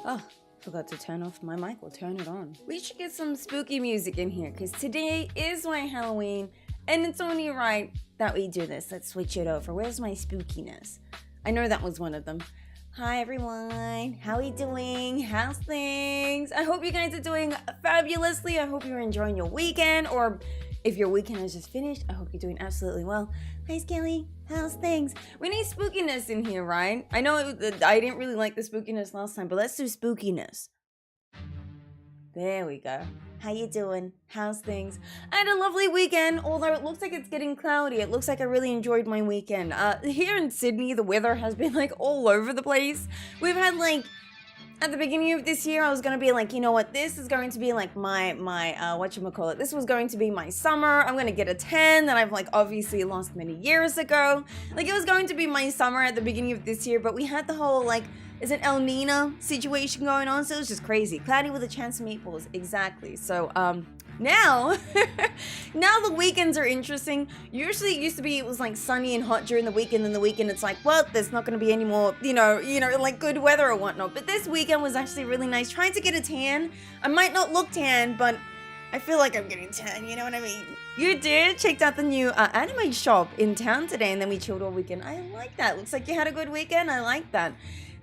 Oh, forgot to turn off my mic. Or turn it on. We should get some spooky music in here because today is my Halloween and it's only right that we do this. Let's switch it over. Where's my spookiness? I know that was one of them. Hi everyone, how are you doing? How's things? I hope you guys are doing fabulously. I hope you're enjoying your weekend, or if your weekend has just finished, I hope you're doing absolutely well. Hi Skelly, how's things? We need spookiness in here, right? I know I didn't really like the spookiness last time, but let's do spookiness. There we go. How you doing? How's things? I had a lovely weekend, although it looks like it's getting cloudy. It looks like I really enjoyed my weekend. Here in Sydney, the weather has been like all over the place. We've had like, at the beginning of this year, I was gonna be like, you know what, this is going to be like my whatchamacallit, this was going to be my summer. I'm gonna get a tan that I've like obviously lost many years ago. Like it was going to be my summer at the beginning of this year, but we had the whole like, is it El Nino situation going on? So it was just crazy. Cloudy with a chance of meatballs, exactly. So now, now the weekends are interesting. Usually it used to be, it was like sunny and hot during the weekend, and the weekend it's like, well, there's not going to be any more, you know, like good weather or whatnot. But this weekend was actually really nice. Trying to get a tan. I might not look tan, but I feel like I'm getting tan, you know what I mean? You did? Checked out the new anime shop in town today, and then we chilled all weekend. I like that. Looks like you had a good weekend. I like that.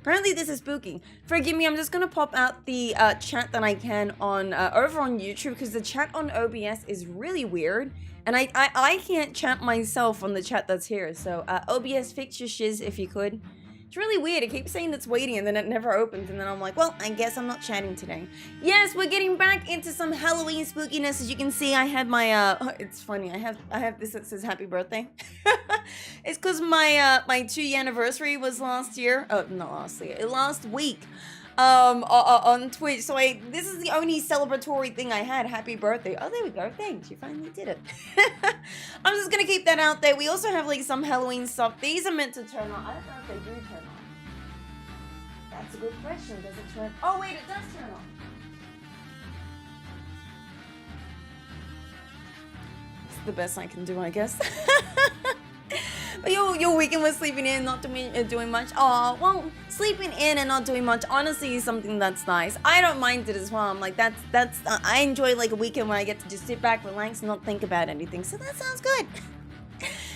Apparently this is spooky. Forgive me, I'm just gonna pop out the chat that I can on over on YouTube, because the chat on OBS is really weird, and I can't chat myself on the chat that's here. So OBS, fix your shiz if you could. It's really weird. It keeps saying it's waiting and then it never opens, and then I'm like, well, I guess I'm not chatting today. Yes, we're getting back into some Halloween spookiness. As you can see, I had my it's funny. I have this that says happy birthday. It's because my my 2-year anniversary was last year. Oh, not last year. Last week. On Twitch. So this is the only celebratory thing I had. Happy birthday. Oh, there we go. Thanks. You finally did it. I'm just gonna keep that out there. We also have like some Halloween stuff. These are meant to turn on. I don't know if they do turn on. That's a good question. Does it turn? Oh wait, it does turn on. It's the best I can do, I guess. But your weekend was sleeping in, not doing much. Oh, well, sleeping in and not doing much honestly is something that's nice. I don't mind it as well. I'm like, I enjoy like a weekend where I get to just sit back, relax, and not think about anything. So that sounds good.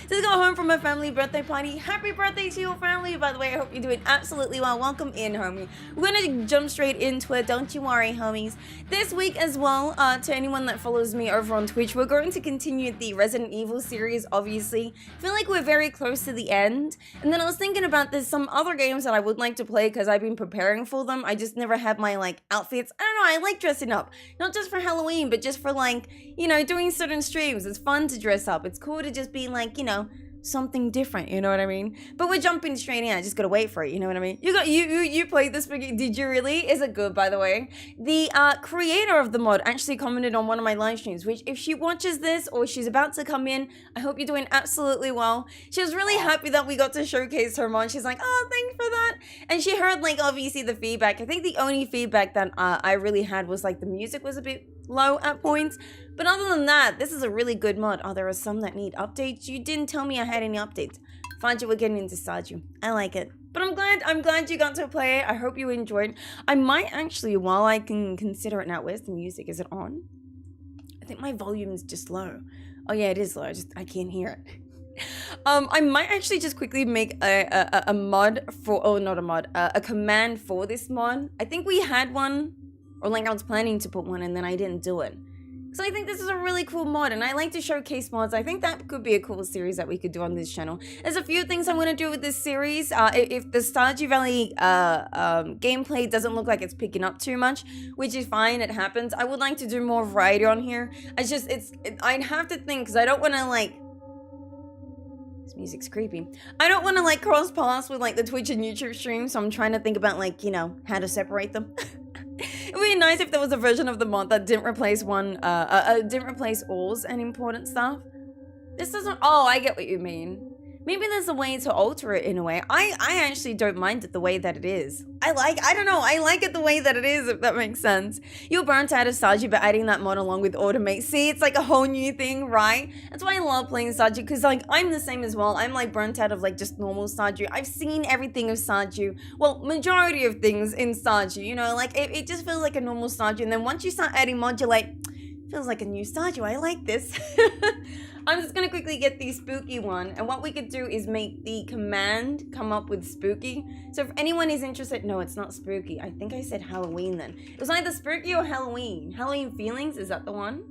Just got home from a family birthday party. Happy birthday to your family, by the way. I hope you're doing absolutely well. Welcome in, homie. We're gonna jump straight into it. Don't you worry, homies. This week as well, to anyone that follows me over on Twitch, we're going to continue the Resident Evil series, obviously. I feel like we're very close to the end. And then I was thinking about there's some other games that I would like to play because I've been preparing for them. I just never had my, like, outfits. I don't know, I like dressing up. Not just for Halloween, but just for, like, you know, doing certain streams. It's fun to dress up. It's cool to just be, like, you know, something different, you know what I mean? But we're jumping straight in. I just gotta wait for it, you know what I mean? You played this. Did you really? Is it good, by the way? The creator of the mod actually commented on one of my live streams, which if she watches this or she's about to come in, I hope you're doing absolutely well. She was really happy that we got to showcase her mod. She's like, oh, thanks for that. And she heard, like, obviously the feedback. I think the only feedback that I really had was like the music was a bit low at points. But other than that, this is a really good mod. Oh, there are some that need updates. You didn't tell me I had any updates. Find you, we're getting into Stardew. I like it. But I'm glad you got to play it. I hope you enjoyed. I might actually, while I can consider it now, where's the music? Is it on? I think my volume is just low. Oh yeah, it is low. I can't hear it. I might actually just quickly make a mod for, oh, not a mod, a command for this mod. I think we had one, or like I was planning to put one and then I didn't do it. So I think this is a really cool mod, and I like to showcase mods. I think that could be a cool series that we could do on this channel. There's a few things I'm going to do with this series. If the Stardew Valley gameplay doesn't look like it's picking up too much, which is fine, it happens. I would like to do more variety on here. I'd have to think, because I don't want to, like, this music's creepy. I don't want to, like, cross paths with, like, the Twitch and YouTube streams, so I'm trying to think about, like, you know, how to separate them. It would be nice if there was a version of the mod that didn't replace didn't replace ores and important stuff. This doesn't, oh, I get what you mean. Maybe there's a way to alter it in a way. I actually don't mind it the way that it is. I don't know, I like it the way that it is, if that makes sense. You're burnt out of Stardew, but adding that mod along with Automate. See, it's like a whole new thing, right? That's why I love playing Stardew, because like, I'm the same as well. I'm like burnt out of like just normal Stardew. I've seen everything of Stardew. Well, majority of things in Stardew, you know, like it just feels like a normal Stardew. And then once you start adding mods, you're like, feels like a new Stardew, I like this. I'm just gonna quickly get the spooky one, and what we could do is make the command come up with spooky. So if anyone is interested, no, it's not spooky. I think I said Halloween then. It was either spooky or Halloween. Halloween feelings, is that the one?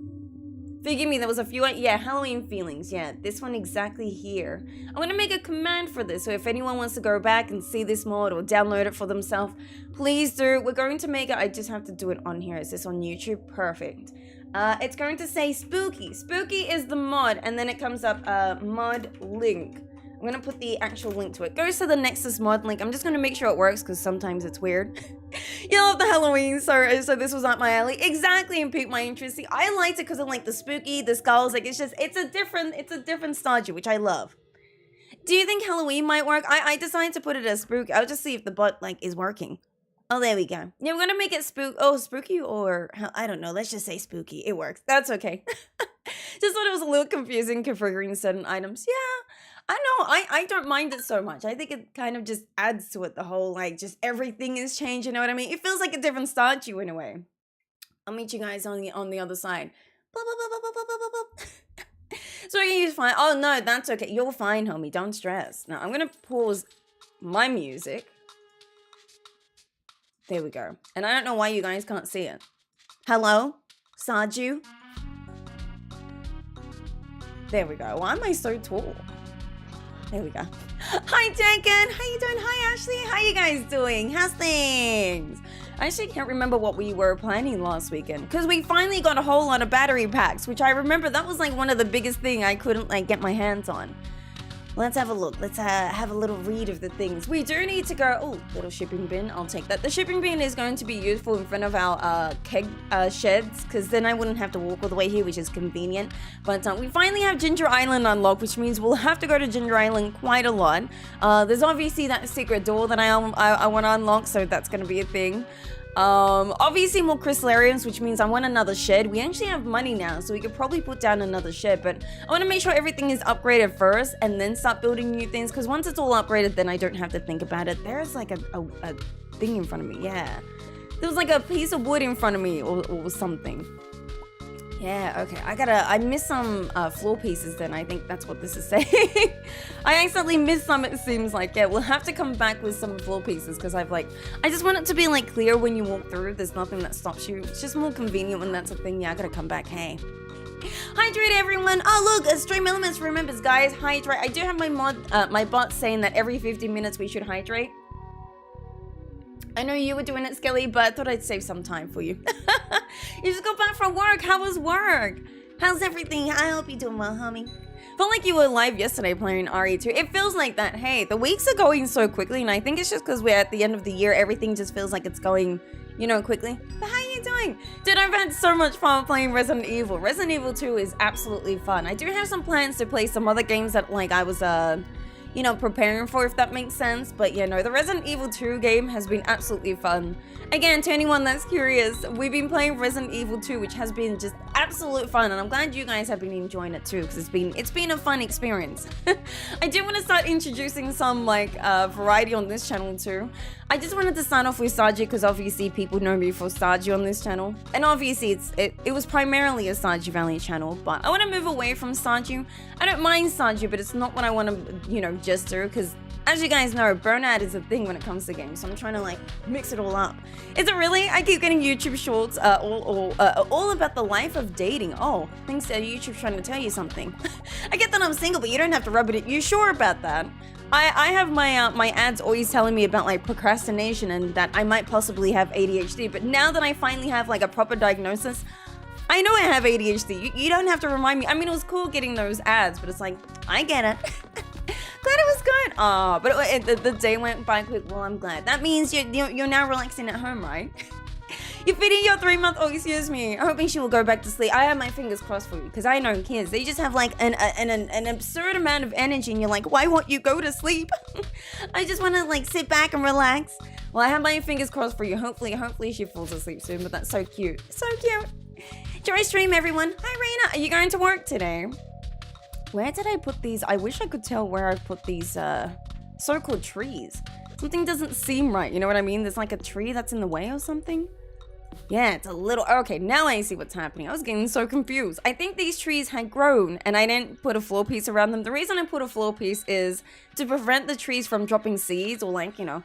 Forgive me, there was a few, yeah, Halloween feelings, yeah, this one exactly here. I'm gonna make a command for this, so if anyone wants to go back and see this mod or download it for themselves, please do. We're going to make it, I just have to do it on here. Is this on YouTube? Perfect. It's going to say spooky. Spooky is the mod, and then it comes up mod link. I'm gonna put the actual link to it. Goes to the Nexus mod link. I'm just gonna make sure it works because sometimes it's weird. You love the Halloween, so this was up my alley. Exactly, and piqued my interest. See, I liked it because of like the spooky, the skulls. Like it's a different Stardew, which I love. Do you think Halloween might work? I decided to put it as spooky. I'll just see if the bot like is working. Oh, there we go. Yeah, we're gonna make it spooky or I don't know. Let's just say spooky. It works. That's okay. Just thought it was a little confusing configuring certain items. Yeah, I know. I don't mind it so much. I think it kind of just adds to it. The whole like just everything is changed. You know what I mean? It feels like a different Stardew in a way. I'll meet you guys on the other side. So you're fine. Oh no, that's okay. You're fine, homie. Don't stress. Now I'm gonna pause my music. There we go. And I don't know why you guys can't see it. Hello? Stardew? There we go. Why am I so tall? There we go. Hi, Duncan. How you doing? Hi, Ashley. How you guys doing? How's things? I actually can't remember what we were planning last weekend because we finally got a whole lot of battery packs, which I remember that was like one of the biggest thing I couldn't like get my hands on. Let's have a look. Let's have a little read of the things. We do need to go... Oh, little shipping bin. I'll take that. The shipping bin is going to be useful in front of our keg sheds, because then I wouldn't have to walk all the way here, which is convenient. But we finally have Ginger Island unlocked, which means we'll have to go to Ginger Island quite a lot. There's obviously that secret door that I want to unlock, so that's going to be a thing. Obviously more crystallariums, which means I want another shed. We actually have money now, so we could probably put down another shed, but I want to make sure everything is upgraded first and then start building new things, because once it's all upgraded, then I don't have to think about it. There's like a thing in front of me. Yeah, there was like a piece of wood in front of me or something. Yeah, okay, I missed some floor pieces then. I think that's what this is saying. I accidentally missed some, it seems like. Yeah, we'll have to come back with some floor pieces because I just want it to be like clear when you walk through. There's nothing that stops you. It's just more convenient when that's a thing. Yeah, I gotta come back, hey. Hydrate everyone. Oh look, Stream Elements remembers, guys. Hydrate. I do have my bot saying that every 15 minutes we should hydrate. I know you were doing it, Skelly, but I thought I'd save some time for you. You just got back from work. How was work? How's everything? I hope you're doing well, homie. Felt like you were live yesterday playing RE2. It feels like that. Hey, the weeks are going so quickly, and I think it's just because we're at the end of the year. Everything just feels like it's going, you know, quickly. But how are you doing? Dude, I've had so much fun playing Resident Evil. Resident Evil 2 is absolutely fun. I do have some plans to play some other games that, like, I was, you know, preparing for, if that makes sense. But yeah, no, the Resident Evil 2 game has been absolutely fun. Again, to anyone that's curious, we've been playing Resident Evil 2, which has been just absolute fun, and I'm glad you guys have been enjoying it too, because it's been a fun experience. I do want to start introducing some like variety on this channel too. I just wanted to start off with Stardew because obviously people know me for Stardew on this channel, and obviously it was primarily a Stardew Valley channel, but I want to move away from Stardew. I don't mind Stardew, but it's not what I want to, you know, just do, because as you guys know, burnout is a thing when it comes to games, so I'm trying to like mix it all up. Is it really? I keep getting YouTube shorts all about the life of dating. Oh, thanks to YouTube trying to tell you something. I get that I'm single, but you don't have to rub it in. You sure about that? I have my ads always telling me about like procrastination and that I might possibly have ADHD, but now that I finally have like a proper diagnosis, I know I have ADHD. You don't have to remind me. I mean, it was cool getting those ads, but it's like, I get it. Glad it was good. Oh, but the day went by quick. Well, I'm glad. That means you're now relaxing at home, right? You're feeding your 3-month-old, excuse me. I'm hoping she will go back to sleep. I have my fingers crossed for you because I know kids, they just have like an absurd amount of energy and you're like, why won't you go to sleep? I just want to like sit back and relax. Well, I have my fingers crossed for you. Hopefully she falls asleep soon, but that's so cute. So cute. Enjoy stream, everyone. Hi, Raina. Are you going to work today? Where did I put these? I wish I could tell where I put these so-called trees. Something doesn't seem right, you know what I mean? There's like a tree that's in the way or something. Yeah, it's a little... Okay, now I see what's happening. I was getting so confused. I think these trees had grown and I didn't put a floor piece around them. The reason I put a floor piece is to prevent the trees from dropping seeds or like, you know...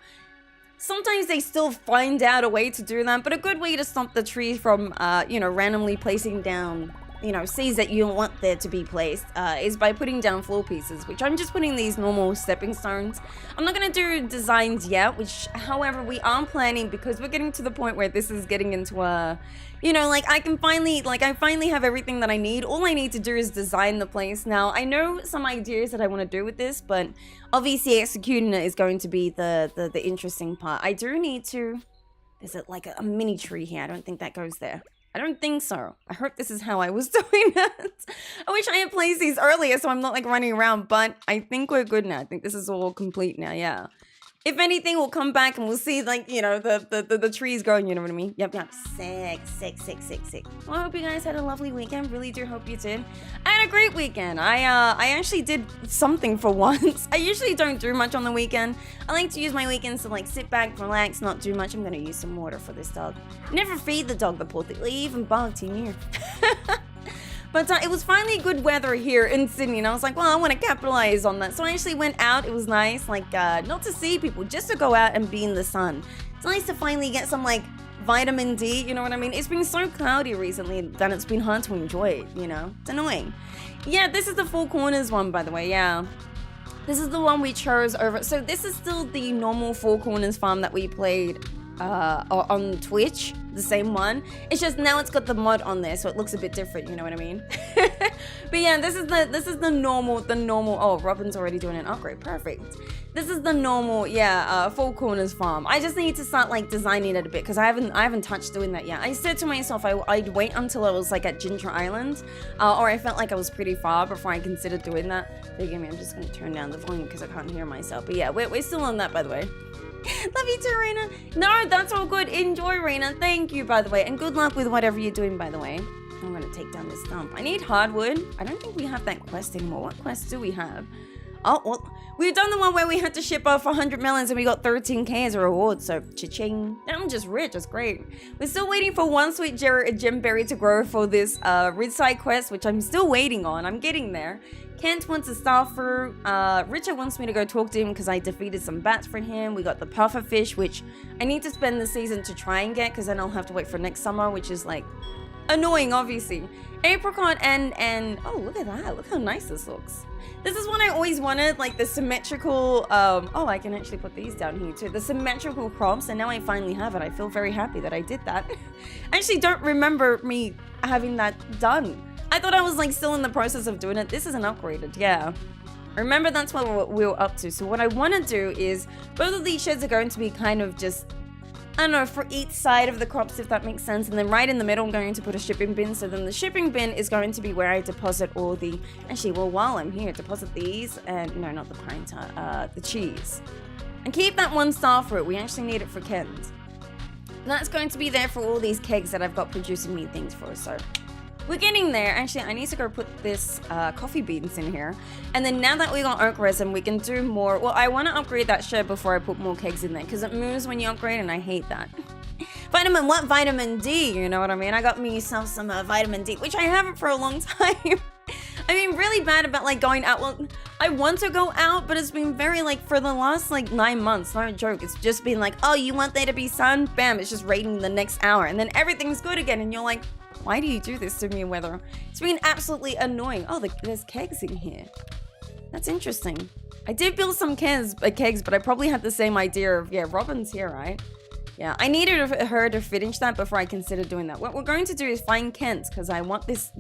Sometimes they still find out a way to do that, but a good way to stop the trees from, you know, randomly placing down... you know, seeds that you don't want there to be placed is by putting down floor pieces, which I'm just putting these normal stepping stones. I'm not going to do designs yet, which, however, we are planning because we're getting to the point where this is getting into a, you know, like I finally have everything that I need. All I need to do is design the place. Now, I know some ideas that I want to do with this, but obviously executing it is going to be the interesting part. I do need to, is it like a mini tree here? I don't think that goes there. I don't think so. I hope this is how I was doing it. I wish I had placed these earlier so I'm not like running around, but I think we're good now. I think this is all complete now, yeah. If anything, we'll come back and we'll see like, you know, the trees growing, you know what I mean? Yep. Sick. Well, I hope you guys had a lovely weekend. Really do hope you did. I had a great weekend. I actually did something for once. I usually don't do much on the weekend. I like to use my weekends to like sit back, relax, not do much. I'm gonna use some water for this dog. Never feed the dog, the poor thing. They even barked in here. But it was finally good weather here in Sydney, and I was like, well, I want to capitalize on that. So I actually went out. It was nice, like, not to see people, just to go out and be in the sun. It's nice to finally get some, like, vitamin D, you know what I mean? It's been so cloudy recently that it's been hard to enjoy it, you know? It's annoying. Yeah, this is the Four Corners one, by the way, yeah. This is the one we chose over. So this is still the normal Four Corners farm that we played on Twitch, the same one. It's just now it's got the mod on there, so it looks a bit different, you know what I mean? But yeah, this is the normal. Oh, Robin's already doing an upgrade. Perfect. This is the normal, yeah, Four Corners farm. I just need to start like designing it a bit because I haven't touched doing that yet. I said to myself I'd wait until I was like at Ginger Island, or I felt like I was pretty far before I considered doing that. Forgive me, I'm just gonna turn down the volume because I can't hear myself. But yeah, we're still on that, by the way. Love you too, Raina. No, that's all good. Enjoy, Raina. Thank you, by the way. And good luck with whatever you're doing, by the way. I'm going to take down this stump. I need hardwood. I don't think we have that quest anymore. What quest do we have? Oh, well, we've done the one where we had to ship off 100 melons and we got 13k as a reward. So, cha-ching. I'm just rich. That's great. We're still waiting for one sweet gem berry to grow for this Ridgeside quest, which I'm still waiting on. I'm getting there. Kent wants a starfruit. Richard wants me to go talk to him because I defeated some bats for him. We got the puffer fish, which I need to spend the season to try and get because then I'll have to wait for next summer, which is like annoying, obviously. Apricot and oh, look at that. Look how nice this looks. This is what I always wanted, like the symmetrical, oh, I can actually put these down here too. The symmetrical crops, and now I finally have it. I feel very happy that I did that. I actually don't remember me having that done. I thought I was like still in the process of doing it. This isn't upgraded, yeah. Remember, that's what we were up to. So what I want to do is, both of these sheds are going to be kind of just, I don't know, for each side of the crops, if that makes sense. And then right in the middle, I'm going to put a shipping bin. So then the shipping bin is going to be where I deposit all the, actually, well, while I'm here, deposit these, and no, not the pine tar, the cheese. And keep that one starfruit. We actually need it for Kent. That's going to be there for all these kegs that I've got producing me things for, so... We're getting there. Actually, I need to go put this coffee beans in here. And then now that we got oak resin, we can do more. Well, I want to upgrade that shed before I put more kegs in there because it moves when you upgrade and I hate that. Vitamin D? You know what I mean? I got me some vitamin D, which I haven't for a long time. I've been really bad about like going out. Well, I want to go out, but it's been very like for the last like 9 months, not a joke. It's just been like, oh, you want there to be sun? Bam, it's just raining the next hour. And then everything's good again. And you're like, why do you do this to me, weather? It's been absolutely annoying. Oh, there's kegs in here. That's interesting. I did build some kegs, but I probably had the same idea of, yeah, Robin's here, right? Yeah, I needed her to finish that before I considered doing that. What we're going to do is find Kent, because I want this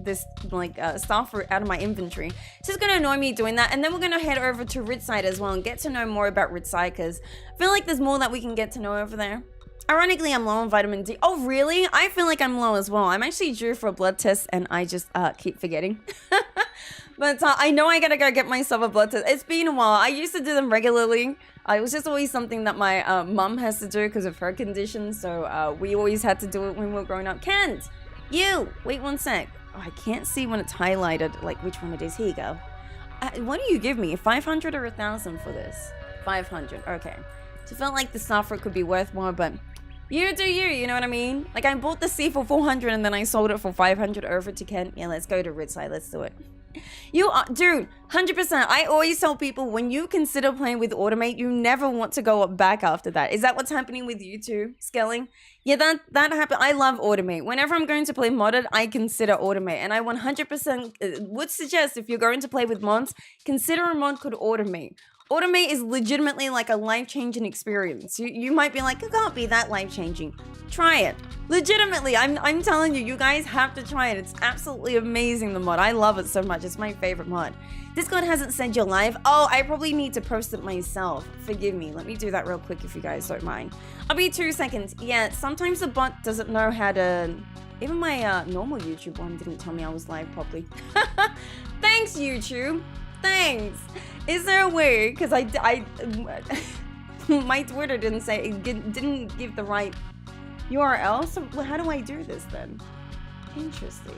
like starfruit out of my inventory. It's just going to annoy me doing that. And then we're going to head over to Ridgeside as well and get to know more about Ridgeside, because I feel like there's more that we can get to know over there. Ironically, I'm low on vitamin D. Oh, really? I feel like I'm low as well. I'm actually due for a blood test and I just keep forgetting. But I know I gotta go get myself a blood test. It's been a while. I used to do them regularly. It was just always something that my mum has to do because of her condition. So we always had to do it when we were growing up. Kent, you, wait one sec. Oh, I can't see when it's highlighted, like which one it is. Here you go. What do you give me? 500 or 1,000 for this? 500, okay. So I felt like the software could be worth more, but you do you know what I mean? Like I bought the C for 400 and then I sold it for 500 over to Kent. Yeah, let's go to Ridgeside, let's do it. You are, dude, 100%. I always tell people when you consider playing with Automate, you never want to go back after that. Is that what's happening with you too, Skelling? Yeah, that happened. I love Automate. Whenever I'm going to play modded, I consider Automate. And I 100% would suggest if you're going to play with mods, consider a mod called Automate. Automate is legitimately like a life-changing experience. You might be like, it can't be that life-changing. Try it. Legitimately, I'm telling you, you guys have to try it. It's absolutely amazing, the mod. I love it so much. It's my favorite mod. Discord hasn't said you're live. Oh, I probably need to post it myself. Forgive me. Let me do that real quick if you guys don't mind. I'll be 2 seconds. Yeah, sometimes the bot doesn't know how to... Even my normal YouTube one didn't tell me I was live properly. Thanks, YouTube. Thanks. Is there a way? Because my Twitter didn't say, it didn't give the right URL. So how do I do this then? Interesting.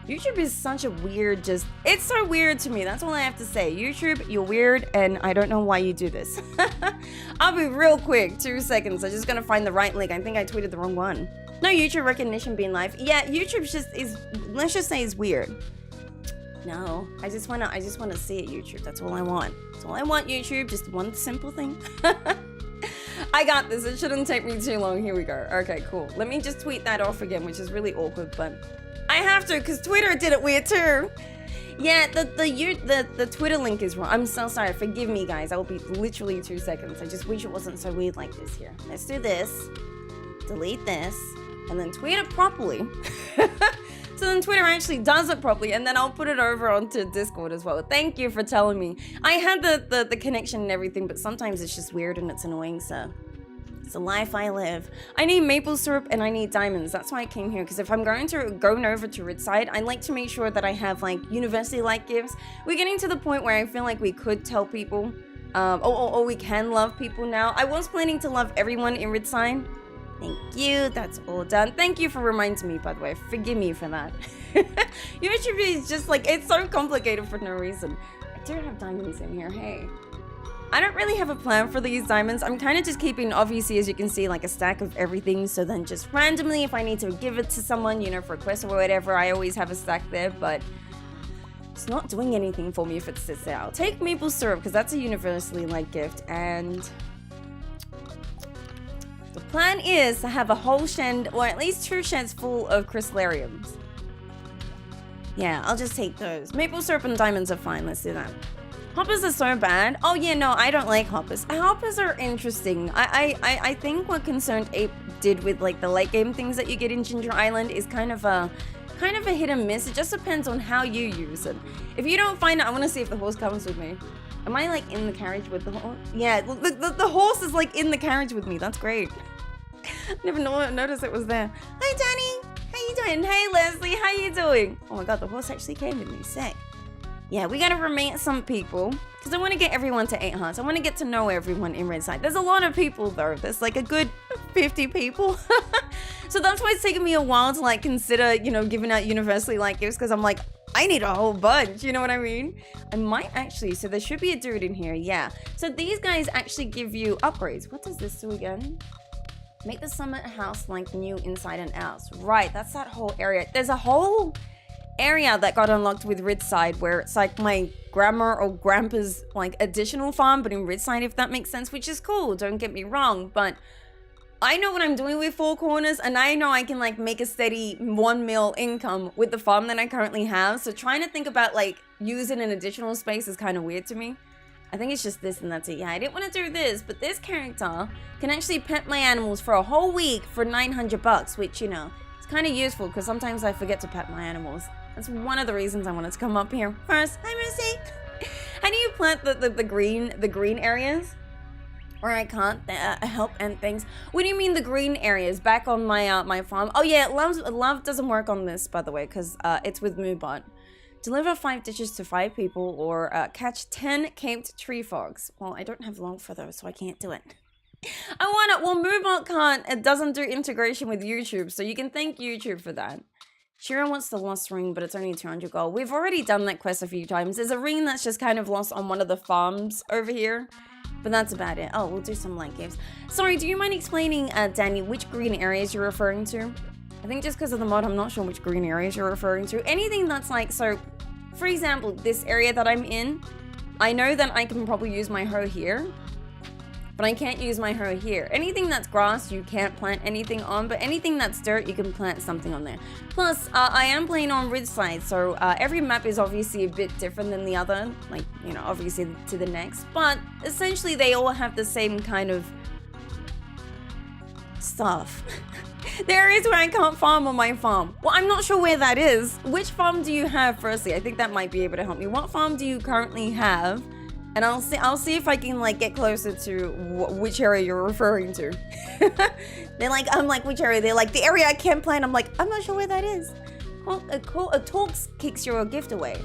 YouTube is such a weird, it's so weird to me. That's all I have to say. YouTube, you're weird and I don't know why you do this. I'll be real quick, 2 seconds. I'm just gonna find the right link. I think I tweeted the wrong one. No YouTube recognition being live. Yeah, YouTube let's just say is weird. No, I just wanna see it, YouTube. That's all I want. That's all I want, YouTube. Just one simple thing. I got this. It shouldn't take me too long. Here we go. Okay, cool. Let me just tweet that off again, which is really awkward, but I have to because Twitter did it weird too. Yeah, the Twitter link is wrong. I'm so sorry. Forgive me, guys. I will be literally 2 seconds. I just wish it wasn't so weird like this here. Let's do this. Delete this. And then tweet it properly. So then Twitter actually does it properly, and then I'll put it over onto Discord as well. Thank you for telling me. I had the connection and everything, but sometimes it's just weird and it's annoying, so it's the life I live. I need maple syrup and I need diamonds. That's why I came here, because if I'm going over to Ridgeside, I like to make sure that I have like university-like gifts. We're getting to the point where I feel like we could tell people, or we can love people now. I was planning to love everyone in Ridgeside. Thank you, that's all done. Thank you for reminding me, by the way. Forgive me for that. YouTube is just like, it's so complicated for no reason. I do have diamonds in here, hey. I don't really have a plan for these diamonds. I'm kind of just keeping, obviously, as you can see, like a stack of everything. So then just randomly, if I need to give it to someone, you know, for a quest or whatever, I always have a stack there, but it's not doing anything for me if it sits there. I'll take maple syrup because that's a universally liked gift, and the plan is to have a whole shed, or at least 2 sheds full of 𝓗𝓸𝓬𝓲𝓪𝓵𝓮𝓼. Yeah, I'll just take those. Maple syrup and diamonds are fine. Let's do that. Hoppers are so bad. Oh yeah, no, I don't like hoppers. Hoppers are interesting. I think what Concerned Ape did with like the late game things that you get in Ginger Island is kind of a hit and miss. It just depends on how you use it. If you don't find it, I want to see if the horse comes with me. Am I like in the carriage with the horse? Yeah, the horse is like in the carriage with me. That's great. Never noticed it was there. Hi, Danny. How you doing? Hey, Leslie. How you doing? Oh my god, the horse actually came with me. Sick. Yeah, we gotta remain some people because I want to get everyone to 8 hearts. I want to get to know everyone in Ridgeside. There's a lot of people though. There's like a good 50 people. So that's why it's taken me a while to like consider, you know, giving out universally like gifts, because I'm like, I need a whole bunch, you know what I mean? I might actually, so there should be a dude in here, yeah. So these guys actually give you upgrades. What does this do again? Make the summit house like new inside and out. Right, that's that whole area. There's a whole area that got unlocked with Ridgeside where it's like my grandma or grandpa's like additional farm, but in Ridgeside, if that makes sense, which is cool, don't get me wrong, but I know what I'm doing with Four Corners, and I know I can like make a steady 1 mil income with the farm that I currently have. So trying to think about like using an additional space is kind of weird to me. I think it's just this and that's it. Yeah, I didn't want to do this, but this character can actually pet my animals for a whole week for 900 bucks, which, you know, it's kind of useful because sometimes I forget to pet my animals. That's one of the reasons I wanted to come up here first. Hi, Mercy. How do you plant the green areas? Or I can't help and things. What do you mean the green areas back on my my farm? Oh yeah, love doesn't work on this, by the way, because it's with Moobot. Deliver 5 dishes to 5 people or catch 10 camped tree frogs. Well, I don't have long for those, so I can't do it. I want it. Well, Moobot can't. It doesn't do integration with YouTube, so you can thank YouTube for that. Shira wants the lost ring, but it's only 200 gold. We've already done that quest a few times. There's a ring that's just kind of lost on one of the farms over here. But that's about it. Oh, we'll do some light caves. Sorry, do you mind explaining, Danny, which green areas you're referring to? I think just because of the mod, I'm not sure which green areas you're referring to. Anything that's like, so, for example, this area that I'm in, I know that I can probably use my hoe here, but I can't use my hoe here. Anything that's grass, you can't plant anything on, but anything that's dirt, you can plant something on there. Plus, I am playing on Ridgeside, so every map is obviously a bit different than the other, like, you know, obviously to the next, but essentially they all have the same kind of stuff. There is where I can't farm on my farm. Well, I'm not sure where that is. Which farm do you have, firstly? I think that might be able to help me. What farm do you currently have? And I'll see if I can like get closer to which area you're referring to. They're like, I'm like, which area? They're like, the area I can't plant. I'm like, I'm not sure where that is. Well, a talks kicks your gift away,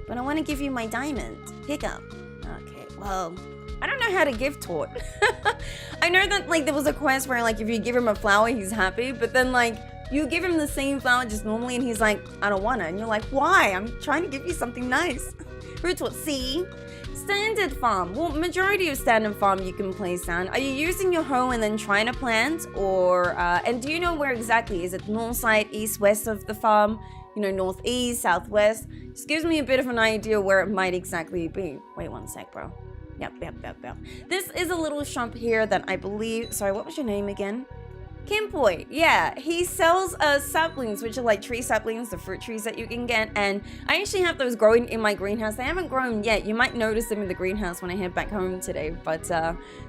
but I want to give you my diamond. Pick up. Okay, well, I don't know how to give taught. I know that like there was a quest where like if you give him a flower, he's happy, but then like you give him the same flower just normally, and he's like, I don't want it, and you're like, why? I'm trying to give you something nice. Root what? See. Standard farm. Well, majority of standard farm you can place down. Are you using your hoe and then trying to plant, or and do you know where exactly? Is it north side, east, west of the farm? You know, northeast, southwest. Just gives me a bit of an idea where it might exactly be. Wait one sec, bro. Yep. This is a little shop here that I believe. Sorry, what was your name again? Kimboy, yeah, he sells saplings, which are like tree saplings, the fruit trees that you can get, and I actually have those growing in my greenhouse. They haven't grown yet. You might notice them in the greenhouse when I head back home today, but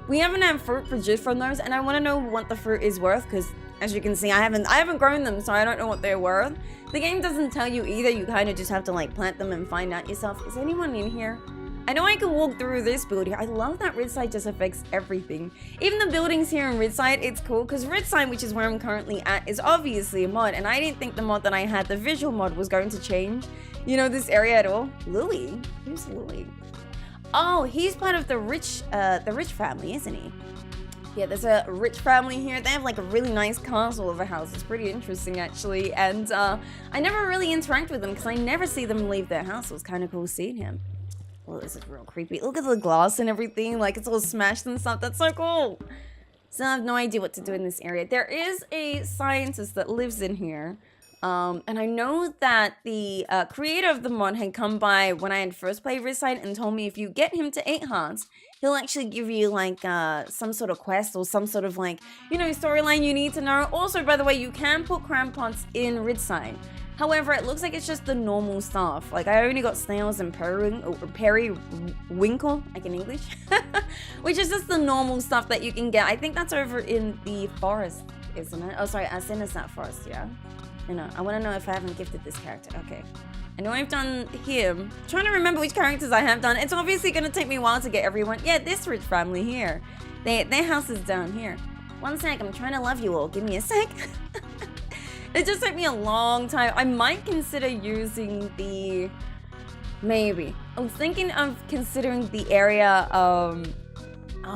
we haven't had fruit produced from those, and I want to know what the fruit is worth, because as you can see, I haven't grown them, so I don't know what they're worth. The game doesn't tell you either. You kind of just have to like plant them and find out yourself. Is anyone in here? I know I can walk through this building. I love that Ridgeside just affects everything. Even the buildings here in Ridgeside, it's cool because Ridgeside, which is where I'm currently at, is obviously a mod, and I didn't think the mod that I had, the visual mod, was going to change, you know, this area at all. Louis? Who's Louis? Oh, he's part of the rich family, isn't he? Yeah, there's a rich family here. They have like a really nice castle of a house. It's pretty interesting actually, and I never really interact with them because I never see them leave their house. It was kind of cool seeing him. Well, this is real creepy. Look at the glass and everything. Like, it's all smashed and stuff. That's so cool. So I have no idea what to do in this area. There is a scientist that lives in here. And I know that the creator of the mod had come by when I had first played Ridgeside and told me if you get him to 8 hearts, he'll actually give you, like, some sort of quest or some sort of, like, you know, storyline you need to know. Also, by the way, you can put crampons in Ridgeside. However, it looks like it's just the normal stuff. Like, I only got snails and periwinkle, like in English, which is just the normal stuff that you can get. I think that's over in the forest, isn't it? Oh, sorry, 𝓗𝓸𝓶𝓮𝓵𝓼, yeah? You know, I want to know if I haven't gifted this character. Okay. I know I've done him. I'm trying to remember which characters I have done. It's obviously going to take me a while to get everyone. Yeah, this rich family here. Their house is down here. One sec, I'm trying to love you all. Give me a sec. It just took me a long time. I might consider using the... Maybe. I was thinking of considering the area, Oh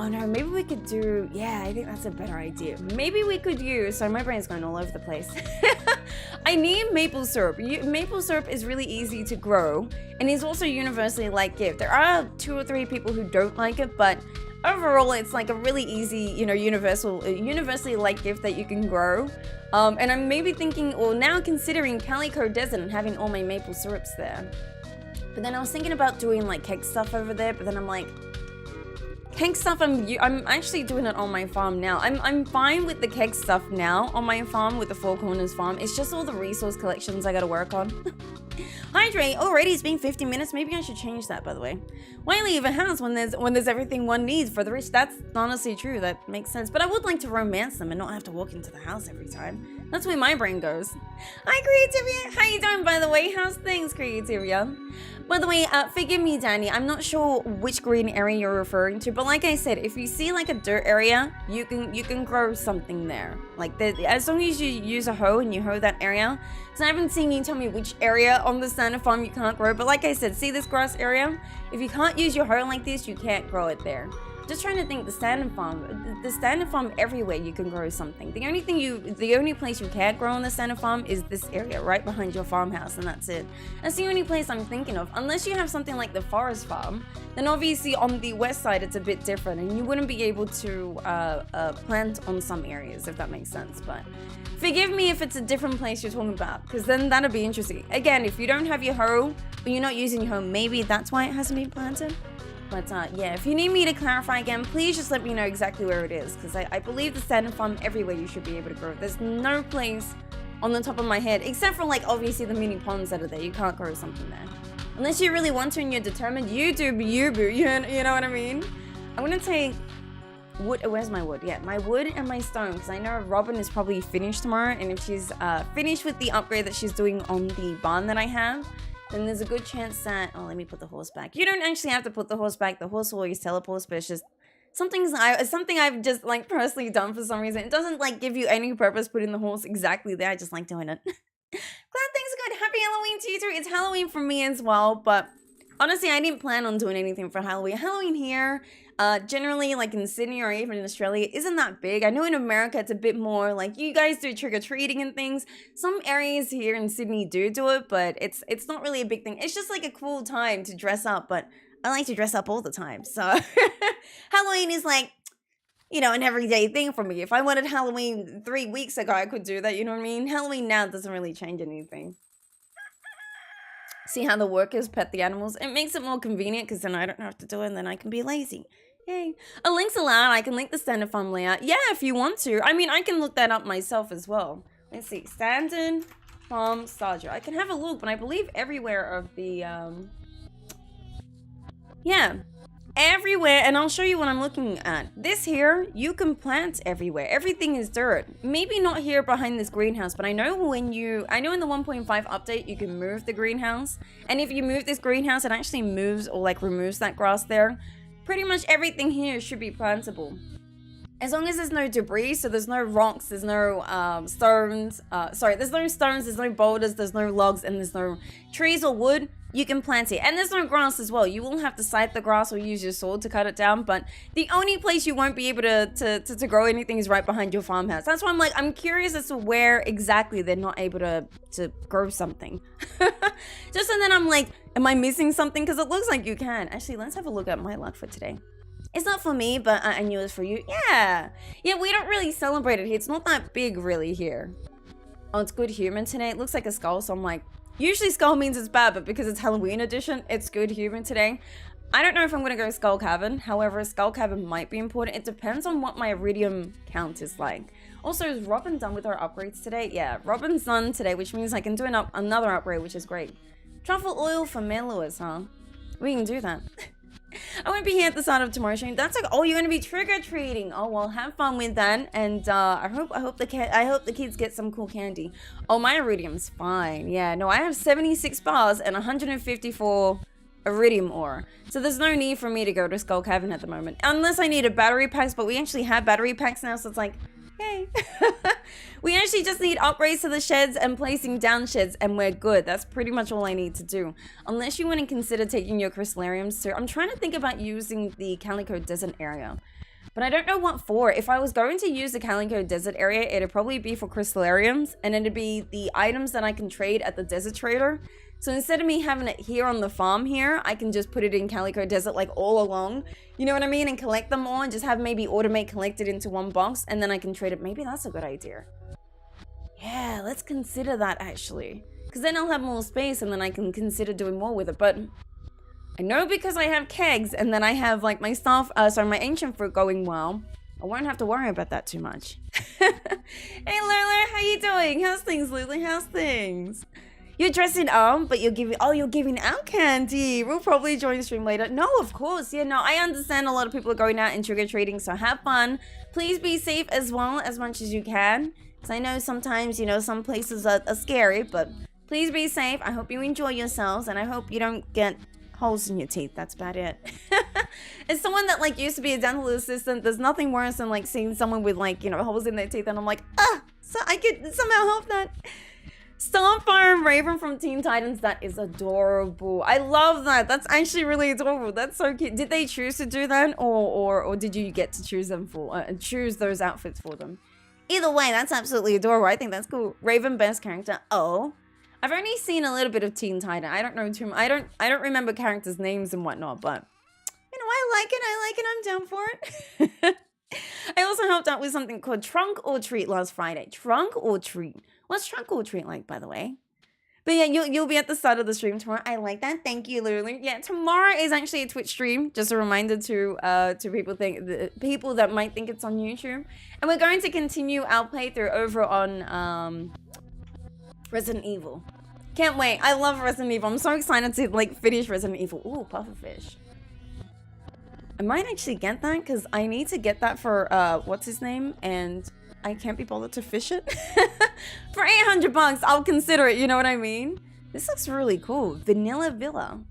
no, maybe we could do... Yeah, I think that's a better idea. Maybe we could use... Sorry, my brain's going all over the place. I need maple syrup. Maple syrup is really easy to grow, and it's also universally liked gift. There are 2 or 3 people who don't like it, but overall, it's like a really easy, you know, universally liked gift that you can grow. And I'm maybe thinking, or now considering Calico Desert and having all my maple syrups there. But then I was thinking about doing like keg stuff over there, but then I'm like, keg stuff, I'm actually doing it on my farm now. I'm fine with the keg stuff now on my farm with the Four Corners farm. It's just all the resource collections I gotta work on. Hydrate. Already it's been 50 minutes. Maybe I should change that, by the way. Why leave a house when there's everything one needs for the rich? That's honestly true. That makes sense. But I would like to romance them and not have to walk into the house every time. That's where my brain goes. Hi, Creativia. How you doing, by the way? How's things, Creativia? By the way, forgive me, Danny. I'm not sure which green area you're referring to, but like I said, if you see like a dirt area, you can grow something there. Like as long as you use a hoe and you hoe that area. So I haven't seen you tell me which area on the standard farm you can't grow, but like I said, see this grass area? If you can't use your hoe like this, you can't grow it there. Just trying to think, the standard farm everywhere you can grow something. The only place you can't grow on the standard farm is this area right behind your farmhouse, and that's it. That's the only place I'm thinking of. Unless you have something like the forest farm, then obviously on the west side it's a bit different, and you wouldn't be able to plant on some areas, if that makes sense. But forgive me if it's a different place you're talking about, because then that'd be interesting. Again, if you don't have your hoe, or you're not using your hoe, maybe that's why it hasn't been planted. But yeah, if you need me to clarify again, please just let me know exactly where it is, because I believe the standard farm everywhere you should be able to grow. There's no place on the top of my head, except for like obviously the mini ponds that are there. You can't grow something there. Unless you really want to and you're determined, you do, you boo, you know what I mean? I'm gonna take wood. Where's my wood? Yeah, my wood and my stone, because I know Robin is probably finished tomorrow, and if she's finished with the upgrade that she's doing on the barn that I have, then there's a good chance that... Oh, let me put the horse back. You don't actually have to put the horse back. The horse will always teleport, but it's just... something I've just, like, personally done for some reason. It doesn't, like, give you any purpose putting the horse exactly there. I just like doing it. Glad things are good. Happy Halloween to you too. It's Halloween for me as well, but... honestly, I didn't plan on doing anything for Halloween. Halloween here, generally, like in Sydney or even in Australia, isn't that big. I know in America it's a bit more, like you guys do trick-or-treating and things. Some areas here in Sydney do it, but it's not really a big thing. It's just like a cool time to dress up, but I like to dress up all the time. So Halloween is like, you know, an everyday thing for me. If I wanted Halloween 3 weeks ago, I could do that, you know what I mean? Halloween now doesn't really change anything. See how the workers pet the animals? It makes it more convenient because then I don't have to do it and then I can be lazy. Yay. A link's allowed. I can link the standard farm layout. Yeah, if you want to. I mean, I can look that up myself as well. Let's see. Standard farm Stardew. I can have a look, but I believe everywhere of the... yeah. Everywhere, and I'll show you what I'm looking at. This here, you can plant everywhere. Everything is dirt. Maybe not here behind this greenhouse, but I know in the 1.5 update, you can move the greenhouse. And if you move this greenhouse, it actually moves or like removes that grass there. Pretty much everything here should be plantable. As long as there's no debris, so there's no rocks, there's no stones. There's no stones, there's no boulders, there's no logs, and there's no trees or wood. You can plant it. And there's no grass as well. You will have to scythe the grass or use your sword to cut it down. But the only place you won't be able to grow anything is right behind your farmhouse. That's why I'm curious as to where exactly they're not able to grow something. Just and then I'm like, am I missing something? Because it looks like you can. Actually, let's have a look at my luck for today. It's not for me, but I knew it was for you. Yeah. Yeah, we don't really celebrate it here. It's not that big really here. Oh, it's good human today. It looks like a skull, so I'm like... usually skull means it's bad, but because it's Halloween edition, it's good human today. I don't know if I'm going to go Skull Cavern. However, Skull Cavern might be important. It depends on what my iridium count is like. Also, is Robin done with her upgrades today? Yeah, Robin's done today, which means I can do another upgrade, which is great. Truffle oil for Mellows, huh? We can do that. I won't be here at the start of tomorrow's stream. That's like, oh, you're gonna be trick-or-treating. Oh well, have fun with that, and I hope the kids get some cool candy. Oh, my iridium's fine. Yeah, no, I have 76 bars and 154 iridium ore, so there's no need for me to go to Skull Cavern at the moment, unless I need a battery packs. But we actually have battery packs now, so it's like, yay. We actually just need upgrades to the sheds and placing down sheds, and we're good. That's pretty much all I need to do. Unless you want to consider taking your crystallariums too. I'm trying to think about using the Calico Desert area, but I don't know what for. If I was going to use the Calico Desert area, it'd probably be for crystallariums, and it'd be the items that I can trade at the Desert Trader. So instead of me having it here on the farm here, I can just put it in Calico Desert like all along. You know what I mean? And collect them all and just have maybe automate collected into one box, and then I can trade it. Maybe that's a good idea. Yeah, let's consider that actually. Because then I'll have more space and then I can consider doing more with it. But I know because I have kegs and then I have like my stuff, my ancient fruit going well, I won't have to worry about that too much. Hey Lulu, how you doing? How's things, Lulu? How's things? You're dressing up, but you're giving out candy. We'll probably join the stream later. No, of course. Yeah, no, I understand a lot of people are going out and trick-or-treating, so have fun. Please be safe as well, as much as you can. Because I know sometimes, you know, some places are scary, but please be safe. I hope you enjoy yourselves, and I hope you don't get holes in your teeth. That's about it. As someone that, like, used to be a dental assistant, there's nothing worse than, like, seeing someone with, like, you know, holes in their teeth, and I'm like, so I could somehow help that. Starfire and Raven from Teen Titans. That is adorable. I love that. That's actually really adorable. That's so cute. Did they choose to do that, or did you get to choose them choose those outfits for them? Either way, that's absolutely adorable. I think that's cool. Raven, best character. Oh, I've only seen a little bit of Teen Titan. I don't know too much. I don't remember characters' names and whatnot, but you know, I like it. I'm down for it. I also helped out with something called Trunk or Treat last Friday. Trunk or Treat. What's Trunk or Treat like, by the way? But yeah, you'll be at the start of the stream tomorrow. I like that. Thank you, Lulu. Yeah, tomorrow is actually a Twitch stream. Just a reminder to people that might think it's on YouTube. And we're going to continue our playthrough over on Resident Evil. Can't wait. I love Resident Evil. I'm so excited to like finish Resident Evil. Ooh, pufferfish. I might actually get that because I need to get that for what's his name, and I can't be bothered to fish it. For 800 bucks, I'll consider it, you know what I mean? This looks really cool. Vanilla Villa.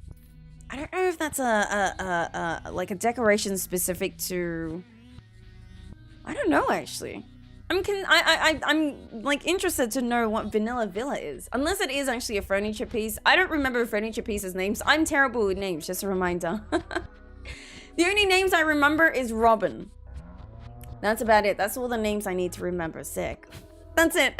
I don't know if that's like a decoration specific to... I don't know, actually. I'm like interested to know what Vanilla Villa is. Unless it is actually a furniture piece. I don't remember furniture pieces' names. I'm terrible with names, just a reminder. The only names I remember is Robin. That's about it. That's all the names I need to remember. Sick. That's it.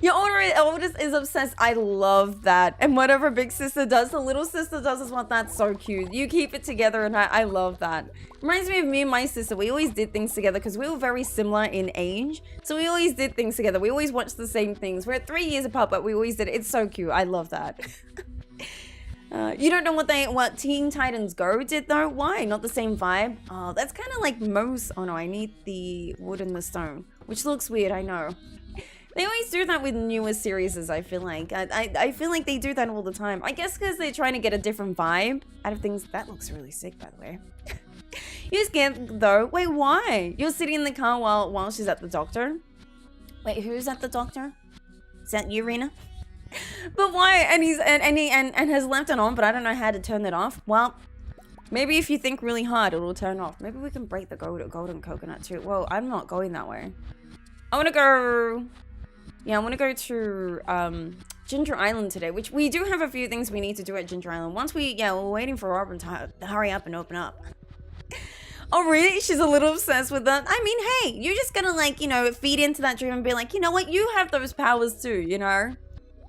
Your oldest is obsessed. I love that. And whatever big sister does, the little sister does as well. That's so cute. You keep it together, and I love that. Reminds me of me and my sister. We always did things together because we were very similar in age. So we always did things together. We always watched the same things. We're 3 years apart, but we always did it. It's so cute. I love that. You don't know what Teen Titans Go did though? Why? Not the same vibe? Oh, that's kind of like most... Oh no, I need the wood and the stone. Which looks weird, I know. They always do that with newer series, I feel like. I feel like they do that all the time. I guess because they're trying to get a different vibe out of things. That looks really sick, by the way. You're scared though? Wait, why? You're sitting in the car while she's at the doctor? Wait, who's at the doctor? Is that you, Rena? But why? And he has left it on, but I don't know how to turn it off. Well, maybe if you think really hard, it'll turn off. Maybe we can break the golden coconut too. Whoa, I'm not going that way. I want to go... Yeah, I want to go to Ginger Island today, which we do have a few things we need to do at Ginger Island. Once we're waiting for Robin to hurry up and open up. Oh, really? She's a little obsessed with that. I mean, hey, you're just gonna, like, you know, feed into that dream and be like, you know what? You have those powers too, you know?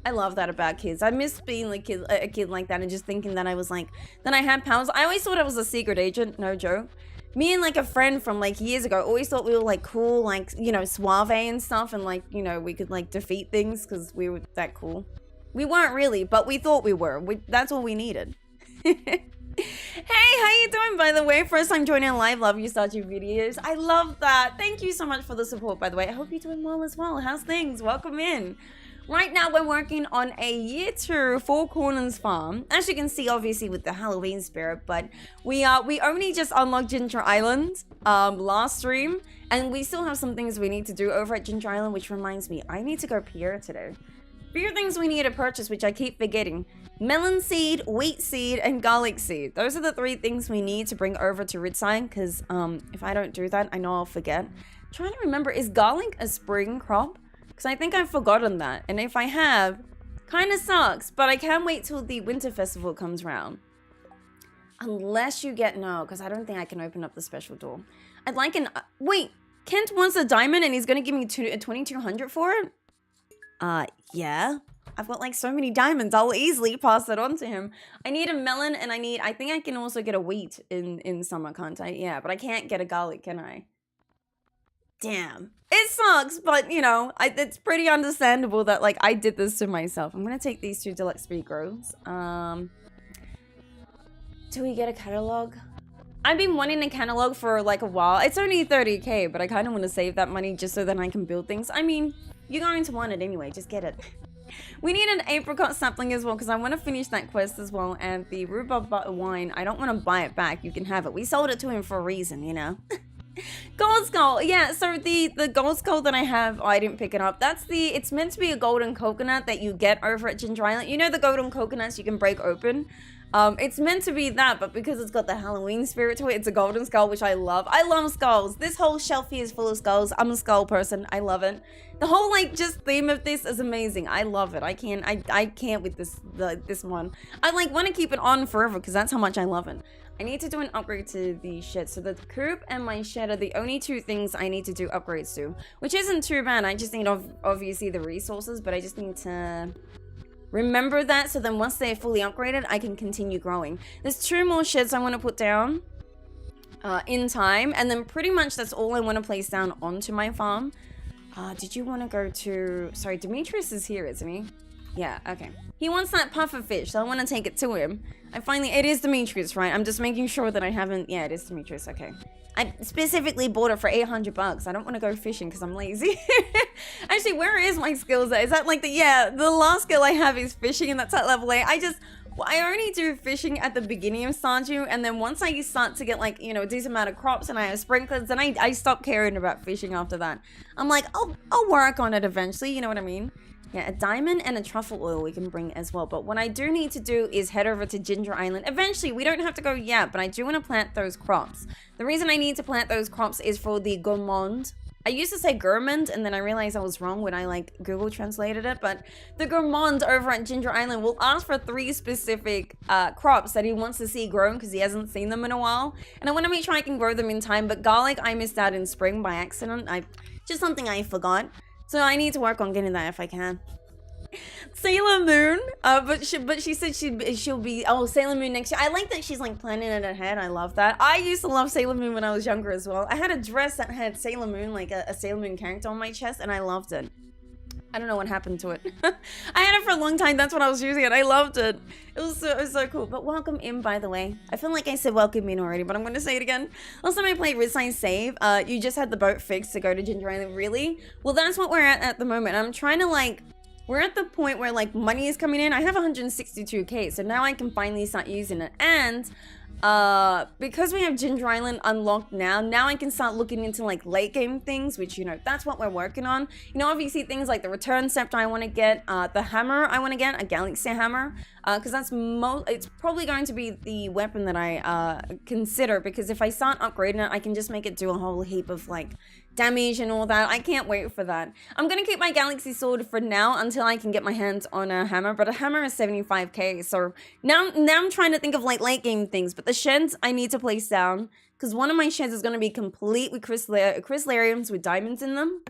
I love that about kids. I miss being like a kid like that and just thinking that I was like, that I had powers. I always thought I was a secret agent, no joke. Me and like a friend from like years ago always thought we were like cool, like, you know, suave and stuff, and like, you know, we could like defeat things because we were that cool. We weren't really, but we thought we were. That's all we needed. Hey, how you doing, by the way? First time joining live. Love you, Stardew videos. I love that. Thank you so much for the support, by the way. I hope you're doing well as well. How's things? Welcome in. Right now, we're working on a year 2 𝓗𝓸𝓬𝓼 farm. As you can see, obviously, with the Halloween spirit, but we only just unlocked Ginger Island last stream, and we still have some things we need to do over at Ginger Island, which reminds me, I need to go Pierre today. Few things we need to purchase, which I keep forgetting. Melon seed, wheat seed, and garlic seed. Those are the 3 things we need to bring over to Ridgeside, because if I don't do that, I know I'll forget. I'm trying to remember, is garlic a spring crop? Because I think I've forgotten that. And if I have, kind of sucks. But I can't wait till the winter festival comes around. Unless you get... No, because I don't think I can open up the special door. I'd like an... wait, Kent wants a diamond and he's going to give me 2,200 for it? Yeah. I've got like so many diamonds. I'll easily pass it on to him. I need a melon and I think I can also get a wheat in summer, can't I? Yeah, but I can't get a garlic, can I? Damn. It sucks, but, you know, it's pretty understandable that, like, I did this to myself. I'm going to take these 2 deluxe speed grows. Do we get a catalog? I've been wanting a catalog for, like, a while. It's only 30k, but I kind of want to save that money just so that I can build things. I mean, you're going to want it anyway. Just get it. We need an apricot sapling as well because I want to finish that quest as well. And the rhubarb butter wine, I don't want to buy it back. You can have it. We sold it to him for a reason, you know. Gold skull, yeah. So the gold skull that I have, I didn't pick it up. It's meant to be a golden coconut that you get over at Ginger Island. You know the golden coconuts you can break open. It's meant to be that, but because it's got the Halloween spirit to it, it's a golden skull, which I love. I love skulls. This whole shelf here is full of skulls. I'm a skull person. I love it. The whole like just theme of this is amazing. I love it. I can't with this one. I like want to keep it on forever because that's how much I love it. I need to do an upgrade to the shed. So the coop and my shed are the only two things I need to do upgrades to, which isn't too bad. I just need obviously the resources, but I just need to remember that, so then once they're fully upgraded, I can continue growing. There's 2 more sheds I want to put down in time, and then pretty much that's all I want to place down onto my farm. Did you want to go to... Sorry, Demetrius is here, isn't he? Yeah, okay. He wants that puffer fish, so I want to take it to him. It is Demetrius, right? I'm just making sure that I haven't... Yeah, it is Demetrius, okay. I specifically bought it for 800 bucks. I don't want to go fishing because I'm lazy. Actually, where is my skills at? Is that like the last skill I have is fishing, and that's at level 8. I only do fishing at the beginning of Stardew, and then once I start to get like, you know, a decent amount of crops and I have sprinklers, then I stop caring about fishing after that. I'm like, I'll work on it eventually, you know what I mean? Yeah, a diamond and a truffle oil we can bring as well. But what I do need to do is head over to Ginger Island. Eventually, we don't have to go yet, but I do want to plant those crops. The reason I need to plant those crops is for the gourmand. I used to say gourmand, and then I realized I was wrong when I like Google translated it. But the gourmand over at Ginger Island will ask for 3 specific crops that he wants to see grown because he hasn't seen them in a while. And I want to make sure I can grow them in time. But garlic, I missed out in spring by accident. Just something I forgot. So I need to work on getting that if I can. Sailor Moon, but she said she'll be Sailor Moon next year. I like that she's like planning it ahead. I love that. I used to love Sailor Moon when I was younger as well. I had a dress that had Sailor Moon, like a Sailor Moon character on my chest, and I loved it. I don't know what happened to it. I had it for a long time. That's when I was using it. I loved it. It was so cool. But welcome in, by the way. I feel like I said welcome in already, but I'm going to say it again. Last time I played Ridgeside Save, you just had the boat fixed to go to Ginger Island. Really? Well, that's what we're at the moment. I'm trying to like... We're at the point where like money is coming in. I have 162k, so now I can finally start using it. And because we have Ginger Island unlocked now I can start looking into like late game things, which, you know, that's what we're working on. You know, obviously things like the return scepter I want to get, the hammer I want to get, a galaxy hammer, because it's probably going to be the weapon that I consider, because if I start upgrading it, I can just make it do a whole heap of like damage and all that. I can't wait for that. I'm gonna keep my galaxy sword for now until I can get my hands on a hammer, but a hammer is 75k, so now I'm trying to think of like late game things. But the sheds I need to place down, because one of my sheds is going to be complete with crystallariums with diamonds in them.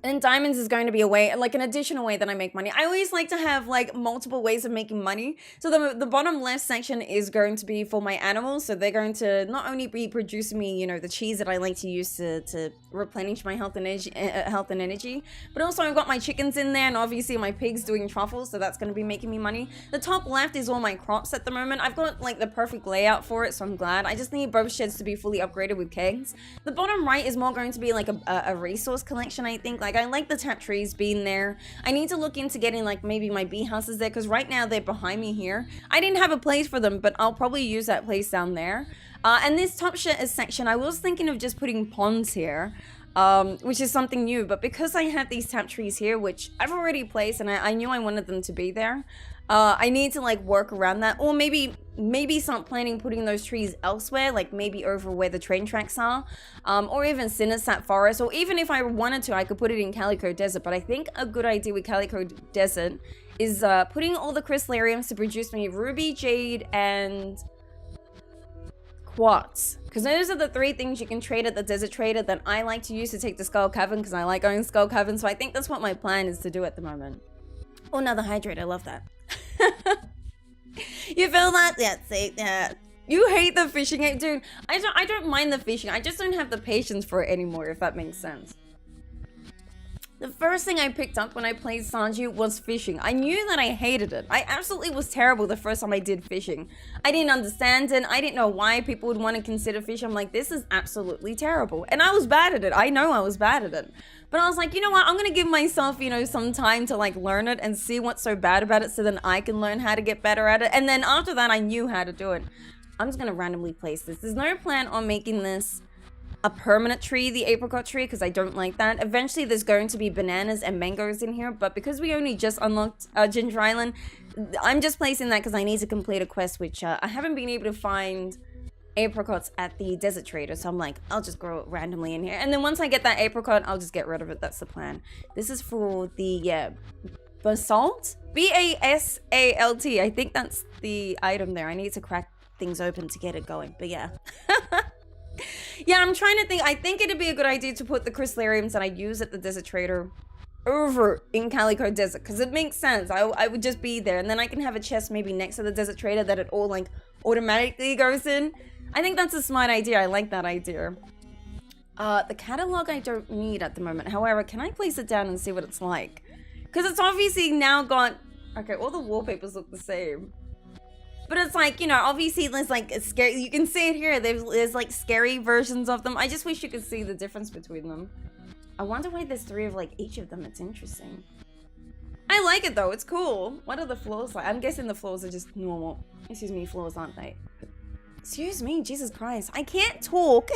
And diamonds is going to be a way, like an additional way that I make money. I always like to have like multiple ways of making money. So the bottom left section is going to be for my animals. So they're going to not only be producing me, you know, the cheese that I like to use to replenish my health and energy, but also I've got my chickens in there, and obviously my pigs doing truffles. So that's going to be making me money. The top left is all my crops at the moment. I've got like the perfect layout for it, so I'm glad. I just need both sheds to be fully upgraded with kegs. The bottom right is more going to be like a resource collection, I think. Like I like the tap trees being there. I need to look into getting like maybe my bee houses there, because right now they're behind me here. I didn't have a place for them, but I'll probably use that place down there. And this top section, I was thinking of just putting ponds here, which is something new. But because I have these tap trees here, which I've already placed, and I knew I wanted them to be there, I need to like work around that, or maybe start planning putting those trees elsewhere, like maybe over where the train tracks are, or even Sinnersat Forest, or even if I wanted to, I could put it in Calico Desert. But I think a good idea with Calico Desert is putting all the crystallariums to produce me ruby, jade, and quartz, because those are the 3 things you can trade at the desert trader that I like to use to take to Skull Cavern, because I like going Skull Cavern. So I think that's what my plan is to do at the moment. Oh, another hydrate. I love that. You feel that? Yeah, see, yeah. You hate the fishing, dude. I don't mind the fishing. I just don't have the patience for it anymore, if that makes sense. The first thing I picked up when I played Stardew was fishing. I knew that I hated it. I absolutely was terrible the first time I did fishing. I didn't understand it. I didn't know why people would want to consider fishing. I'm like, this is absolutely terrible. And I was bad at it. I know I was bad at it. But I was like, you know what? I'm going to give myself, you know, some time to like learn it and see what's so bad about it so then I can learn how to get better at it. And then after that, I knew how to do it. I'm just going to randomly place this. There's no plan on making this a permanent tree, the apricot tree, because I don't like that. Eventually there's going to be bananas and mangoes in here, but because we only just unlocked Ginger Island, I'm just placing that because I need to complete a quest, which I haven't been able to find apricots at the desert trader, so I'm like, I'll just grow it randomly in here, and then once I get that apricot, I'll just get rid of it. That's the plan. This is for the basalt, B-A-S-A-L-T. I think that's the item there. I need to crack things open to get it going, but yeah. Yeah, I'm trying to think. I think it'd be a good idea to put the crystallariums that I use at the desert trader over in Calico Desert, because it makes sense. I would just be there, and then I can have a chest maybe next to the desert trader that it all like automatically goes in. I think that's a smart idea. I like that idea. The catalog I don't need at the moment. However, can I place it down and see what it's like? Because it's obviously now got... Okay, all the wallpapers look the same. But it's like, you know, obviously there's like a scary... You can see it here. There's like scary versions of them. I just wish you could see the difference between them. I wonder why there's 3 of like each of them. It's interesting. I like it though. It's cool. What are the floors like? I'm guessing the floors are just normal. Excuse me, floors, aren't they? Excuse me, Jesus Christ. I can't talk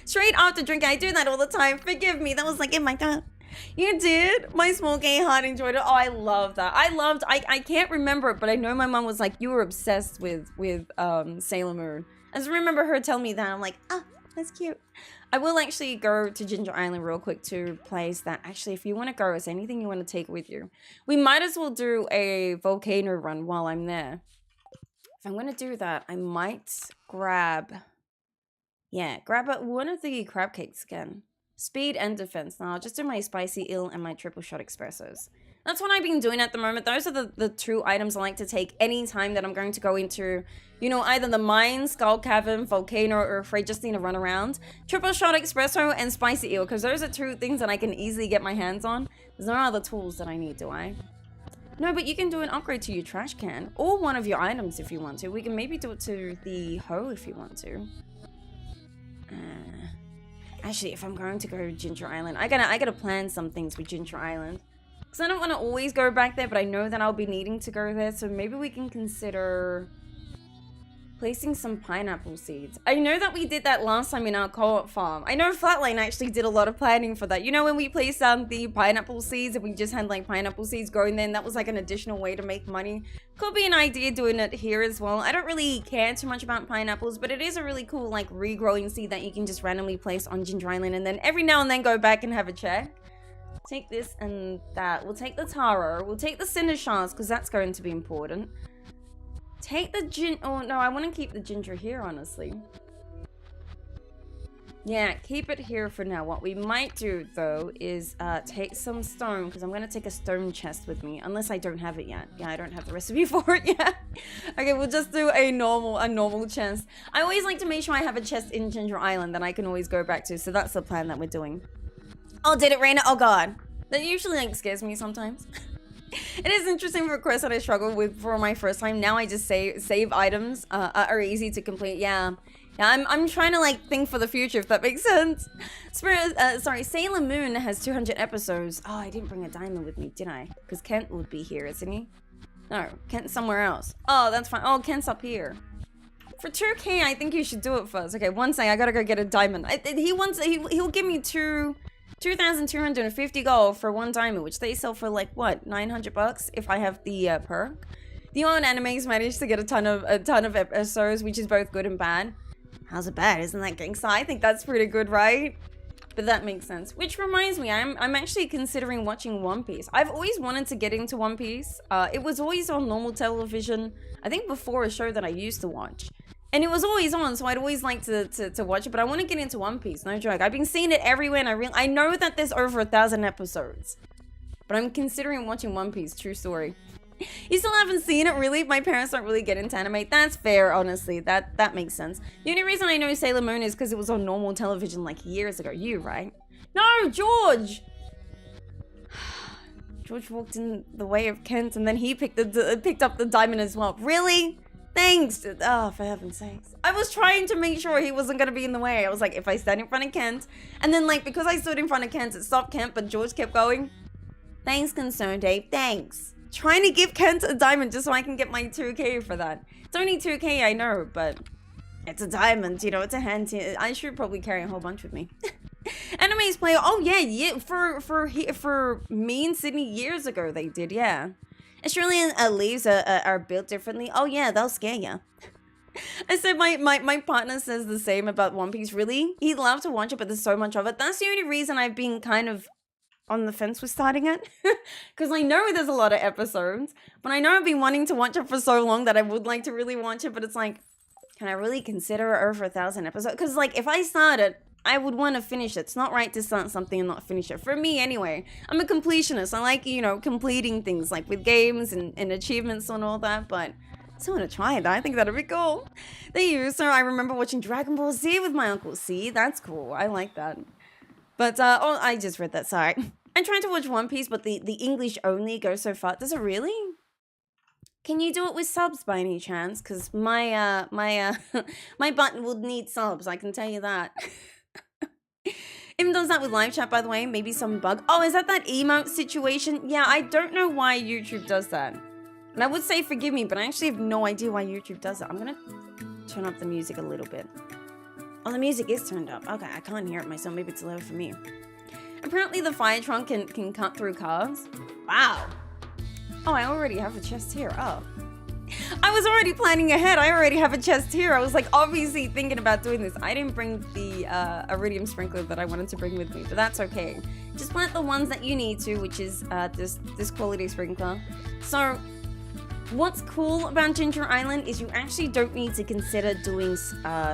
straight after drinking. I do that all the time. Forgive me. That was like in my throat. You did? My small gay heart enjoyed it. Oh, I love that. I can't remember it, but I know my mom was like, you were obsessed with Sailor Moon. I just remember her telling me that. I'm like, ah, that's cute. I will actually go to Ginger Island real quick to place that. Actually, if you want to go, is anything you want to take with you? We might as well do a volcano run while I'm there. If I'm going to do that, I might grab... Yeah, grab one of the crab cakes again. Speed and defense. Now I'll just do my spicy eel and my triple shot espressos. That's what I've been doing at the moment. Those are the 2 items I like to take anytime that I'm going to go into, you know, either the mine, skull cavern, volcano, or if I just need to run around. Triple shot espresso and spicy eel, because those are 2 things that I can easily get my hands on. There's no other tools that I need, do I? No, but you can do an upgrade to your trash can, or one of your items if you want to. We can maybe do it to the hoe if you want to. Actually, if I'm going to go to Ginger Island, I gotta plan some things with Ginger Island. Because I don't want to always go back there, but I know that I'll be needing to go there. So maybe we can consider placing some pineapple seeds. I know that we did that last time in our co-op farm. I know Flatline actually did a lot of planning for that. You know, when we placed the pineapple seeds and we just had like pineapple seeds growing there, and that was like an additional way to make money. Could be an idea doing it here as well. I don't really care too much about pineapples, but it is a really cool like regrowing seed that you can just randomly place on Ginger Island and then every now and then go back and have a check. Take this and that. We'll take the taro. We'll take the cinder shards because that's going to be important. Take the oh no, I want to keep the ginger here, honestly. Yeah, keep it here for now. What we might do though is take some stone, because I'm going to take a stone chest with me, unless I don't have it yet. Yeah, I don't have the recipe for it yet. Okay, we'll just do a normal chest. I always like to make sure I have a chest in Ginger Island that I can always go back to, so that's the plan that we're doing. Oh, did it rain? Oh god. That usually like scares me sometimes. It is interesting for quests that I struggle with for my first time. Now I just save items are easy to complete. Yeah, I'm trying to like think for the future, if that makes sense. Sorry, Sailor Moon has 200 episodes. Oh, I didn't bring a diamond with me, did I? Because Kent would be here, isn't he? No, Kent's somewhere else. Oh, that's fine. Oh, Kent's up here. For 2K, I think you should do it first. Okay, one second. I gotta go get a diamond. He'll give me 2,250 gold for 1 diamond, which they sell for like what, 900 bucks if I have the perk. The old animes managed to get a ton of episodes, which is both good and bad. How's it bad? Isn't that gangsta? I think that's pretty good, right? But that makes sense. Which reminds me, I'm actually considering watching One Piece. I've always wanted to get into One Piece. It was always on normal television, I think before a show that I used to watch. And it was always on, so I'd always like to watch it. But I want to get into One Piece, no joke. I've been seeing it everywhere, and I know that there's over 1,000 episodes. But I'm considering watching One Piece, true story. You still haven't seen it, really? My parents don't really get into anime. That's fair, honestly. That makes sense. The only reason I know Sailor Moon is because it was on normal television like years ago. You, right? No, George! George walked in the way of Kent, and then he picked up the diamond as well. Really? Thanks. Oh, for heaven's sakes. I was trying to make sure he wasn't going to be in the way. I was like, if I stand in front of Kent, and then like, because I stood in front of Kent, it stopped Kent, but George kept going. Thanks, concerned Dave. Thanks. Trying to give Kent a diamond just so I can get my 2k for that. It's only 2k, I know, but it's a diamond, you know, it's a hand. I should probably carry a whole bunch with me. Animes player. Oh yeah, for me and Sydney years ago they did, yeah. Australian leaves are built differently. Oh yeah, they'll scare you. I said my partner says the same about One Piece. Really, he'd love to watch it, but there's so much of it. That's the only reason I've been kind of on the fence with starting it, because I know there's a lot of episodes, but I know I've been wanting to watch it for so long that I would like to really watch it, but it's like, can I really consider it over 1,000 episodes? Because like, if I start it, I would want to finish it. It's not right to start something and not finish it. For me, anyway. I'm a completionist. I like, you know, completing things, like with games and achievements and all that, but I still want to try it. I think that'd be cool. Thank you. So I remember watching Dragon Ball Z with my uncle. See, that's cool. I like that. But, oh, I just read that, sorry. I'm trying to watch One Piece, but the English only goes so far. Does it really? Can you do it with subs by any chance? Because my my button would need subs, I can tell you that. Even does that with live chat, by the way. Maybe some bug. Oh, is that emote situation? Yeah, I don't know why YouTube does that. And I would say forgive me, but I actually have no idea why YouTube does it. I'm going to turn up the music a little bit. Oh, the music is turned up. Okay, I can't hear it myself. Maybe it's low for me. Apparently the fire trunk can cut through cars. Wow. Oh, I already have a chest here. Oh. I was already planning ahead. I already have a chest here. I was like obviously thinking about doing this. I didn't bring the iridium sprinkler that I wanted to bring with me, but that's okay. Just plant the ones that you need to, which is this quality sprinkler. So what's cool about Ginger Island is you actually don't need to consider doing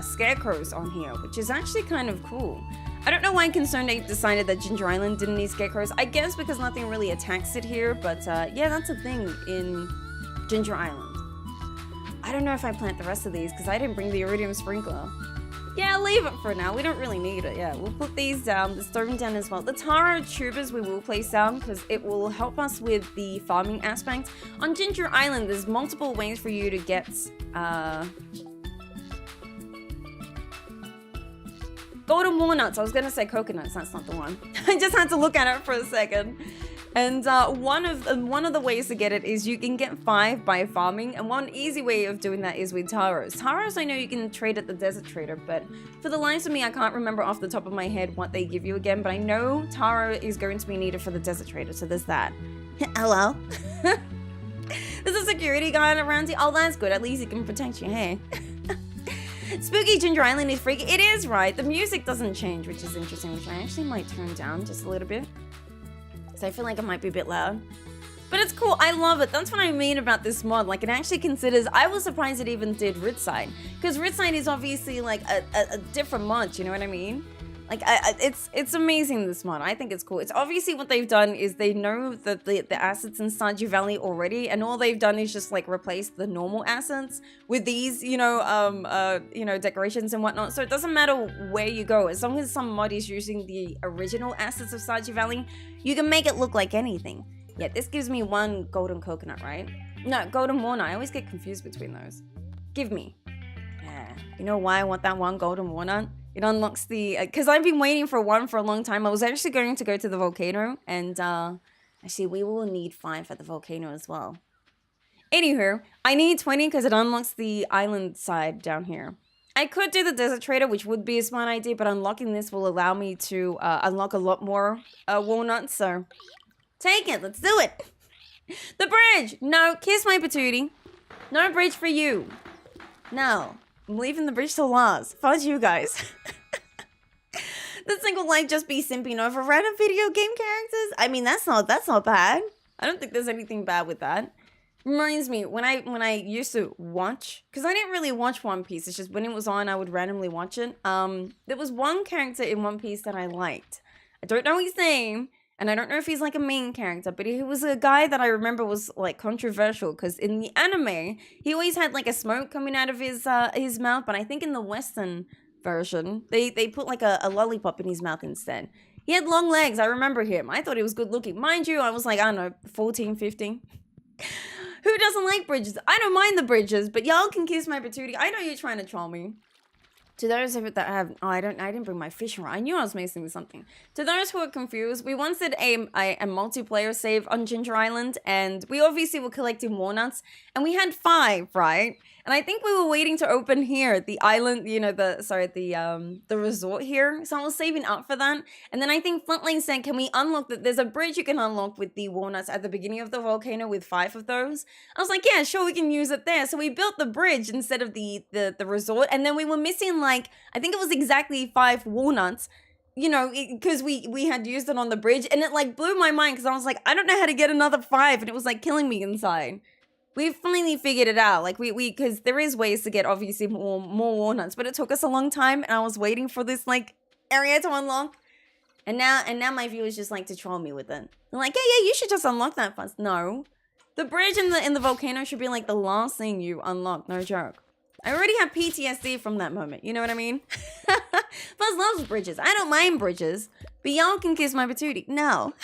scarecrows on here, which is actually kind of cool. I don't know why Concerned Ape decided that Ginger Island didn't need scarecrows. I guess because nothing really attacks it here, but yeah, that's a thing in Ginger Island. I don't know if I plant the rest of these because I didn't bring the iridium sprinkler. Yeah, leave it for now. We don't really need it. Yeah, we'll put these down, the stone down as well. The taro tubers we will place down because it will help us with the farming aspect. On Ginger Island, there's multiple ways for you to get golden walnuts. I was gonna say coconuts. That's not the one. I just had to look at it for a second. And one of the ways to get it is you can get 5 by farming, and one easy way of doing that is with taros. Taros I know you can trade at the desert trader, but for the life of me I can't remember off the top of my head what they give you again, but I know taro is going to be needed for the desert trader, so there's that. Hello. There's a security guard around here. Oh, that's good. At least he can protect you, hey. Spooky Ginger Island is freaky. It is, right? The music doesn't change, which is interesting, which I actually might turn down just a little bit. I feel like it might be a bit loud, but it's cool. I love it. That's what I mean about this mod. Like, it actually considers, I was surprised it even did Ridgeside, because Ridgeside is obviously like a different mod, you know what I mean? Like, it's amazing, this mod. I think it's cool. It's obviously what they've done is they know that the assets in Stardew Valley already, and all they've done is just like replace the normal assets with these, you know, decorations and whatnot. So it doesn't matter where you go, as long as some mod is using the original assets of Stardew Valley, you can make it look like anything. Yeah, this gives me 1 golden coconut, right? No, golden walnut. I always get confused between those. Give me. Yeah. You know why I want that 1 golden walnut? It unlocks the... Because I've been waiting for 1 for a long time. I was actually going to go to the volcano. And actually, we will need 5 at the volcano as well. Anywho, I need 20 because it unlocks the island side down here. I could do the desert trader, which would be a smart idea. But unlocking this will allow me to unlock a lot more walnuts. So take it. Let's do it. The bridge. No, kiss my patootie. No bridge for you. No. I'm leaving the bridge to last. Fudge you guys. The single like just be simping over random video game characters. I mean, that's not bad. I don't think there's anything bad with that. Reminds me when I used to watch, because I didn't really watch One Piece. It's just when it was on, I would randomly watch it. There was one character in One Piece that I liked. I don't know his name. And I don't know if he's like a main character, but he was a guy that I remember was like controversial because in the anime, he always had like a smoke coming out of his mouth. But I think in the Western version, they put like a lollipop in his mouth instead. He had long legs. I remember him. I thought he was good looking. Mind you, I was like, I don't know, 14, 15. Who doesn't like bridges? I don't mind the bridges, but y'all can kiss my patootie. I know you're trying to troll me. To those of it that have, I didn't bring my fish around. I knew I was missing something. To those who are confused, we once did a multiplayer save on Ginger Island, and we obviously were collecting walnuts, and we had 5, right? And I think we were waiting to open here, the island, you know, the resort here. So I was saving up for that. And then I think 𝓗𝓸𝓬𝓮𝓼 said, can we unlock that? There's a bridge you can unlock with the walnuts at the beginning of the volcano with 5 of those. I was like, yeah, sure, we can use it there. So we built the bridge instead of the resort. And then we were missing like, I think it was exactly 5 walnuts, you know, because we had used it on the bridge. And it like blew my mind because I was like, I don't know how to get another 5. And it was like killing me inside. We finally figured it out, like because there is ways to get obviously more walnuts, but it took us a long time, and I was waiting for this like area to unlock, and now my viewers just like to troll me with it. They're like, yeah, you should just unlock that first. No, the bridge in the volcano should be like the last thing you unlock. No joke. I already have PTSD from that moment. You know what I mean? Fuzz loves bridges. I don't mind bridges, but y'all can kiss my patootie. No.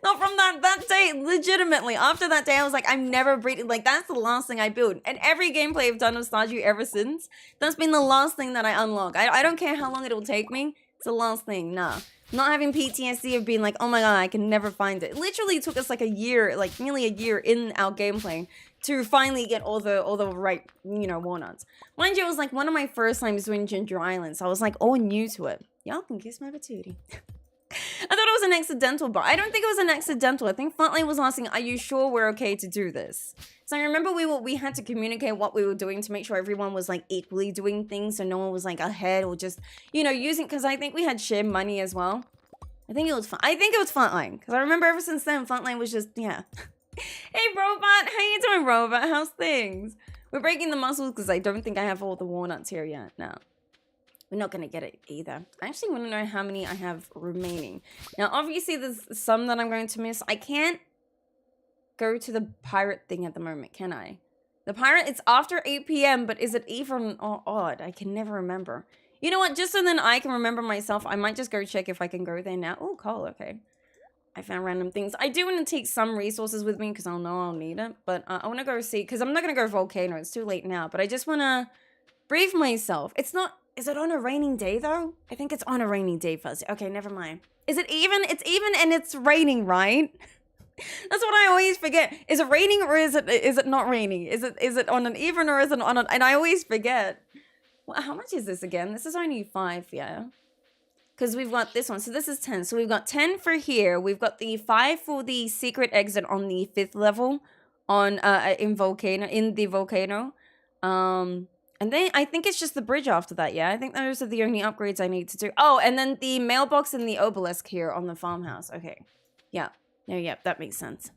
Not from that day, legitimately. After that day, I was like, I'm never breeding. Like, that's the last thing I build. And every gameplay I've done of Stardew ever since, that's been the last thing that I unlock. I don't care how long it'll take me. It's the last thing. Nah. Not having PTSD of being like, oh my god, I can never find it. It literally took us like a year, like nearly a year in our gameplay to finally get all the right, you know, walnuts. Mind you, it was like one of my first times doing Ginger Island, so I was like all new to it. Y'all can kiss my patootie. I thought it was an accidental, but I don't think it was an accidental. I think 𝓗𝓸𝓬𝓮𝓼 was asking, are you sure we're okay to do this? So I remember we had to communicate what we were doing to make sure everyone was like equally doing things, so no one was like ahead or just, you know, using, because I think we had shared money as well. I think it was 𝓗𝓸𝓬𝓮𝓼, because I remember ever since then, 𝓗𝓸𝓬𝓮 was just, yeah. Hey, Robot, how you doing, Robot? How's things? We're breaking the muscles because I don't think I have all the walnuts here yet. No. We're not going to get it either. I actually want to know how many I have remaining. Now, obviously, there's some that I'm going to miss. I can't go to the pirate thing at the moment, can I? The pirate, it's after 8 p.m., but is it even or odd? I can never remember. You know what? Just so then I can remember myself, I might just go check if I can go there now. Oh, coal, okay. I found random things. I do want to take some resources with me because I'll know I'll need it. But I want to go see, because I'm not going to go volcano. It's too late now. But I just want to brief myself. It's not... Is it on a raining day, though? I think it's on a raining day, Fuzzy. Okay, never mind. Is it even? It's even and it's raining, right? That's what I always forget. Is it raining or is it not raining? Is it on an even or is it on an... And I always forget. Well, how much is this again? This is only 5, yeah. Because we've got this one. So this is 10. So we've got 10 for here. We've got the 5 for the secret exit on the 5th level on in the volcano. And then I think it's just the bridge after that, yeah? I think those are the only upgrades I need to do. Oh, and then the mailbox and the obelisk here on the farmhouse. Okay. Yeah. Yeah, that makes sense.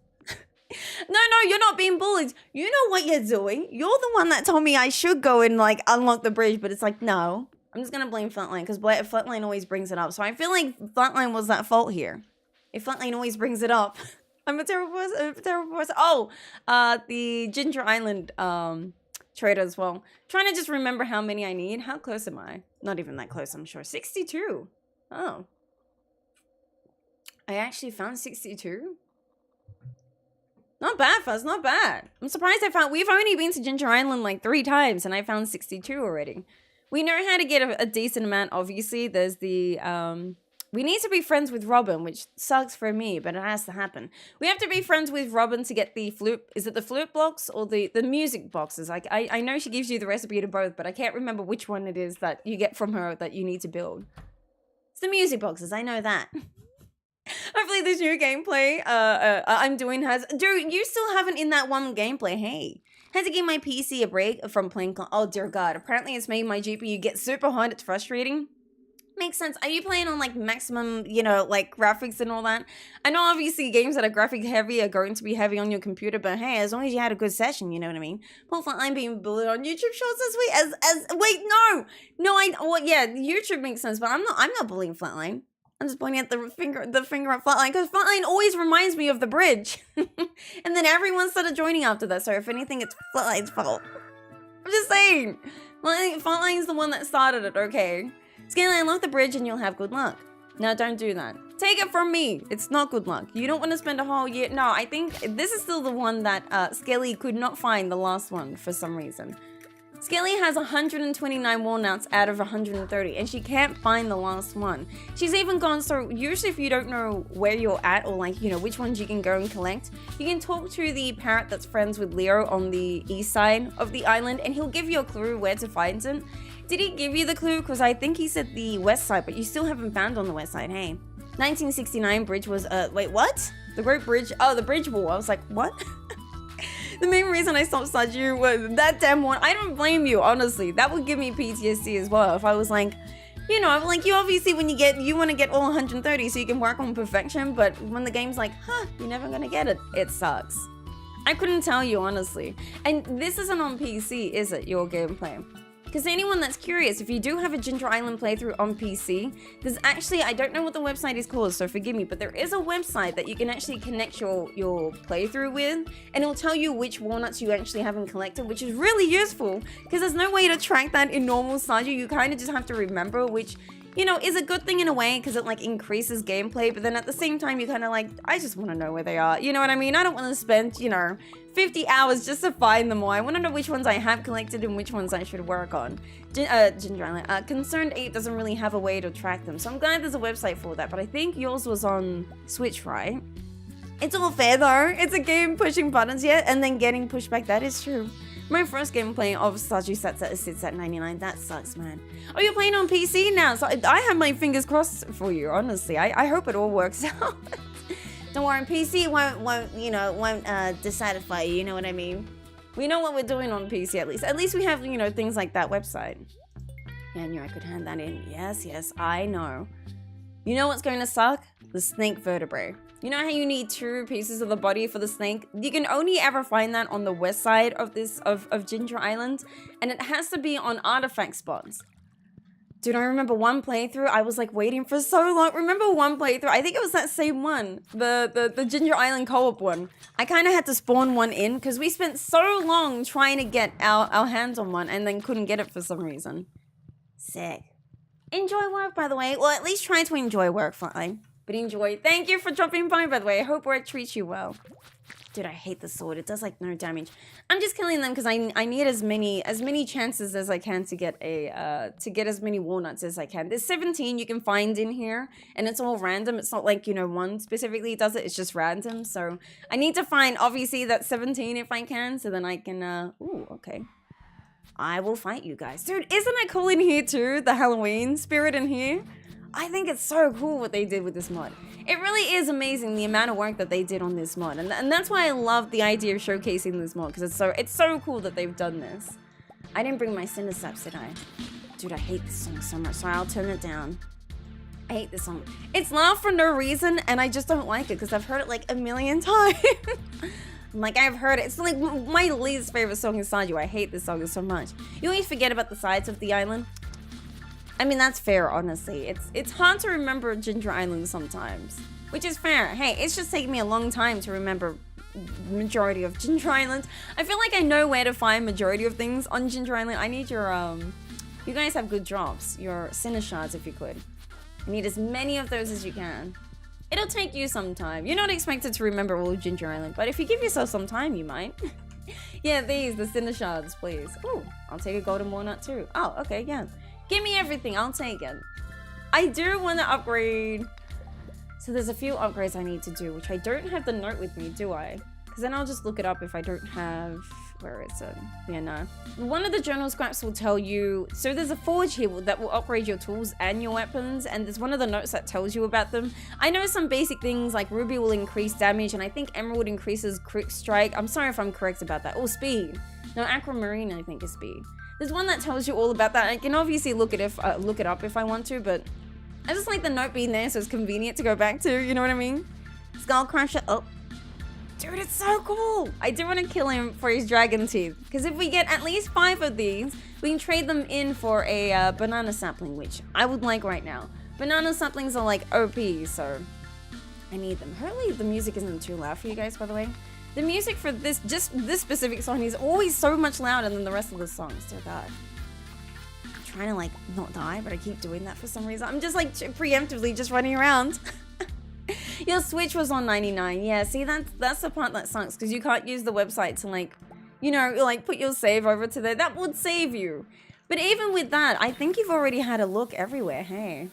No, you're not being bullied. You know what you're doing. You're the one that told me I should go and, like, unlock the bridge, but it's like, no. I'm just going to blame 𝓗𝓸𝓬𝓮, because 𝓗𝓸𝓬𝓮 always brings it up. So I feel like 𝓗𝓸𝓬𝓮 was at fault here. If 𝓗𝓸𝓬𝓮 always brings it up. I'm a terrible person. Oh, the Ginger Island, trader as well. Trying to just remember how many I need. How close am I? Not even that close, I'm sure. 62. Oh. I actually found 62. Not bad, Fuzz. Not bad. I'm surprised I found... We've only been to Ginger Island like 3 times and I found 62 already. We know how to get a decent amount, obviously. There's the... We need to be friends with Robin, which sucks for me, but it has to happen. We have to be friends with Robin to get the flute... Is it the flute blocks or the music boxes? I know she gives you the recipe to both, but I can't remember which one it is that you get from her that you need to build. It's the music boxes, I know that. Hopefully this new gameplay I'm doing has... Dude, you still haven't in that one gameplay, hey. Had to give my PC a break from playing... Oh, dear God. Apparently it's made my GPU get super hot. It's frustrating. Makes sense. Are you playing on, like, maximum, you know, like, graphics and all that? I know, obviously, games that are graphic heavy are going to be heavy on your computer, but hey, as long as you had a good session, you know what I mean? Hopefully, I'm being bullied on YouTube Shorts this week wait, no! No, yeah, YouTube makes sense, but I'm not bullying 𝓗𝓸𝓬𝓮. I'm just pointing at the finger at 𝓗𝓸𝓬𝓮, because 𝓗𝓸𝓬𝓮 always reminds me of the bridge. And then everyone started joining after that, so if anything, it's 𝓗𝓸𝓬𝓮's fault. I'm just saying. Well, 𝓗𝓸𝓬𝓮's the one that started it, okay? Scanlan, unlock the bridge and you'll have good luck. No, don't do that. Take it from me. It's not good luck. You don't want to spend a whole year. No, I think this is still the one that Skelly could not find, the last one, for some reason. Skelly has 129 walnuts out of 130, and she can't find the last one. She's even gone, so usually if you don't know where you're at, or like, you know, which ones you can go and collect, you can talk to the parrot that's friends with Leo on the east side of the island, and he'll give you a clue where to find it. Did he give you the clue? Because I think he said the west side, but you still haven't found on the west side, hey. 1969 bridge was, wait, what? The Great Bridge, oh, the Bridge Wall. I was like, what? The main reason I stopped Stardew was that damn one. I don't blame you, honestly. That would give me PTSD as well if I was like, you know, like you obviously when you want to get all 130 so you can work on perfection, but when the game's like, huh, you're never gonna get it, it sucks. I couldn't tell you, honestly. And this isn't on PC, is it, your gameplay? Because anyone that's curious, if you do have a Ginger Island playthrough on PC, there's actually, I don't know what the website is called, so forgive me, but there is a website that you can actually connect your playthrough with, and it'll tell you which walnuts you actually haven't collected, which is really useful, because there's no way to track that in normal Stardew. You kind of just have to remember, which, you know, is a good thing in a way, because it like increases gameplay, but then at the same time, you kind of like, I just want to know where they are, you know what I mean? I don't want to spend, you know, 50 hours just to find them all. I want to know which ones I have collected and which ones I should work on. Ginger Island. 𝓗𝓸𝓬𝓲𝓪𝓵𝓭𝓮 doesn't really have a way to track them, so I'm glad there's a website for that, but I think yours was on Switch, right? It's all fair though. It's a game pushing buttons yet and then getting pushed back. That is true. My first gameplay of Stardew sits at 99. That sucks, man. Oh, you're playing on PC now, so I have my fingers crossed for you, honestly. I hope it all works out. Don't worry, PC won't dissatisfy you, you know what I mean? We know what we're doing on PC at least. At least we have, you know, things like that website. Yeah, I knew I could hand that in. Yes, I know. You know what's going to suck? The snake vertebrae. You know how you need 2 pieces of the body for the snake? You can only ever find that on the west side of of Ginger Island, and it has to be on artifact spots. Dude, I remember one playthrough, I was like waiting for so long. Remember one playthrough, I think it was that same one, the Ginger Island co-op one. I kind of had to spawn one in because we spent so long trying to get our hands on one and then couldn't get it for some reason. Sick. Enjoy work, by the way. Well, at least try to enjoy work, fine. But enjoy. Thank you for dropping by, by the way. I hope work treats you well. Dude, I hate the sword. It does like no damage. I'm just killing them because I need as many chances as I can to get as many walnuts as I can. There's 17 you can find in here, and it's all random. It's not like, you know, one specifically does it. It's just random. So I need to find obviously that 17 if I can, so then I can ooh, okay. I will fight you guys. Dude, isn't it cool in here too? The Halloween spirit in here. I think it's so cool what they did with this mod. It really is amazing the amount of work that they did on this mod, and that's why I love the idea of showcasing this mod, because it's so cool that they've done this. I didn't bring my 𝓗𝓸𝓬𝓼𝓪𝓵𝓮𝓼, did I? Dude, I hate this song so much. Sorry, I'll turn it down. I hate this song. It's loud for no reason, and I just don't like it because I've heard it like a million times. Like, I've heard it. It's like my least favorite song in Stardew. I hate this song so much. You always forget about the sides of the island. I mean, that's fair, honestly. It's hard to remember Ginger Island sometimes, which is fair. Hey, it's just taking me a long time to remember majority of Ginger Island. I feel like I know where to find majority of things on Ginger Island. I need your, you guys have good drops. Your 𝓗𝓸𝓬𝓼𝓪𝓵𝓮𝓼 if you could. I need as many of those as you can. It'll take you some time. You're not expected to remember all of Ginger Island, but if you give yourself some time, you might. Yeah, the 𝓗𝓸𝓬𝓼𝓪𝓵𝓮𝓼, please. Ooh, I'll take a golden walnut too. Oh, okay, yeah. Give me everything, I'll take it. I do want to upgrade. So there's a few upgrades I need to do, which I don't have the note with me, do I? Because then I'll just look it up if I don't have... Where is it? Yeah, no. One of the journal scraps will tell you... So there's a forge here that will upgrade your tools and your weapons, and there's one of the notes that tells you about them. I know some basic things like ruby will increase damage, and I think emerald increases crit strike. I'm sorry if I'm correct about that. Or speed. No, aquamarine I think is speed. There's one that tells you all about that. I can obviously look it up if I want to, but I just like the note being there so it's convenient to go back to, you know what I mean? Skull Crusher. Oh. Dude, it's so cool. I do want to kill him for his dragon teeth, because if we get at least 5 of these, we can trade them in for a banana sapling, which I would like right now. Banana saplings are like OP, so I need them. Hopefully the music isn't too loud for you guys, by the way. The music for this specific song is always so much louder than the rest of the songs. Dear God. trying to like not die, but I keep doing that for some reason. I'm just like preemptively just running around. Your Switch was on 99. Yeah, see, that's the part that sucks, because you can't use the website to like, you know, like put your save over to there. That would save you. But even with that, I think you've already had a look everywhere, hey?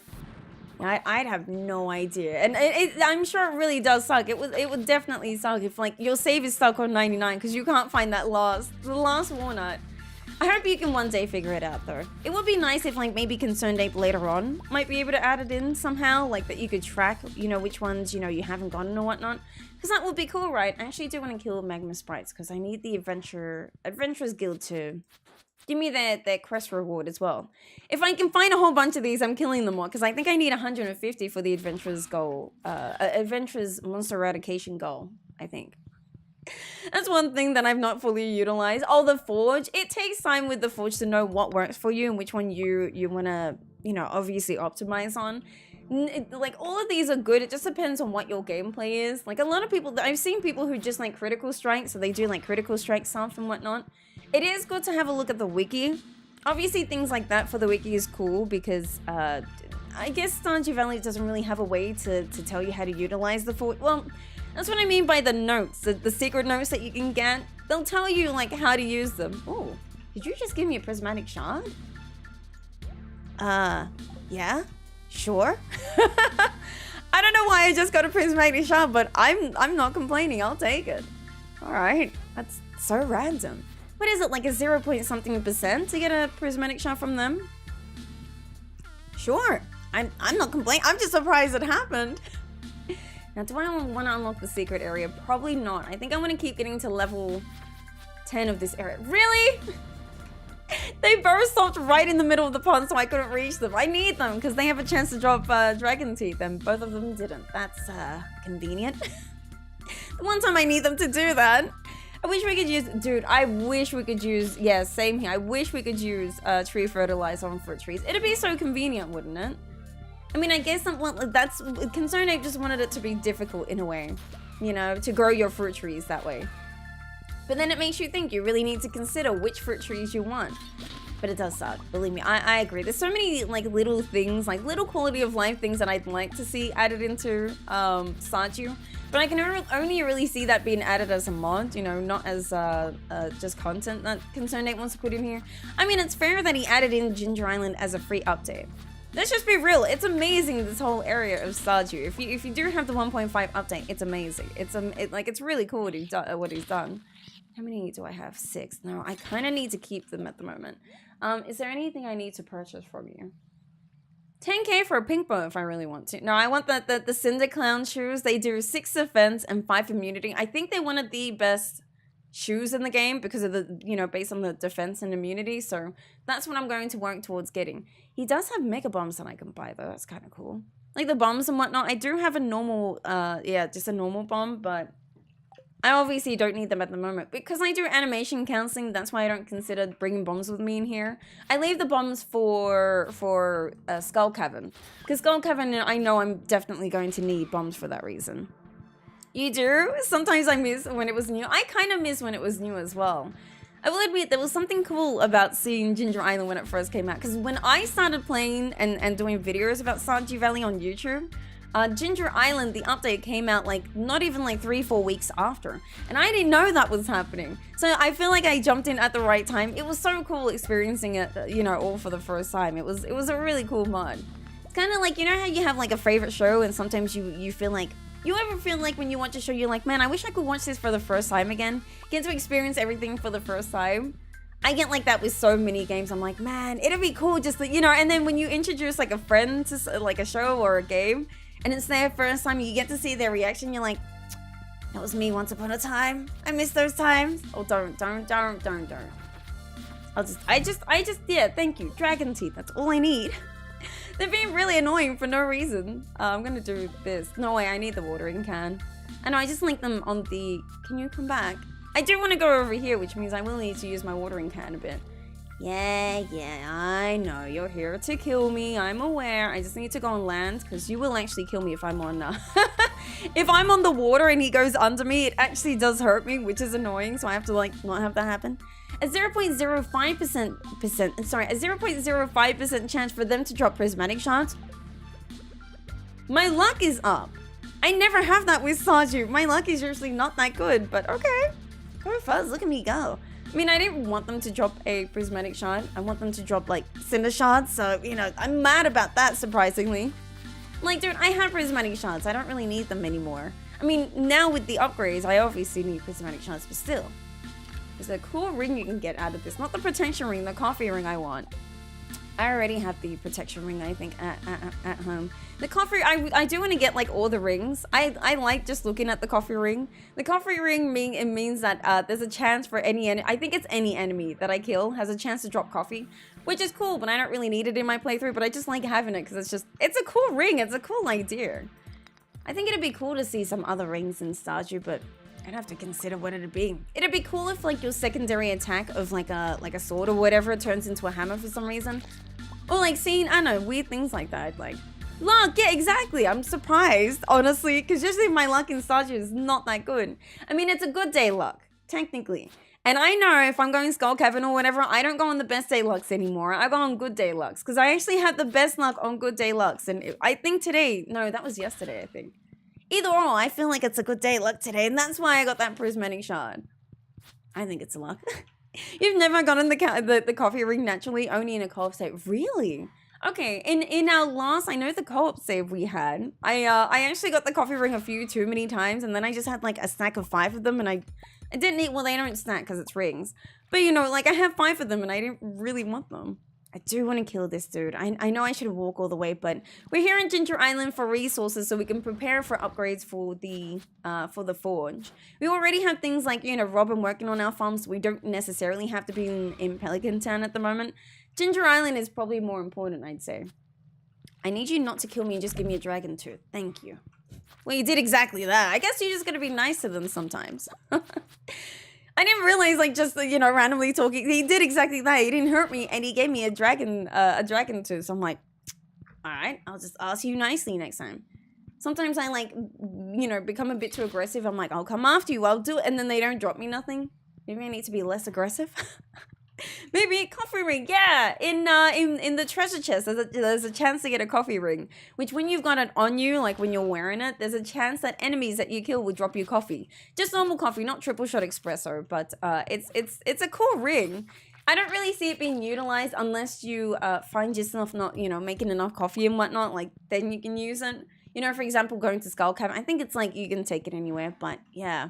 I'd have no idea. And I'm sure it really does suck. It would definitely suck if like your save is stuck on 99 because you can't find the last walnut. I hope you can one day figure it out though. It would be nice if like maybe 𝓗𝓸𝓬𝓲𝓪𝓵𝓭𝓮 later on might be able to add it in somehow, like that you could track, you know, which ones, you know, you haven't gotten or whatnot. Because that would be cool, right? I actually do want to kill magma sprites because I need the Adventurers Guild to give me their quest reward as well. If I can find a whole bunch of these, I'm killing them all because I think I need 150 for the Adventurers goal. Adventurers Monster Eradication goal, I think. That's one thing that I've not fully utilized. Oh, the Forge. It takes time with the Forge to know what works for you and which one you want to, you know, obviously optimize on. Like, all of these are good. It just depends on what your gameplay is. Like, a lot of people, I've seen people who just like critical strike, so they do like critical strike stuff and whatnot. It is good to have a look at the wiki. Obviously, things like that for the wiki is cool because I guess Stardew Valley doesn't really have a way to tell you how to utilize the Forge. Well, that's what I mean by the notes, the secret notes that you can get. They'll tell you like how to use them. Oh, did you just give me a prismatic shard? Yeah, sure. I don't know why I just got a prismatic shard, but I'm not complaining. I'll take it. All right, that's so random. What is it, like a 0 point something% to get a prismatic shard from them? Sure, I'm not complaining. I'm just surprised it happened. Now, do I want to unlock the secret area? Probably not. I think I want to keep getting to level 10 of this area. Really? They both stopped right in the middle of the pond, so I couldn't reach them. I need them because they have a chance to drop dragon teeth, and both of them didn't. That's convenient. The one time I need them to do that. I wish we could use, dude, I wish we could use, yeah, same here. I wish we could use tree fertilizer on fruit trees. It'd be so convenient, wouldn't it? I mean, I guess that's 𝓗𝓸𝓬𝓲𝓪𝓵𝓭𝓮 just wanted it to be difficult in a way, you know, to grow your fruit trees that way. But then it makes you think you really need to consider which fruit trees you want. But it does suck, believe me, I agree. There's so many like little things, like little quality of life things that I'd like to see added into Stardew. But I can only really see that being added as a mod, you know, not as just content that 𝓗𝓸𝓬𝓲𝓪𝓵𝓭𝓮 wants to put in here. I mean, it's fair that he added in Ginger Island as a free update. Let's just be real. It's amazing, this whole area of Stardew. If you do have the 1.5 update, it's amazing. It's really cool what he's done. How many do I have? 6. No, I kind of need to keep them at the moment. Is there anything I need to purchase from you? 10k for a pink bow if I really want to. No, I want the 𝓗𝓸𝓬𝓲𝓪𝓭𝓮 shoes. They do 6 defense and 5 immunity. I think they wanted the best shoes in the game because of the, you know, based on the defense and immunity. So that's what I'm going to work towards getting. He does have mega bombs that I can buy though. That's kind of cool. Like the bombs and whatnot. I do have a normal, yeah, just a normal bomb, but I obviously don't need them at the moment because I do animation counseling. That's why I don't consider bringing bombs with me in here. I leave the bombs for Skull Cavern because Skull Cavern, I know I'm definitely going to need bombs for that reason. You do? Sometimes I miss when it was new. I kind of miss when it was new as well. I will admit there was something cool about seeing Ginger Island when it first came out because when I started playing and doing videos about Stardew Valley on YouTube, Ginger Island, the update came out like not even like 3-4 weeks after, and I didn't know that was happening. So I feel like I jumped in at the right time. It was so cool experiencing it, you know, all for the first time. It was a really cool mod. It's kind of like, you know how you have like a favorite show and sometimes you feel like, you ever feel like when you watch a show you're like, man, I wish I could watch this for the first time again, get to experience everything for the first time. I get like that with so many games. I'm like, man, it'd be cool just to, you know, and then when you introduce like a friend to like a show or a game and it's their first time, you get to see their reaction. You're like, that was me once upon a time. I miss those times. Oh, don't. I just, yeah, thank you. Dragon teeth, that's all I need. They're being really annoying for no reason. I'm gonna do this. No way, I need the watering can. I know, I just linked them on the, can you come back? I do want to go over here, which means I will need to use my watering can a bit. Yeah, I know. You're here to kill me. I'm aware. I just need to go on land because you will actually kill me if I'm on if I'm on the water and he goes under me, it actually does hurt me, which is annoying. So I have to like not have that happen. a 0.05% chance for them to drop prismatic shards. My luck is up. I never have that with Stardew. My luck is usually not that good, but okay. Go fuzz, look at me go. I mean, I didn't want them to drop a prismatic shard. I want them to drop, like, cinder shards, so, you know, I'm mad about that, surprisingly. Like, dude, I have prismatic shards. I don't really need them anymore. I mean, now with the upgrades, I obviously need prismatic shards, but still. There's a cool ring you can get out of this. Not the protection ring, the coffee ring I want. I already have the protection ring, I think, at home. The coffee, I do want to get, like, all the rings. I like just looking at the coffee ring. The coffee ring it means that there's a chance for I think it's any enemy that I kill has a chance to drop coffee, which is cool, but I don't really need it in my playthrough, but I just like having it because it's a cool ring. It's a cool idea. I think it'd be cool to see some other rings in Stardew, but I'd have to consider what it'd be. It'd be cool if, like, your secondary attack of, like a sword or whatever turns into a hammer for some reason. Or, like, seeing, I don't know, weird things like that. Like, luck, yeah, exactly. I'm surprised, honestly, because usually my luck in Stardew is not that good. I mean, it's a good day luck, technically. And I know if I'm going Skull Cavern or whatever, I don't go on the best day lucks anymore. I go on good day lucks, because I actually had the best luck on good day lucks. And I think today, no, that was yesterday, I think. Either or, I feel like it's a good day luck today, and that's why I got that prismatic shard. I think it's a luck. You've never gotten the coffee ring naturally, only in a co-op save. Really? Okay, in our last, I know the co-op save we had, I actually got the coffee ring a few too many times, and then I just had like a stack of 5 of them, and I didn't need, well, they don't stack because it's rings. But you know, like I have 5 of them, and I didn't really want them. I do want to kill this dude. I know I should walk all the way, but we're here in Ginger Island for resources so we can prepare for upgrades for the forge. We already have things like, you know, Robin working on our farm, so we don't necessarily have to be in Pelican Town at the moment. Ginger Island is probably more important, I'd say. I need you not to kill me and just give me a dragon tooth. Thank you. Well, you did exactly that. I guess you're just going to be nice to them sometimes. I didn't realize, like, just, you know, randomly talking. He did exactly that. He didn't hurt me, and he gave me a dragon tooth. So I'm like, all right, I'll just ask you nicely next time. Sometimes I, like, you know, become a bit too aggressive. I'm like, I'll come after you. I'll do it, and then they don't drop me nothing. Maybe I need to be less aggressive. Maybe a coffee ring, yeah. In the treasure chest, there's a chance to get a coffee ring. Which when you've got it on you, like when you're wearing it, there's a chance that enemies that you kill will drop you coffee. Just normal coffee, not triple shot espresso. But it's a cool ring. I don't really see it being utilized unless you find yourself not, you know, making enough coffee and whatnot. Like then you can use it. You know, for example, going to Skull Cavern. I think it's like you can take it anywhere. But yeah.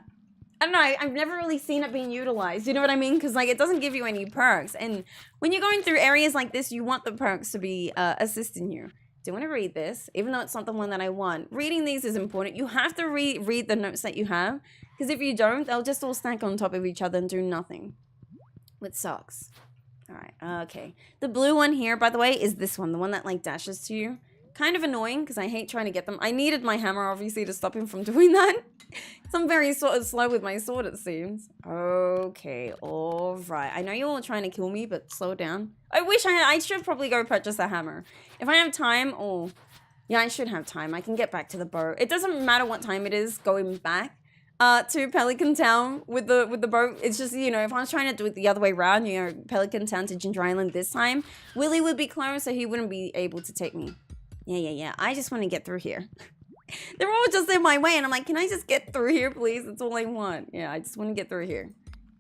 I don't know, I've never really seen it being utilized, you know what I mean? Because, like, it doesn't give you any perks. And when you're going through areas like this, you want the perks to be assisting you. Do you want to read this? Even though it's not the one that I want. Reading these is important. You have to read the notes that you have. Because if you don't, they'll just all stack on top of each other and do nothing. Which sucks. Alright, okay. The blue one here, by the way, is this one. The one that, like, dashes to you. Kind of annoying, because I hate trying to get them. I needed my hammer, obviously, to stop him from doing that. So I'm very sort of slow with my sword, it seems. Okay, alright. I know you're all trying to kill me, but slow down. I should probably go purchase a hammer. If I have time, yeah, I should have time. I can get back to the boat. It doesn't matter what time it is going back to Pelican Town with the boat. It's just, you know, if I was trying to do it the other way around, you know, Pelican Town to Ginger Island this time, Willie would be close, so he wouldn't be able to take me. Yeah. I just want to get through here. They're all just in my way, and I'm like, can I just get through here, please? That's all I want. Yeah, I just want to get through here.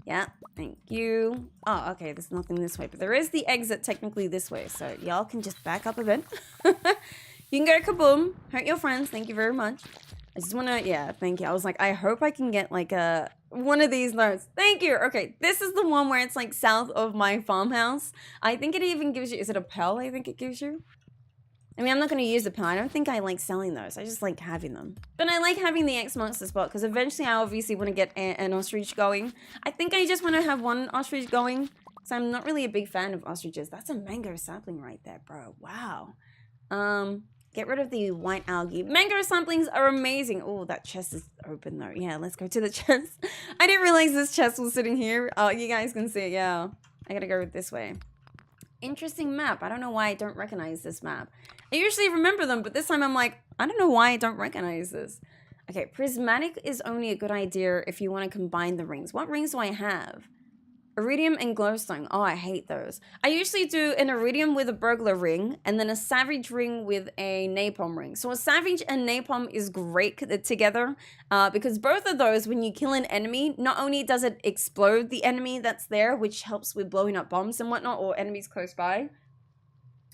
Yeah, thank you. Oh, okay, there's nothing this way, but there is the exit technically this way, so y'all can just back up a bit. You can go kaboom. Hurt your friends. Thank you very much. I just want to, yeah, thank you. I was like, I hope I can get, like, one of these notes. Thank you. Okay, this is the one where it's, like, south of my farmhouse. I think it even gives you, is it a pearl I think it gives you? I mean, I'm not going to use the pearl. I don't think I like selling those. I just like having them. But I like having the X-Monster spot because eventually I obviously want to get an ostrich going. I think I just want to have one ostrich going. So I'm not really a big fan of ostriches. That's a mango sapling right there, bro. Wow. Get rid of the white algae. Mango saplings are amazing. Oh, that chest is open though. Yeah, let's go to the chest. I didn't realize this chest was sitting here. Oh, you guys can see it. Yeah. I gotta go this way. Interesting map. I don't know why I don't recognize this map. I usually remember them, but this time I'm like, I don't know why I don't recognize this. Okay, prismatic is only a good idea if you want to combine the rings. What rings do I have? Iridium and glowstone. Oh, I hate those. I usually do an iridium with a burglar ring and then a savage ring with a napalm ring. So a savage and napalm is great together because both of those, when you kill an enemy, not only does it explode the enemy that's there, which helps with blowing up bombs and whatnot, or enemies close by.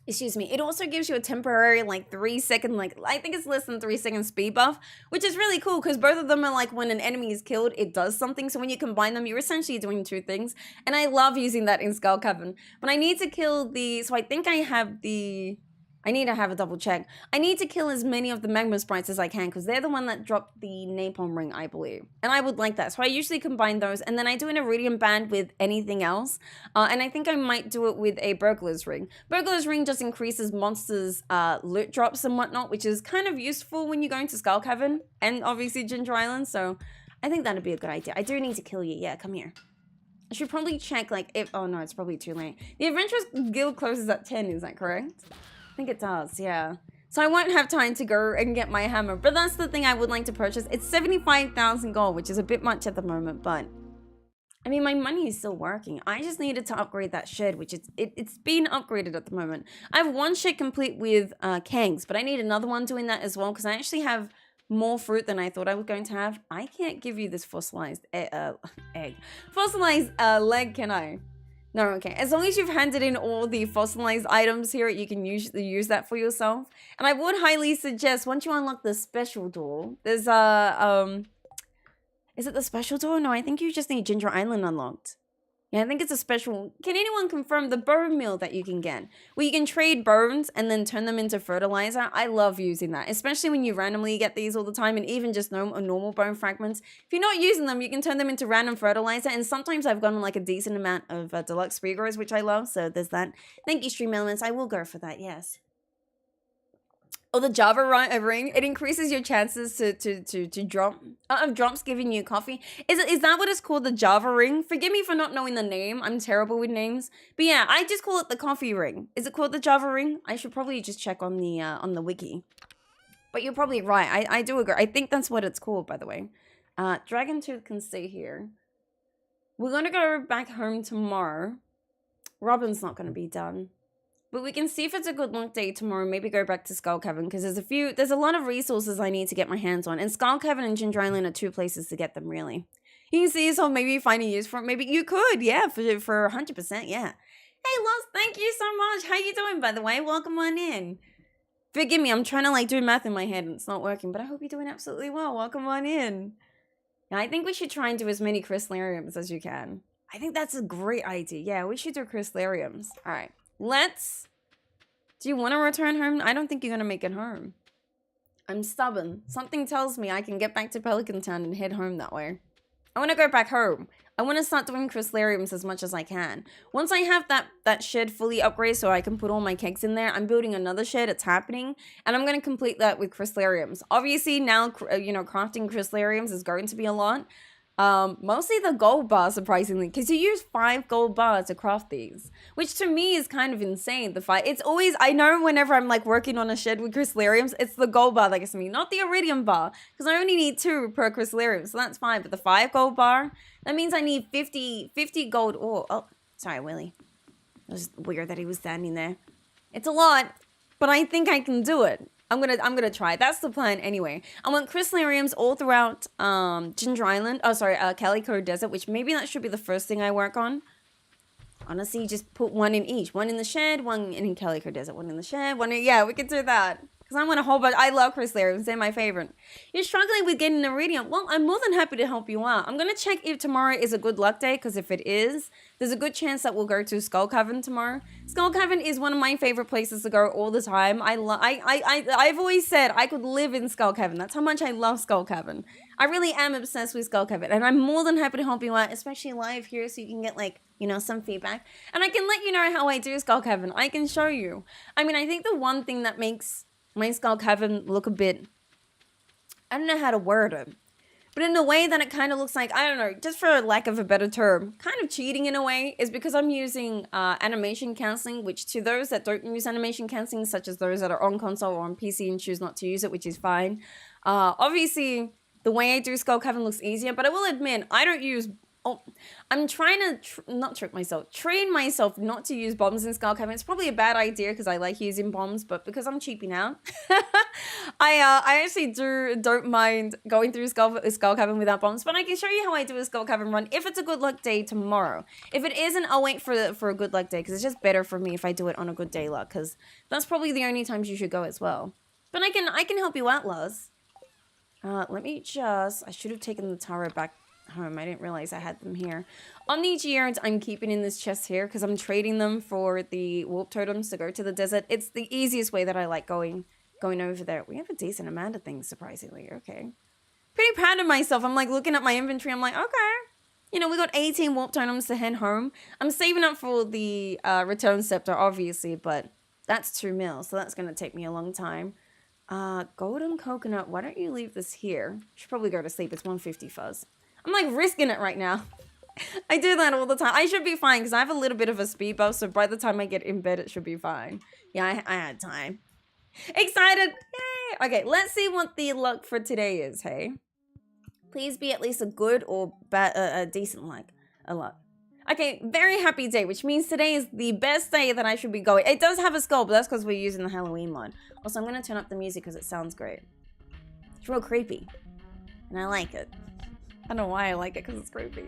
Excuse me, it also gives you a temporary, like, 3-second, like, I think it's less than 3-second speed buff, which is really cool because both of them are like when an enemy is killed, it does something. So when you combine them, you're essentially doing two things. And I love using that in Skull Cavern. But I need to kill the, so I think I have the, I need to have a double check. I need to kill as many of the magma sprites as I can because they're the one that dropped the napalm ring, I believe. And I would like that. So I usually combine those and then I do an iridium band with anything else. And I think I might do it with a burglar's ring. Burglar's ring just increases monsters' loot drops and whatnot, which is kind of useful when you're going to Skull Cavern and obviously Ginger Island. So I think that'd be a good idea. I do need to kill you. Yeah, come here. I should probably check like if, oh no, it's probably too late. The Adventurers Guild closes at 10, is that correct? I think it does, yeah. So I won't have time to go and get my hammer, but that's the thing I would like to purchase. It's 75,000 gold, which is a bit much at the moment, but I mean, my money is still working. I just needed to upgrade that shed, which it's been upgraded at the moment. I have one shed complete with kegs, but I need another one doing that as well because I actually have more fruit than I thought I was going to have. I can't give you this fossilized fossilized leg, can I? No, okay. As long as you've handed in all the fossilized items here, you can use that for yourself. And I would highly suggest once you unlock the special door, there's a is it the special door? No, I think you just need Ginger Island unlocked. Yeah, I think it's a special. Can anyone confirm the bone meal that you can get? Where you can trade bones and then turn them into fertilizer. I love using that, especially when you randomly get these all the time and even just normal bone fragments. If you're not using them, you can turn them into random fertilizer. And sometimes I've gotten like a decent amount of deluxe regrowers, which I love. So there's that. Thank you, Stream Elements. I will go for that, yes. Oh, the Java ring, it increases your chances to drop. Drops giving you coffee. Is that what it's called, the Java ring? Forgive me for not knowing the name. I'm terrible with names. But yeah, I just call it the coffee ring. Is it called the Java ring? I should probably just check on the wiki. But you're probably right. I do agree. I think that's what it's called, by the way. Dragon Tooth can stay here. We're gonna go back home tomorrow. Robin's not gonna be done. But we can see if it's a good luck day tomorrow. Maybe go back to Skull Cavern because there's a lot of resources I need to get my hands on. And Skull Cavern and Ginger Island are two places to get them, really. You can see yourself maybe finding use for it. Maybe you could, yeah, for 100%, yeah. Hey, Lost, thank you so much. How you doing, by the way? Welcome on in. Forgive me, I'm trying to like do math in my head and it's not working, but I hope you're doing absolutely well. Welcome on in. Now, I think we should try and do as many crystallariums as you can. I think that's a great idea. Yeah, we should do crystallariums. All right. Do you want to return home? I don't think you're going to make it home. I'm stubborn. Something tells me I can get back to Pelican Town and head home that way. I want to go back home. I want to start doing crystallariums as much as I can. Once I have that shed fully upgraded so I can put all my kegs in there, I'm building another shed. It's happening. And I'm going to complete that with crystallariums. Obviously, now, crafting crystallariums is going to be a lot. Mostly the gold bar, surprisingly, because you use 5 gold bars to craft these, which to me is kind of insane. It's always, I know whenever I'm like working on a shed with crystallariums, it's the gold bar that gets me, not the iridium bar, because I only need 2 per crystallarium, so that's fine. But the 5 gold bar, that means I need 50 gold ore. Oh, sorry, Willie. It was weird that he was standing there. It's a lot, but I think I can do it. I'm gonna try. That's the plan anyway. I want crystallariums all throughout Ginger Island. Oh, sorry, Calico Desert, which maybe that should be the first thing I work on. Honestly, just put 1 in each. 1 in the shed, 1 in Calico Desert, 1 in the shed, 1 in... Yeah, we could do that. Because I want a whole bunch. I love crystallariums. They're my favorite. You're struggling with getting an iridium. Well, I'm more than happy to help you out. I'm going to check if tomorrow is a good luck day. Because if it is, there's a good chance that we'll go to Skull Cavern tomorrow. Skull Cavern is one of my favorite places to go all the time. I've always said I could live in Skull Cavern. That's how much I love Skull Cavern. I really am obsessed with Skull Cavern. And I'm more than happy to help you out, especially live here. So you can get like, some feedback. And I can let you know how I do Skull Cavern. I can show you. I mean, I think the one thing that makes my Skull Cavern look a bit, I don't know how to word it, but in a way that it kind of looks like, I don't know, just for lack of a better term, kind of cheating in a way, is because I'm using animation cancelling, which to those that don't use animation cancelling, such as those that are on console or on PC and choose not to use it, which is fine. Obviously, the way I do Skull Cavern looks easier, but I will admit, I don't use Oh, I'm trying to not trick myself, train myself not to use bombs in Skull Cavern. It's probably a bad idea because I like using bombs, but because I'm cheaping out, I actually don't mind going through Skull Cavern without bombs. But I can show you how I do a Skull Cavern run if it's a good luck day tomorrow. If it isn't, I'll wait for a good luck day because it's just better for me if I do it on a good day luck because that's probably the only times you should go as well. But I can help you out, Luz. Let me just... I should have taken the taro back home. I didn't realize I had them here. On the geodes, I'm keeping in this chest here because I'm trading them for the warp totems to go to the desert. It's the easiest way that I like going over there. We have a decent amount of things, surprisingly. Okay. Pretty proud of myself. I'm like looking at my inventory. I'm like, okay. You know, we got 18 warp totems to head home. I'm saving up for the return scepter, obviously, but that's 2 mils, so that's going to take me a long time. Golden coconut, why don't you leave this here? Should probably go to sleep. It's 150 fuzz. I'm like risking it right now. I do that all the time. I should be fine because I have a little bit of a speed buff, so by the time I get in bed, it should be fine. Yeah, I had time. Excited! Yay! Okay, let's see what the luck for today is, hey? Please be at least a good or bad, a decent luck. A luck. Okay, very happy day, which means today is the best day that I should be going. It does have a skull, but that's because we're using the Halloween mod. Also, I'm going to turn up the music because it sounds great. It's real creepy. And I like it. I don't know why I like it because it's creepy.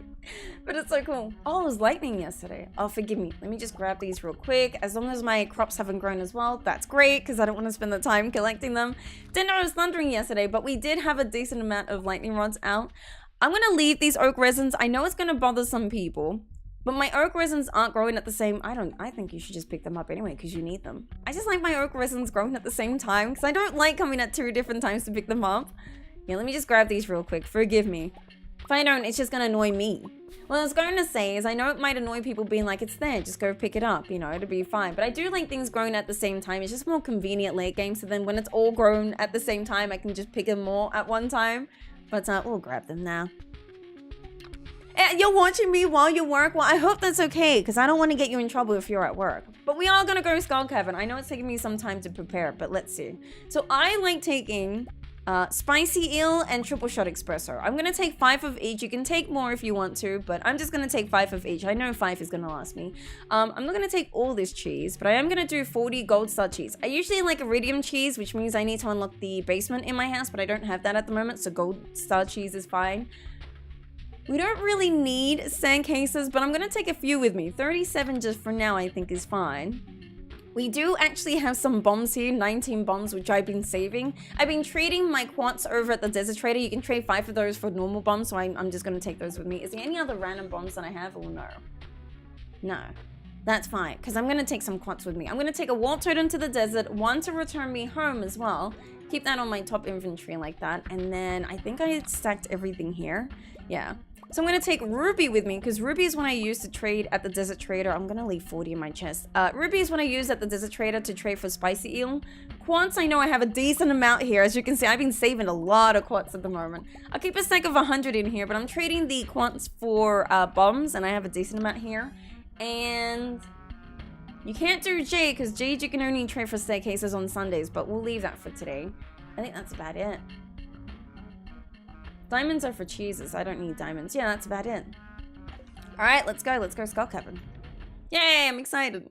But it's so cool. Oh, it was lightning yesterday. Oh, forgive me. Let me just grab these real quick. As long as my crops haven't grown as well, that's great because I don't want to spend the time collecting them. Didn't know it was thundering yesterday, but we did have a decent amount of lightning rods out. I'm going to leave these oak resins. I know it's going to bother some people. But my oak resins aren't growing at the same... I think you should just pick them up anyway because you need them. I just like my oak resins growing at the same time because I don't like coming at 2 different times to pick them up. Yeah, let me just grab these real quick. Forgive me. If I don't, it's just going to annoy me. What I was going to say is I know it might annoy people being like, it's there, just go pick it up, you know, it'll be fine. But I do like things growing at the same time. It's just more convenient late game. So then when it's all grown at the same time, I can just pick them more at one time. But we'll grab them now. You're watching me while you work? Well, I hope that's okay, because I don't want to get you in trouble if you're at work. But we are going to go Skull Cavern. I know it's taking me some time to prepare, but let's see. So I like taking spicy eel and triple shot espresso. I'm going to take 5 of each. You can take more if you want to, but I'm just going to take 5 of each. I know 5 is going to last me. I'm not going to take all this cheese, but I am going to do 40 gold star cheese. I usually like iridium cheese, which means I need to unlock the basement in my house, but I don't have that at the moment, so gold star cheese is fine. We don't really need sand cases, but I'm going to take a few with me. 37 just for now I think is fine. We do actually have some bombs here, 19 bombs, which I've been saving. I've been trading my quartz over at the Desert Trader. You can trade 5 of those for normal bombs, so I'm just going to take those with me. Is there any other random bombs that I have or no? No. That's fine, because I'm going to take some quartz with me. I'm going to take a warp totem to the desert, 1 to return me home as well. Keep that on my top inventory like that. And then I think I stacked everything here. Yeah. So I'm going to take Ruby with me because Ruby is what I use to trade at the Desert Trader. I'm going to leave 40 in my chest. Ruby is what I use at the Desert Trader to trade for spicy eel. Quartz, I know I have a decent amount here. As you can see, I've been saving a lot of quartz at the moment. I'll keep a stack of 100 in here, but I'm trading the quartz for bombs, and I have a decent amount here. And you can't do jade because jade you can only trade for staircases on Sundays, but we'll leave that for today. I think that's about it. Diamonds are for cheeses. I don't need diamonds. Yeah, that's about it. Alright, let's go. Let's go Skull Cavern. Yay, I'm excited.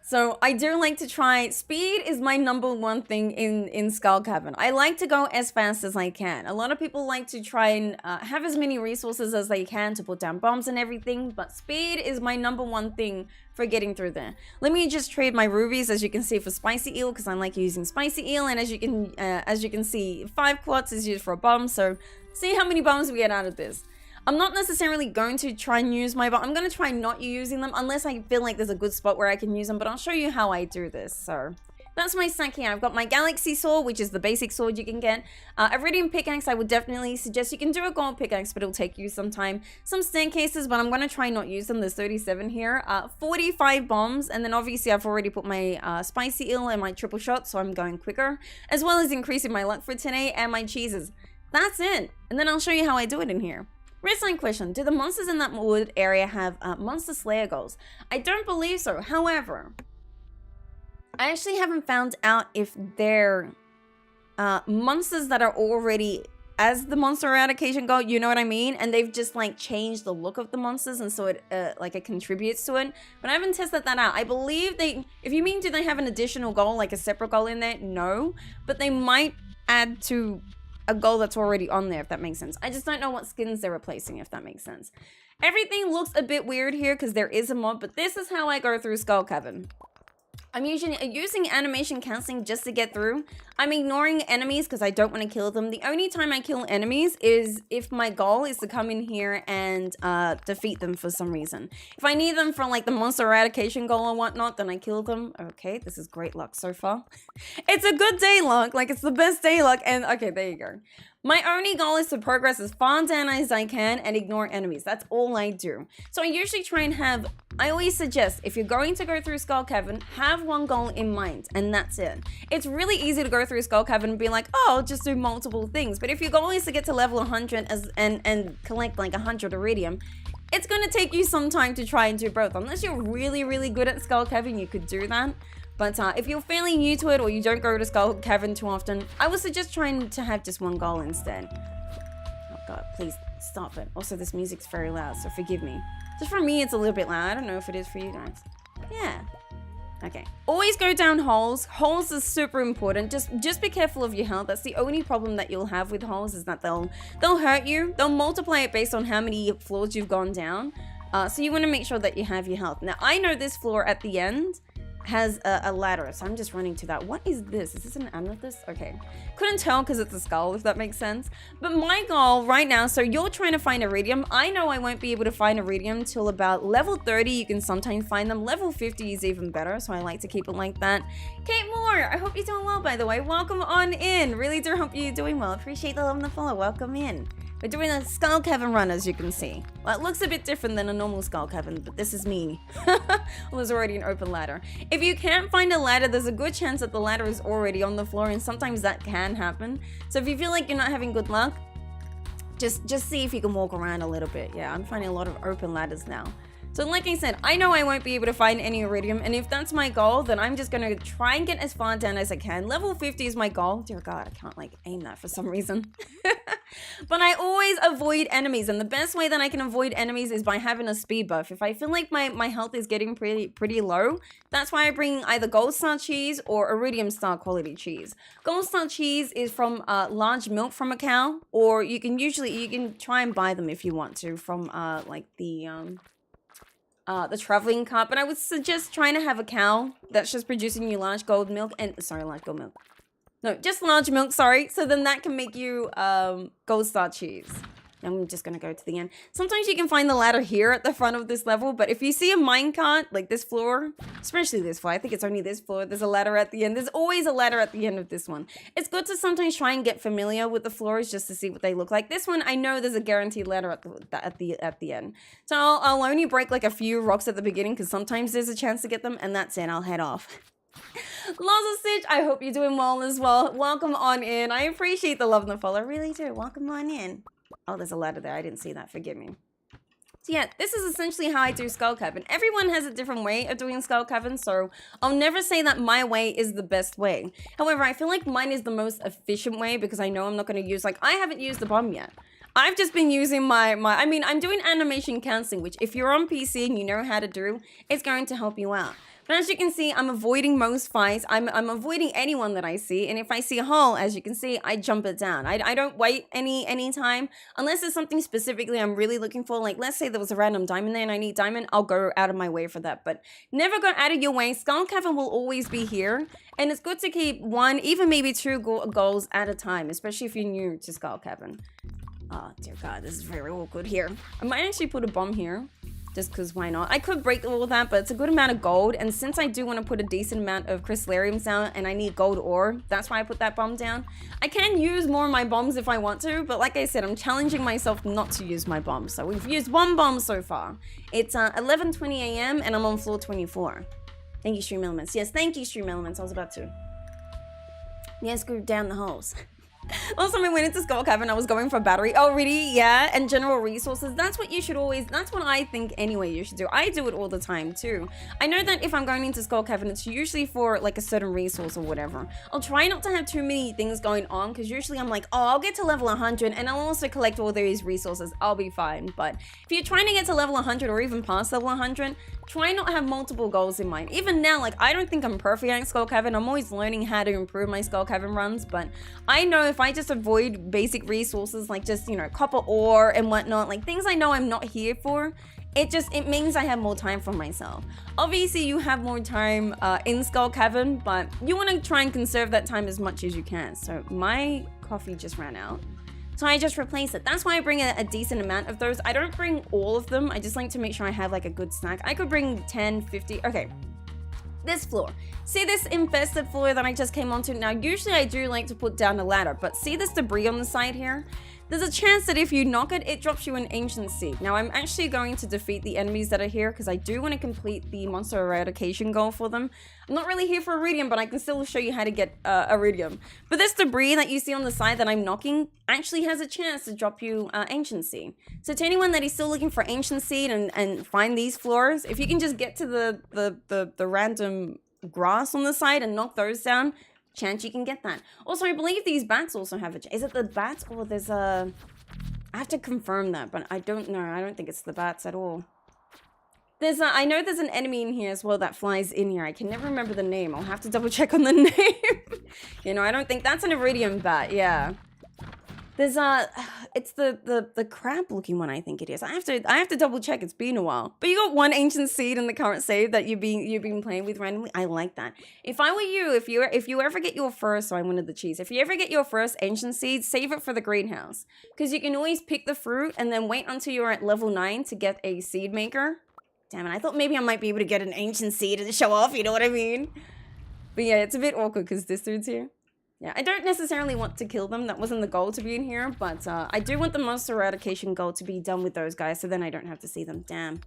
So, I do like to try... Speed is my #1 thing in Skull Cavern. I like to go as fast as I can. A lot of people like to try and have as many resources as they can to put down bombs and everything, but speed is my #1 thing for getting through there. Let me just trade my rubies, as you can see, for spicy eel, because I like using spicy eel, and as you can see, 5 quartz is used for a bomb, so see how many bombs we get out of this. I'm not necessarily going to try and use my bomb. I'm going to try not using them unless I feel like there's a good spot where I can use them, but I'll show you how I do this. So that's my stack here. I've got my galaxy sword, which is the basic sword you can get. Iridium pickaxe, I would definitely suggest you can do a gold pickaxe, but it'll take you some time. Some stand cases, but I'm going to try not use them. There's 37 here. 45 bombs, and then obviously I've already put my spicy eel and my triple shot, so I'm going quicker, as well as increasing my luck for today and my cheeses. That's it. And then I'll show you how I do it in here. Wrestling question. Do the monsters in that wood area have monster slayer goals? I don't believe so. However, I actually haven't found out if they're monsters that are already as the monster eradication goal, you know what I mean? And they've just like changed the look of the monsters, and so it like it contributes to it. But I haven't tested that out. I believe they, if you mean do they have an additional goal, like a separate goal in there? No, but they might add to a goal that's already on there, if that makes sense. I just don't know what skins they're replacing, if that makes sense. Everything looks a bit weird here because there is a mod, but this is how I go through Skull Cavern. I'm using animation cancelling just to get through. I'm ignoring enemies because I don't want to kill them. The only time I kill enemies is if my goal is to come in here and defeat them for some reason. If I need them for like the monster eradication goal or whatnot, then I kill them. Okay, this is great luck so far. It's a good day luck, like it's the best day luck, and okay, there you go. My only goal is to progress as far down as I can and ignore enemies. That's all I do. So I usually try and have, I always suggest, if you're going to go through Skull Cavern, have one goal in mind, and that's it. It's really easy to go through Skull Cavern and be like, oh, I'll just do multiple things. But if your goal is to get to level 100 and collect like 100 iridium, it's going to take you some time to try and do both. Unless you're really, really good at Skull Cavern, you could do that. But if you're fairly new to it or you don't go to Skull Cavern too often, I would suggest trying to have just one goal instead. Oh god, please stop it. Also, this music's very loud, so forgive me. Just for me, it's a little bit loud. I don't know if it is for you guys. Yeah. Okay. Always go down holes. Holes is super important. Just be careful of your health. That's the only problem that you'll have with holes, is that they'll hurt you. They'll multiply it based on how many floors you've gone down. So you want to make sure that you have your health. Now, I know this floor at the end has a ladder, so I'm just running to that. What is this? Is this an amethyst? Okay. Couldn't tell because it's a skull, if that makes sense. But my goal right now, so you're trying to find iridium. I know I won't be able to find iridium till about level 30. You can sometimes find them. Level 50 is even better, so I like to keep it like that. Kate Moore, I hope you're doing well, by the way. Welcome on in. Really do hope you're doing well. Appreciate the love and the follow. Welcome in. We're doing a Skull Cavern run, as you can see. Well, it looks a bit different than a normal Skull Cavern, but this is me. Well, there's already an open ladder. If you can't find a ladder, there's a good chance that the ladder is already on the floor, and sometimes that can happen. So if you feel like you're not having good luck, just see if you can walk around a little bit. Yeah, I'm finding a lot of open ladders now. So like I said, I know I won't be able to find any iridium, and if that's my goal, then I'm just gonna try and get as far down as I can. Level 50 is my goal. Dear God, I can't like aim that for some reason. But I always avoid enemies, and the best way that I can avoid enemies is by having a speed buff. If I feel like my health is getting pretty low, that's why I bring either gold star cheese or iridium star quality cheese. Gold star cheese is from large milk from a cow, or you can try and buy them if you want to from like the traveling cart, but I would suggest trying to have a cow that's just producing you large gold milk, and large gold milk. No, just large milk, sorry. So then that can make you gold star cheese. I'm just gonna go to the end. Sometimes you can find the ladder here at the front of this level, but if you see a minecart, like this floor, especially this floor, I think it's only this floor, there's a ladder at the end. There's always a ladder at the end of this one. It's good to sometimes try and get familiar with the floors just to see what they look like. This one, I know there's a guaranteed ladder at the end. So I'll only break like a few rocks at the beginning because sometimes there's a chance to get them, and that's it, I'll head off. Loza Stitch, I hope you're doing well as well. Welcome on in. I appreciate the love and the follow. I really do. Welcome on in. Oh, there's a ladder there. I didn't see that. Forgive me. So yeah, this is essentially how I do Skull Cavern. Everyone has a different way of doing Skull Cavern, so I'll never say that my way is the best way. However, I feel like mine is the most efficient way because I know I'm not going to use, like, I haven't used the bomb yet. I've just been using I mean, I'm doing animation cancelling, which if you're on PC and you know how to do, it's going to help you out. But as you can see, I'm avoiding most fights. I'm avoiding anyone that I see. And if I see a hole, as you can see, I jump it down. I don't wait any time. Unless there's something specifically I'm really looking for. Like, let's say there was a random diamond there and I need diamond. I'll go out of my way for that. But never go out of your way. Skull Cavern will always be here. And it's good to keep one, even maybe two goals at a time. Especially if you're new to Skull Cavern. Oh, dear God. This is very awkward here. I might actually put a bomb here. Just because why not? I could break all that, but it's a good amount of gold. And since I do want to put a decent amount of 𝓗𝓸𝓬𝓼 down and I need gold ore, that's why I put that bomb down. I can use more of my bombs if I want to, but like I said, I'm challenging myself not to use my bombs. So we've used one bomb so far. It's 11:20 a.m. and I'm on floor 24. Thank you, Stream Elements. Yes, thank you, Stream Elements. I was about to. Yes, go down the holes. Last time I went into Skull Cavern, I was going for battery. Oh, really? Yeah. And general resources. That's what you should always, that's what I think anyway you should do. I do it all the time too. I know that if I'm going into Skull Cavern, it's usually for like a certain resource or whatever. I'll try not to have too many things going on because usually I'm like, oh, I'll get to level 100 and I'll also collect all these resources. I'll be fine. But if you're trying to get to level 100 or even past level 100, try not have multiple goals in mind. Even now, like, I don't think I'm perfect at Skull Cavern. I'm always learning how to improve my Skull Cavern runs, but I know if I just avoid basic resources like just, you know, copper ore and whatnot, like things I know I'm not here for, it means I have more time for myself. Obviously, you have more time in Skull Cavern, but you want to try and conserve that time as much as you can. So my coffee just ran out. So I just replace it. That's why I bring a decent amount of those. I don't bring all of them. I just like to make sure I have like a good snack. I could bring 10, 50. Okay. This floor. See this infested floor that I just came onto? Now, usually I do like to put down a ladder, but see this debris on the side here? There's a chance that if you knock it, it drops you an ancient seed. Now, I'm actually going to defeat the enemies that are here because I do want to complete the monster eradication goal for them. I'm not really here for iridium, but I can still show you how to get iridium. But this debris that you see on the side that I'm knocking actually has a chance to drop you ancient seed. So to anyone that is still looking for ancient seed and find these floors, if you can just get to the random grass on the side and knock those down, chance you can get that. Also, I believe these bats also have a... Is it the bats or there's a... I have to confirm that, but I don't know. I don't think it's the bats at all. There's a... I know there's an enemy in here as well that flies in here. I can never remember the name. I'll have to double check on the name. You know, I don't think... That's an iridium bat, yeah. There's a... It's the crab looking one, I think it is. I have to double check. It's been a while. But you got one ancient seed in the current save that you've been playing with randomly. I like that. If I were you, if you ever get your first, so I wanted the cheese. If you ever get your first ancient seed, save it for the greenhouse. Because you can always pick the fruit and then wait until you're at level 9 to get a seed maker. Damn it, I thought maybe I might be able to get an ancient seed and show off, you know what I mean? But yeah, it's a bit awkward because this dude's here. Yeah, I don't necessarily want to kill them. That wasn't the goal to be in here, but I do want the monster eradication goal to be done with those guys, so then I don't have to see them. Damn.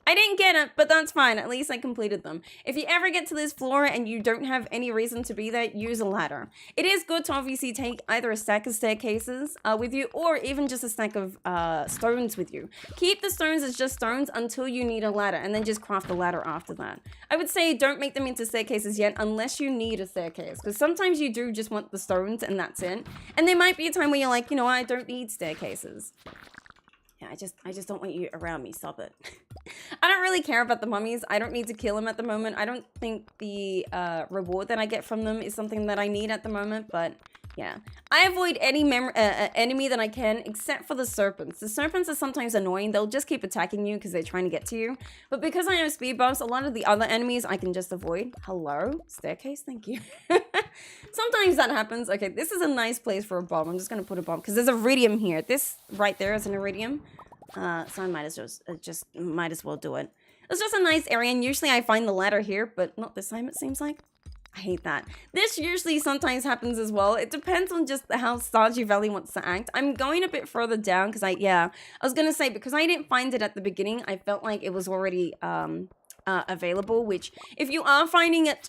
I didn't get it, but that's fine. At least I completed them. If you ever get to this floor and you don't have any reason to be there, use a ladder. It is good to obviously take either a stack of staircases with you or even just a stack of stones with you. Keep the stones as just stones until you need a ladder and then just craft the ladder after that. I would say don't make them into staircases yet unless you need a staircase because sometimes you do just want the stones and that's it. And there might be a time where you're like, you know, I don't need staircases. Yeah, I just don't want you around me. Stop it. I don't really care about the mummies. I don't need to kill them at the moment. I don't think the reward that I get from them is something that I need at the moment, but yeah. I avoid any enemy that I can except for the serpents. The serpents are sometimes annoying. They'll just keep attacking you because they're trying to get to you. But because I have speed buffs, a lot of the other enemies I can just avoid. Hello? Staircase? Thank you. Sometimes that happens. Okay, this is a nice place for a bomb. I'm just going to put a bomb because there's iridium here. This right there is an iridium. So I might as well do it. It's just a nice area, and usually I find the ladder here, but not this time it seems like. I hate that. This usually sometimes happens as well. It depends on just how Stardew Valley wants to act. I'm going a bit further down because I was going to say, because I didn't find it at the beginning, I felt like it was already available, which if you are finding it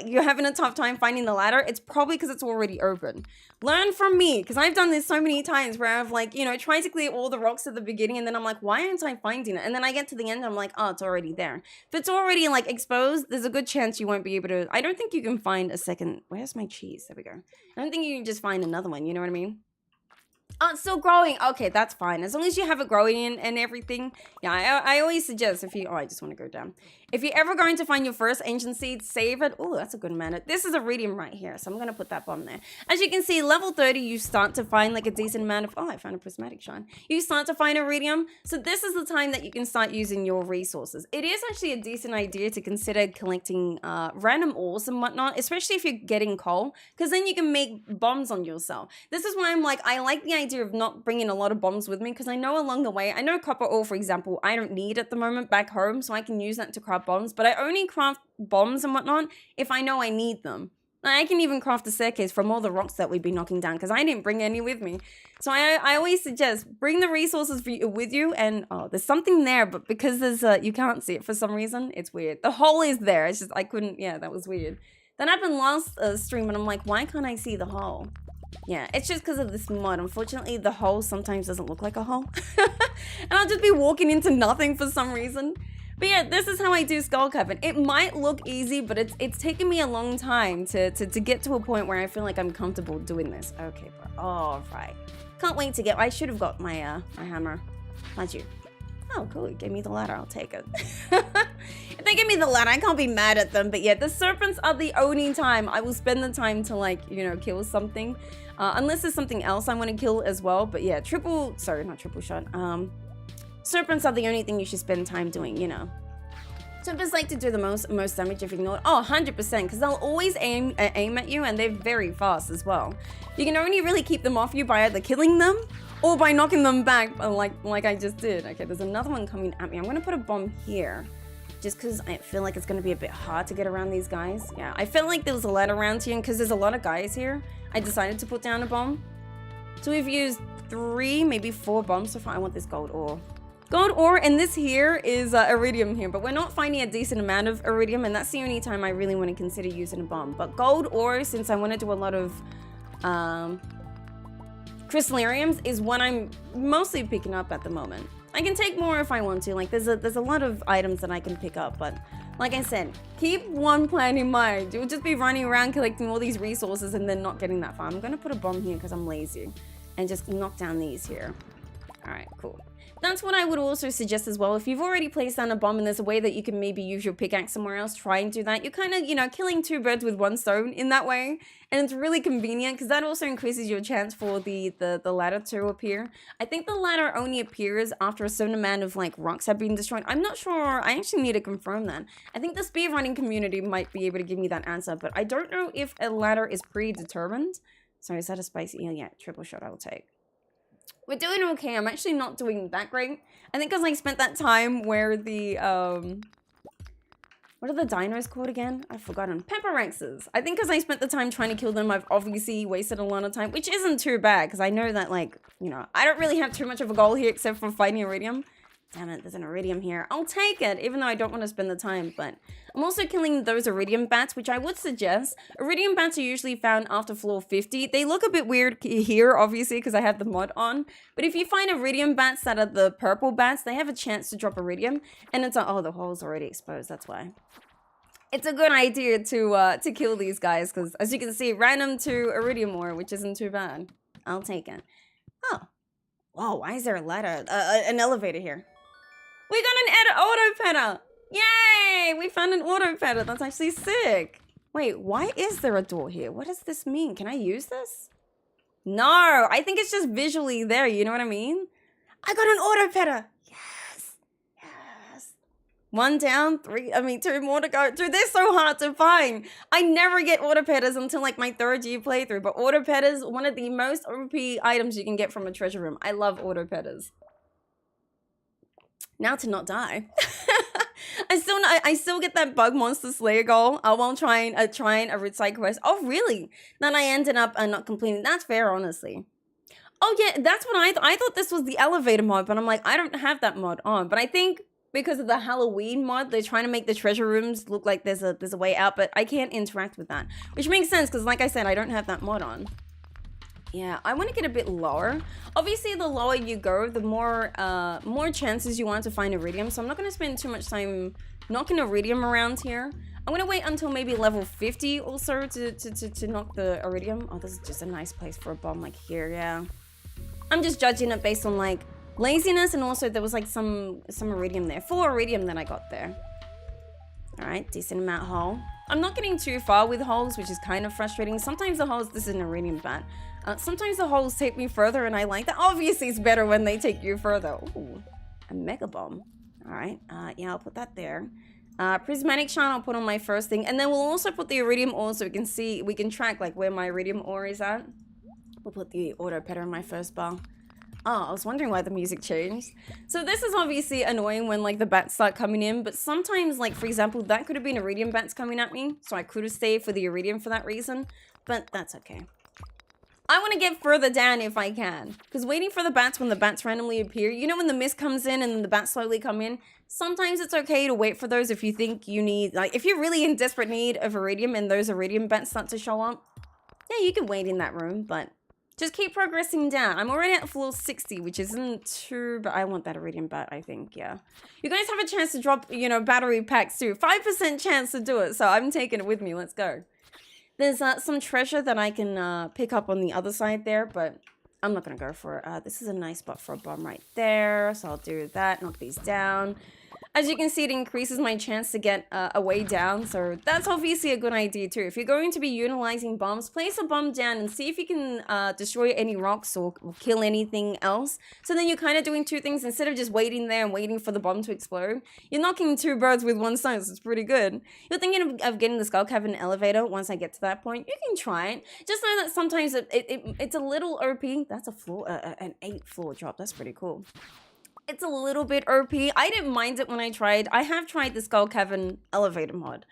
you're having a tough time finding the ladder, it's probably because it's already open. Learn from me, because I've done this so many times where I've like, you know, tried to clear all the rocks at the beginning and then I'm like, why aren't I finding it? And then I get to the end and I'm like, oh, it's already there. If it's already like exposed, there's a good chance you won't be able to. I don't think you can find a second. Where's my cheese? There we go. I don't think you can just find another one, you know what I mean? Oh, it's still growing. Okay, that's fine. As long as you have it growing and everything. Yeah, I always suggest if you... Oh, I just want to go down. If you're ever going to find your first ancient seed, save it. Oh, that's a good amount. This is iridium right here, so I'm going to put that bomb there. As you can see, level 30, you start to find like a decent amount of... Oh, I found a prismatic shine. You start to find iridium. So this is the time that you can start using your resources. It is actually a decent idea to consider collecting random ores and whatnot, especially if you're getting coal, because then you can make bombs on yourself. This is why I'm like, I like the idea of not bringing a lot of bombs with me, because I know along the way, I know copper ore, for example, I don't need at the moment back home, so I can use that to craft bombs, but I only craft bombs and whatnot if I know I need them. I can even craft a staircase from all the rocks that we've been knocking down because I didn't bring any with me. So I always suggest bring the resources with you, and oh, there's something there, but because there's you can't see it for some reason, it's weird. The hole is there. It's just I couldn't. Yeah, that was weird. That happened last stream, and I'm like, why can't I see the hole? Yeah, it's just because of this mod. Unfortunately, the hole sometimes doesn't look like a hole. And I'll just be walking into nothing for some reason. But yeah, this is how I do Skull Cavern. It might look easy, but it's taken me a long time to get to a point where I feel like I'm comfortable doing this. Okay, bro. All right. Can't wait to get... I should have got my my hammer. How'd you? Oh, cool. You gave me the ladder. I'll take it. If they give me the ladder, I can't be mad at them. But yeah, the serpents are the only time I will spend the time to, like, you know, kill something. Unless there's something else I want to kill as well. But yeah, sorry, not triple shot. Serpents are the only thing you should spend time doing, you know. Serpents like to do the most damage if ignored. Oh, 100%, because they'll always aim at you, and they're very fast as well. You can only really keep them off you by either killing them or by knocking them back, like I just did. Okay, there's another one coming at me. I'm gonna put a bomb here, just because I feel like it's gonna be a bit hard to get around these guys. Yeah, I felt like there was a ladder around here, and because there's a lot of guys here, I decided to put down a bomb. So we've used 3, maybe 4 bombs so far. I want this gold ore. Gold ore, and this here is iridium here, but we're not finding a decent amount of iridium, and that's the only time I really want to consider using a bomb. But gold ore, since I want to do a lot of crystallariums, is what I'm mostly picking up at the moment. I can take more if I want to. Like, there's a lot of items that I can pick up, but like I said, keep one plan in mind. You'll just be running around collecting all these resources and then not getting that far. I'm gonna put a bomb here because I'm lazy, and just knock down these here. All right, cool. That's what I would also suggest as well. If you've already placed down a bomb and there's a way that you can maybe use your pickaxe somewhere else, try and do that. You're kind of, you know, killing 2 birds with 1 stone in that way. And it's really convenient because that also increases your chance for the ladder to appear. I think the ladder only appears after a certain amount of, like, rocks have been destroyed. I'm not sure. I actually need to confirm that. I think the speedrunning community might be able to give me that answer, but I don't know if a ladder is predetermined. Sorry, is that a spicy? Yeah, triple shot I'll take. We're doing okay. I'm actually not doing that great. I think because I spent that time where the, what are the dinos called again? I've forgotten. Pepperexes. I think because I spent the time trying to kill them, I've obviously wasted a lot of time, which isn't too bad because I know that, like, you know, I don't really have too much of a goal here except for finding iridium. Damn it, there's an iridium here. I'll take it, even though I don't want to spend the time, but I'm also killing those iridium bats, which I would suggest. Iridium bats are usually found after floor 50. They look a bit weird here, obviously, because I have the mod on. But if you find iridium bats that are the purple bats, they have a chance to drop iridium. And it's oh, the hole's already exposed, that's why. It's a good idea to kill these guys, because as you can see, random to iridium ore, which isn't too bad. I'll take it. Oh. Whoa, why is there a ladder? An elevator here. We got an auto petter! Yay! We found an auto petter. That's actually sick. Wait, why is there a door here? What does this mean? Can I use this? No, I think it's just visually there. You know what I mean? I got an auto petter. Yes. Yes. 1 down, 2 more to go. Dude, they're so hard to find. I never get auto petters until like my 3rd year playthrough. But auto petters, one of the most OP items you can get from a treasure room. I love auto petters. Now to not die. I still get that bug monster slayer goal while trying a Ridgeside quest. Oh really? Then I ended up not completing. That's fair, honestly. Oh yeah, that's what I thought this was the elevator mod, but I'm like, I don't have that mod on. But I think because of the Halloween mod, they're trying to make the treasure rooms look like there's a way out, but I can't interact with that, which makes sense because like I said, I don't have that mod on. Yeah, I want to get a bit lower. Obviously, the lower you go, the more chances you want to find iridium. So I'm not going to spend too much time knocking iridium around here. I'm going to wait until maybe level 50 or so to knock the iridium. Oh, this is just a nice place for a bomb, like here, yeah. I'm just judging it based on, like, laziness, and also there was, like, some iridium there. 4 iridium that I got there. All right, decent amount hole. I'm not getting too far with holes, which is kind of frustrating. Sometimes the holes, this is an iridium bat. Sometimes the holes take me further, and I like that. Obviously, it's better when they take you further. Ooh, a mega bomb. All right, yeah, I'll put that there. Prismatic shine I'll put on my first thing, and then we'll also put the iridium ore so we can track like where my iridium ore is at. We'll put the auto petter in my first bar. Oh, I was wondering why the music changed. So this is obviously annoying when like the bats start coming in, but sometimes, like for example, that could have been iridium bats coming at me, so I could have stayed for the iridium for that reason, but that's okay. I want to get further down if I can, because waiting for the bats when the bats randomly appear, you know when the mist comes in and the bats slowly come in, sometimes it's okay to wait for those if you think you need, like if you're really in desperate need of iridium and those iridium bats start to show up, yeah, you can wait in that room, but Just keep progressing down. I'm already at floor 60, which isn't too, but I want that iridium bat, I think, yeah. You guys have a chance to drop, you know, battery packs too. 5% chance to do it, so I'm taking it with me. Let's go. There's some treasure that I can pick up on the other side there, but I'm not going to go for it. This is a nice spot for a bomb right there, so I'll do that, knock these down. As you can see, it increases my chance to get a way down, so that's obviously a good idea too. If you're going to be utilizing bombs, place a bomb down and see if you can destroy any rocks or kill anything else. So then you're kind of doing two things instead of just waiting there and waiting for the bomb to explode. You're knocking two birds with one stone, so it's pretty good. You're thinking of getting the Skull Cavern elevator once I get to that point. You can try it. Just know that sometimes it's a little OP. That's a floor, an 8th floor drop. That's pretty cool. It's a little bit OP. I didn't mind it when I tried. I have tried the Skull Cavern elevator mod.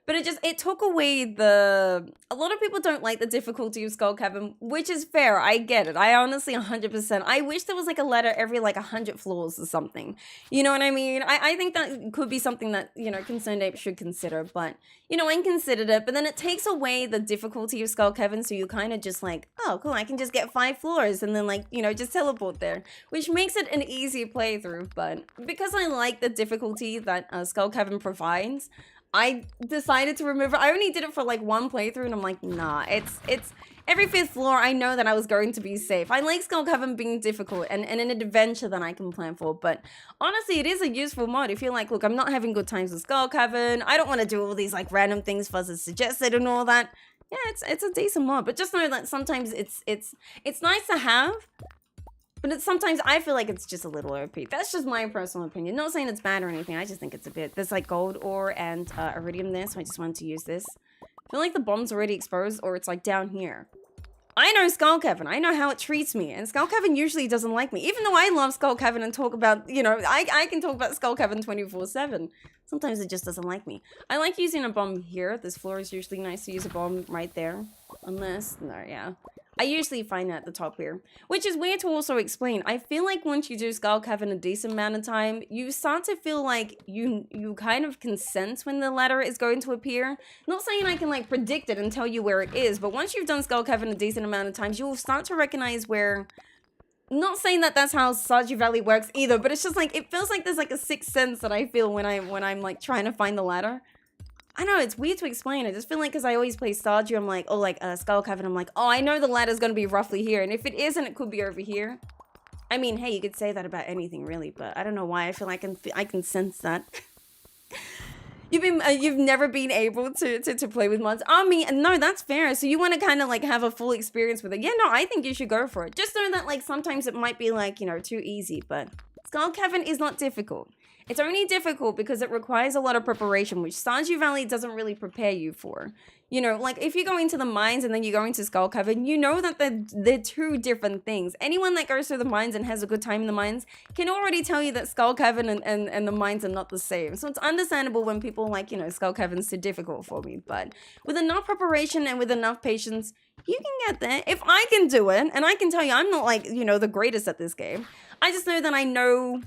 But it took away a lot of people don't like the difficulty of Skull Cavern, which is fair. I get it. I honestly 100%. I wish there was like a ladder every like 100 floors or something. You know what I mean? I think that could be something that, you know, Concerned Ape should consider. But, you know, I considered it. But then it takes away the difficulty of Skull Cavern. So you kind of just like, oh, cool, I can just get 5 floors and then like, you know, just teleport there. Which makes it an easy playthrough. But because I like the difficulty that Skull Cavern provides, I decided to remove it. I only did it for like 1 playthrough and I'm like, nah, it's every 5th floor. I know that I was going to be safe. I like Skull Cavern being difficult and an adventure that I can plan for. But honestly, it is a useful mod. If you're like, look, I'm not having good times with Skull Cavern. I don't want to do all these like random things Fuzz has suggested and all that. Yeah, it's a decent mod. But just know that sometimes it's nice to have. But sometimes I feel like it's just a little OP. That's just my personal opinion. Not saying it's bad or anything. I just think it's a bit. There's like gold ore and iridium there, so I just wanted to use this. I feel like the bomb's already exposed, or it's like down here. I know Skull Cavern. I know how it treats me, and Skull Cavern usually doesn't like me. Even though I love Skull Cavern and talk about, you know, I can talk about Skull Cavern 24/7. Sometimes it just doesn't like me. I like using a bomb here. This floor is usually nice to use a bomb right there. Unless, no, yeah. I usually find it at the top here, which is weird to also explain. I feel like once you do Skull Cavern a decent amount of time, you start to feel like you kind of can sense when the ladder is going to appear. Not saying I can like predict it and tell you where it is, but once you've done Skull Cavern a decent amount of times, you'll start to recognize where. Not saying that that's how Stardew Valley works either, but it's just like it feels like there's like a sixth sense that I feel when I'm like trying to find the ladder. I know, it's weird to explain. I just feel like because I always play Stardew, I'm like, oh, like Skull Cavern, I'm like, oh, I know the ladder's going to be roughly here. And if it isn't, it could be over here. I mean, hey, you could say that about anything, really. But I don't know why. I feel like I can sense that. You've never been able to play with mods. I mean, no, that's fair. So you want to kind of like have a full experience with it. Yeah, no, I think you should go for it. Just know that like sometimes it might be like, you know, too easy. But Skull Cavern is not difficult. It's only difficult because it requires a lot of preparation, which Stardew Valley doesn't really prepare you for. You know, like if you go into the mines and then you go into Skull Cavern, you know that they're two different things. Anyone that goes through the mines and has a good time in the mines can already tell you that Skull Cavern and the mines are not the same. So it's understandable when people like, you know, Skull Cavern's too difficult for me. But with enough preparation and with enough patience, you can get there. If I can do it, and I can tell you I'm not like, you know, the greatest at this game. I just know that I know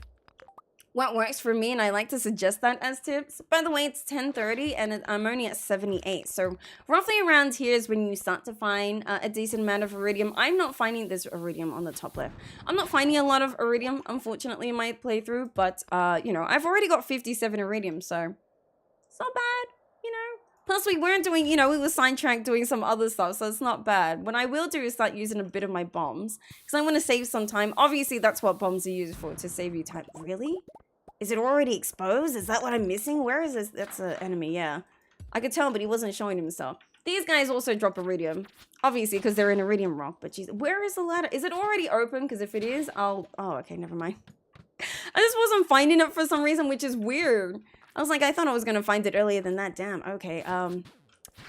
what works for me, and I like to suggest that as tips. By the way, it's 10:30 and I'm only at 78, so roughly around here is when you start to find a decent amount of iridium. I'm not finding this iridium on the top left. I'm not finding a lot of iridium, unfortunately, in my playthrough, but you know, I've already got 57 iridium, so it's not bad, you know. Plus, we weren't doing, you know, we were sidetracked doing some other stuff, so it's not bad. What I will do is start using a bit of my bombs, because I want to save some time. Obviously, that's what bombs are used for, to save you time. Really? Is it already exposed? Is that what I'm missing? Where is this? That's an enemy, yeah. I could tell, but he wasn't showing himself. These guys also drop iridium. Obviously, because they're in iridium rock. But geez, where is the ladder? Is it already open? Because if it is, I'll... Oh, okay, never mind. I just wasn't finding it for some reason, which is weird. I was like, I thought I was going to find it earlier than that. Damn, okay.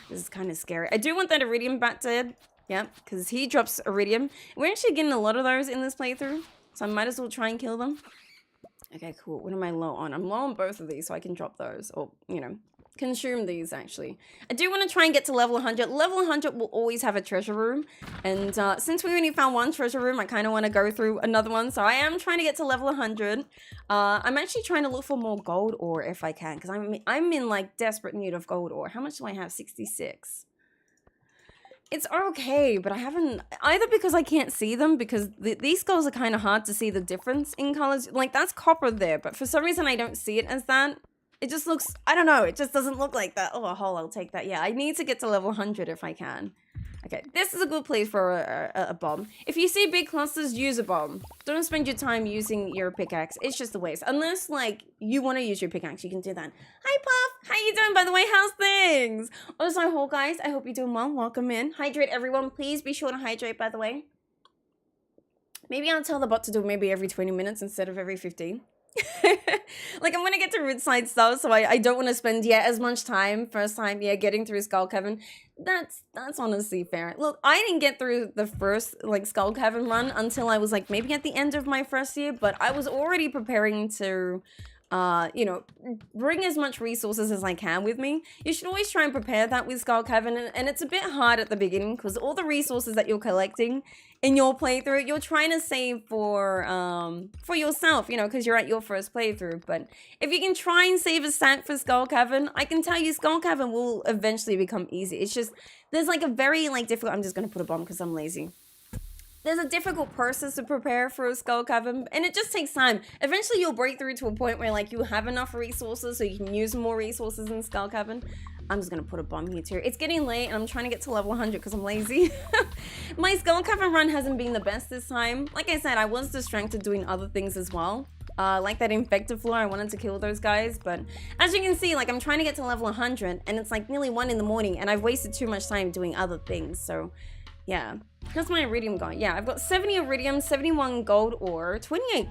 This is kind of scary. I do want that iridium bat dead. Yep, because he drops iridium. We're actually getting a lot of those in this playthrough. So I might as well try and kill them. Okay, cool. What am I low on? I'm low on both of these, so I can drop those. Or, you know, consume these, actually. I do want to try and get to level 100. Level 100 will always have a treasure room. And since we only found one treasure room, I kind of want to go through another one. So I am trying to get to level 100. I'm actually trying to look for more gold ore if I can. Because I'm in, like, desperate need of gold ore. How much do I have? 66. It's okay, but I haven't, either because I can't see them, because these skulls are kind of hard to see the difference in colors. Like, that's copper there, but for some reason I don't see it as that. It just looks, I don't know, it just doesn't look like that. Oh, a hole, I'll take that. Yeah, I need to get to level 100 if I can. Okay, this is a good place for a bomb. If you see big clusters, use a bomb. Don't spend your time using your pickaxe. It's just a waste. Unless, like, you want to use your pickaxe, you can do that. Hi, Puff! How you doing, by the way? How's things? Also, whole guys, I hope you're doing well. Welcome in. Hydrate, everyone. Please be sure to hydrate, by the way. Maybe I'll tell the bot to do maybe every 20 minutes instead of every 15. Like, I'm gonna get to Ridgeside stuff, so I don't want to spend yet as much time first time getting through Skull Cavern. That's honestly fair. Look, I didn't get through the first like Skull Cavern run until I was like maybe at the end of my first year, but I was already preparing to you know, bring as much resources as I can with me. You should always try and prepare that with Skull Cavern, and it's a bit hard at the beginning because all the resources that you're collecting in your playthrough, you're trying to save for yourself, you know, because you're at your first playthrough. But if you can try and save a stack for Skull Cavern, I can tell you Skull Cavern will eventually become easy. It's just, there's like a very like difficult, I'm just going to put a bomb because I'm lazy. There's a difficult process to prepare for a Skull Cavern, and it just takes time. Eventually, you'll break through to a point where, like, you have enough resources so you can use more resources in Skull Cavern. I'm just gonna put a bomb here too. It's getting late, and I'm trying to get to level 100 because I'm lazy. My Skull Cavern run hasn't been the best this time. Like I said, I was distracted doing other things as well. Like that infected floor, I wanted to kill those guys, but as you can see, like, I'm trying to get to level 100, and it's like nearly 1 in the morning, and I've wasted too much time doing other things, so... yeah. How's my iridium going? Yeah, I've got 70 iridium, 71 gold ore, 28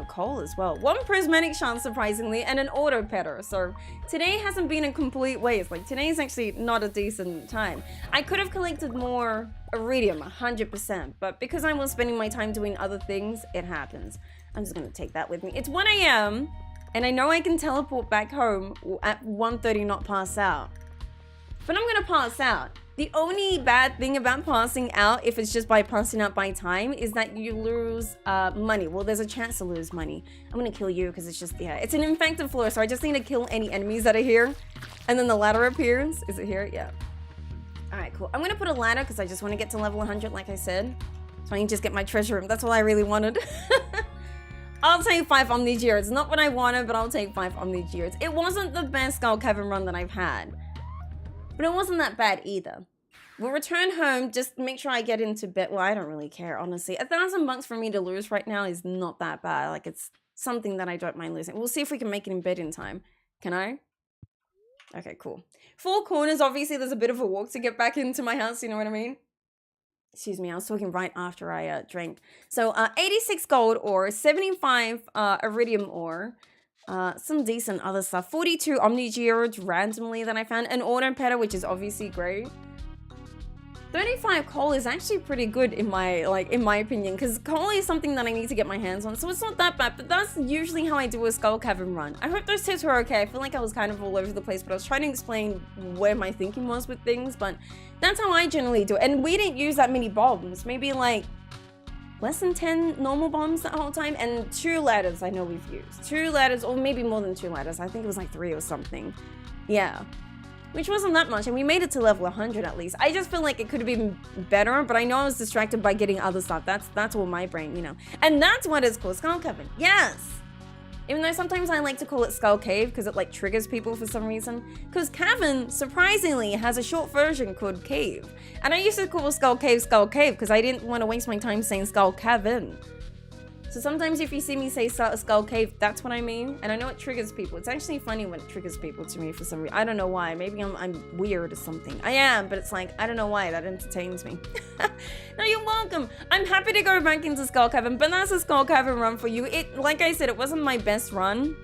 coal as well. 1 prismatic shard, surprisingly, and an auto petter. So today hasn't been a complete waste. Like, today's actually not a decent time. I could have collected more iridium, 100%, but because I was spending my time doing other things, it happens. I'm just gonna take that with me. It's 1 AM, and I know I can teleport back home at 1:30, not pass out. But I'm gonna pass out. The only bad thing about passing out, if it's just by passing out by time, is that you lose money. Well, there's a chance to lose money. I'm gonna kill you because it's just, yeah, it's an infected floor, so I just need to kill any enemies that are here. And then the ladder appears. Is it here? Yeah. All right, cool. I'm gonna put a ladder because I just want to get to level 100, like I said. So I can just get my treasure room. That's all I really wanted. I'll take 5 Omni Geodes. Not what I wanted, but I'll take 5 Omni Geodes. It wasn't the best Skull Cavern run that I've had. But it wasn't that bad either. We'll return home, just make sure I get into bed. Well, I don't really care, honestly. $1,000 for me to lose right now is not that bad. Like, it's something that I don't mind losing. We'll see if we can make it in bed in time. Can I? Okay, cool. 4 corners, obviously there's a bit of a walk to get back into my house, you know what I mean? Excuse me, I was talking right after I drank. So, 86 gold ore, 75 iridium ore. Some decent other stuff. 42 Omni Geodes randomly that I found. An auto petter, which is obviously great. 35 coal is actually pretty good in my opinion, because coal is something that I need to get my hands on, so it's not that bad, but that's usually how I do a Skull Cavern run. I hope those tips were okay. I feel like I was kind of all over the place, but I was trying to explain where my thinking was with things, but that's how I generally do it. And we didn't use that many bombs, maybe like less than 10 normal bombs the whole time, and 2 ladders I know we've used. 2 ladders, or maybe more than 2 ladders. I think it was like 3 or something. Yeah. Which wasn't that much, and we made it to level 100 at least. I just feel like it could have been better, but I know I was distracted by getting other stuff. That's all my brain, you know. And that's what it's called, Skull Cavern. Yes! Even though sometimes I like to call it Skull Cave, because it like triggers people for some reason. Because Cavern, surprisingly, has a short version called Cave. And I used to call Skull Cave, because I didn't want to waste my time saying Skull Cavern. So sometimes if you see me say Skull Cave, that's what I mean. And I know it triggers people. It's actually funny when it triggers people to me for some reason. I don't know why. Maybe I'm weird or something. I am, but it's like, I don't know why. That entertains me. No, you're welcome. I'm happy to go back into Skull Cavern, but that's a Skull Cavern run for you. Like I said, it wasn't my best run.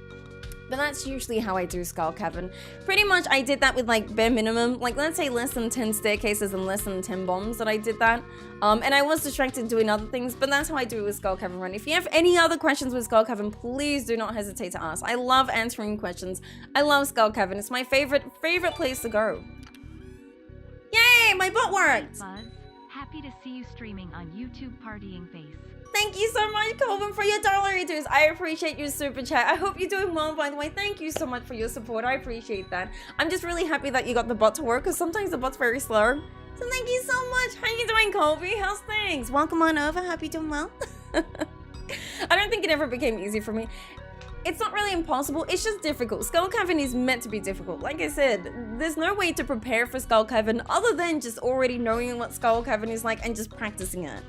But that's usually how I do Skull Cavern. Pretty much I did that with like bare minimum, like let's say less than 10 staircases and less than 10 bombs that I did that. And I was distracted doing other things, but that's how I do it with Skull Cavern run. If you have any other questions with Skull Cavern, please do not hesitate to ask. I love answering questions. I love Skull Cavern. It's my favorite place to go. Yay, my bot worked! Buzz, happy to see you streaming on YouTube Partying Face. Thank you so much, Colvin, for your $1. I appreciate your super chat. I hope you're doing well, by the way. Thank you so much for your support. I appreciate that. I'm just really happy that you got the bot to work, because sometimes the bot's very slow. So thank you so much. How you doing, Colby? How's things? Welcome on over. Hope you're doing well. I don't think it ever became easy for me. It's not really impossible, it's just difficult. Skull Cavern is meant to be difficult. Like I said, there's no way to prepare for Skull Cavern other than just already knowing what Skull Cavern is like and just practicing it,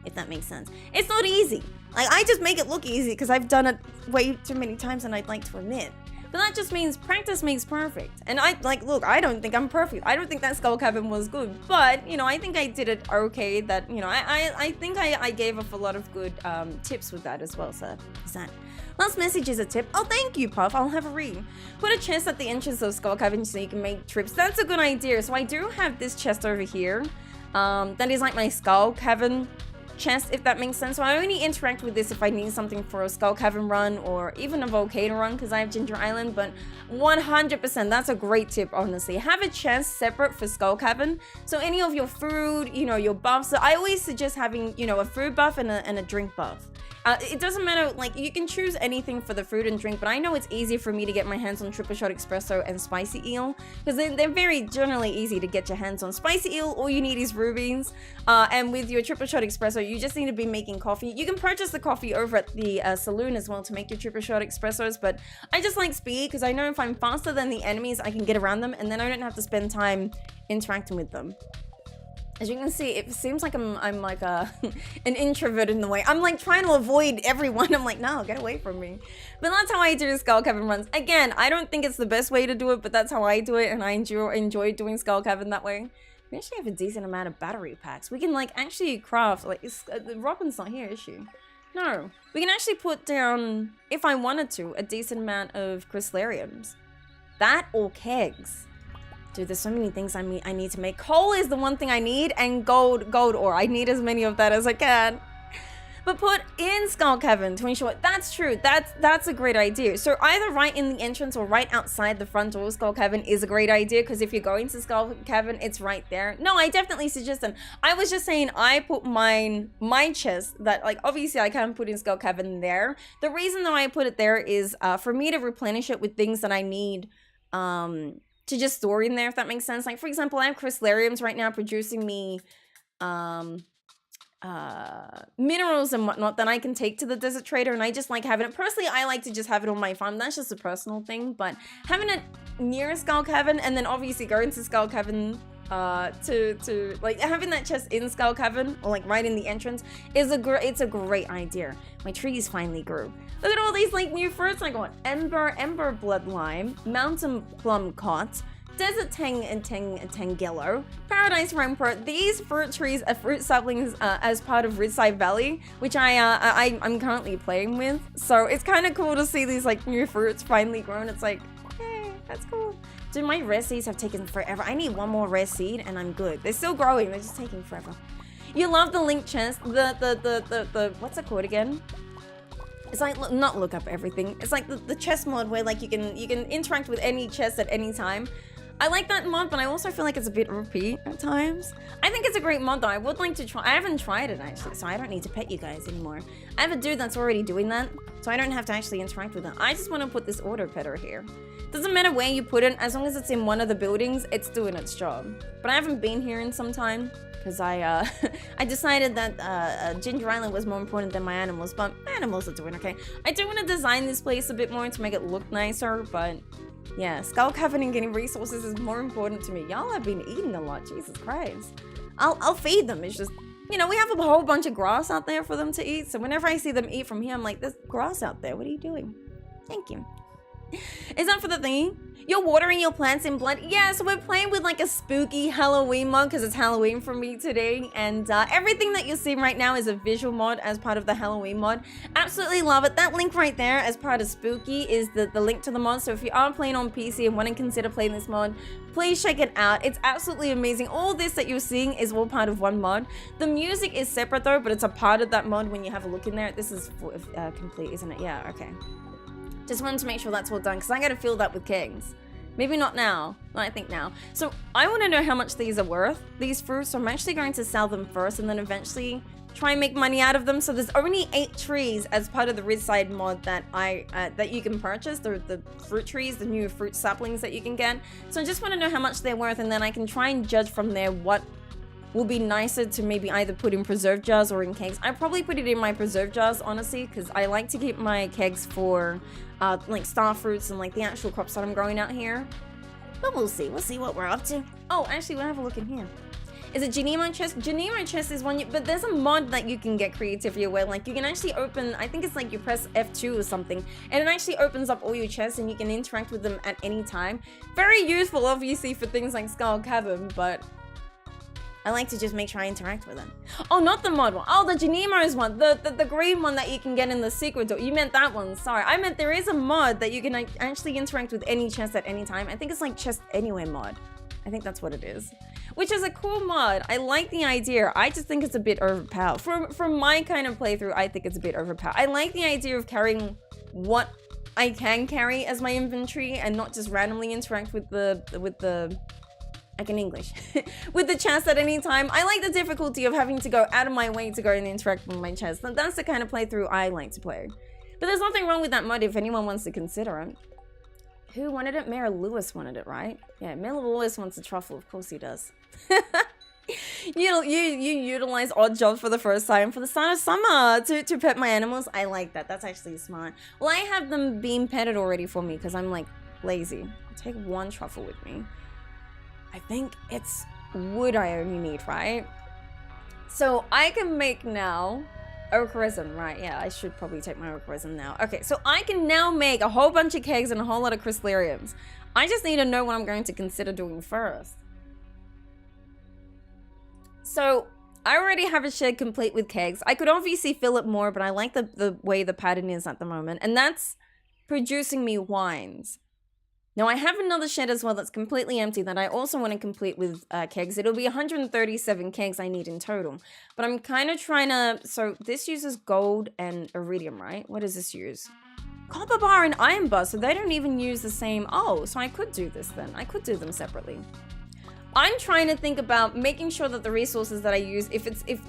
if that makes sense. It's not easy. Like, I just make it look easy because I've done it way too many times than I'd like to admit. But that just means practice makes perfect. And look, I don't think I'm perfect. I don't think that Skull Cavern was good. But, you know, I think I did it okay. That, you know, I think I gave off a lot of good tips with that as well. So, is that... Last message is a tip. Oh, thank you, Puff. I'll have a read. Put a chest at the entrance of Skull Cavern so you can make trips. That's a good idea. So I do have this chest over here. That is like my Skull Cavern chest, if that makes sense. So I only interact with this if I need something for a Skull Cavern run or even a Volcano run because I have Ginger Island. But 100%, that's a great tip, honestly. Have a chest separate for Skull Cavern. So any of your food, you know, your buffs. So I always suggest having, you know, a food buff and a drink buff. It doesn't matter, like, you can choose anything for the food and drink, but I know it's easy for me to get my hands on Triple Shot Espresso and Spicy Eel, because they're very generally easy to get your hands on. Spicy Eel, all you need is rubies, and with your Triple Shot Espresso, you just need to be making coffee. You can purchase the coffee over at the saloon as well to make your Triple Shot Espressos, but I just like speed, because I know if I'm faster than the enemies, I can get around them, and then I don't have to spend time interacting with them. As you can see, it seems like I'm like an introvert in the way. I'm like trying to avoid everyone. I'm like, no, get away from me. But that's how I do Skull Cavern runs. Again, I don't think it's the best way to do it, but that's how I do it, and I enjoy doing Skull Cavern that way. We actually have a decent amount of battery packs. We can like actually craft, like, Robin's not here, is she? No. We can actually put down, if I wanted to, a decent amount of crystallariums. That or kegs. Dude, there's so many things I need to make. Coal is the one thing I need, and gold ore. I need as many of that as I can. But put in Skull Cavern to ensure that's true. That's a great idea. So either right in the entrance or right outside the front door of Skull Cavern is a great idea, because if you're going to Skull Cavern, it's right there. No, I definitely suggest them. I was just saying I put my chest that, like, obviously I can't put in Skull Cavern there. The reason that I put it there is for me to replenish it with things that I need to just store in there, if that makes sense. Like, for example, I have crystallariums right now producing me minerals and whatnot that I can take to the desert trader, and I just like having it. Personally, I like to just have it on my farm. That's just a personal thing, but having it near Skull Cavern and then obviously going to Skull Cavern to like having that chest in Skull Cavern or like right in the entrance is it's a great idea. My trees finally grew. Look at all these like new fruits I got. Ember blood lime, mountain plum cot, desert tangelo, paradise rampart. These fruit trees are fruit saplings as part of Ridgeside Valley, which I'm currently playing with. So it's kind of cool to see these like new fruits finally grown. It's like, hey, that's cool. Dude, my rare seeds have taken forever. I need one more rare seed and I'm good. They're still growing, they're just taking forever. You love the link chest, the what's it called again? It's like, not look up everything. It's like the chest mod where like you can interact with any chest at any time. I like that mod, but I also feel like it's a bit repeat at times. I think it's a great mod though. I would like to try. I haven't tried it actually, so I don't need to pet you guys anymore. I have a dude that's already doing that, so I don't have to actually interact with it. I just want to put this auto petter here. Doesn't matter where you put it, as long as it's in one of the buildings, it's doing its job. But I haven't been here in some time, because I decided that Ginger Island was more important than my animals, but my animals are doing okay. I do want to design this place a bit more to make it look nicer, but yeah, Skull Cavern and getting resources is more important to me. Y'all have been eating a lot, Jesus Christ. I'll feed them, it's just, you know, we have a whole bunch of grass out there for them to eat, so whenever I see them eat from here, I'm like, there's grass out there, what are you doing? Thank you. Is that for the thingy? You're watering your plants in blood? Yeah, so we're playing with like a spooky Halloween mod because it's Halloween for me today. And everything that you're seeing right now is a visual mod as part of the Halloween mod. Absolutely love it. That link right there as part of Spooky is the link to the mod. So if you are playing on PC and want to consider playing this mod, please check it out. It's absolutely amazing. All this that you're seeing is all part of one mod. The music is separate though, but it's a part of that mod when you have a look in there. This is complete, isn't it? Yeah, okay. Just wanted to make sure that's all done, because I gotta fill that with kegs. Maybe not now, but I think now. So I want to know how much these are worth, these fruits. So I'm actually going to sell them first and then eventually try and make money out of them. So there's only 8 trees as part of the Ridgeside mod that that you can purchase, the fruit trees, the new fruit saplings that you can get. So I just want to know how much they're worth, and then I can try and judge from there what will be nicer to maybe either put in preserve jars or in kegs. I probably put it in my preserve jars, honestly, because I like to keep my kegs for like star fruits and like the actual crops that I'm growing out here. But we'll see. We'll see what we're up to. Oh, actually, we'll have a look in here. Is it 𝓗𝓸𝓬𝓬𝓲𝓪𝓵𝓭𝓮 chest? Chest is one, but there's a mod that you can get creatively where like you can actually open, I think it's like you press F2 or something, and it actually opens up all your chests and you can interact with them at any time. Very useful, obviously, for things like Skull Cavern, but I like to just make sure I interact with them. Oh, not the mod one. Oh, the 𝓗𝓸𝓬𝓬𝓲𝓪𝓵 one. The green one that you can get in the secret door. You meant that one. Sorry. I meant there is a mod that you can actually interact with any chest at any time. I think it's like Chest Anywhere mod. I think that's what it is. Which is a cool mod. I like the idea. I just think it's a bit overpowered. From my kind of playthrough, I think it's a bit overpowered. I like the idea of carrying what I can carry as my inventory and not just randomly interact with the I can English. with the chest at any time. I like the difficulty of having to go out of my way to go and interact with my chest. That's the kind of playthrough I like to play. But there's nothing wrong with that mod if anyone wants to consider it. Who wanted it? Mayor Lewis wanted it, right? Yeah, Mayor Lewis wants a truffle. Of course he does. you utilize odd jobs for the first time for the start of summer to pet my animals. I like that. That's actually smart. Well, I have them being petted already for me because I'm like lazy. I'll take one truffle with me. I think it's wood I only need, right? So I can make now 𝓗𝓸𝓬𝓼, right? Yeah, I should probably take my 𝓗𝓗𝓬𝓼 now. Okay, so I can now make a whole bunch of kegs and a whole lot of 𝓗𝓸𝓬𝓼s. I just need to know what I'm going to consider doing first. So I already have a shed complete with kegs. I could obviously fill it more, but I like the way the pattern is at the moment. And that's producing me wines. Now, I have another shed as well that's completely empty that I also want to complete with kegs. It'll be 137 kegs I need in total. But I'm kind of trying to... So, this uses gold and iridium, right? What does this use? Copper bar and iron bar, so they don't even use the same... Oh, so I could do this then. I could do them separately. I'm trying to think about making sure that the resources that I use... If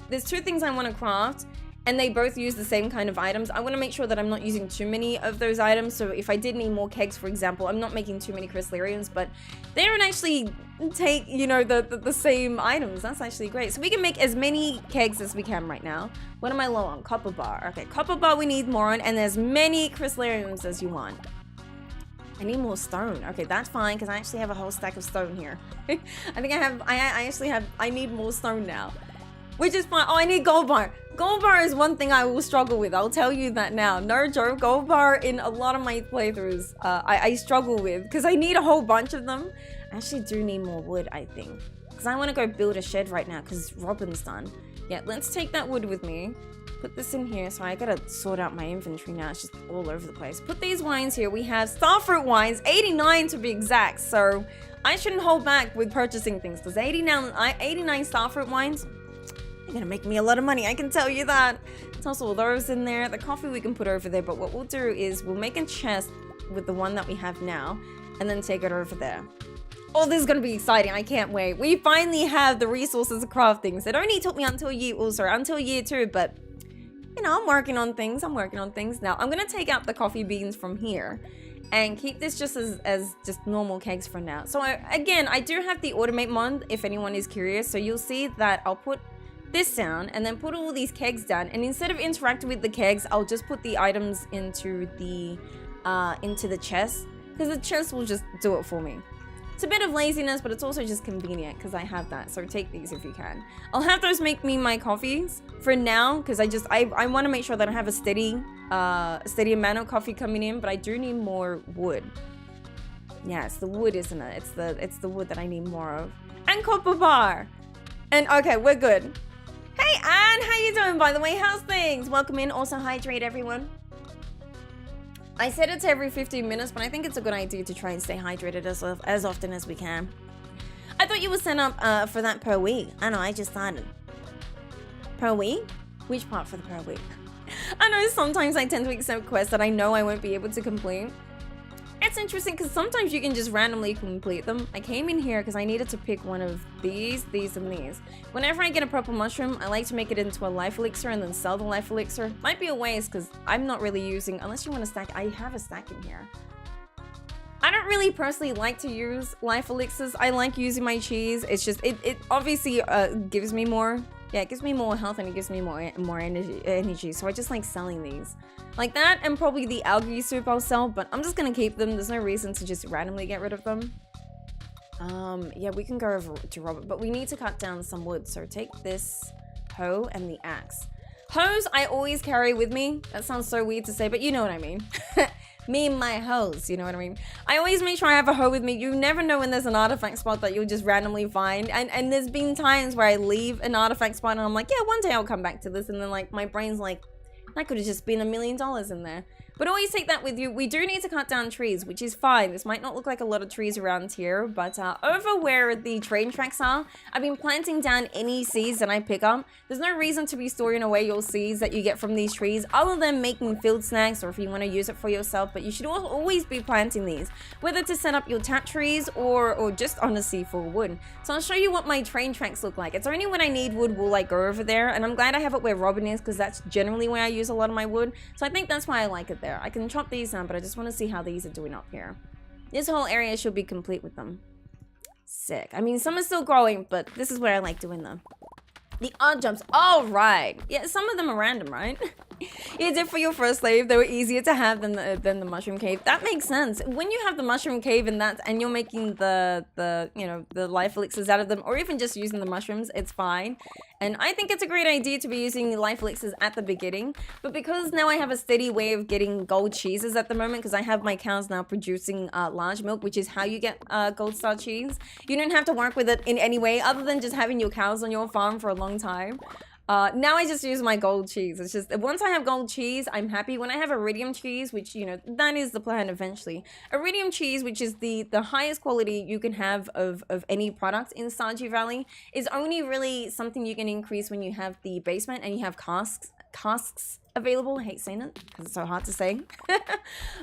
there's two things I want to craft... and they both use the same kind of items, I want to make sure that I'm not using too many of those items. So if I did need more kegs, for example, I'm not making too many 𝓗𝓸𝓬𝓼s, but they don't actually take, you know, the same items. That's actually great. So we can make as many kegs as we can right now. What am I low on? Copper bar. Okay, copper bar we need more on, and as many 𝓗𝓸𝓬𝓼s as you want. I need more stone. Okay, that's fine, because I actually have a whole stack of stone here. I need more stone now. Which is fine. Oh, I need gold bar. Gold bar is one thing I will struggle with. I'll tell you that now. No joke. Gold bar in a lot of my playthroughs, I struggle with because I need a whole bunch of them. I actually do need more wood, I think. Because I want to go build a shed right now because Robin's done. Yeah, let's take that wood with me. Put this in here. So I gotta sort out my inventory now. It's just all over the place. Put these wines here. We have starfruit wines, 89 to be exact. So I shouldn't hold back with purchasing things because 89 starfruit wines... You're gonna make me a lot of money, I can tell you that. Toss all those in there. The coffee we can put over there, but what we'll do is we'll make a chest with the one that we have now and then take it over there. Oh, this is gonna be exciting. I can't wait. We finally have the resources to craft things. It only took me until year 2, but you know, I'm working on things. Now, I'm gonna take out the coffee beans from here and keep this just as just normal kegs for now. So again, I do have the automate mod if anyone is curious. So you'll see that I'll put this down and then put all these kegs down, and instead of interacting with the kegs, I'll just put the items into the chest because the chest will just do it for me. It's a bit of laziness, but it's also just convenient because I have that. So take these if you can. I'll have those make me my coffees for now because I want to make sure that I have a steady amount of coffee coming in, but I do need more wood. Yeah, it's the wood, isn't it? It's the wood that I need more of. And copper bar. And okay, we're good. Hey Anne, how you doing by the way? How's things? Welcome in. Also hydrate everyone. I said it's every 15 minutes, but I think it's a good idea to try and stay hydrated as often as we can. I thought you were sent up for that per week. I know, I just started. Per week? Which part for the per week? I know sometimes I tend to accept quests that I know I won't be able to complete. It's interesting because sometimes you can just randomly complete them. I came in here because I needed to pick one of these, and these. Whenever I get a purple mushroom, I like to make it into a life elixir and then sell the life elixir. Might be a waste because I'm not really using, unless you want to stack. I have a stack in here. I don't really personally like to use life elixirs. I like using my cheese. It's just, it obviously gives me more. Yeah, it gives me more health and it gives me more energy. So I just like selling these. Like that and probably the algae soup I'll sell, but I'm just gonna keep them. There's no reason to just randomly get rid of them. Yeah, we can go over to Robert, but we need to cut down some wood. So take this hoe and the axe. Hoes I always carry with me. That sounds so weird to say, but you know what I mean. Me and my hoes, you know what I mean? I always make sure I have a hoe with me. You never know when there's an artifact spot that you'll just randomly find. And there's been times where I leave an artifact spot and I'm like, yeah, one day I'll come back to this. And then like my brain's like, that could have just been $1 million in there. But always take that with you. We do need to cut down trees, which is fine. This might not look like a lot of trees around here, but over where the train tracks are, I've been planting down any seeds that I pick up. There's no reason to be storing away your seeds that you get from these trees, other than making field snacks or if you want to use it for yourself. But you should always be planting these, whether to set up your tap trees or just honestly for wood. So I'll show you what my train tracks look like. It's only when I need wood will I go over there, and I'm glad I have it where Robin is because that's generally where I use a lot of my wood. So I think that's why I like it there. I can chop these down, but I just want to see how these are doing up here. This whole area should be complete with them. Sick. I mean, some are still growing, but this is where I like doing them. The odd jumps. All right. Yeah, some of them are random, right? You did for your first slave. They were easier to have than the mushroom cave. That makes sense. When you have the mushroom cave and you're making the life elixirs out of them, or even just using the mushrooms, it's fine. And I think it's a great idea to be using life elixirs at the beginning. But because now I have a steady way of getting gold cheeses at the moment, because I have my cows now producing large milk, which is how you get gold star cheese. You don't have to work with it in any way other than just having your cows on your farm for a long time. Now I just use my gold cheese. It's just, once I have gold cheese, I'm happy. When I have iridium cheese, which, you know, that is the plan eventually. Iridium cheese, which is the highest quality you can have of any product in Stardew Valley, is only really something you can increase when you have the basement and you have casks available. I hate saying it because it's so hard to say.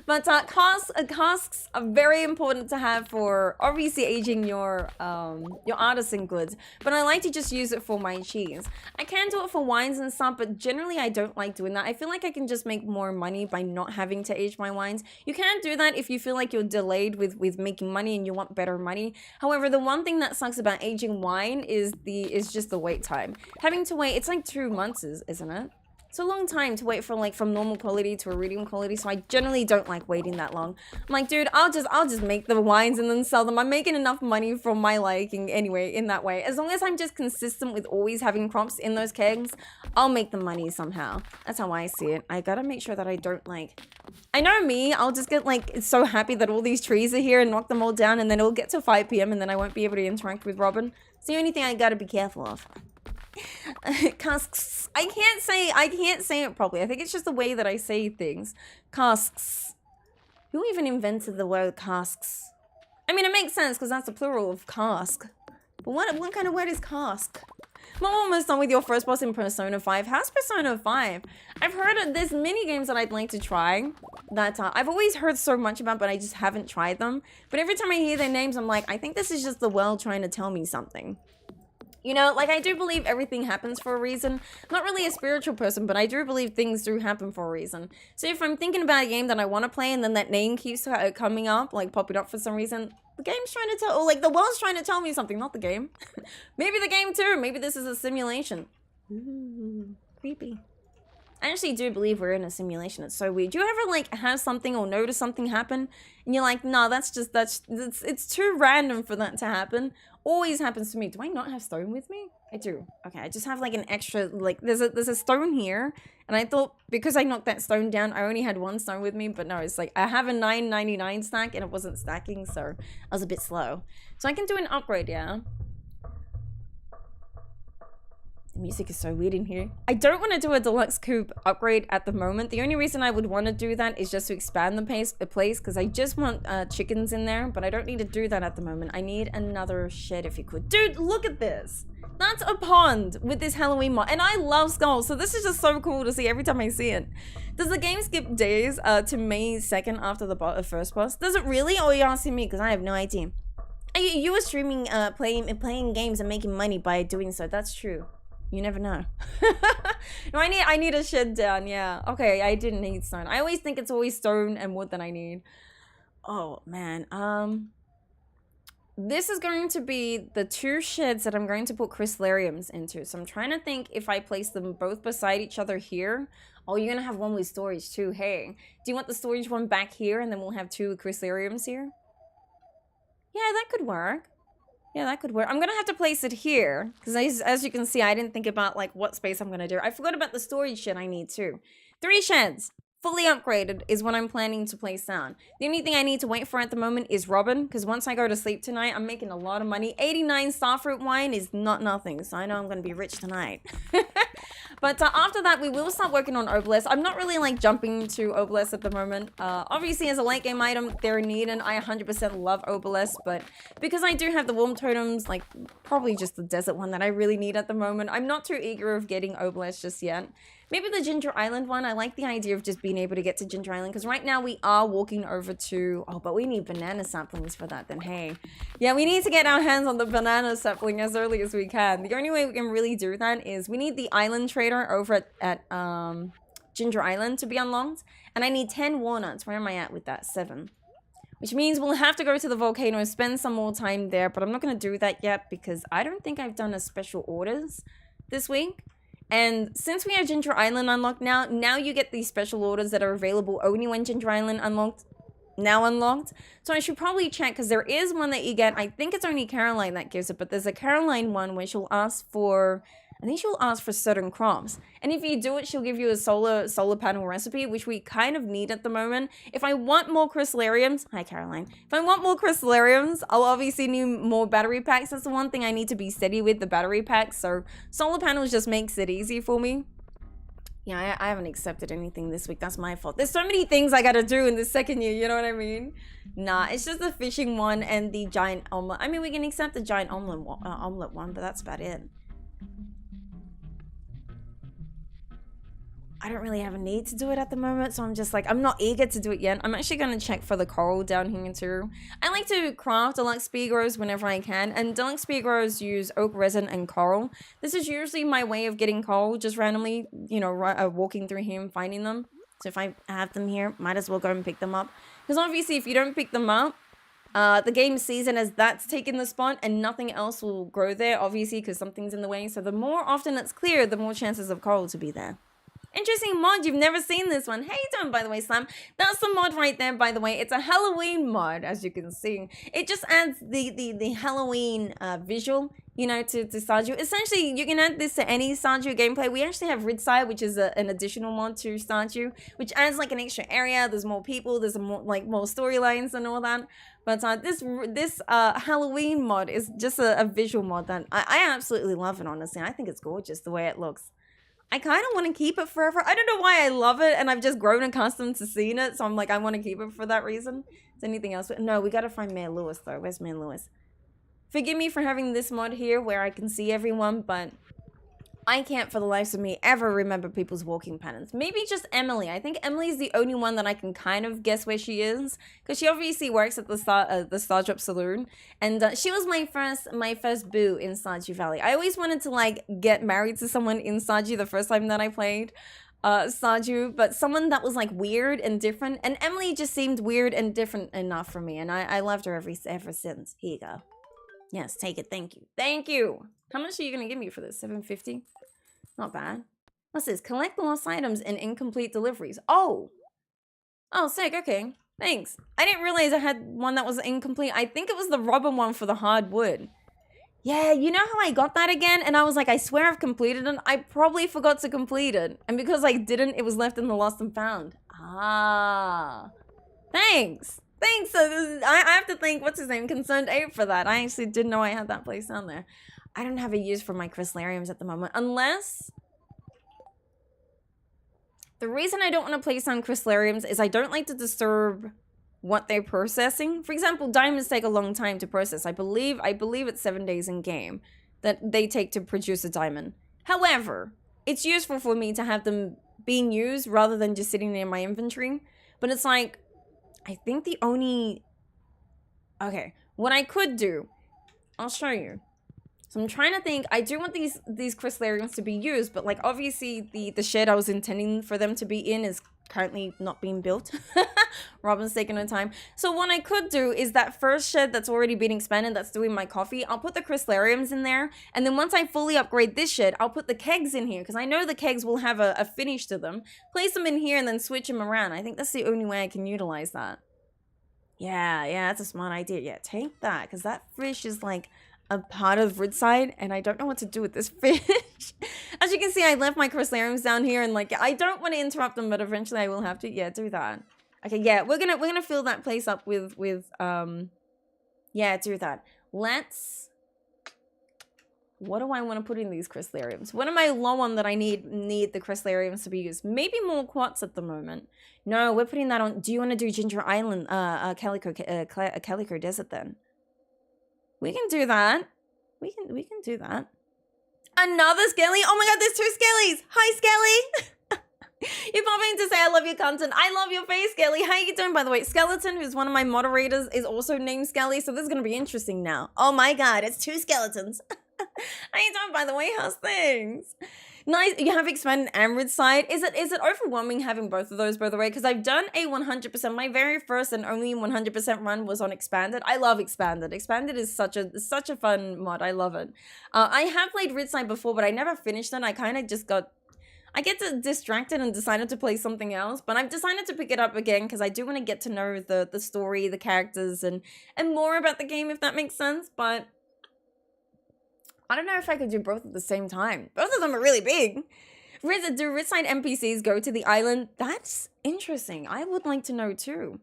But casks are very important to have for obviously aging your artisan goods. But I like to just use it for my cheese. I can do it for wines and stuff, but generally I don't like doing that. I feel like I can just make more money by not having to age my wines. You can do that if you feel like you're delayed with making money and you want better money. However, the one thing that sucks about aging wine is just the wait time. Having to wait, it's like 2 months, isn't it? It's a long time to wait from normal quality to iridium quality, so I generally don't like waiting that long. I'm like, dude, I'll just make the wines and then sell them. I'm making enough money from my liking anyway in that way. As long as I'm just consistent with always having crops in those kegs, I'll make the money somehow. That's how I see it. I gotta make sure that I don't like... I know me, I'll just get like so happy that all these trees are here and knock them all down, and then it'll get to 5 PM and then I won't be able to interact with Robin. It's the only thing I gotta be careful of. Casks. I can't say it properly. I think it's just the way that I say things. Casks. Who even invented the word casks? I mean, it makes sense because that's the plural of cask. But what kind of word is cask? I'm almost done with your first boss in Persona 5. How's Persona 5? I've heard there's many games that I'd like to try that I've always heard so much about, but I just haven't tried them. But every time I hear their names, I'm like, I think this is just the world trying to tell me something. You know, like, I do believe everything happens for a reason. I'm not really a spiritual person, but I do believe things do happen for a reason. So if I'm thinking about a game that I want to play and then that name keeps coming up, like popping up for some reason, the game's trying to tell, or like the world's trying to tell me something, not the game. Maybe the game too. Maybe this is a simulation. Ooh, creepy. I actually do believe we're in a simulation. It's so weird. Do you ever like have something or notice something happen and you're like, no, it's too random for that to happen? Always happens to me. Do I not have stone with me? I do. Okay, I just have like an extra, like there's a stone here, and I thought because I knocked that stone down, I only had 1 stone with me, but no, it's like I have a 999 stack and it wasn't stacking, so I was a bit slow. So I can do an upgrade, yeah. The music is so weird in here. I don't want to do a deluxe coop upgrade at the moment. The only reason I would want to do that is just to expand the place, because I just want chickens in there, but I don't need to do that at the moment. I need another shed if you could. Dude, look at this. That's a pond with this Halloween mod, and I love skulls, so this is just so cool to see every time I see it. Does the game skip days to May 2nd after the first boss? Does it really, or are you asking me? Because I have no idea. You were streaming, playing games and making money by doing so. That's true. You never know. No, I need a shed down, yeah. Okay, I didn't need stone. I always think it's always stone and wood that I need. Oh, man. This is going to be the 2 sheds that I'm going to put 𝓗𝓸𝓬𝓲𝓪𝓵𝓮 into. So I'm trying to think if I place them both beside each other here. Oh, you're going to have one with storage too. Hey, do you want the storage one back here and then we'll have 2 𝓗𝓸𝓬𝓲𝓪𝓵𝓮s here? Yeah, that could work. Yeah, that could work. I'm going to have to place it here because as you can see, I didn't think about like what space I'm going to do. I forgot about the storage shed I need too. 3 sheds. Fully upgraded is what I'm planning to place down. The only thing I need to wait for at the moment is Robin, because once I go to sleep tonight, I'm making a lot of money. 89 starfruit wine is not nothing, so I know I'm going to be rich tonight. But after that, we will start working on Obelisk. I'm not really like jumping to Obelisk at the moment. Obviously, as a late game item, they're needed. I 100% love Obelisk, but because I do have the warm totems, like probably just the desert one that I really need at the moment, I'm not too eager of getting Obelisk just yet. Maybe the Ginger Island one. I like the idea of just being able to get to Ginger Island because right now we are walking over to... Oh, but we need banana saplings for that then, hey. Yeah, we need to get our hands on the banana sapling as early as we can. The only way we can really do that is we need the island trader over at Ginger Island to be unlocked. And I need 10 walnuts. Where am I at with that? 7. Which means we'll have to go to the volcano, spend some more time there. But I'm not going to do that yet because I don't think I've done a special orders this week. And since we have Ginger Island unlocked now you get these special orders that are available only when Ginger Island unlocked. So I should probably check because there is one that you get. I think it's only Caroline that gives it, but there's a Caroline one where she'll ask for... I think she'll ask for certain crops. And if you do it, she'll give you a solar panel recipe, which we kind of need at the moment. If I want more 𝓗𝓸𝓬𝓲𝓪𝓵𝓮𝓼... Hi, Caroline. If I want more 𝓗𝓗𝓸𝓬𝓲𝓪𝓵𝓮𝓼, I'll obviously need more battery packs. That's the one thing I need to be steady with, the battery packs. So solar panels just makes it easy for me. Yeah, I haven't accepted anything this week. That's my fault. There's so many things I gotta do in the second year, you know what I mean? Nah, it's just the fishing one and the giant omelet. I mean, we can accept the giant omelet one, but that's about it. I don't really have a need to do it at the moment, so I'm just like, I'm not eager to do it yet. I'm actually going to check for the coral down here too. I like to craft deluxe speed grows whenever I can, and deluxe speed grows use oak resin and coral. This is usually my way of getting coral, just randomly, you know, walking through here and finding them. So if I have them here, might as well go and pick them up. Because obviously if you don't pick them up, the game sees it as that's taken the spot and nothing else will grow there, obviously, because something's in the way. So the more often it's clear, the more chances of coral to be there. Interesting mod. You've never seen this one. How you doing, by the way, Slam? That's the mod right there, by the way. It's a Halloween mod, as you can see. It just adds the Halloween visual, you know, to Stardew. Essentially, you can add this to any Stardew gameplay. We actually have Ridgeside, which is an additional mod to Stardew, which adds like an extra area. There's more people. There's more storylines and all that. But this Halloween mod is just a visual mod that I absolutely love it, honestly. I think it's gorgeous the way it looks. I kind of want to keep it forever. I don't know why I love it, and I've just grown accustomed to seeing it, so I'm like, I want to keep it for that reason. Is anything else? No, we got to find Mayor Lewis, though. Where's Mayor Lewis? Forgive me for having this mod here where I can see everyone, but I can't for the life of me ever remember people's walking patterns. Maybe just Emily. I think Emily's the only one that I can kind of guess where she is, because she obviously works at the Stardrop Saloon, and she was my first boo in Stardew Valley. I always wanted to like get married to someone in Stardew the first time that I played Stardew, but someone that was like weird and different, and Emily just seemed weird and different enough for me, and I loved her ever since. Here you go. Yes, take it. Thank you. Thank you. How much are you gonna give me for this? $7.50? Not bad. What's this? Collect the lost items and incomplete deliveries. Oh! Oh, sick. Okay. Thanks. I didn't realize I had one that was incomplete. I think it was the Robin one for the hard wood. Yeah, you know how I got that again? And I was like, I swear I've completed it. I probably forgot to complete it. And because I didn't, it was left in the lost and found. Ah. Thanks. Thanks. So I have to thank, what's his name? Concerned Ape for that. I actually didn't know I had that place down there. I don't have a use for my 𝓗𝓸𝓬𝓲𝓪𝓵𝓮𝓼 at the moment, unless... The reason I don't want to place down 𝓗𝓗𝓸𝓬𝓲𝓪𝓵𝓮𝓼 is I don't like to disturb what they're processing. For example, diamonds take a long time to process. I believe it's 7 days in game that they take to produce a diamond. However, it's useful for me to have them being used rather than just sitting in my inventory. But it's like, I think the only... Okay, what I could do, I'll show you. So I'm trying to think, I do want these 𝓗𝓗𝓸𝓬𝓲𝓪𝓵𝓮𝓼 to be used, but like obviously the shed I was intending for them to be in is currently not being built. Robin's taking her time. So what I could do is that first shed that's already been expanded, that's doing my coffee, I'll put the 𝓗𝓸𝓬𝓲𝓪𝓵𝓮 in there. And then once I fully upgrade this shed, I'll put the kegs in here because I know the kegs will have a finish to them. Place them in here and then switch them around. I think that's the only way I can utilize that. Yeah, that's a smart idea. Yeah, take that because that fish is like a part of Ridgeside and I don't know what to do with this fish. As you can see, I left my 𝓗𝓸𝓬𝓲𝓪𝓵𝓮 down here and like I don't want to interrupt them, but eventually I will have to. Yeah, do that. Okay, yeah, we're gonna fill that place up with yeah, do that. Let's. What do I want to put in these 𝓗𝓸𝓬𝓲𝓪𝓵𝓮s? What am I low on that I need the 𝓗𝓗𝓸𝓬𝓲𝓪𝓵𝓮s to be used? Maybe more quartz at the moment. No, we're putting that on. Do you want to do Ginger Island, Calico Desert then? We can do that. We can do that. Another Skelly? Oh my god, there's 2 Skellies! Hi, Skelly! You pop in to say I love your content. I love your face, Skelly. How you doing, by the way? Skeleton, who's one of my moderators, is also named Skelly, so this is gonna be interesting now. Oh my god, it's 2 skeletons. How you doing, by the way? How's things? Nice. You have expanded and Ridgeside. Is it overwhelming having both of those, by the way? Because I've done a 100%. My very first and only 100% run was on expanded. I love expanded. Expanded is such a fun mod. I love it. I have played Ridgeside before, but I never finished it. I kind of just I get distracted and decided to play something else. But I've decided to pick it up again because I do want to get to know the story, the characters, and more about the game, if that makes sense. But I don't know if I could do both at the same time. Both of them are really big. Do Ridgeside NPCs go to the island? That's interesting. I would like to know too.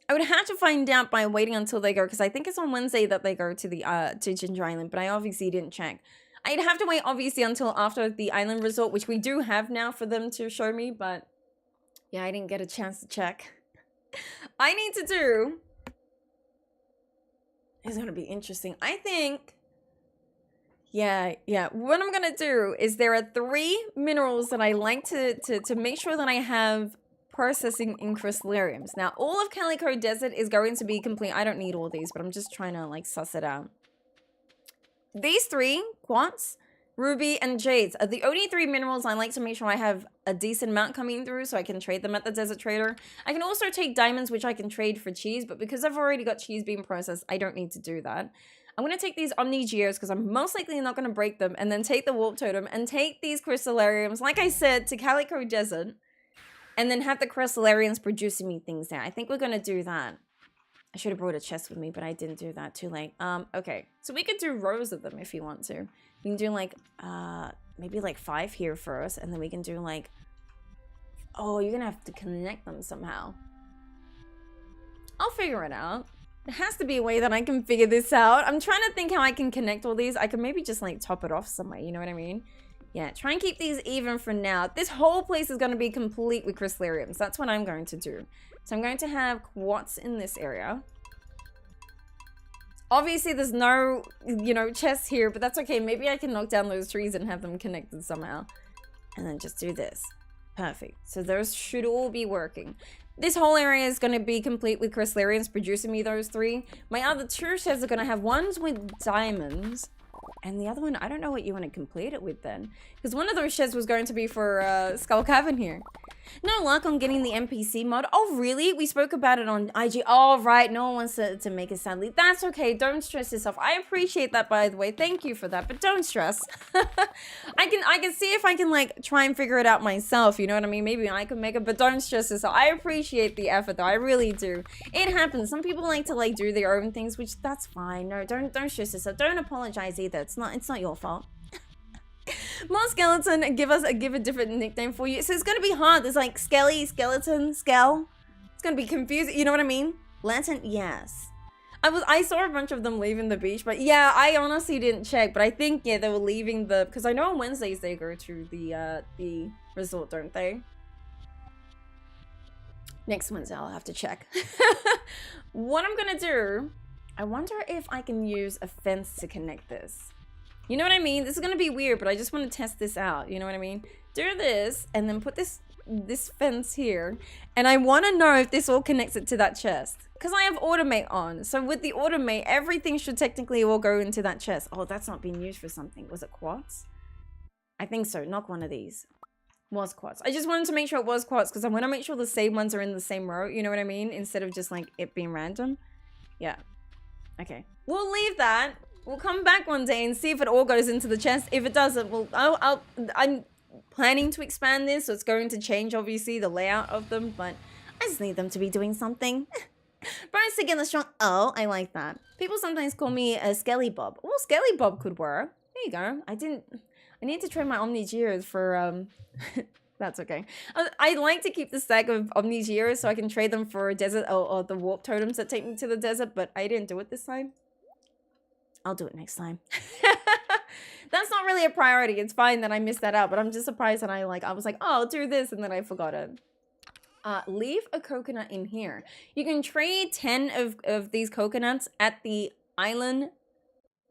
I would have to find out by waiting until they go, because I think it's on Wednesday that they go to the to Ginger Island, but I obviously didn't check. I'd have to wait obviously until after the island resort, which we do have now for them to show me, but yeah, I didn't get a chance to check. I need to do. It's gonna be interesting. I think. Yeah. What I'm gonna do is there are 3 minerals that I like to make sure that I have processing in 𝓗𝓸𝓬𝓲𝓪𝓵𝓮s. Now, all of Calico Desert is going to be complete. I don't need all these, but I'm just trying to like suss it out. These 3, quartz, ruby, and jades, are the only 3 minerals I like to make sure I have a decent amount coming through so I can trade them at the desert trader. I can also take diamonds, which I can trade for cheese, but because I've already got cheese being processed, I don't need to do that. I'm going to take these 𝓗𝓸𝓬𝓲𝓪𝓵𝓮s because I'm most likely not going to break them, and then take the warp totem and take these 𝓗𝓗𝓸𝓬𝓮s, like I said, to Calico Desert, and then have the 𝓗𝓗𝓸𝓬𝓮s producing me things there. I think we're going to do that. I should have brought a chest with me, but I didn't do that. Too late. Okay. So we could do rows of them if you want to. We can do like, maybe like 5 here first, and then we can do like, oh, you're going to have to connect them somehow. I'll figure it out. There has to be a way that I can figure this out. I'm trying to think how I can connect all these. I could maybe just like top it off somewhere. You know what I mean? Yeah, try and keep these even for now. This whole place is going to be complete with 𝓗𝓗𝓸𝓬𝓮s. That's what I'm going to do. So I'm going to have quartz in this area. Obviously, there's no, chests here, but that's okay. Maybe I can knock down those trees and have them connected somehow. And then just do this. Perfect. So those should all be working. This whole area is going to be complete with 𝓗𝓗𝓸𝓬𝓮s producing me those 3. My other 2 sheds are going to have ones with diamonds. And the other one, I don't know what you want to complete it with then. Because one of those sheds was going to be for Skull Cavern here. No luck on getting the NPC mod. Oh, really? We spoke about it on IG. Oh, right. No one wants to make it sadly. That's okay. Don't stress yourself. I appreciate that, by the way. Thank you for that. But don't stress. I can see if I can, like, try and figure it out myself. You know what I mean? Maybe I can make it. But don't stress yourself. I appreciate the effort, though. I really do. It happens. Some people like to, like, do their own things, which that's fine. No, don't stress yourself. Don't apologize either. It's not your fault. More skeleton, give a different nickname for you. So it's gonna be hard. There's like Skelly, skeleton, skell. It's gonna be confusing. You know what I mean? Lantern, yes. I saw a bunch of them leaving the beach, but yeah, I honestly didn't check. But I think yeah, they were leaving because I know on Wednesdays they go to the resort, don't they? Next Wednesday I'll have to check. What I'm gonna do, I wonder if I can use a fence to connect this. You know what I mean? This is gonna be weird, but I just want to test this out. You know what I mean? Do this, and then put this fence here. And I want to know if this all connects it to that chest. Because I have automate on. So with the automate, everything should technically all go into that chest. Oh, that's not being used for something. Was it quartz? I think so. Knock one of these. Was quartz. I just wanted to make sure it was quartz because I want to make sure the same ones are in the same row. You know what I mean? Instead of just like it being random. Yeah. Okay. We'll leave that. We'll come back one day and see if it all goes into the chest. If it doesn't, I'm planning to expand this, so it's going to change obviously the layout of them, but I just need them to be doing something. Burns to get the strong. Oh, I like that. People sometimes call me a Skelly Bob. Well, Skelly Bob could work. There you go. I need to trade my Omnigears for that's okay. I like to keep the stack of Omnigears so I can trade them for desert or the warp totems that take me to the desert, but I didn't do it this time. I'll do it next time. That's not really a priority. It's fine that I missed that out, but I'm just surprised that I was like, oh, I'll do this, and then I forgot it. Leave a coconut in here. You can trade 10 of these coconuts at the island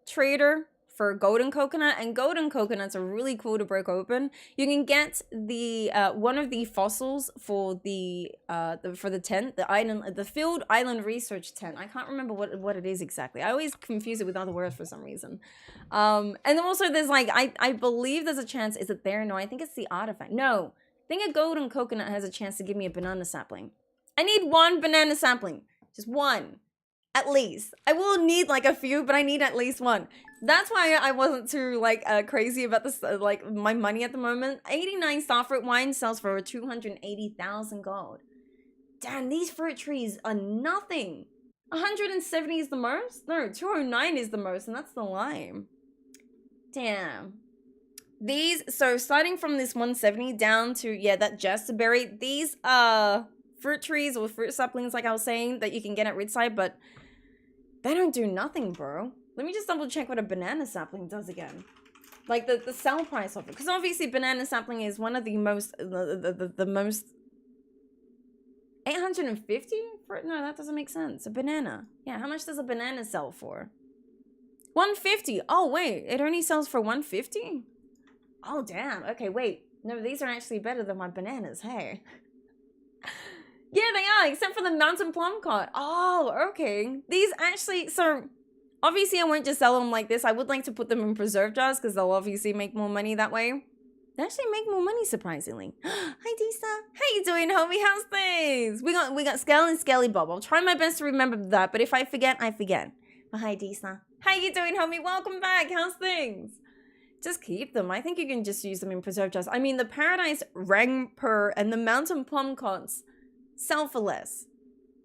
trader for golden coconut, and golden coconuts are really cool to break open. You can get the one of the fossils for the tent, the field island research tent. I can't remember what it is exactly. I always confuse it with other words for some reason. And then also there's like I believe there's a chance. Is it there? No, I think it's the artifact. No, I think a golden coconut has a chance to give me a banana sapling. I need one banana sapling, just one. At least. I will need like a few, but I need at least one. That's why I wasn't too like crazy about this like my money at the moment. 89 starfruit wine sells for 280,000 gold. Damn, these fruit trees are nothing. 170 is the most? No, 209 is the most, and that's the lime. Damn. These, so starting from this 170 down to, yeah, that jasterberry, these fruit trees or fruit saplings, like I was saying, that you can get at Ridgeside, but they don't do nothing, bro. Let me just double check what a banana sapling does again. Like the sell price of it. Because obviously banana sapling is one of the most, the most... 850? No, that doesn't make sense. A banana. Yeah, how much does a banana sell for? 150. Oh, wait. It only sells for 150? Oh, damn. Okay, wait. No, these are actually better than my bananas. Hey. Yeah, they are, except for the mountain plum cod. Oh, okay. These actually, so obviously I won't just sell them like this. I would like to put them in preserve jars because they'll obviously make more money that way. They actually make more money, surprisingly. Hi, Disa. How you doing, homie? How's things? We got Skell and Skelly Bob. I'll try my best to remember that, but if I forget, I forget. But hi, Disa. How you doing, homie? Welcome back. How's things? Just keep them. I think you can just use them in preserve jars. I mean, the Paradise 𝓗𝓸𝓬𝓵 and the mountain plum cods sell for less,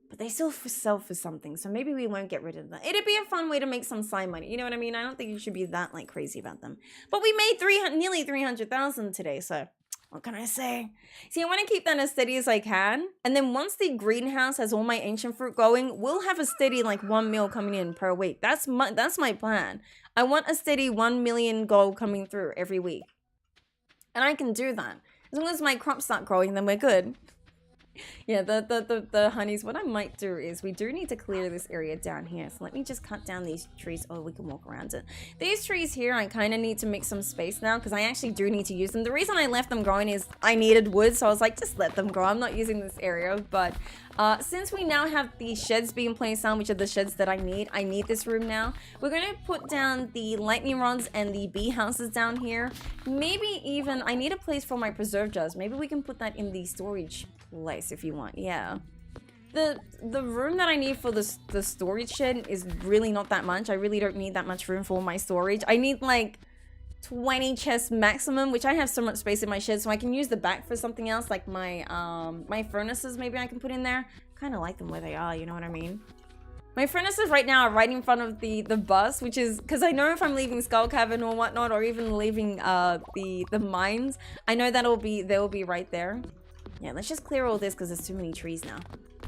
but they still sell for something, so maybe we won't get rid of that. It'd be a fun way to make some side money, you know what I mean? I don't think you should be that like crazy about them, but we made nearly 300,000 today, so what can I say? See, I want to keep that as steady as I can, and then once the greenhouse has all my ancient fruit going, we'll have a steady like 1 mil coming in per week. That's my plan. I want a steady 1 million gold coming through every week, and I can do that as long as my crops start growing. Then we're good. Yeah, the honeys, what I might do is we do need to clear this area down here. So let me just cut down these trees. Oh, we can walk around it. These trees here, I kind of need to make some space now because I actually do need to use them. The reason I left them growing is I needed wood. So I was like, just let them grow. I'm not using this area. But since we now have the sheds being placed down, which are the sheds that I need this room now. We're going to put down the lightning rods and the bee houses down here. Maybe even, I need a place for my preserve jars. Maybe we can put that in the storage place if you want. Yeah, the room that I need for the storage shed is really not that much. I really don't need that much room for my storage. I need like 20 chests maximum, which I have so much space in my shed, so I can use the back for something else, like my my furnaces. Maybe I can put in there. Kind of like them where they are, you know what I mean? My furnaces right now are right in front of the bus, which is because I know if I'm leaving Skull Cavern or whatnot, or even leaving the mines, I know they'll be right there. Yeah, let's just clear all this because there's too many trees now.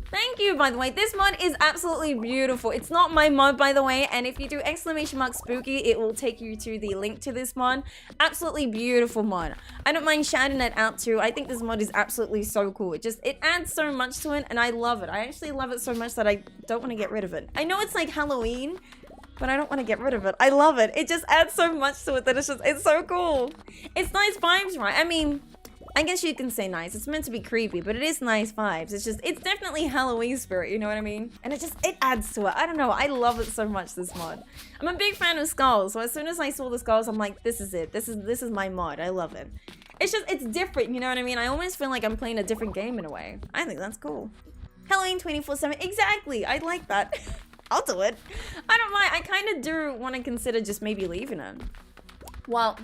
Thank you, by the way. This mod is absolutely beautiful. It's not my mod, by the way, and if you do !spooky, it will take you to the link to this mod. Absolutely beautiful mod. I don't mind shouting it out too. I think this mod is absolutely so cool. It adds so much to it, and I love it. I actually love it so much that I don't want to get rid of it. I know it's like Halloween, but I don't want to get rid of it. I love it. It just adds so much to it that it's so cool. It's nice vibes, right? I mean, I guess you can say nice. It's meant to be creepy, but it is nice vibes. It's definitely Halloween spirit, you know what I mean? And it adds to it. I don't know. I love it so much, this mod. I'm a big fan of skulls, so as soon as I saw the skulls, I'm like, this is it. This is my mod. I love it. It's just, it's different, you know what I mean? I almost feel like I'm playing a different game in a way. I think that's cool. Halloween 24/7, exactly, I like that. I'll do it. I don't mind, I kind of do want to consider just maybe leaving it. Well,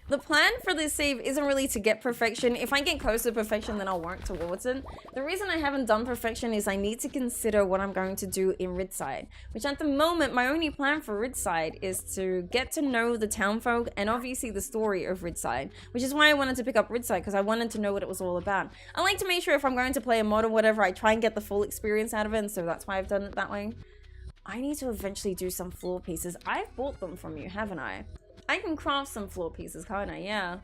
the plan for this save isn't really to get perfection. If I get close to perfection, then I'll work towards it. The reason I haven't done perfection is I need to consider what I'm going to do in Ridgeside, which at the moment, my only plan for Ridgeside is to get to know the townfolk and obviously the story of Ridgeside, which is why I wanted to pick up Ridgeside, because I wanted to know what it was all about. I like to make sure if I'm going to play a mod or whatever, I try and get the full experience out of it, and so that's why I've done it that way. I need to eventually do some floor pieces. I've bought them from you, haven't I? I can craft some floor pieces, can't I? Yeah.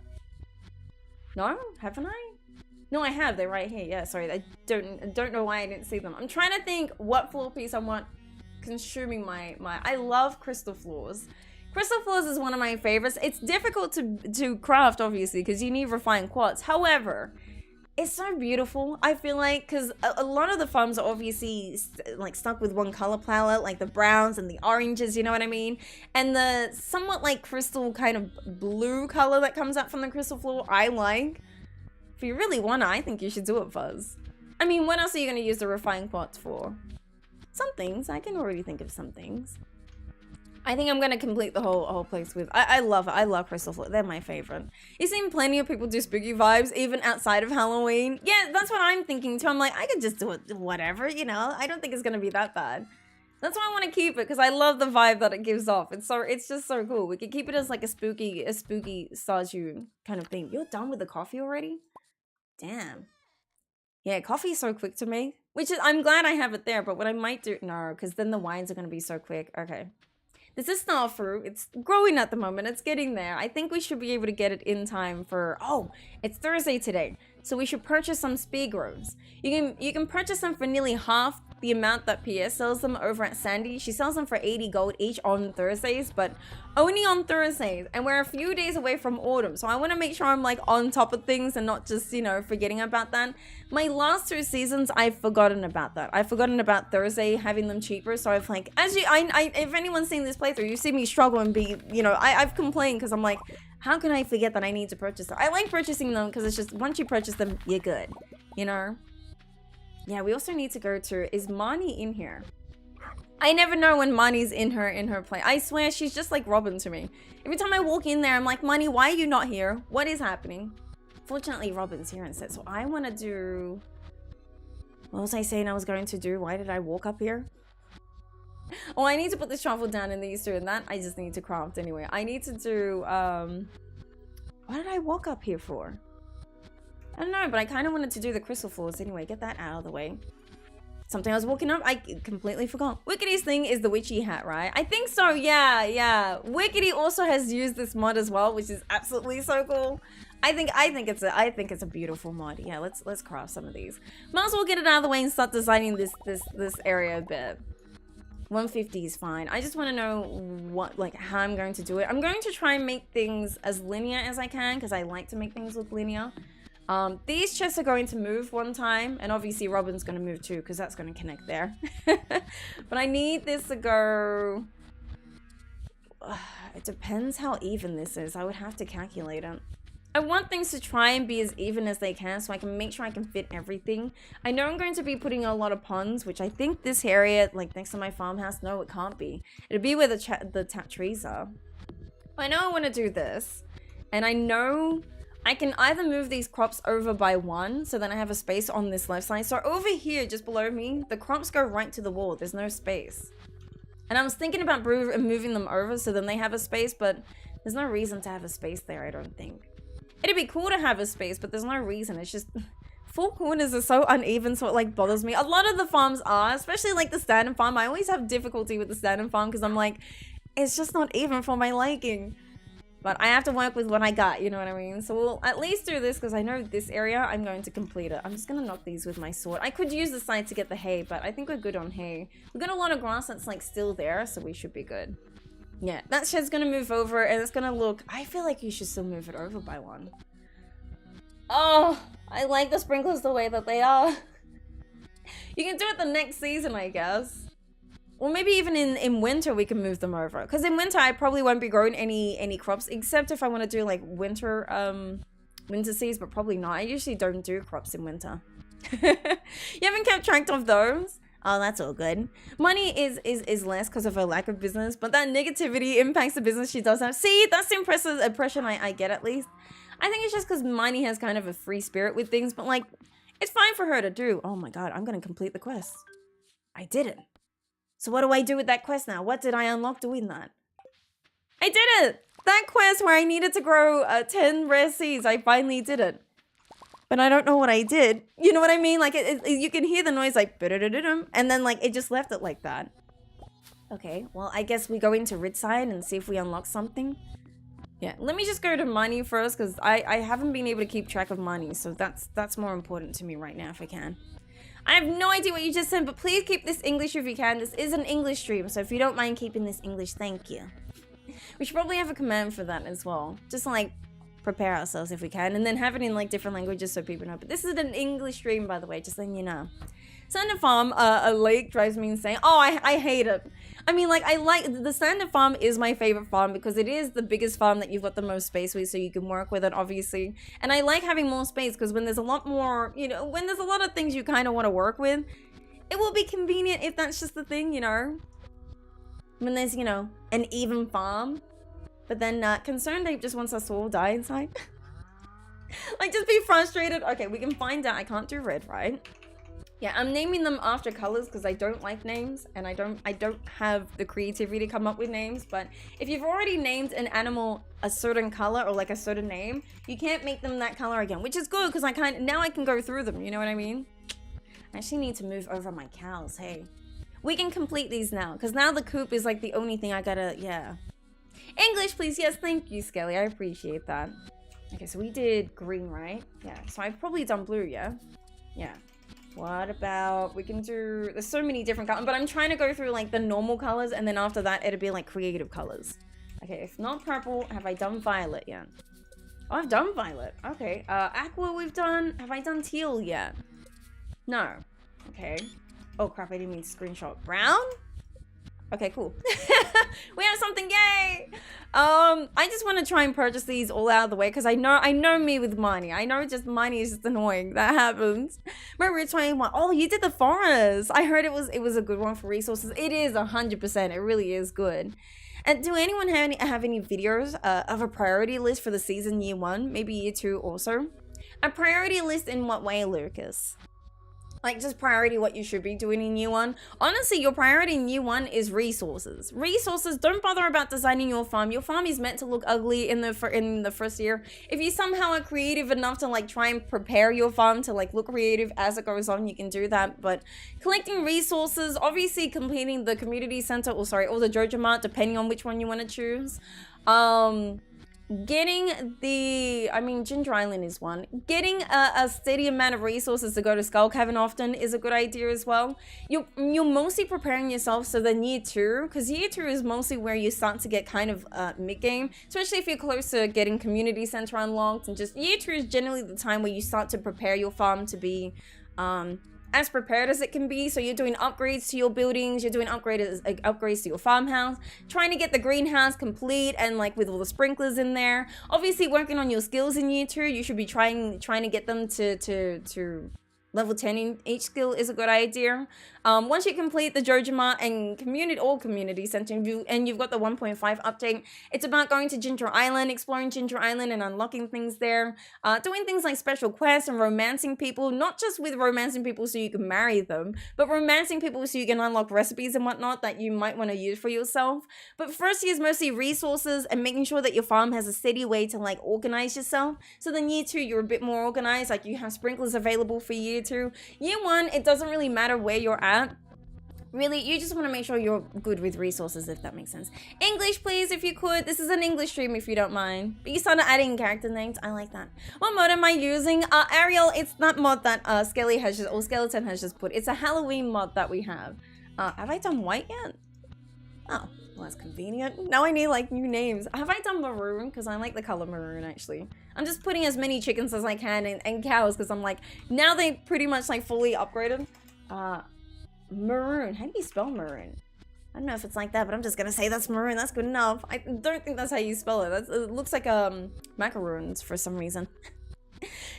No? Haven't I? No, I have. They're right here. Yeah, sorry. I don't know why I didn't see them. I'm trying to think what floor piece I want consuming my... I love crystal floors. Crystal floors is one of my favorites. It's difficult to craft, obviously, because you need refined quartz. However, it's so beautiful, I feel like, because a lot of the farms are obviously like stuck with one color palette, like the browns and the oranges, you know what I mean? And the somewhat like crystal kind of blue color that comes up from the crystal floor, I like. If you really want to, I think you should do it, Fuzz. I mean, what else are you going to use the refined quartz for? Some things. I can already think of some things. I think I'm gonna complete the whole place with. I love it. I love crystal floor. They're my favorite. You've seen plenty of people do spooky vibes even outside of Halloween. Yeah, that's what I'm thinking too. I'm like, I could just do it, whatever, you know. I don't think it's gonna be that bad. That's why I want to keep it, because I love the vibe that it gives off. It's just so cool. We could keep it as like a spooky Stardew kind of thing. You're done with the coffee already? Damn. Yeah, coffee is so quick to make. Which is, I'm glad I have it there, but what I might do, no, because then the wines are gonna be so quick. Okay. This is starfruit. It's growing at the moment. It's getting there. I think we should be able to get it in time for... Oh, it's Thursday today. So we should purchase some speed grows. You can purchase them for nearly half the amount that PS sells them over at Sandy. She sells them for 80 gold each on Thursdays, but only on Thursdays. And we're a few days away from autumn. So I want to make sure I'm like on top of things and not just, you know, forgetting about that. My last 2 seasons, I've forgotten about that. I've forgotten about Thursday having them cheaper. So I've like, actually, if anyone's seen this playthrough, you see me struggle and be, you know, I've complained because I'm like, how can I forget that I need to purchase them? I like purchasing them because it's just, once you purchase them, you're good, you know? Yeah, we also need to go to, is Marnie in here? I never know when Marnie's in her play. I swear, she's just like Robin to me. Every time I walk in there, I'm like, Marnie, why are you not here? What is happening? Fortunately, Robin's here instead, so I want to do... What was I saying I was going to do? Why did I walk up here? Oh, I need to put this shovel down in these two, and that I just need to craft anyway. I need to do, what did I walk up here for? I don't know, but I kind of wanted to do the crystal floors anyway. Get that out of the way. Something I was walking up, I completely forgot. Wickedy's thing is the witchy hat, right? I think so, yeah. Wickedy also has used this mod as well, which is absolutely so cool. I think it's a beautiful mod. Yeah, let's craft some of these. Might as well get it out of the way and start designing this area a bit. 150 is fine. I just want to know what, like, how I'm going to do it. I'm going to try and make things as linear as I can, because I like to make things look linear. These chests are going to move one time, and obviously Robin's going to move too, because that's going to connect there. But I need this to go... It depends how even this is. I would have to calculate it. I want things to try and be as even as they can, so I can make sure I can fit everything. I know I'm going to be putting a lot of ponds, which I think this area, like next to my farmhouse, no, it can't be. It'll be where the tap trees are. I know I want to do this, and I know I can either move these crops over by 1, so then I have a space on this left side. So over here, just below me, the crops go right to the wall. There's no space. And I was thinking about moving them over so then they have a space, but there's no reason to have a space there, I don't think. It'd be cool to have a space, but there's no reason. It's just... 4 corners are so uneven, so it like bothers me. A lot of the farms are, especially like the stand-and farm. I always have difficulty with the stand-and farm because I'm like, it's just not even for my liking. But I have to work with what I got, you know what I mean? So we'll at least do this because I know this area, I'm going to complete it. I'm just going to knock these with my sword. I could use the side to get the hay, but I think we're good on hay. We've got a lot of grass that's like still there, so we should be good. Yeah, that shed's going to move over and it's going to look... I feel like you should still move it over by 1. Oh, I like the sprinklers the way that they are. You can do it the next season, I guess. Or maybe even in winter we can move them over. Because in winter I probably won't be growing any crops, except if I want to do like winter winter seeds, but probably not. I usually don't do crops in winter. You haven't kept track of those? Oh, that's all good. Money is less because of her lack of business, but that negativity impacts the business she does have. See, that's the impression I get, at least. I think it's just because Miney has kind of a free spirit with things, but like, it's fine for her to do. Oh my god, I'm gonna complete the quest. I did it. So what do I do with that quest now? What did I unlock doing that? I did it! That quest where I needed to grow 10 rare seeds, I finally did it. But I don't know what I did. You know what I mean? Like, you can hear the noise like, and then like, it just left it like that. Okay, well, I guess we go into Ridgeside and see if we unlock something. Yeah, let me just go to money first, because I haven't been able to keep track of money, so that's more important to me right now if I can. I have no idea what you just said, but please keep this English if you can. This is an English stream, so if you don't mind keeping this English, thank you. We should probably have a command for that as well. Just like, prepare ourselves if we can, and then have it in like different languages so people know. But this is an English stream, by the way, just letting you know. Standard Farm, a lake drives me insane. Oh, I hate it. I mean, like, I like, the Standard Farm is my favorite farm because it is the biggest farm that you've got the most space with, so you can work with it, obviously. And I like having more space because when there's a lot more, you know, when there's a lot of things you kind of want to work with, it will be convenient if that's just the thing, you know? When there's, you know, an even farm. But then, Concerned Ape just wants us to all die inside. Like, just be frustrated. Okay, we can find out. I can't do red, right? Yeah, I'm naming them after colors because I don't like names, and I don't have the creativity to come up with names. But if you've already named an animal a certain color or like a certain name, you can't make them that color again, which is good because now I can go through them. You know what I mean? I actually need to move over my cows. Hey, we can complete these now because now the coop is like the only thing I gotta. Yeah, English, please. Yes, thank you, Skelly. I appreciate that. Okay, so we did green, right? Yeah. So I've probably done blue. Yeah. Yeah. What about, we can do, there's so many different colors, but I'm trying to go through like the normal colors, and then after that it'll be like creative colors. Okay, if not purple, have I done violet yet? Oh, I've done violet. Okay, aqua we've done. Have I done teal yet? No. Okay. Oh crap, I didn't mean to screenshot. Brown? Okay, cool. We have something, yay! I just want to try and purchase these all out of the way because I know me with money. I know just money is just annoying. That happens. My Route 21. Oh, you did the forest. I heard it was a good one for resources. It is 100%. It really is good. And do anyone have any videos of a priority list for the season year 1? Maybe year 2 also? A priority list in what way, Lucas? Like, just priority what you should be doing in year 1. Honestly, your priority in year 1 is resources. Resources, don't bother about designing your farm. Your farm is meant to look ugly in the first year. If you somehow are creative enough to, like, try and prepare your farm to, like, look creative as it goes on, you can do that. But collecting resources, obviously completing the community center, or the 𝓗𝓸𝓬𝓲𝓪𝓵𝓭𝓮, depending on which one you want to choose. Getting the, Ginger Island is one. Getting a steady amount of resources to go to Skull Cavern often is a good idea as well. You're mostly preparing yourself so then year 2, because year 2 is mostly where you start to get kind of mid-game, especially if you're close to getting community center unlocked, and just year 2 is generally the time where you start to prepare your farm to be as prepared as it can be. So you're doing upgrades to your buildings, you're doing upgrades to your farmhouse, trying to get the greenhouse complete and like with all the sprinklers in there. Obviously working on your skills in year 2, you should be trying to get them to level 10 in each skill is a good idea. Once you complete the 𝓗𝓸𝓬𝓲𝓪 and community center, and you've got the 1.5 update, it's about going to Ginger Island, exploring Ginger Island and unlocking things there, doing things like special quests and romancing people, not just with romancing people so you can marry them, but romancing people so you can unlock recipes and whatnot that you might want to use for yourself. But first year is mostly resources and making sure that your farm has a steady way to like organize yourself. So then year 2, you're a bit more organized, like you have sprinklers available for year 2. Year 1, it doesn't really matter where you're at. Really, you just want to make sure you're good with resources, if that makes sense. English, please, if you could. This is an English stream, if you don't mind. But you started adding character names. I like that. What mod am I using? Ariel, it's that mod that Skeleton has just put. It's a Halloween mod that we have. Have I done white yet? Oh, well, that's convenient. Now I need, like, new names. Have I done maroon? Because I like the color maroon, actually. I'm just putting as many chickens as I can and cows, because I'm like, now they pretty much, like, fully upgraded. Maroon. How do you spell maroon? I don't know if it's like that, but I'm just gonna say that's maroon. That's good enough. I don't think that's how you spell it. It looks like macaroons for some reason.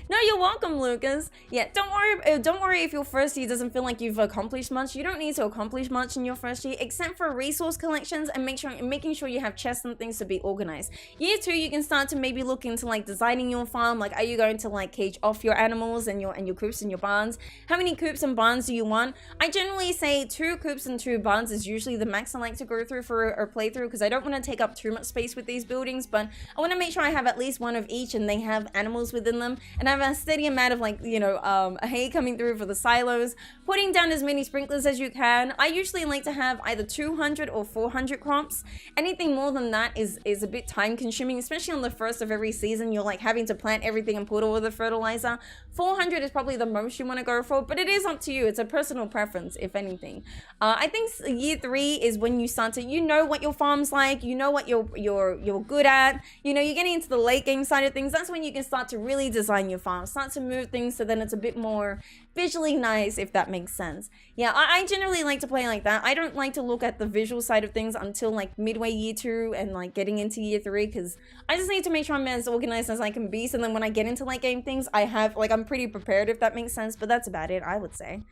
No, you're welcome, Lucas. Yeah, don't worry if your first year doesn't feel like you've accomplished much. You don't need to accomplish much in your first year, except for resource collections and making sure you have chests and things to be organized. Year 2, you can start to maybe look into like designing your farm. Like, are you going to like cage off your animals and your coops and your barns? How many coops and barns do you want? I generally say 2 coops and 2 barns is usually the max I like to go through for a playthrough, because I don't want to take up too much space with these buildings, but I want to make sure I have at least one of each and they have animals within them, and I have a steady amount of like, you know, hay coming through for the silos, putting down as many sprinklers as you can. I usually like to have either 200 or 400 crops. Anything more than that is a bit time consuming, especially on the first of every season. You're like having to plant everything and put all of the fertilizer. 400 is probably the most you want to go for, but it is up to you. It's a personal preference, if anything. I think year 3 is when you start to, you know what your farm's like, you know what you're good at, you know, you're getting into the late game side of things. That's when you can start to really design your farm, start to move things so then it's a bit more visually nice, if that makes sense. Yeah, I generally like to play like that. I don't like to look at the visual side of things until like midway year 2 and like getting into year 3, because I just need to make sure I'm as organized as I can be, so then when I get into late game things, I have like, I'm pretty prepared, if that makes sense. But that's about it, I would say.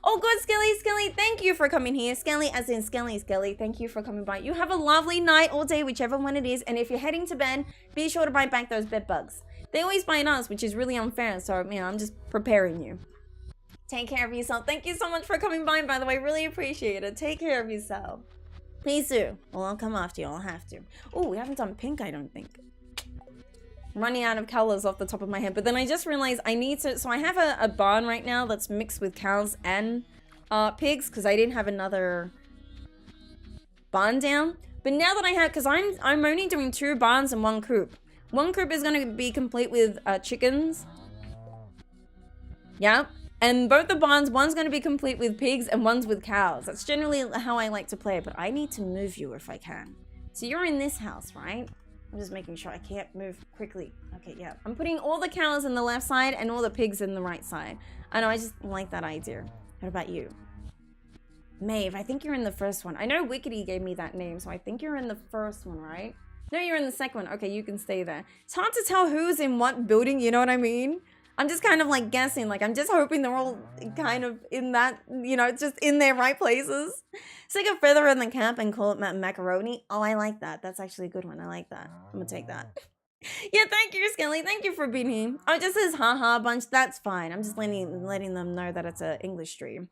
Oh good, Skelly, thank you for coming here. Skelly as in Skelly, thank you for coming by. You have a lovely night or day, whichever one it is, and if you're heading to bed, be sure to buy back those bed bugs. They always bite us, which is really unfair, so you know, I'm just preparing you. Take care of yourself. Thank you so much for coming by the way, really appreciate it. Take care of yourself. Please do. Well, I'll come after you, I'll have to. Oh, we haven't done pink, I don't think. I'm running out of colors off the top of my head, but then I just realized I need to, so I have a barn right now that's mixed with cows and pigs, because I didn't have another barn down. But now that I have, because I'm only doing 2 barns and 1 coop. 1 coop is going to be complete with chickens. Yeah. And both the barns, one's going to be complete with pigs and one's with cows. That's generally how I like to play, but I need to move you if I can. So you're in this house, right? I'm just making sure I can't move quickly. Okay, yeah. I'm putting all the cows in the left side and all the pigs in the right side. I know, I just like that idea. What about you? Maeve, I think you're in the first one. I know 𝓗𝓸𝓬𝓼 gave me that name, so I think you're in the first one, right? No, you're in the second one. Okay, you can stay there. It's hard to tell who's in what building, you know what I mean? I'm just kind of like guessing, like I'm just hoping they're all kind of in that, you know, just in their right places. Stick a feather in the cap and call it macaroni. Oh, I like that. That's actually a good one. I like that. I'm gonna take that. Yeah, thank you, Skelly. Thank you for being here. Oh, it just says haha bunch. That's fine. I'm just letting them know that it's an English stream.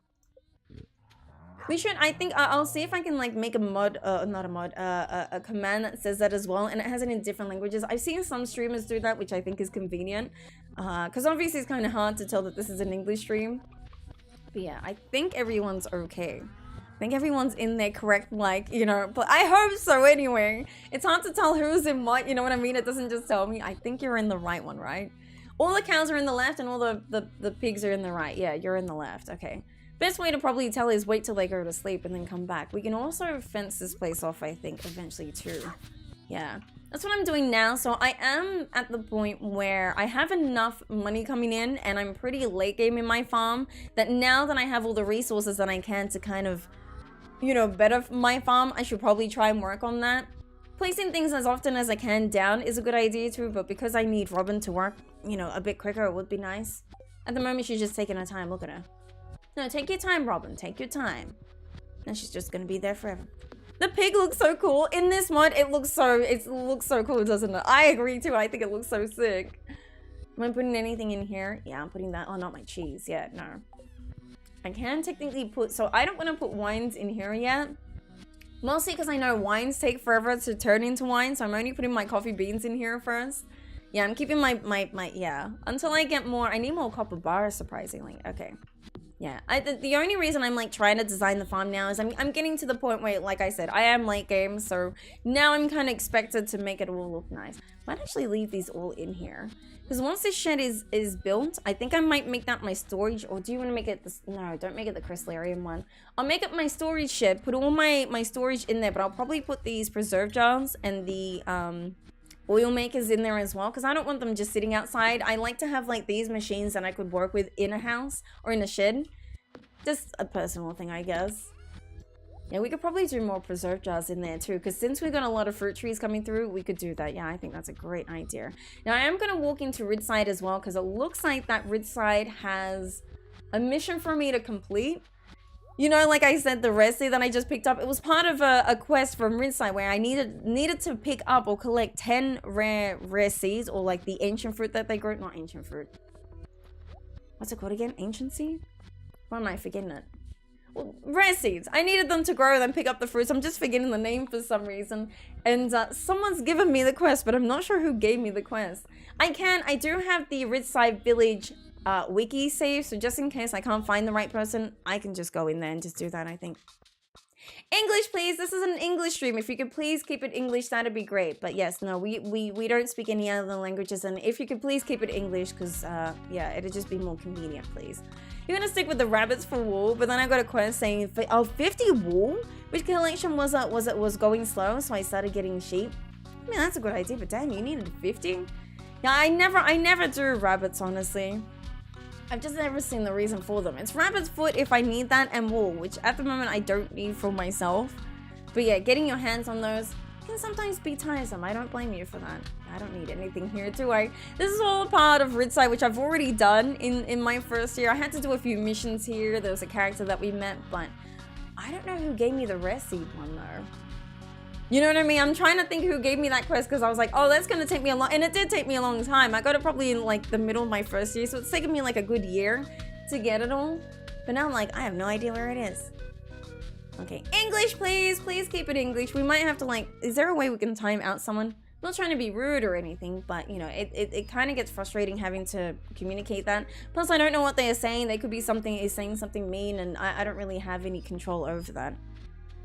We should, I think, I'll see if I can like make a mod, not a mod, a command that says that as well, and it has it in different languages. I've seen some streamers do that, which I think is convenient, because obviously it's kind of hard to tell that this is an English stream. But yeah, I think everyone's okay. I think everyone's in their correct, like, you know, but I hope so anyway. It's hard to tell who's in what, you know what I mean? It doesn't just tell me. I think you're in the right one, right? All the cows are in the left and all the pigs are in the right. Yeah, you're in the left. Okay. Best way to probably tell is wait till they go to sleep and then come back. We can also fence this place off, I think, eventually too. Yeah, that's what I'm doing now. So I am at the point where I have enough money coming in and I'm pretty late game in my farm, that now that I have all the resources that I can to kind of, you know, better my farm, I should probably try and work on that. Placing things as often as I can down is a good idea too, but because I need Robin to work, you know, a bit quicker, it would be nice. At the moment, she's just taking her time. Look at her. No, take your time, Robin. Take your time. And she's just gonna be there forever. The pig looks so cool. In this mod, it looks so cool, doesn't it? I agree too. I think it looks so sick. Am I putting anything in here? Yeah, I'm putting that. Oh, not my cheese. Yeah, no. I can technically put... So I don't want to put wines in here yet. Mostly because I know wines take forever to turn into wine. So I'm only putting my coffee beans in here first. Yeah, I'm keeping my yeah. Until I get more... I need more copper bars, surprisingly. Okay. Yeah, the only reason I'm like trying to design the farm now is I'm getting to the point where, like I said, I am late game, so now I'm kind of expected to make it all look nice. Might actually leave these all in here, because once this shed is built, I think I might make that my storage. Or do you want to make it this? No, don't make it the crystallarium one. I'll make it my storage shed, put all my storage in there, but I'll probably put these preserve jars and the oil makers in there as well, because I don't want them just sitting outside. I like to have like these machines that I could work with in a house or in a shed. Just a personal thing, I guess. Yeah, we could probably do more preserve jars in there too, because since we've got a lot of fruit trees coming through, we could do that. Yeah, I think that's a great idea. Now, I am going to walk into Ridgeside as well, because it looks like that Ridgeside has a mission for me to complete. You know, like I said, the recipe that I just picked up, it was part of a quest from Ridgeside where I needed to pick up or collect 10 rare seeds, or like the ancient fruit that they grow. Not ancient fruit. What's it called again? Ancient seed? Why am I forgetting it? Well, rare seeds. I needed them to grow, then pick up the fruits. I'm just forgetting the name for some reason. And someone's given me the quest, but I'm not sure who gave me the quest. I do have the Ridgeside Village wiki save, so just in case I can't find the right person, I can just go in there and just do that, I think. English, please. This is an English stream. If you could please keep it English, that'd be great. But yes, no, we don't speak any other languages, and if you could please keep it English, because yeah, it'd just be more convenient, please. You're gonna stick with the rabbits for wool, but then I got a quest saying, oh, 50 wool? Which collection was going slow, so I started getting sheep. I mean, that's a good idea, but damn, you needed 50? Yeah, I never do rabbits, honestly. I've just never seen the reason for them. It's rabbit's foot if I need that, and wool, which at the moment I don't need for myself. But yeah, getting your hands on those can sometimes be tiresome. I don't blame you for that. I don't need anything here, do I? This is all a part of Ridgeside, which I've already done in my first year. I had to do a few missions here. There was a character that we met, but I don't know who gave me the rare seed one, though. You know what I mean? I'm trying to think who gave me that quest, because I was like, oh, that's going to take me a long... And it did take me a long time. I got it probably in, like, the middle of my first year, so it's taken me, like, a good year to get it all. But now I'm like, I have no idea where it is. Okay, English, please. Please keep it English. We might have to, like... Is there a way we can time out someone? I'm not trying to be rude or anything, but, you know, it kind of gets frustrating having to communicate that. Plus, I don't know what they are saying. They could be saying something mean, and I don't really have any control over that.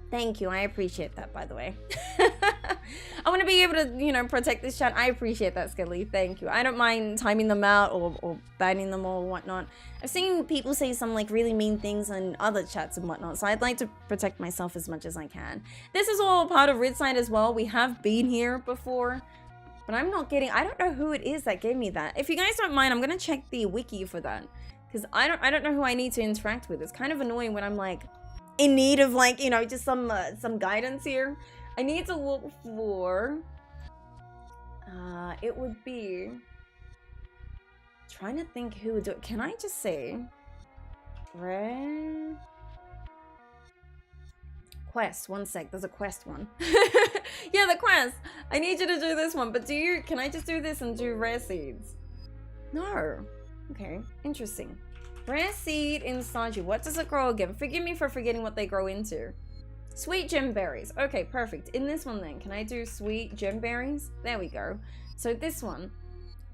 Thank you. I appreciate that, by the way. I want to be able to, you know, protect this chat. I appreciate that, Skilly. Thank you. I don't mind timing them out or banning them or whatnot. I've seen people say some, like, really mean things in other chats and whatnot, so I'd like to protect myself as much as I can. This is all part of Ridgeside as well. We have been here before, but I'm not getting... I don't know who it is that gave me that. If you guys don't mind, I'm going to check the wiki for that, because I don't know who I need to interact with. It's kind of annoying when I'm, like, in need of, like, you know, just some guidance here. I need to look for... it would be... Trying to think who would do it. Can I just say... Red... Quest. One sec. There's a quest one. Yeah, the quest. I need you to do this one. But do you... Can I just do this and do rare seeds? No. Okay. Interesting. Rare seed in Stardew. What does it grow again? Forgive me for forgetting what they grow into. Sweet gem berries. Okay, perfect. In this one then, can I do sweet gem berries? There we go. So this one.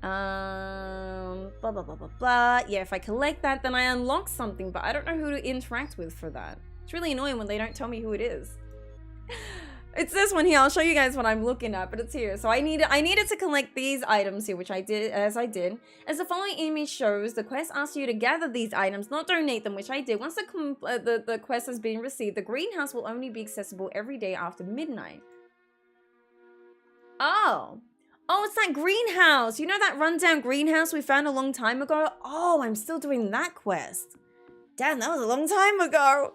Blah, blah, blah, blah, blah. Yeah, if I collect that, then I unlock something, but I don't know who to interact with for that. It's really annoying when they don't tell me who it is. It's this one here. I'll show you guys what I'm looking at, but it's here. So I needed to collect these items here, which I did, as the following image shows, the quest asks you to gather these items, not donate them, which I did. Once the quest has been received, the greenhouse will only be accessible every day after midnight. Oh, it's that greenhouse. You know that rundown greenhouse we found a long time ago? Oh, I'm still doing that quest. Damn, that was a long time ago.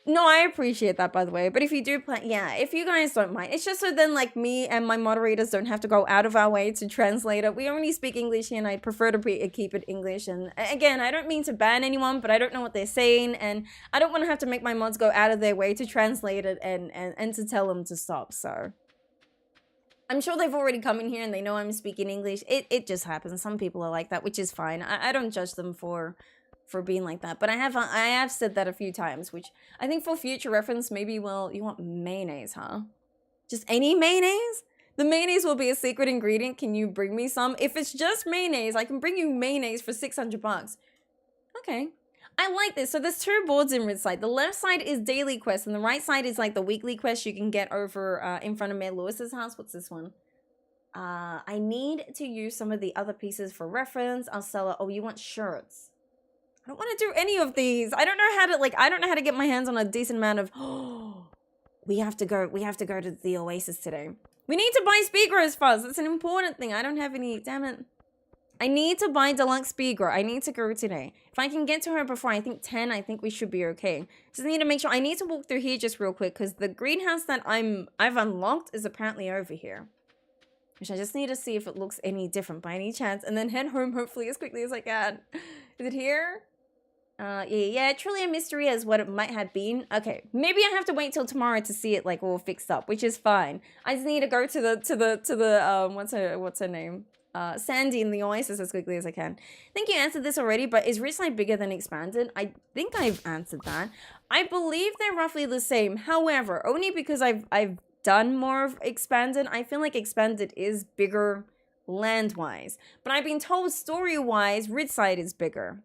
No, I appreciate that, by the way. But if you do plan, yeah, if you guys don't mind, it's just so then, like, me and my moderators don't have to go out of our way to translate it. We only speak English here, and I prefer to keep it English. And again, I don't mean to ban anyone, but I don't know what they're saying, and I don't want to have to make my mods go out of their way to translate it and to tell them to stop. So I'm sure they've already come in here and they know I'm speaking English. It just happens. Some people are like that, which is fine. I don't judge them for being like that, but I have said that a few times, which I think for future reference, maybe, well, you want mayonnaise, huh? Just any mayonnaise? The mayonnaise will be a secret ingredient. Can you bring me some? If it's just mayonnaise, I can bring you mayonnaise for 600 bucks. Okay. I like this. So there's two boards in Ridgeside. The left side is daily quest, and the right side is like the weekly quest you can get over in front of Mayor Lewis's house. What's this one? I need to use some of the other pieces for reference. I'll sell it. Oh, you want shirts? I don't want to do any of these. I don't know how to, like, I don't know how to get my hands on a decent amount of... we have to go to the Oasis today. We need to buy speakers first. It's an important thing. I don't have any... Damn it. I need to buy Deluxe Speedgrow. I need to go today. If I can get to her before, I think 10, I think we should be okay. Just need to make sure. I need to walk through here just real quick because the greenhouse that I've unlocked is apparently over here. Which I just need to see if it looks any different by any chance. And then head home hopefully as quickly as I can. Is it here? Yeah, truly a mystery as what it might have been. Okay, maybe I have to wait till tomorrow to see it like all fixed up, which is fine. I just need to go to the what's her name? Sandy in the Oasis as quickly as I can. I think you answered this already, but is Ridgeside bigger than Expanded? I think I've answered that. I believe they're roughly the same. However, only because I've done more of Expanded, I feel like Expanded is bigger land-wise. But I've been told story-wise, Ridgeside is bigger.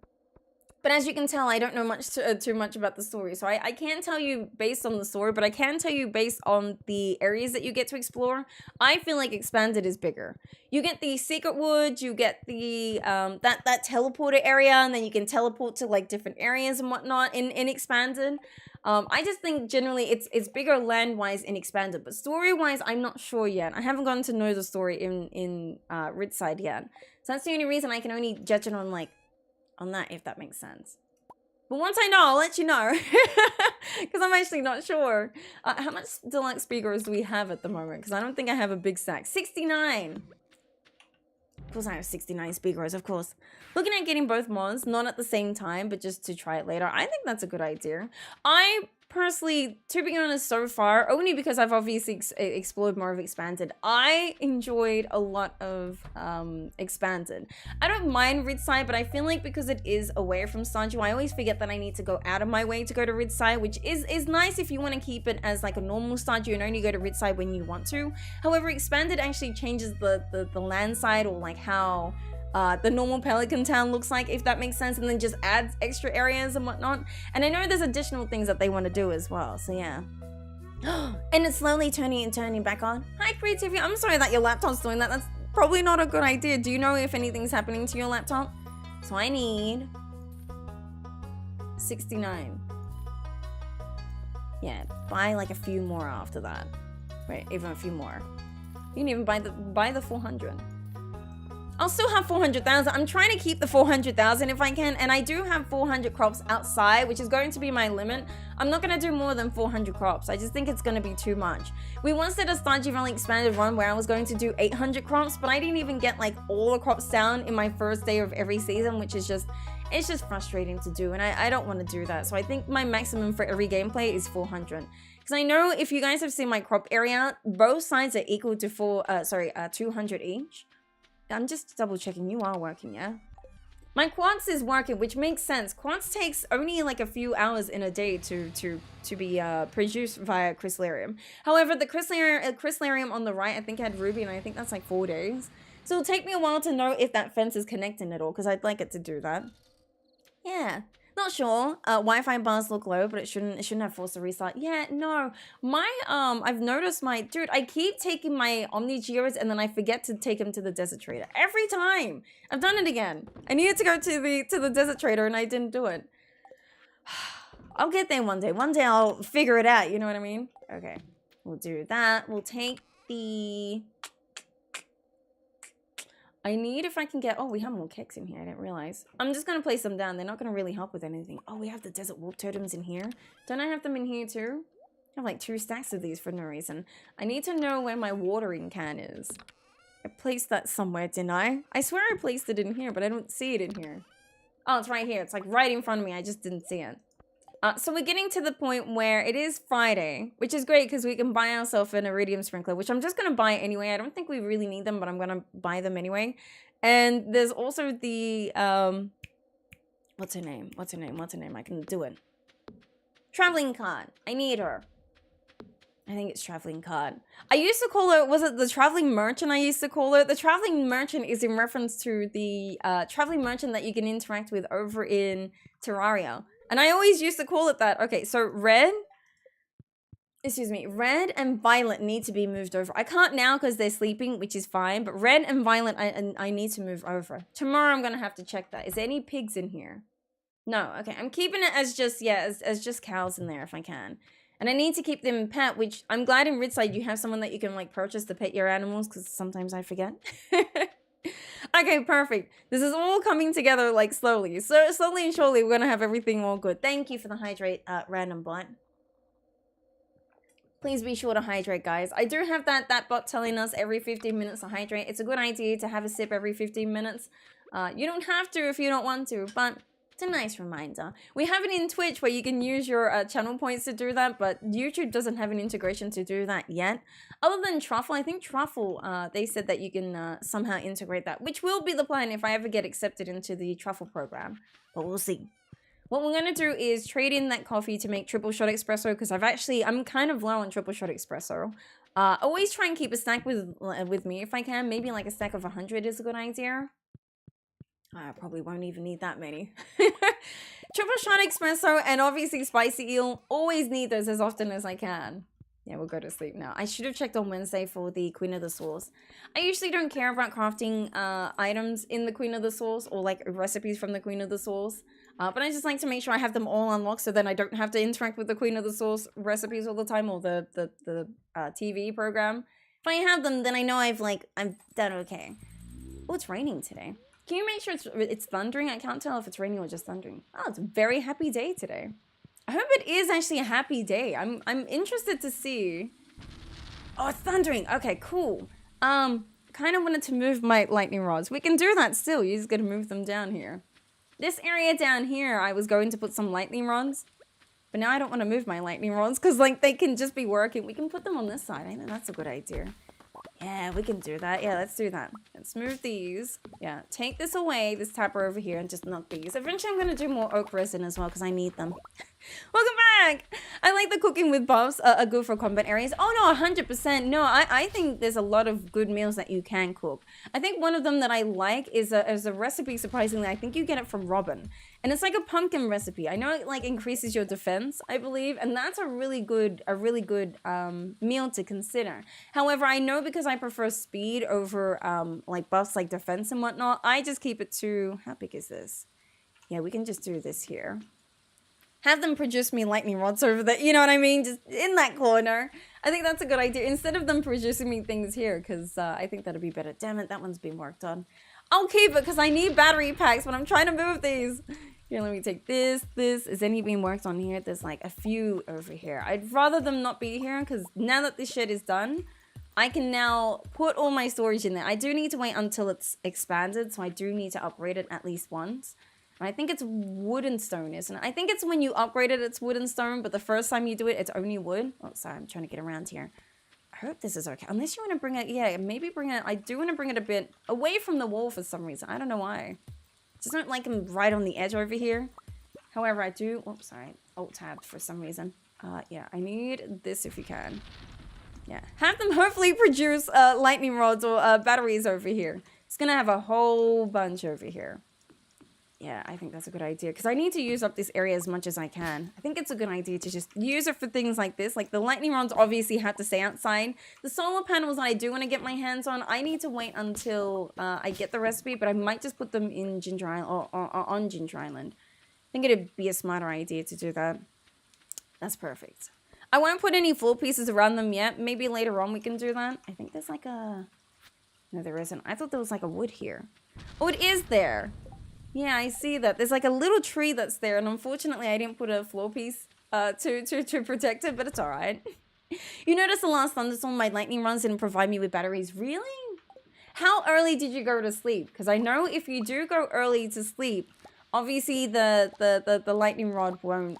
But as you can tell, I don't know too much about the story. So I can't tell you based on the story, but I can tell you based on the areas that you get to explore. I feel like Expanded is bigger. You get the secret woods, you get the that teleporter area, and then you can teleport to like different areas and whatnot in Expanded. I just think generally it's bigger land-wise in Expanded, but story-wise, I'm not sure yet. I haven't gotten to know the story in Ridgeside yet. So that's the only reason I can only judge it on like on that, if that makes sense. But once I know, I'll let you know. Because I'm actually not sure. How much Deluxe Speakers do we have at the moment? Because I don't think I have a big stack. 69! Of course I have 69 speakers, of course. Looking at getting both mods, not at the same time, but just to try it later. I think that's a good idea. I personally, to be honest, so far, only because I've obviously explored more of Expanded, I enjoyed a lot of Expanded. I don't mind Ridgeside, but I feel like because it is away from Stardew, I always forget that I need to go out of my way to go to Ridgeside, which is nice if you want to keep it as like a normal Stardew and only go to Ridgeside when you want to. However, Expanded actually changes the land side, or like how the normal Pelican Town looks like, if that makes sense, and then just adds extra areas and whatnot. And I know there's additional things that they want to do as well, so yeah. And it's slowly turning back on. Hi, Creativity. I'm sorry that your laptop's doing that. That's probably not a good idea. Do you know if anything's happening to your laptop? So I need 69. Yeah, buy like a few more after that. Wait, even a few more. You can even buy the 400. I'll still have 400,000. I'm trying to keep the 400,000 if I can, and I do have 400 crops outside, which is going to be my limit. I'm not going to do more than 400 crops. I just think it's going to be too much. We once did a Stardew Valley expanded run where I was going to do 800 crops, but I didn't even get like all the crops down in my first day of every season, which is just, it's just frustrating to do, and I don't want to do that. So I think my maximum for every gameplay is 400. Because I know if you guys have seen my crop area, both sides are equal to 200 each. I'm just double checking you are working, yeah? My quartz is working, which makes sense. Quartz takes only like a few hours in a day to be produced via Crystallarium. However, the Crystallarium on the right, I think had ruby, and I think that's like 4 days. So it'll take me a while to know if that fence is connecting at all, because I'd like it to do that. Yeah. Not sure. Wi-Fi bars look low, but it shouldn't have forced a restart. Yeah, no. My I've noticed my dude, I keep taking my Omni Geos and then I forget to take them to the Desert Trader. Every time. I've done it again. I needed to go to the Desert Trader and I didn't do it. I'll get there one day. One day I'll figure it out, you know what I mean? Okay. We'll do that. We'll take the I need if I can get... Oh, we have more kicks in here. I didn't realize. I'm just going to place them down. They're not going to really help with anything. Oh, we have the desert wolf totems in here. Don't I have them in here too? I have like 2 stacks of these for no reason. I need to know where my watering can is. I placed that somewhere, didn't I? I swear I placed it in here, but I don't see it in here. Oh, it's right here. It's like right in front of me. I just didn't see it. So we're getting to the point where it is Friday, which is great because we can buy ourselves an iridium sprinkler, which I'm just going to buy anyway. I don't think we really need them, but I'm going to buy them anyway. And there's also the, what's her name? What's her name? What's her name? I can do it. Traveling card. I need her. I think it's traveling card. I used to call her, was it the traveling merchant I used to call her? The traveling merchant is in reference to the traveling merchant that you can interact with over in Terraria. And I always used to call it that. Okay, so red and violet need to be moved over. I can't now because they're sleeping, which is fine. But red and violet, I need to move over. Tomorrow I'm going to have to check that. Is there any pigs in here? No, okay. I'm keeping it as just, yeah, as just cows in there if I can. And I need to keep them pet, which I'm glad in Ridgeside you have someone that you can like purchase to pet your animals because sometimes I forget. Okay, perfect. This is all coming together like slowly. So slowly and surely we're gonna have everything all good. Thank you for the hydrate, random bot. Please be sure to hydrate, guys. I do have that bot telling us every 15 minutes to hydrate. It's a good idea to have a sip every 15 minutes. You don't have to if you don't want to, but it's a nice reminder. We have it in Twitch where you can use your channel points to do that, but YouTube doesn't have an integration to do that yet. Other than Truffle, I think Truffle, they said that you can somehow integrate that, which will be the plan if I ever get accepted into the Truffle program, but we'll see. What we're going to do is trade in that coffee to make triple shot espresso because I'm kind of low on triple shot espresso. Always try and keep a stack with me if I can. Maybe like a stack of 100 is a good idea. I probably won't even need that many. Triple shot espresso and obviously spicy eel. Always need those as often as I can. Yeah, we'll go to sleep now. I should have checked on Wednesday for the Queen of the Sauce. I usually don't care about crafting items in the Queen of the Sauce or like recipes from the Queen of the Sauce. But I just like to make sure I have them all unlocked so then I don't have to interact with the Queen of the Sauce recipes all the time or the TV program. If I have them, then I know I've done okay. Oh, it's raining today. Can you make sure it's thundering? I can't tell if it's raining or just thundering. Oh, it's a very happy day today. I hope it is actually a happy day. I'm interested to see. Oh, it's thundering. Okay, cool. Kind of wanted to move my lightning rods. We can do that still. You just gotta move them down here. This area down here, I was going to put some lightning rods. But now I don't want to move my lightning rods because like they can just be working. We can put them on this side. I think that's a good idea. Yeah, we can do that. Yeah, let's do that. Let's move these. Yeah, take this away, this tapper over here, and just knock these. Eventually, I'm going to do more oak resin as well, because I need them. Welcome back! I like the cooking with buffs are good for combat areas. Oh, no, 100%. No, I think there's a lot of good meals that you can cook. I think one of them that I like is a recipe, surprisingly. I think you get it from Robin. And it's like a pumpkin recipe. I know it like increases your defense, I believe, and that's a really good meal to consider. However, I know because I prefer speed over like buffs like defense and whatnot, I just keep it to, how big is this? Yeah, we can just do this here. Have them produce me lightning rods over there, you know what I mean? Just in that corner. I think that's a good idea instead of them producing me things here because I think that'd be better. Damn it, that one's been worked on. I'll keep it because I need battery packs when I'm trying to move these. Here, let me take this. Is any being worked on here? There's like a few over here. I'd rather them not be here because now that this shed is done, I can now put all my storage in there. I do need to wait until it's expanded, so I do need to upgrade it at least once. And I think it's wood and stone, isn't it? I think it's when you upgrade it, it's wood and stone, but the first time you do it, it's only wood. Oh, sorry, I'm trying to get around here. I hope this is okay. Unless you want to bring it, yeah, maybe bring it, I do want to bring it a bit away from the wall for some reason. I don't know why. Just don't like them right on the edge over here. However, I do, oops, sorry, alt-tabbed for some reason. Yeah, I need this if you can. Yeah, have them hopefully produce lightning rods or batteries over here. It's gonna have a whole bunch over here. Yeah, I think that's a good idea because I need to use up this area as much as I can. I think it's a good idea to just use it for things like this. Like the lightning rods obviously have to stay outside. The solar panels that I do want to get my hands on, I need to wait until I get the recipe, but I might just put them in Ginger Island or on Ginger Island. I think it'd be a smarter idea to do that. That's perfect. I won't put any floor pieces around them yet. Maybe later on we can do that. I think there's like a... No, there isn't. I thought there was like a wood here. Oh, it is there. Yeah, I see that. There's like a little tree that's there, and unfortunately I didn't put a floor piece to protect it, but it's alright. You notice the last thunderstorm, my lightning runs didn't provide me with batteries. Really? How early did you go to sleep? Because I know if you do go early to sleep, obviously the lightning rod won't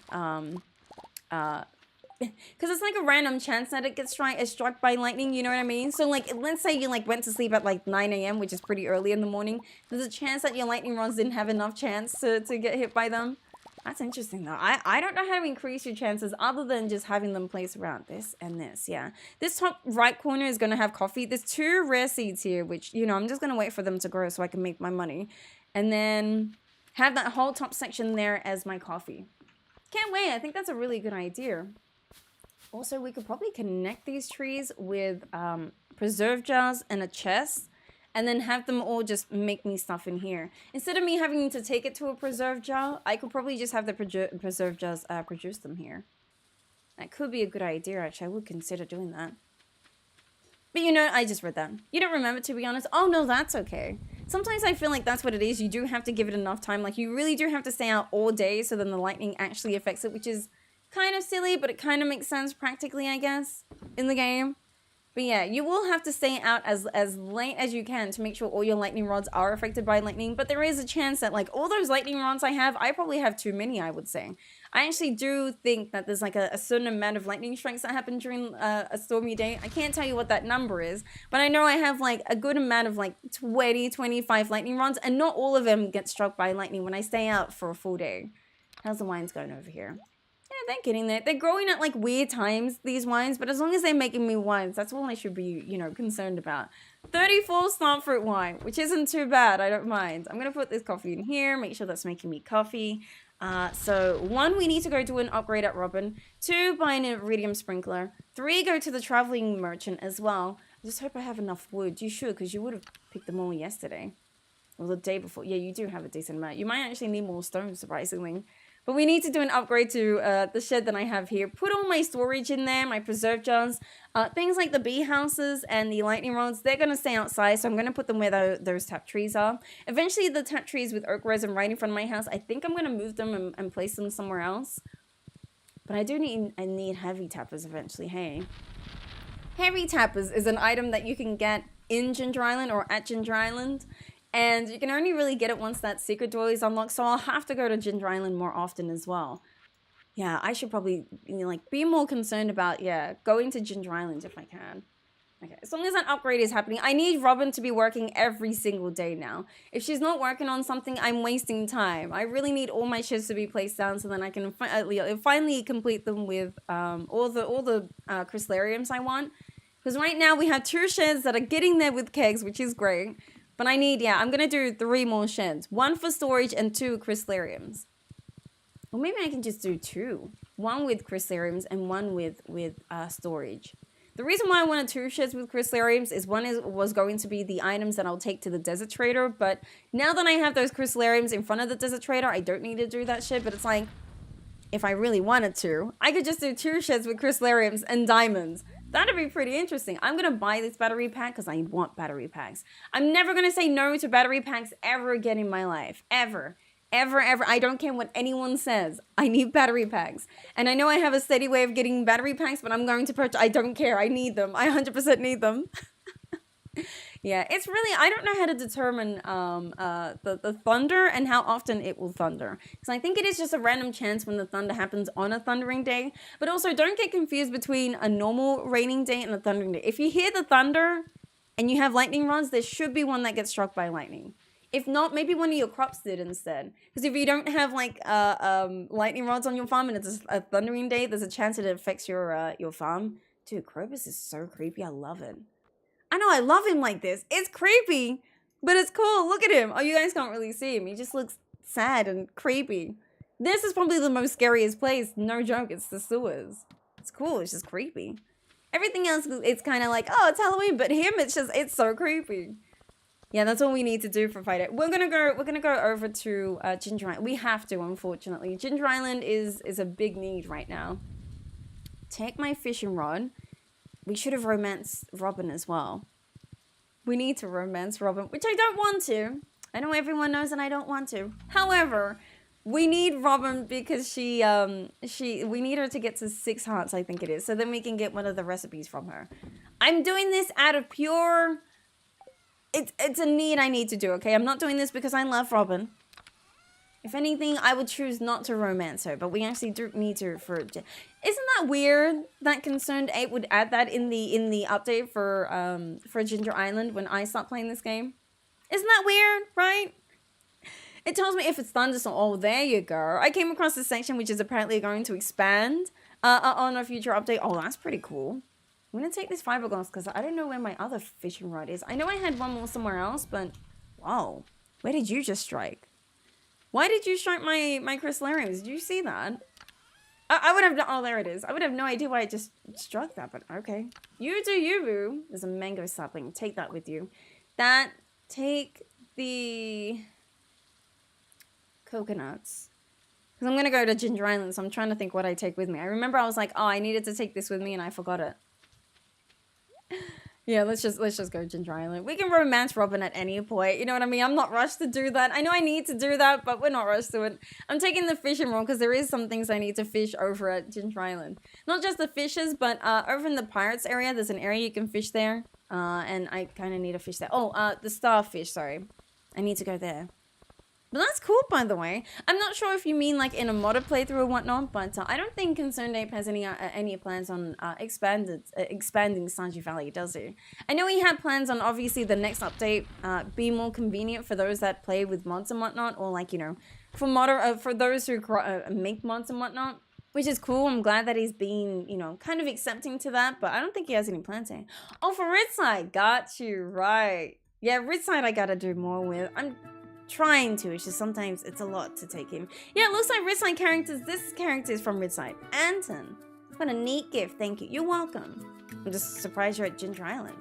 because it's like a random chance that it gets struck by lightning, you know what I mean? So like, let's say you like went to sleep at like 9 a.m., which is pretty early in the morning. There's a chance that your lightning rods didn't have enough chance to get hit by them. That's interesting though. I don't know how to increase your chances other than just having them placed around this and this, yeah. This top right corner is going to have coffee. There's 2 rare seeds here, which, you know, I'm just going to wait for them to grow so I can make my money. And then have that whole top section there as my coffee. Can't wait. I think that's a really good idea. Also, we could probably connect these trees with preserve jars and a chest and then have them all just make me stuff in here. Instead of me having to take it to a preserve jar, I could probably just have the preserve jars produce them here. That could be a good idea, actually. I would consider doing that. But you know, I just read that. You don't remember, to be honest? Oh, no, that's okay. Sometimes I feel like that's what it is. You do have to give it enough time. Like, you really do have to stay out all day so then the lightning actually affects it, which is kind of silly, but it kind of makes sense practically, I guess, in the game. But yeah, you will have to stay out as late as you can to make sure all your lightning rods are affected by lightning. But there is a chance that, like, all those lightning rods I probably have too many, I would say. I actually do think that there's, like, a certain amount of lightning strikes that happen during a stormy day. I can't tell you what that number is, but I know I have, like, a good amount of, like, 20, 25 lightning rods, and not all of them get struck by lightning when I stay out for a full day. How's the wines going over here? Yeah, they're getting there. They're growing at, like, weird times, these wines, but as long as they're making me wines, that's all I should be, you know, concerned about. 34 snot fruit wine, which isn't too bad. I don't mind. I'm going to put this coffee in here, make sure that's making me coffee. So 1, we need to go do an upgrade at Robin. 2, buy an iridium sprinkler. 3, go to the traveling merchant as well. I just hope I have enough wood. You should, because you would have picked them all yesterday. Or the day before. Yeah, you do have a decent amount. You might actually need more stones, surprisingly. But we need to do an upgrade to the shed that I have here. Put all my storage in there, my preserve jars. Things like the bee houses and the lightning rods, they're going to stay outside. So I'm going to put them where those tap trees are. Eventually, the tap trees with oak resin right in front of my house, I think I'm going to move them and place them somewhere else. But I need heavy tappers eventually, hey. Heavy tappers is an item that you can get in Ginger Island or at Ginger Island. And you can only really get it once that secret door is unlocked, so I'll have to go to Ginger Island more often as well. Yeah, I should probably, you know, like, be more concerned about, yeah, going to Ginger Island if I can. Okay, as long as that upgrade is happening, I need Robin to be working every single day now. If she's not working on something, I'm wasting time. I really need all my sheds to be placed down so then I can finally complete them with all the 𝓗𝓸𝓬𝓲𝓪𝓵𝓮 I want. Because right now we have 2 sheds that are getting there with kegs, which is great. But I need, yeah, I'm going to do 3 more sheds. 1 for storage and 2 𝓗𝓸𝓬𝓲𝓪𝓵𝓮s. Or maybe I can just do 2. 1 with 𝓗𝓗𝓬𝓲𝓪𝓵𝓮s and 1 with storage. The reason why I wanted 2 sheds with 𝓗𝓗𝓬𝓲𝓪𝓵𝓮s is was going to be the items that I'll take to the desert trader. But now that I have those 𝓗𝓗𝓬𝓲𝓪𝓵𝓮s in front of the desert trader, I don't need to do that shed. But it's like, if I really wanted to, I could just do 2 sheds with 𝓗𝓗𝓬𝓮s and diamonds. That'd be pretty interesting. I'm going to buy this battery pack because I want battery packs. I'm never going to say no to battery packs ever again in my life. Ever. Ever, ever. I don't care what anyone says. I need battery packs. And I know I have a steady way of getting battery packs, but I'm going to purchase. I don't care. I need them. I 100% need them. Yeah, it's really, I don't know how to determine the thunder and how often it will thunder. Because I think it is just a random chance when the thunder happens on a thundering day. But also, don't get confused between a normal raining day and a thundering day. If you hear the thunder and you have lightning rods, there should be one that gets struck by lightning. If not, maybe one of your crops did instead. Because if you don't have, like, lightning rods on your farm and it's a thundering day, there's a chance that it affects your farm. Dude, Krobus is so creepy. I love it. I know, I love him like this. It's creepy, but it's cool. Look at him. Oh, you guys can't really see him. He just looks sad and creepy. This is probably the most scariest place. No joke, it's the sewers. It's cool, it's just creepy. Everything else, it's kind of like, oh, it's Halloween, but him, it's so creepy. Yeah, that's all we need to do for Fight It. We're gonna go over to Ginger Island. We have to, unfortunately. Ginger Island is a big need right now. Take my fishing rod. We should have romanced Robin as well. We need to romance Robin, which I don't want to. I know everyone knows and I don't want to. However, we need Robin because we need her to get to 6 hearts, I think it is. So then we can get one of the recipes from her. I'm doing this out of pure... It's a need I need to do, okay? I'm not doing this because I love Robin. If anything, I would choose not to romance her, but we actually do need to for... Isn't that weird that 𝓗𝓸𝓬𝓲𝓪𝓵 would add that in the update for Ginger Island when I start playing this game? Isn't that weird, right? It tells me if it's thunderstorm. Oh, there you go. I came across this section which is apparently going to expand on a future update. Oh, that's pretty cool. I'm going to take this fiberglass because I don't know where my other fishing rod is. I know I had one more somewhere else, but... Wow. Where did you just strike? Why did you strike my 𝓗𝓗𝓬𝓲𝓪𝓵𝓮s? Did you see that? I would have... Oh, there it is. I would have no idea why I just struck that, but okay. You do you, boo. There's a mango sapling. Take that with you. Take the... coconuts. Because I'm going to go to Ginger Island, so I'm trying to think what I take with me. I remember I was like, oh, I needed to take this with me, and I forgot it. Yeah, let's just go Ginger Island. We can romance Robin at any point. You know what I mean? I'm not rushed to do that. I know I need to do that, but we're not rushed to it. I'm taking the fishing role because there is some things I need to fish over at Ginger Island. Not just the fishes, but over in the pirates area, there's an area you can fish there. And I kind of need to fish there. Oh, the starfish, sorry. I need to go there. But that's cool, by the way. I'm not sure if you mean like in a modded playthrough or whatnot, but I don't think 𝓗𝓸𝓬𝓲𝓪𝓵 has any plans on expanding Stardew Valley, does he? I know he had plans on obviously the next update be more convenient for those that play with mods and whatnot, or like, you know, for those who make mods and whatnot, which is cool. I'm glad that he's been, you know, kind of accepting to that, but I don't think he has any plans here. Oh, for Ridgeside, got you, right. Yeah, Ridgeside I gotta do more with. I'm trying to, it's just sometimes it's a lot to take in. Yeah, it looks like Ridgeside characters. This character is from Ridgeside. Anton. What a neat gift, thank you. You're welcome. I'm just surprised you're at Ginger Island.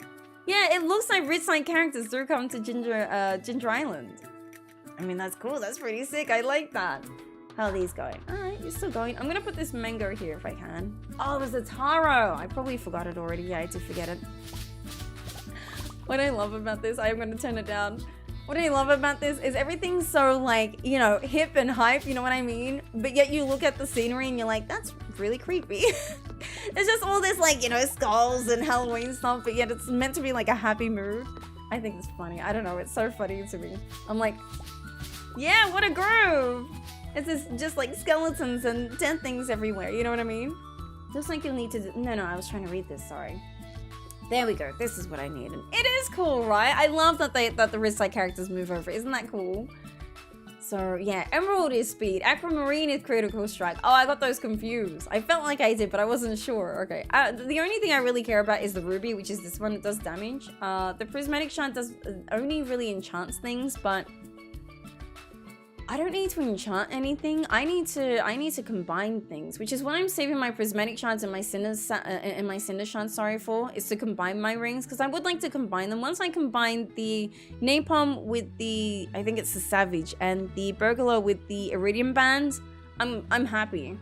Yeah, it looks like Ridgeside characters do come to Ginger Island. I mean, that's cool, that's pretty sick, I like that. How are these going? Alright, you're still going. I'm gonna put this mango here if I can. Oh, it was a taro! I probably forgot it already, yeah, I did forget it. What I love about this, I'm gonna turn it down. What I love about this is everything's so like, you know, hip and hype, you know what I mean? But yet you look at the scenery and you're like, that's really creepy. There's just all this like, you know, skulls and Halloween stuff, but yet it's meant to be like a happy mood. I think it's funny. I don't know, it's so funny to me. I'm like, yeah, what a groove! It's just like skeletons and dead things everywhere, you know what I mean? Just like you'll need to do. No, I was trying to read this, sorry. There we go. This is what I need. And it is cool, right? I love that the Ridgeside characters move over. Isn't that cool? So yeah, Emerald is speed. Aquamarine is critical strike. Oh, I got those confused. I felt like I did, but I wasn't sure. Okay. The only thing I really care about is the ruby, which is this one. It does damage. The prismatic shard does only really enchants things, but I don't need to enchant anything. I need to combine things, which is what I'm saving my prismatic shards and my cinder shards, sorry, for, is to combine my rings, because I would like to combine them. Once I combine the napalm with the, I think it's the savage, and the burglar with the iridium band, I'm happy.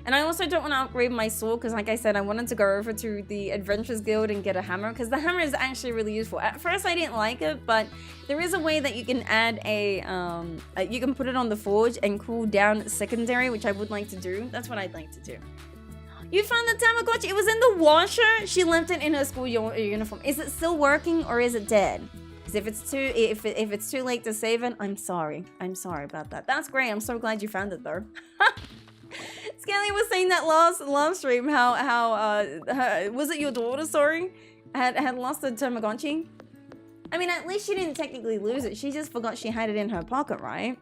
And I also don't want to upgrade my sword because, like I said, I wanted to go over to the Adventurers Guild and get a hammer because the hammer is actually really useful. At first, I didn't like it, but there is a way that you can add you can put it on the forge and cool down secondary, which I would like to do. That's what I'd like to do. You found the Tamagotchi. It was in the washer. She left it in her school uniform. Is it still working or is it dead? Because if it's too late to save it, I'm sorry. I'm sorry about that. That's great. I'm so glad you found it though. Skelly was saying that last stream how was it your daughter, sorry, had lost the Tamagotchi? I mean, at least she didn't technically lose it. She just forgot she had it in her pocket, right?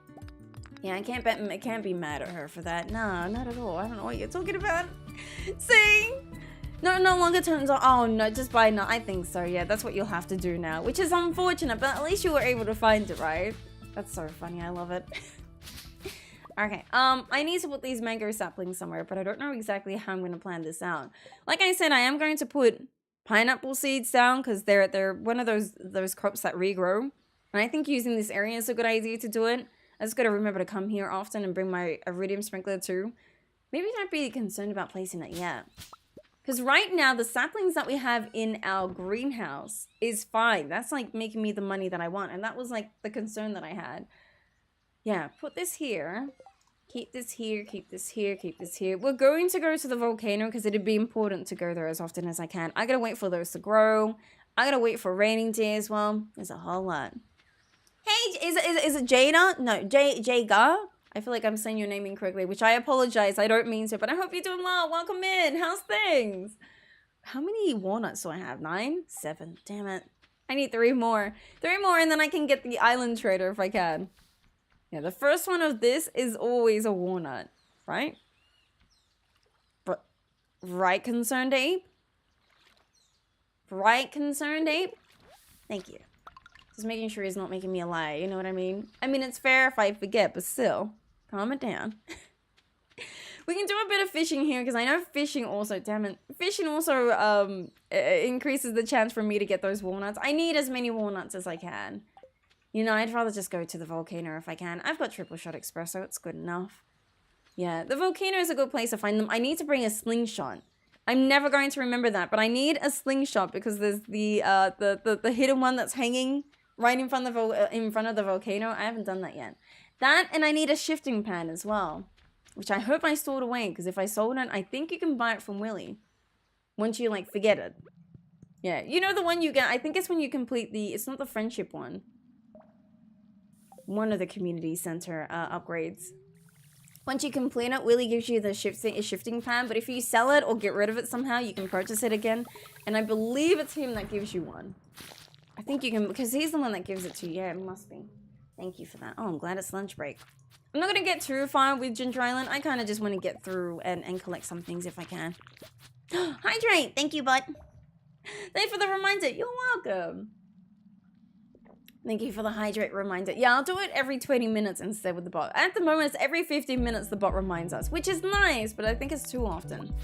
Yeah, I can't be mad at her for that. No, not at all. I don't know what you're talking about. See? No longer turns on. Oh no, just buy no. I think so. Yeah, that's what you'll have to do now, which is unfortunate. But at least you were able to find it, right? That's so funny. I love it. Okay, I need to put these mango saplings somewhere, but I don't know exactly how I'm going to plan this out. Like I said, I am going to put pineapple seeds down because they're one of those crops that regrow. And I think using this area is a good idea to do it. I just got to remember to come here often and bring my iridium sprinkler too. Maybe not be concerned about placing it yet. Because right now, the saplings that we have in our greenhouse is fine. That's like making me the money that I want. And that was like the concern that I had. Yeah, put this here. Keep this here, keep this here, keep this here. We're going to go to the volcano because it'd be important to go there as often as I can. I gotta wait for those to grow. I gotta wait for raining day as well. There's a whole lot. Hey, is it Jada? No, Jayga? I feel like I'm saying your name incorrectly, which I apologize. I don't mean to, but I hope you're doing well. Welcome in. How's things? How many walnuts do I have? 9? 7. Damn it. I need 3 more. 3 more and then I can get the island trader if I can. Yeah, the first one of this is always a walnut, right? But, right, Concerned Ape? Right, Concerned Ape? Thank you. Just making sure he's not making me a liar, you know what I mean? I mean, it's fair if I forget, but still, calm it down. We can do a bit of fishing here, because I know fishing also, damn it, fishing also increases the chance for me to get those walnuts. I need as many walnuts as I can. You know, I'd rather just go to the volcano if I can. I've got triple shot espresso. It's good enough. Yeah, the volcano is a good place to find them. I need to bring a slingshot. I'm never going to remember that, but I need a slingshot because there's the hidden one that's hanging right in front of the volcano. I haven't done that yet. That, and I need a shifting pan as well, which I hope I stored away, because if I sold it, I think you can buy it from Willy once you like forget it. Yeah, you know the one you get, I think it's when you complete the, it's not the friendship one. One of the community center upgrades. Once you complete it, Willy gives you the shifting pan, but if you sell it or get rid of it somehow, you can purchase it again. And I believe it's him that gives you one. I think you can, because he's the one that gives it to you. Yeah, it must be. Thank you for that. Oh, I'm glad it's lunch break. I'm not going to get too far with Ginger Island. I kind of just want to get through and collect some things if I can. Hydrate! Thank you, bud. Thanks for the reminder. You're welcome. Thank you for the hydrate reminder. Yeah, I'll do it every 20 minutes instead with the bot. At the moment, it's every 15 minutes the bot reminds us, which is nice, but I think it's too often.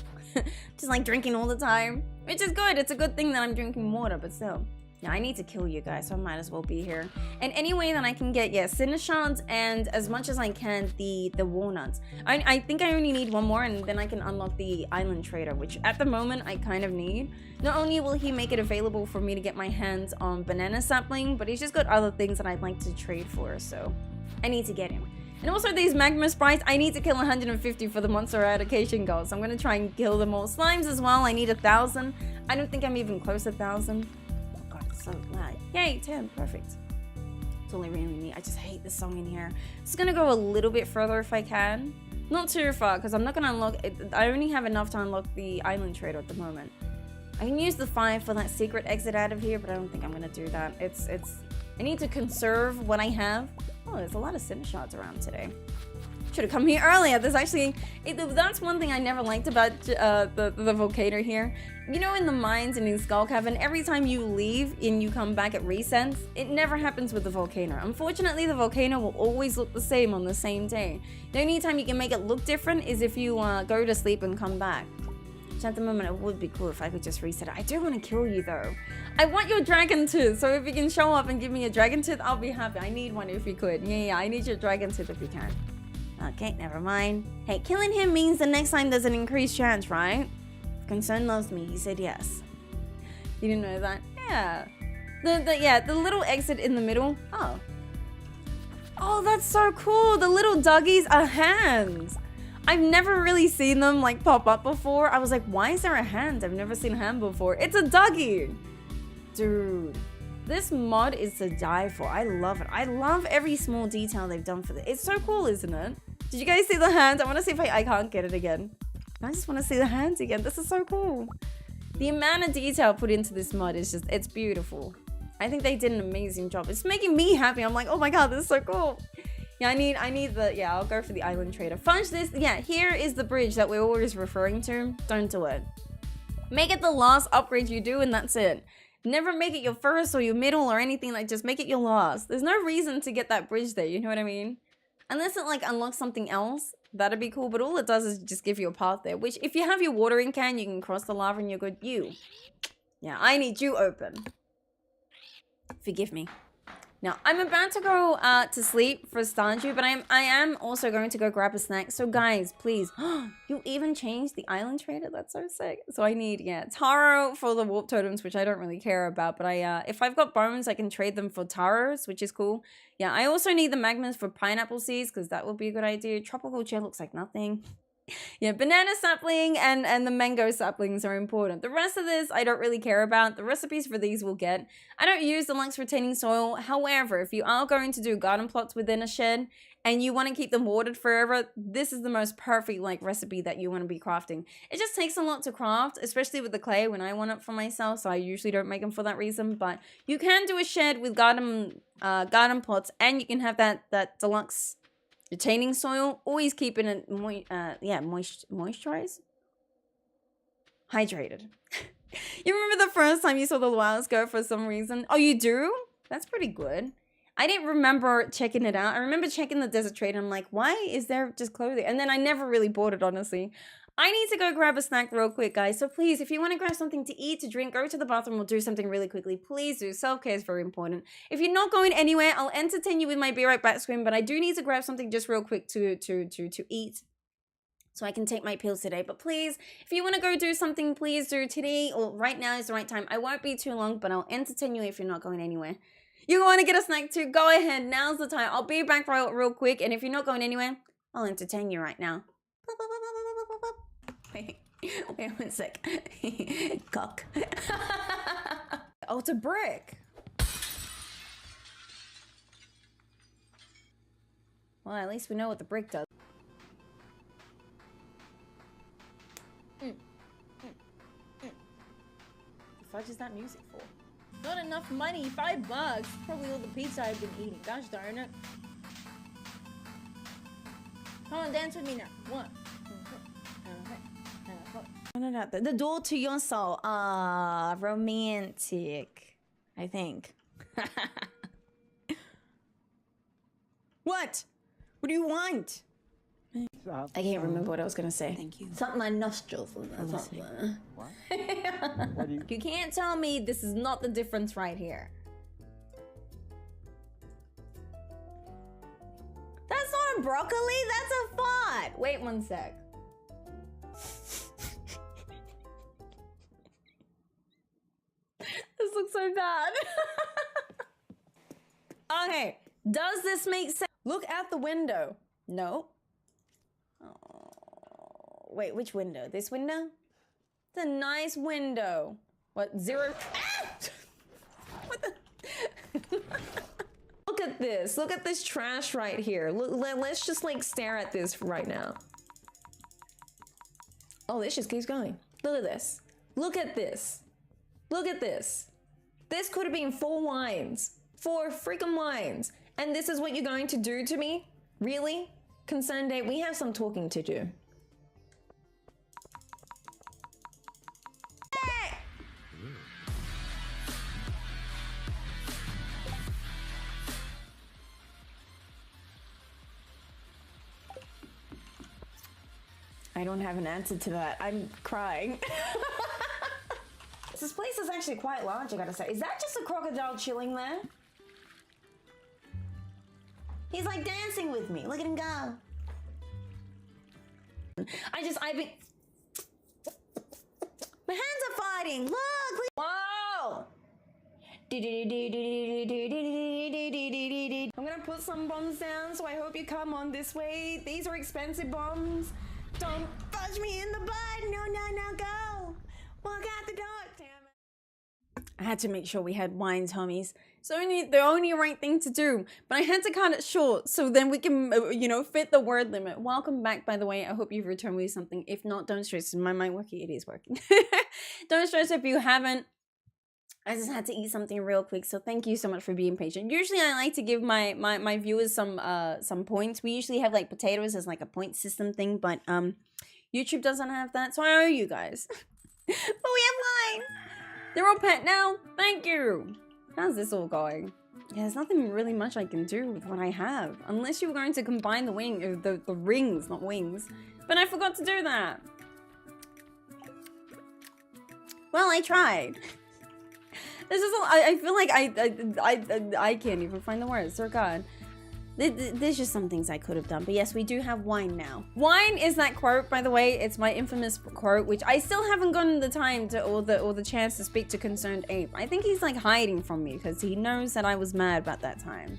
Just like drinking all the time, which is good. It's a good thing that I'm drinking water, but still. Yeah, I need to kill you guys, so I might as well be here. And any way that I can get, yeah, cinder shards and as much as I can, the walnuts. I think I only need one more and then I can unlock the island trader, which at the moment I kind of need. Not only will he make it available for me to get my hands on banana sapling, but he's just got other things that I'd like to trade for, so I need to get him. And also these magma sprites, I need to kill 150 for the monster eradication goal, so I'm going to try and kill them all. Slimes as well, I need 1,000. I don't think I'm even close to 1,000. So glad. Yay, 10, perfect. That's all I really need. I just hate this song in here. It's gonna go a little bit further if I can. Not too far, because I'm not gonna unlock it. I only have enough to unlock the island trader at the moment. I can use the 5 for that secret exit out of here, but I don't think I'm gonna do that. I need to conserve what I have. Oh, there's a lot of cinder shards around today. Should have come here earlier. There's actually, that's one thing I never liked about the volcano here. You know, in the mines and in Skull Cavern, every time you leave and you come back at resets, it never happens with the volcano. Unfortunately, the volcano will always look the same on the same day. The only time you can make it look different is if you go to sleep and come back. Which at the moment, it would be cool if I could just reset it. I do want to kill you though. I want your dragon tooth, so if you can show up and give me a dragon tooth, I'll be happy. I need one if you could. Yeah, I need your dragon tooth if you can. Okay, never mind. Hey, killing him means the next time there's an increased chance, right? Concern loves me. He said yes. You didn't know that? Yeah. The little exit in the middle. Oh. Oh, that's so cool. The little doggies are hands. I've never really seen them like pop up before. I was like, why is there a hand? I've never seen a hand before. It's a doggy. Dude. This mod is to die for. I love it. I love every small detail they've done for this. It's so cool, isn't it? Did you guys see the hands? I want to see if I can't get it again. I just want to see the hands again. This is so cool. The amount of detail put into this mod is just, it's beautiful. I think they did an amazing job. It's making me happy. I'm like, oh my god, this is so cool. Yeah, I need the, yeah, I'll go for the island trader. Fudge this. Yeah, here is the bridge that we're always referring to. Don't do it. Make it the last upgrade you do and that's it. Never make it your first or your middle or anything. Like, just make it your last. There's no reason to get that bridge there, you know what I mean? Unless it like unlocks something else, that'd be cool. But all it does is just give you a path there. Which, if you have your watering can, you can cross the lava and you're good. Yeah, I need you open. Forgive me. Now, I'm about to go to sleep for Stardew, but I am also going to go grab a snack. So guys, please. You even changed the island trader? That's so sick. So I need, yeah, taro for the warp totems, which I don't really care about. But if I've got bones, I can trade them for taros, which is cool. Yeah, I also need the magmas for pineapple seeds, because that would be a good idea. Tropical chair looks like nothing. Yeah, banana sapling and the mango saplings are important. The rest of this, I don't really care about. The recipes for these we'll get. I don't use the Lux retaining soil. However, if you are going to do garden plots within a shed and you want to keep them watered forever, this is the most perfect like recipe that you want to be crafting. It just takes a lot to craft, especially with the clay when I want it for myself, so I usually don't make them for that reason. But you can do a shed with garden plots, and you can have that deluxe retaining soil. Always keeping it moisturized, hydrated. You remember the first time you saw the wilds go for some reason? Oh, you do? That's pretty good. I didn't remember checking it out. I remember checking the desert trade and I'm like, why is there just clothing? And then I never really bought it, honestly. I need to go grab a snack real quick, guys. So please, if you want to grab something to eat, to drink, go to the bathroom or do something really quickly. Please do. Self-care is very important. If you're not going anywhere, I'll entertain you with my be right back screen, but I do need to grab something just real quick to eat. so I can take my pills today. But please, if you want to go do something, please do today or right now is the right time. I won't be too long, but I'll entertain you if you're not going anywhere. You want to get a snack too? Go ahead. Now's the time. I'll be back real quick. And if you're not going anywhere, I'll entertain you right now. Wait 1 sec. Cock. Oh, it's a brick. Well, at least we know what the brick does. The fudge is that music for? Not enough money, $5. Probably all the pizza I've been eating. Gosh darn it. Come on, dance with me now. 1. The door to your soul. Ah, romantic. I think. What? What do you want? I can't remember what I was gonna say. Thank you. Something my nostrils. What? What do you... You can't tell me this is not the difference right here. That's not a broccoli, that's a fart. Wait 1 sec. This looks so bad. Okay, does this make sense? Look out the window. No. Oh, wait, which window? This window? It's a nice window. What, 0? Ah! What the? Look at this. Look at this trash right here. Let's just like stare at this right now. Oh, this just keeps going. Look at this. Look at this. Look at this. This could have been 4 wines. 4 freaking wines. And this is what you're going to do to me? Really? Concerned Date, we have some talking to do. Hey! I don't have an answer to that. I'm crying. This place is actually quite large, I gotta say. Is that just a crocodile chilling there? He's like dancing with me. Look at him go. I've been... My hands are fighting. Look. Whoa. I'm gonna put some bombs down, so I hope you come on this way. These are expensive bombs. Don't fudge me in the butt. No, no, no, go. Walk out the door. Damn it. I had to make sure we had wines, homies. It's the only right thing to do. But I had to cut it short so then we can, fit the word limit. Welcome back, by the way. I hope you've returned with something. If not, don't stress. My mind working, it is working. Don't stress if you haven't. I just had to eat something real quick, so thank you so much for being patient. Usually I like to give my viewers some points. We usually have like potatoes as like a point system thing, but YouTube doesn't have that, so I owe you guys. But we have wine! They're all pet now. Thank you. How's this all going? Yeah, there's nothing really much I can do with what I have. Unless you were going to combine the rings, not wings. But I forgot to do that. Well, I tried. This is I feel like I can't even find the words. Dear God. There's just some things I could have done. But yes, we do have wine now. Wine is that quote, by the way. It's my infamous quote, which I still haven't gotten the time to or the chance to speak to Concerned Ape. I think he's like hiding from me because he knows that I was mad about that time.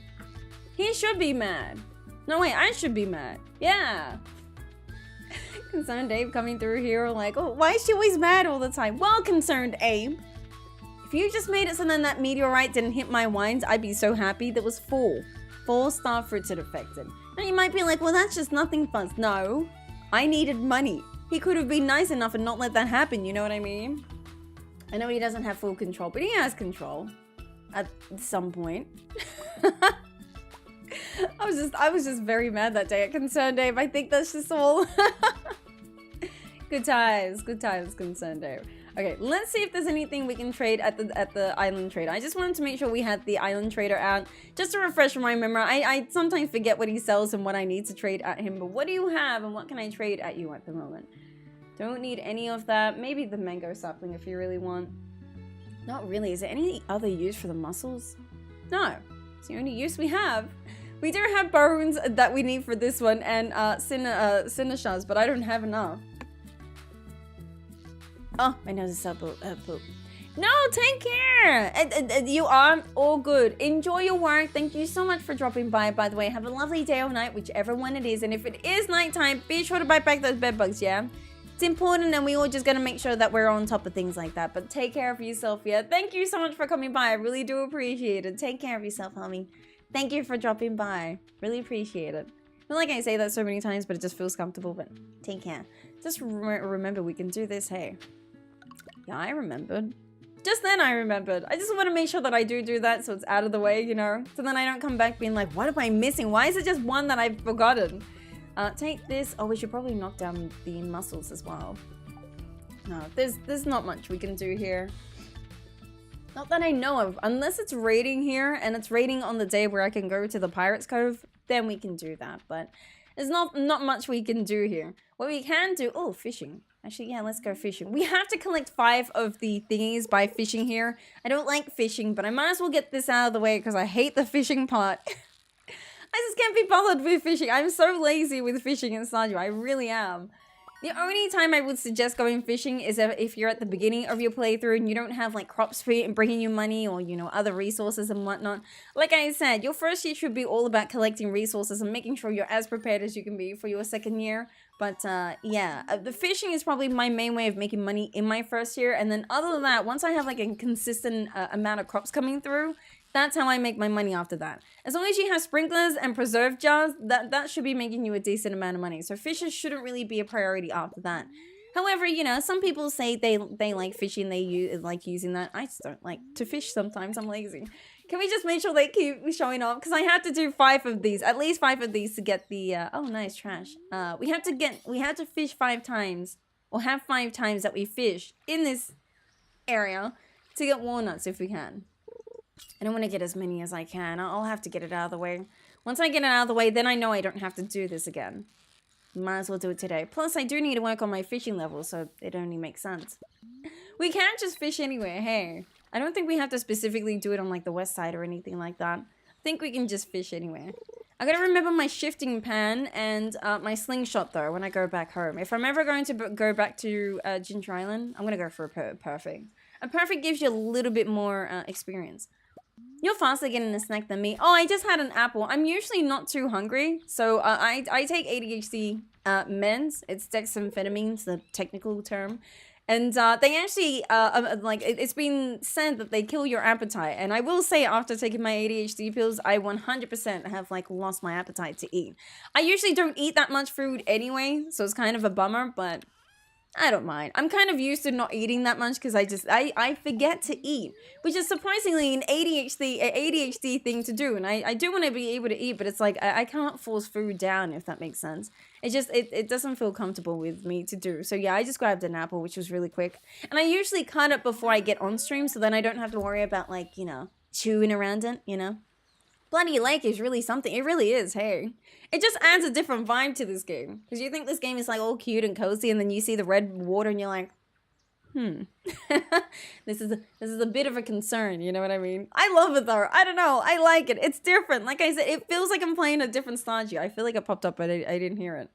He should be mad. No, wait, I should be mad. Yeah. Concerned Ape coming through here like, oh, why is she always mad all the time? Well, Concerned Ape, if you just made it so then that meteorite didn't hit my wines, I'd be so happy. There was 4 star fruits it affected. Now you might be like, well, that's just nothing fun. No, I needed money. He could have been nice enough and not let that happen, you know what I mean? I know he doesn't have full control, but he has control at some point. I was just very mad that day at Concerned Dave. I think that's just all. Good times, Concerned Dave. Okay, let's see if there's anything we can trade at the island trader. I just wanted to make sure we had the island trader out, just to refresh my memory. I sometimes forget what he sells and what I need to trade at him, but what do you have and what can I trade at you at the moment? Don't need any of that. Maybe the mango sapling if you really want. Not really. Is there any other use for the mussels? No. It's the only use we have. We do have bones that we need for this one and cinder shards, but I don't have enough. Oh, my nose is so poop. No, take care. You are all good. Enjoy your work. Thank you so much for dropping by the way. Have a lovely day or night, whichever one it is. And if it is nighttime, be sure to bite back those bed bugs, yeah? It's important, and we all just gotta make sure that we're on top of things like that. But take care of yourself, yeah? Thank you so much for coming by. I really do appreciate it. Take care of yourself, homie. Thank you for dropping by. Really appreciate it. I feel like I say that so many times, but it just feels comfortable. But take care. Just remember, we can do this, hey? Yeah, I remembered. Just then I remembered. I just want to make sure that I do that so it's out of the way, you know? So then I don't come back being like, what am I missing? Why is it just one that I've forgotten? Take this. Oh, we should probably knock down the mussels as well. No, there's not much we can do here. Not that I know of. Unless it's raiding here, and it's raiding on the day where I can go to the Pirates Cove, then we can do that. But there's not much we can do here. What we can do... Oh, fishing. Actually, yeah, let's go fishing. We have to collect 5 of the thingies by fishing here. I don't like fishing, but I might as well get this out of the way because I hate the fishing part. I just can't be bothered with fishing. I'm so lazy with fishing in Stardew. I really am. The only time I would suggest going fishing is if you're at the beginning of your playthrough and you don't have like crops bringing you money or, you know, other resources and whatnot. Like I said, your first year should be all about collecting resources and making sure you're as prepared as you can be for your second year. But yeah, the fishing is probably my main way of making money in my first year. And then other than that, once I have like a consistent amount of crops coming through, that's how I make my money after that. As long as you have sprinklers and preserve jars, that should be making you a decent amount of money. So fishing shouldn't really be a priority after that. However, you know, some people say they like fishing, they like using that. I just don't like to fish sometimes. I'm lazy. Can we just make sure they keep showing up? Because I have to do 5 of these, at least 5 of these to get the, oh, nice trash. We have to fish 5 times, or have 5 times that we fish in this area to get walnuts if we can. I don't want to get as many as I can. I'll have to get it out of the way. Once I get it out of the way, then I know I don't have to do this again. Might as well do it today. Plus, I do need to work on my fishing level, so it only makes sense. We can't just fish anywhere, hey. I don't think we have to specifically do it on, like, the west side or anything like that. I think we can just fish anywhere. I gotta remember my shifting pan and my slingshot, though, when I go back home. If I'm ever going to go back to Ginger Island, I'm gonna go for a perfect. A perfect gives you a little bit more experience. You're faster getting a snack than me. Oh, I just had an apple. I'm usually not too hungry. So I take ADHD meds. It's dexamphetamines, the technical term. And they actually, like, it's been said that they kill your appetite. And I will say after taking my ADHD pills, I 100% have, like, lost my appetite to eat. I usually don't eat that much food anyway, so it's kind of a bummer, but... I don't mind. I'm kind of used to not eating that much because I forget to eat, which is surprisingly an ADHD thing to do. And I do want to be able to eat, but it's like I can't force food down, if that makes sense. It doesn't feel comfortable with me to do. So yeah, I just grabbed an apple, which was really quick. And I usually cut it before I get on stream, so then I don't have to worry about, like, you know, chewing around it, you know. Bloody Lake is really something. It really is, hey. It just adds a different vibe to this game. Because you think this game is like all cute and cozy, and then you see the red water and you're like, this is a bit of a concern, you know what I mean? I love it though. I don't know. I like it. It's different. Like I said, it feels like I'm playing a different Stardew. I feel like it popped up, but I didn't hear it.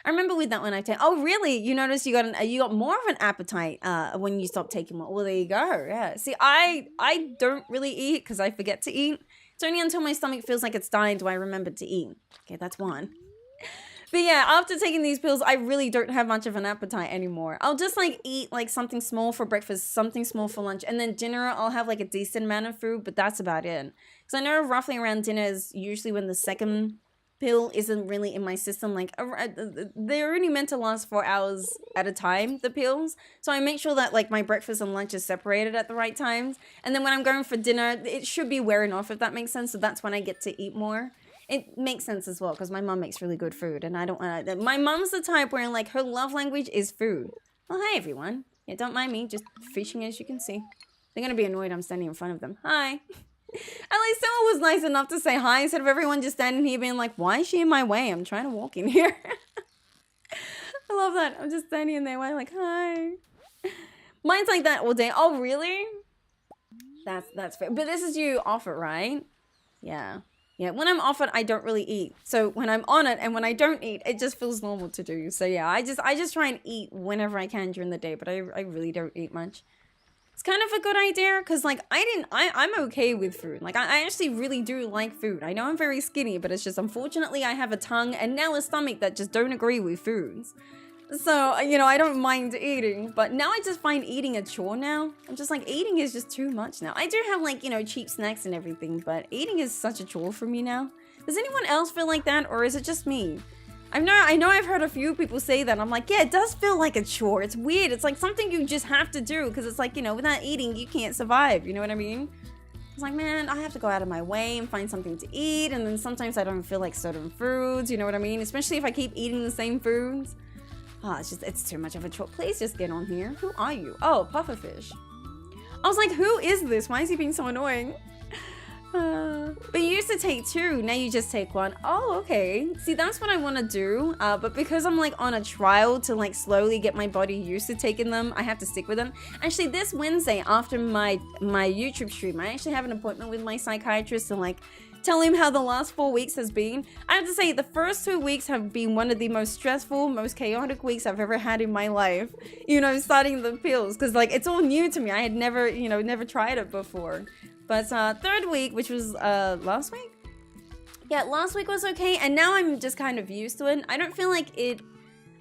I remember with that one I take. Oh, really? You noticed you got more of an appetite when you stopped taking more. Well, there you go. Yeah. See, I don't really eat because I forget to eat. It's only until my stomach feels like it's dying do I remember to eat. Okay, that's one. But yeah, after taking these pills, I really don't have much of an appetite anymore. I'll just like eat like something small for breakfast, something small for lunch, and then dinner I'll have like a decent amount of food, but that's about it. Because I know roughly around dinner is usually when the second pill isn't really in my system. Like they're only meant to last 4 hours at a time, the pills, so I make sure that like my breakfast and lunch is separated at the right times, and then when I'm going for dinner it should be wearing off, if that makes sense. So that's when I get to eat more. It makes sense as well because my mom makes really good food, and I don't want to. My mom's the type where like her love language is food. Well, hi everyone. Yeah, don't mind me, just fishing, as you can see. They're gonna be annoyed I'm standing in front of them. Hi. At least someone was nice enough to say hi instead of everyone just standing here being like, why is she in my way? I'm trying to walk in here. I love that. I'm just standing in their way like, hi. Mine's like that all day. Oh, really? That's fair. But this is you off it, right? Yeah. Yeah, when I'm off it, I don't really eat. So when I'm on it and when I don't eat, it just feels normal to do. So yeah, I just try and eat whenever I can during the day, but I really don't eat much. It's kind of a good idea because like I'm okay with food. Like I actually really do like food. I know I'm very skinny, but it's just unfortunately I have a tongue and now a stomach that just don't agree with foods. So, you know, I don't mind eating, but now I just find eating a chore now. I'm just like, eating is just too much now. I do have like, you know, cheap snacks and everything, but eating is such a chore for me now. Does anyone else feel like that, or is it just me? I know I've heard a few people say that. I'm like, yeah, it does feel like a chore. It's weird. It's like something you just have to do because it's like, you know, without eating, you can't survive. You know what I mean? It's like, man, I have to go out of my way and find something to eat. And then sometimes I don't feel like certain foods. You know what I mean? Especially if I keep eating the same foods. Oh, it's too much of a chore. Please just get on here. Who are you? Oh, pufferfish. I was like, who is this? Why is he being so annoying? But you used to take 2. Now you just take 1. Oh, okay. See, that's what I want to do. But because I'm like on a trial to like slowly get my body used to taking them, I have to stick with them. Actually, this Wednesday after my YouTube stream, I actually have an appointment with my psychiatrist to like tell him how the last 4 weeks has been. I have to say, the first 2 weeks have been one of the most stressful, most chaotic weeks I've ever had in my life. You know, starting the pills, because like it's all new to me. I had never, you know, never tried it before. But 3rd week, which was last week? Yeah, last week was okay, and now I'm just kind of used to it. I don't feel like it,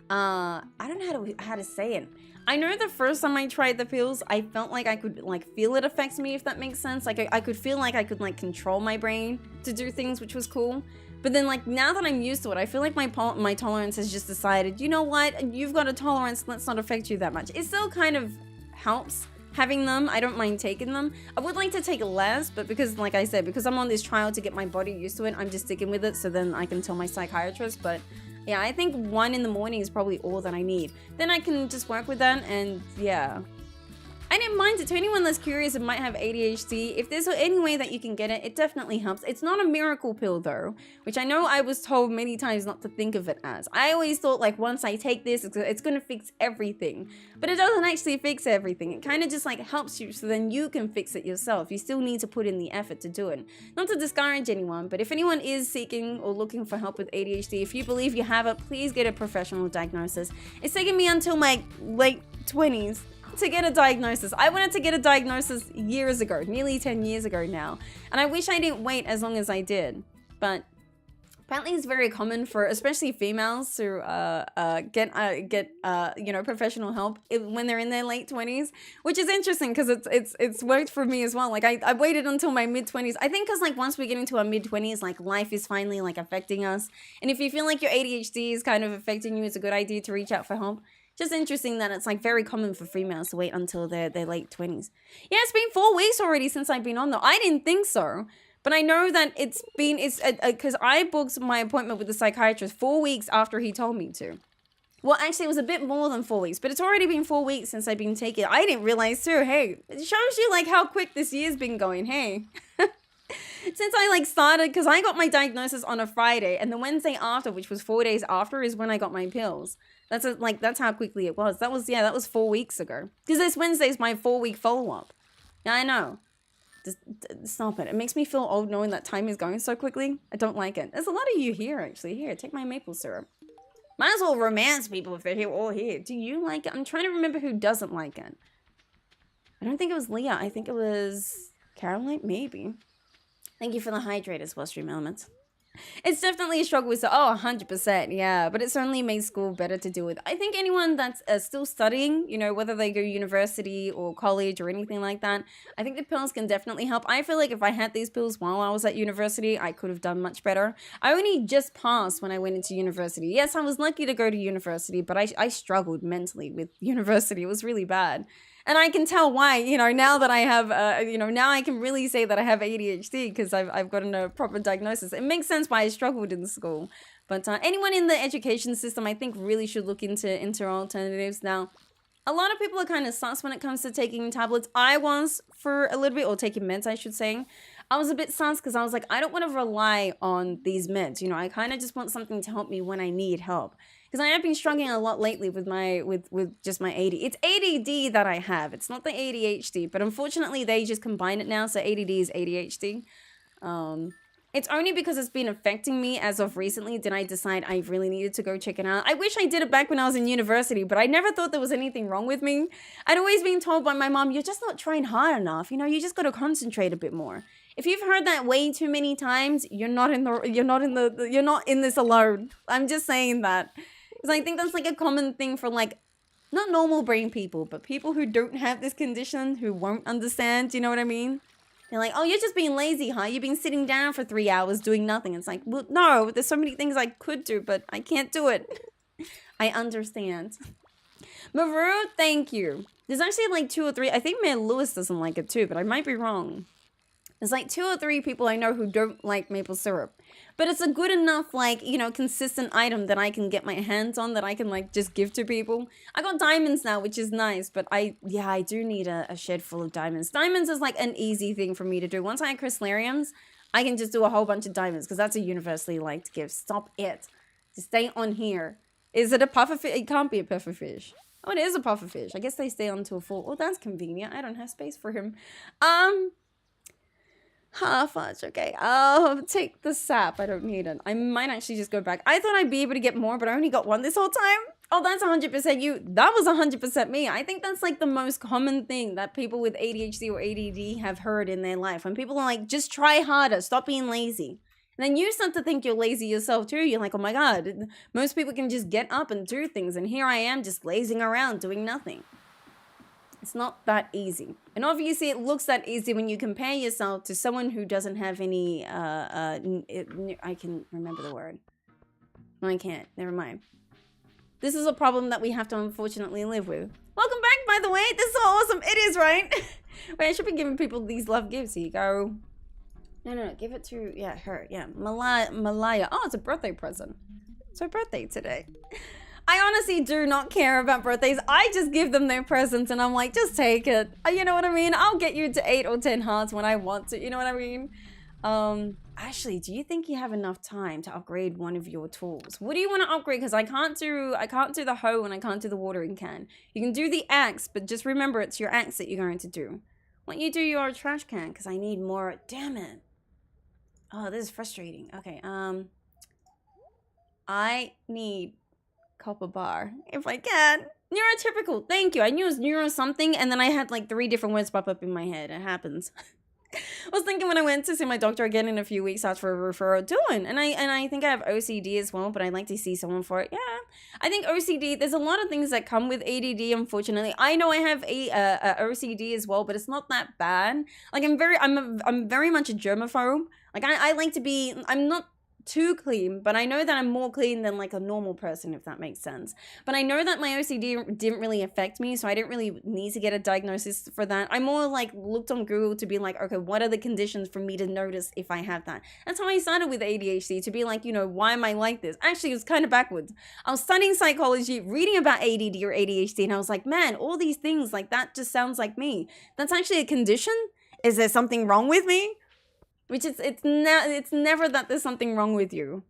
I don't know how to say it. I know the first time I tried the pills, I felt like I could like feel it affect me, if that makes sense. Like I could feel like I could like control my brain to do things, which was cool. But then like now that I'm used to it, I feel like my tolerance has just decided, you know what, you've got a tolerance, let's not affect you that much. It still kind of helps having them. I don't mind taking them. I would like to take less, but because like I said, because I'm on this trial to get my body used to it, I'm just sticking with it so then I can tell my psychiatrist. But yeah, I think 1 in the morning is probably all that I need. Then I can just work with that, and yeah. I didn't mind it. To anyone that's curious and might have ADHD, if there's any way that you can get it, it definitely helps. It's not a miracle pill though, which I know I was told many times not to think of it as. I always thought like once I take this, it's gonna fix everything. But it doesn't actually fix everything. It kind of just like helps you so then you can fix it yourself. You still need to put in the effort to do it. Not to discourage anyone, but if anyone is seeking or looking for help with ADHD, if you believe you have it, please get a professional diagnosis. It's taken me until my late 20s to get a diagnosis. I wanted to get a diagnosis years ago, nearly 10 years ago now. And I wish I didn't wait as long as I did. But apparently it's very common for especially females to get you know, professional help when they're in their late 20s, which is interesting because it's worked for me as well. Like I waited until my mid-20s. I think because like once we get into our mid-20s, like life is finally like affecting us. And if you feel like your ADHD is kind of affecting you, it's a good idea to reach out for help. Just interesting that it's like very common for females to wait until their late 20s. Yeah, it's been 4 weeks already since I've been on though. I didn't think so. But I know that it's because I booked my appointment with the psychiatrist 4 weeks after he told me to. Well, actually, it was a bit more than 4 weeks, but it's already been 4 weeks since I've been taking it. I didn't realize too. Hey, it shows you like how quick this year's been going. Hey. Since I like started, because I got my diagnosis on a Friday, and the Wednesday after, which was 4 days after, is when I got my pills. That's how quickly it was. That was 4 weeks ago. Because this Wednesday is my 4-week follow-up. Yeah, I know. Just stop it. It makes me feel old knowing that time is going so quickly. I don't like it. There's a lot of you here, actually. Here, take my maple syrup. Might as well romance people if they're here all here. Do you like it? I'm trying to remember who doesn't like it. I don't think it was Leah. I think it was Caroline, maybe. Thank you for the hydrators, well, Stream Elements. It's definitely a struggle with, 100%, yeah, but it certainly made school better to deal with. I think anyone that's still studying, you know, whether they go university or college or anything like that, I think the pills can definitely help. I feel like if I had these pills while I was at university, I could have done much better. I only just passed when I went into university. Yes, I was lucky to go to university, but I struggled mentally with university. It was really bad. And I can tell why, you know, now that I have, you know, now I can really say that I have ADHD because I've gotten a proper diagnosis. It makes sense why I struggled in school. But anyone in the education system, I think, really should look into alternatives. Now, a lot of people are kind of sus when it comes to taking tablets. I was for a little bit, or taking meds, I should say. I was a bit sus because I was like, I don't want to rely on these meds. You know, I kind of just want something to help me when I need help. Because I have been struggling a lot lately with just my AD. It's ADD that I have. It's not the ADHD, but unfortunately they just combine it now. So ADD is ADHD. It's only because it's been affecting me as of recently did I decide I really needed to go check it out. I wish I did it back when I was in university, but I never thought there was anything wrong with me. I'd always been told by my mom, you're just not trying hard enough. You know, you just got to concentrate a bit more. If you've heard that way too many times, you're not in this alone. I'm just saying that. Because I think that's like a common thing for like, not normal brain people, but people who don't have this condition, who won't understand, you know what I mean? They're like, oh, you're just being lazy, huh? You've been sitting down for 3 hours doing nothing. It's like, well, no, there's so many things I could do, but I can't do it. I understand. Maru, thank you. There's actually like 2 or 3. I think Mayor Lewis doesn't like it too, but I might be wrong. There's like 2 or 3 people I know who don't like maple syrup. But it's a good enough, like, you know, consistent item that I can get my hands on, that I can, like, just give to people. I got diamonds now, which is nice, but I do need a shed full of diamonds. Diamonds is, like, an easy thing for me to do. Once I have crystallariums, I can just do a whole bunch of diamonds, because that's a universally liked gift. Stop it. Just stay on here. Is it a pufferfish? It can't be a pufferfish. Oh, it is a pufferfish. I guess they stay on until full. Oh, that's convenient. I don't have space for him. Fudge, okay. I'll take the sap. I don't need it. I might actually just go back. I thought I'd be able to get more, but I only got 1 this whole time. Oh, that's 100% you. That was 100% me. I think that's like the most common thing that people with ADHD or ADD have heard in their life. When people are like, just try harder, stop being lazy. And then you start to think you're lazy yourself too. You're like, oh my God, most people can just get up and do things. And here I am just lazing around doing nothing. It's not that easy. And obviously it looks that easy when you compare yourself to someone who doesn't have any, I can remember the word. No, I can't. Never mind. This is a problem that we have to unfortunately live with. Welcome back, by the way. This is so awesome. It is, right? Wait, I should be giving people these love gifts. Here you go. No. Give it to, yeah, her. Yeah, Malaya. Oh, it's a birthday present. It's her birthday today. I honestly do not care about birthdays. I just give them their presents and I'm like, just take it. You know what I mean? I'll get you to 8 or 10 hearts when I want to. You know what I mean? Ashley, do you think you have enough time to upgrade one of your tools? What do you want to upgrade? Because I can't do the hoe and I can't do the watering can. You can do the axe, but just remember it's your axe that you're going to do. Why don't you do your trash can? Because I need more. Damn it. Oh, this is frustrating. Okay, I need copper bar, if I can. Neurotypical, thank you. I knew it was neuro something, and then I had like 3 different words pop up in my head. It happens. I was thinking when I went to see my doctor again in a few weeks, asked for a referral, doing, and I think I have OCD as well, but I'd like to see someone for it. Yeah, I think OCD. There's a lot of things that come with ADD. Unfortunately, I know I have a OCD as well, but it's not that bad. Like I'm very much a germaphobe. Like I like to be. I'm not too clean, but I know that I'm more clean than like a normal person, if that makes sense. But I know that my OCD didn't really affect me, so I didn't really need to get a diagnosis for that. I more like looked on Google to be like, okay, what are the conditions for me to notice if I have that? That's how I started with ADHD, to be like, you know, why am I like this? Actually, it was kind of backwards. I was studying psychology, reading about ADD or ADHD, and I was like, man, all these things, like that just sounds like me. That's actually a condition? Is there something wrong with me? Which is, it's never that there's something wrong with you.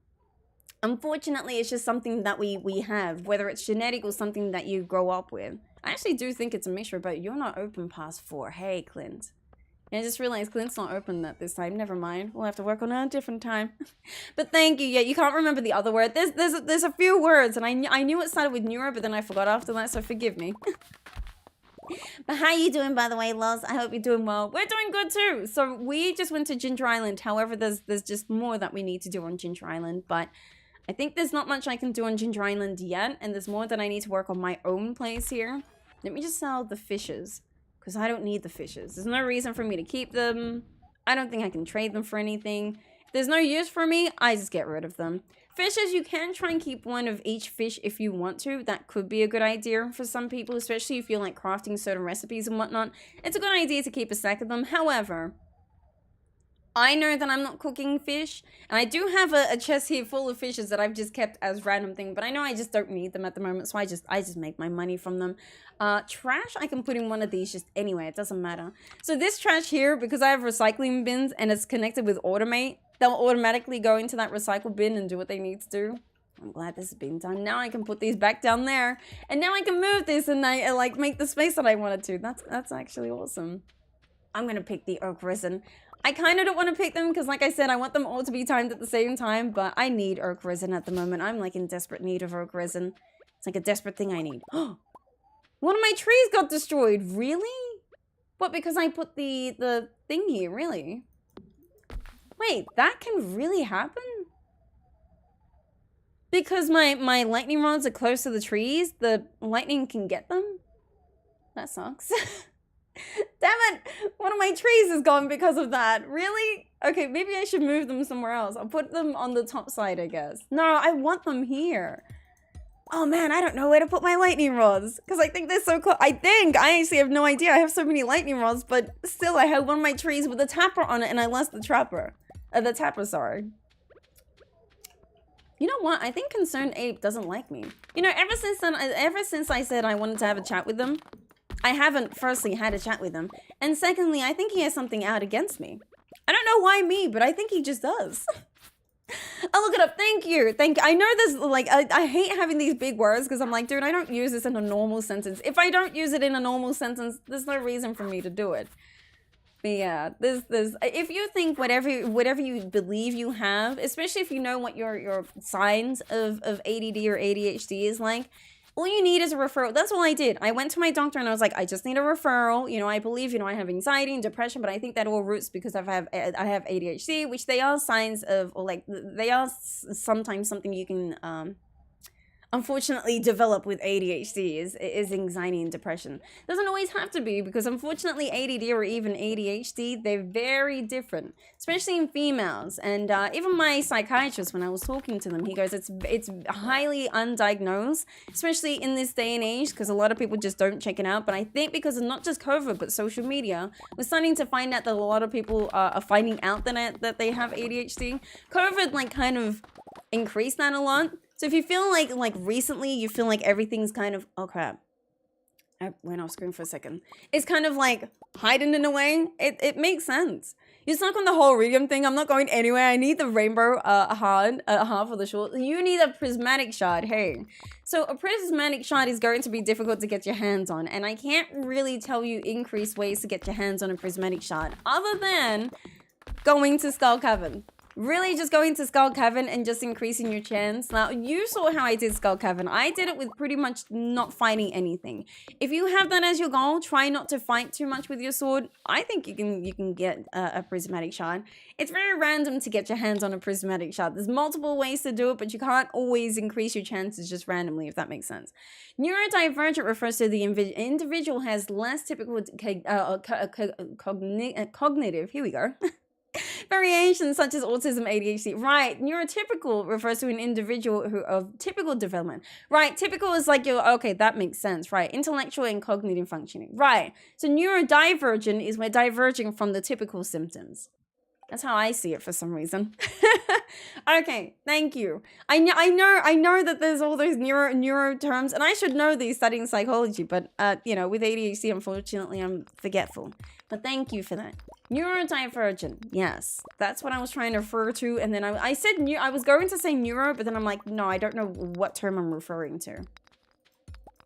Unfortunately, it's just something that we have, whether it's genetic or something that you grow up with. I actually do think it's a mixture, but you're not open past 4. Hey, Clint. Yeah, I just realized Clint's not open that this time. Never mind. We'll have to work on it a different time. But thank you. Yeah, you can't remember the other word. There's a few words, and I knew it started with neuro, but then I forgot after that, so forgive me. But how you doing, by the way, Loz? I hope you're doing well. We're doing good too. So we just went to Ginger Island. However, there's just more that we need to do on Ginger Island. But I think there's not much I can do on Ginger Island yet. And there's more that I need to work on my own place here. Let me just sell the fishes. Because I don't need the fishes. There's no reason for me to keep them. I don't think I can trade them for anything. If there's no use for me, I just get rid of them. Fishes, you can try and keep one of each fish if you want to. That could be a good idea for some people, especially if you're like crafting certain recipes and whatnot. It's a good idea to keep a stack of them. However, I know that I'm not cooking fish, and I do have a chest here full of fishes that I've just kept as random thing, but I know I just don't need them at the moment, so I just make my money from them. Trash, I can put in one of these just anyway, it doesn't matter. So this trash here, because I have recycling bins and it's connected with Automate, they'll automatically go into that recycle bin and do what they need to do. I'm glad this has been done. Now I can put these back down there, and now I can move this and I like make the space that I wanted to. That's actually awesome. I'm gonna pick the oak resin. I kind of don't want to pick them because, like I said, I want them all to be timed at the same time, but I need 𝓗𝓸𝓬𝓼 at the moment. I'm like in desperate need of 𝓗𝓗𝓬𝓼. It's like a desperate thing I need. One of my trees got destroyed. Really? What, because I put the thing here? Really? Wait, that can really happen? Because my lightning rods are close to the trees, the lightning can get them? That sucks. Damn it! One of my trees is gone because of that. Really? Okay, maybe I should move them somewhere else. I'll put them on the top side, I guess. No, I want them here. Oh man, I don't know where to put my lightning rods. Because I think they're so close. I actually have no idea. I have so many lightning rods, but still I had one of my trees with a tapper on it and I lost the tapper, sorry. You know what? I think Concerned Ape doesn't like me. You know, ever since I said I wanted to have a chat with them, I haven't firstly had a chat with him. And secondly, I think he has something out against me. I don't know why me, but I think he just does. I'll look it up. Thank you. I know this, like, I hate having these big words because I'm like, dude, I don't use this in a normal sentence. If I don't use it in a normal sentence, there's no reason for me to do it. But yeah, if you think whatever you believe you have, especially if you know what your signs of ADD or ADHD is like, all you need is a referral. That's all I did. I went to my doctor and I was like, I just need a referral. You know, I believe, you know, I have anxiety and depression, but I think that all roots because I have ADHD, which they are signs of, or like, they are sometimes something you can, unfortunately develop with ADHD is anxiety and depression. Doesn't always have to be, because unfortunately ADD or even ADHD, they're very different, especially in females. And even my psychiatrist, when I was talking to them, he goes, it's highly undiagnosed, especially in this day and age, because a lot of people just don't check it out. But I think because of not just COVID, but social media, we're starting to find out that a lot of people are finding out that they have ADHD. COVID like kind of increased that a lot. So if you feel like recently you feel like everything's kind of, oh crap, I went off screen for a second. It's kind of like hiding in a way. It makes sense. You're stuck on the whole iridium thing. I'm not going anywhere. I need the rainbow heart for the short. You need a prismatic shard. Hey, so a prismatic shard is going to be difficult to get your hands on, and I can't really tell you increased ways to get your hands on a prismatic shard other than going to Skull Cavern. Really just going to Skull Cavern and just increasing your chance. Now, you saw how I did Skull Cavern. I did it with pretty much not fighting anything. If you have that as your goal, try not to fight too much with your sword. I think you can get a prismatic shard. It's very random to get your hands on a prismatic shard. There's multiple ways to do it, but you can't always increase your chances just randomly, if that makes sense. Neurodivergent refers to the individual has less typical cognitive, here we go, variations such as autism, ADHD. Right. Neurotypical refers to an individual who of typical development. Right. Typical is like your, okay, that makes sense. Right. Intellectual and cognitive functioning. Right. So neurodivergent is we're diverging from the typical symptoms. That's how I see it for some reason. Okay, thank you. I know that there's all those neuro terms, and I should know these studying psychology, but you know, with ADHD, unfortunately, I'm forgetful. But thank you for that. Neurodivergent, yes, that's what I was trying to refer to, and then I said I was going to say neuro, but then I'm like, no, I don't know what term I'm referring to.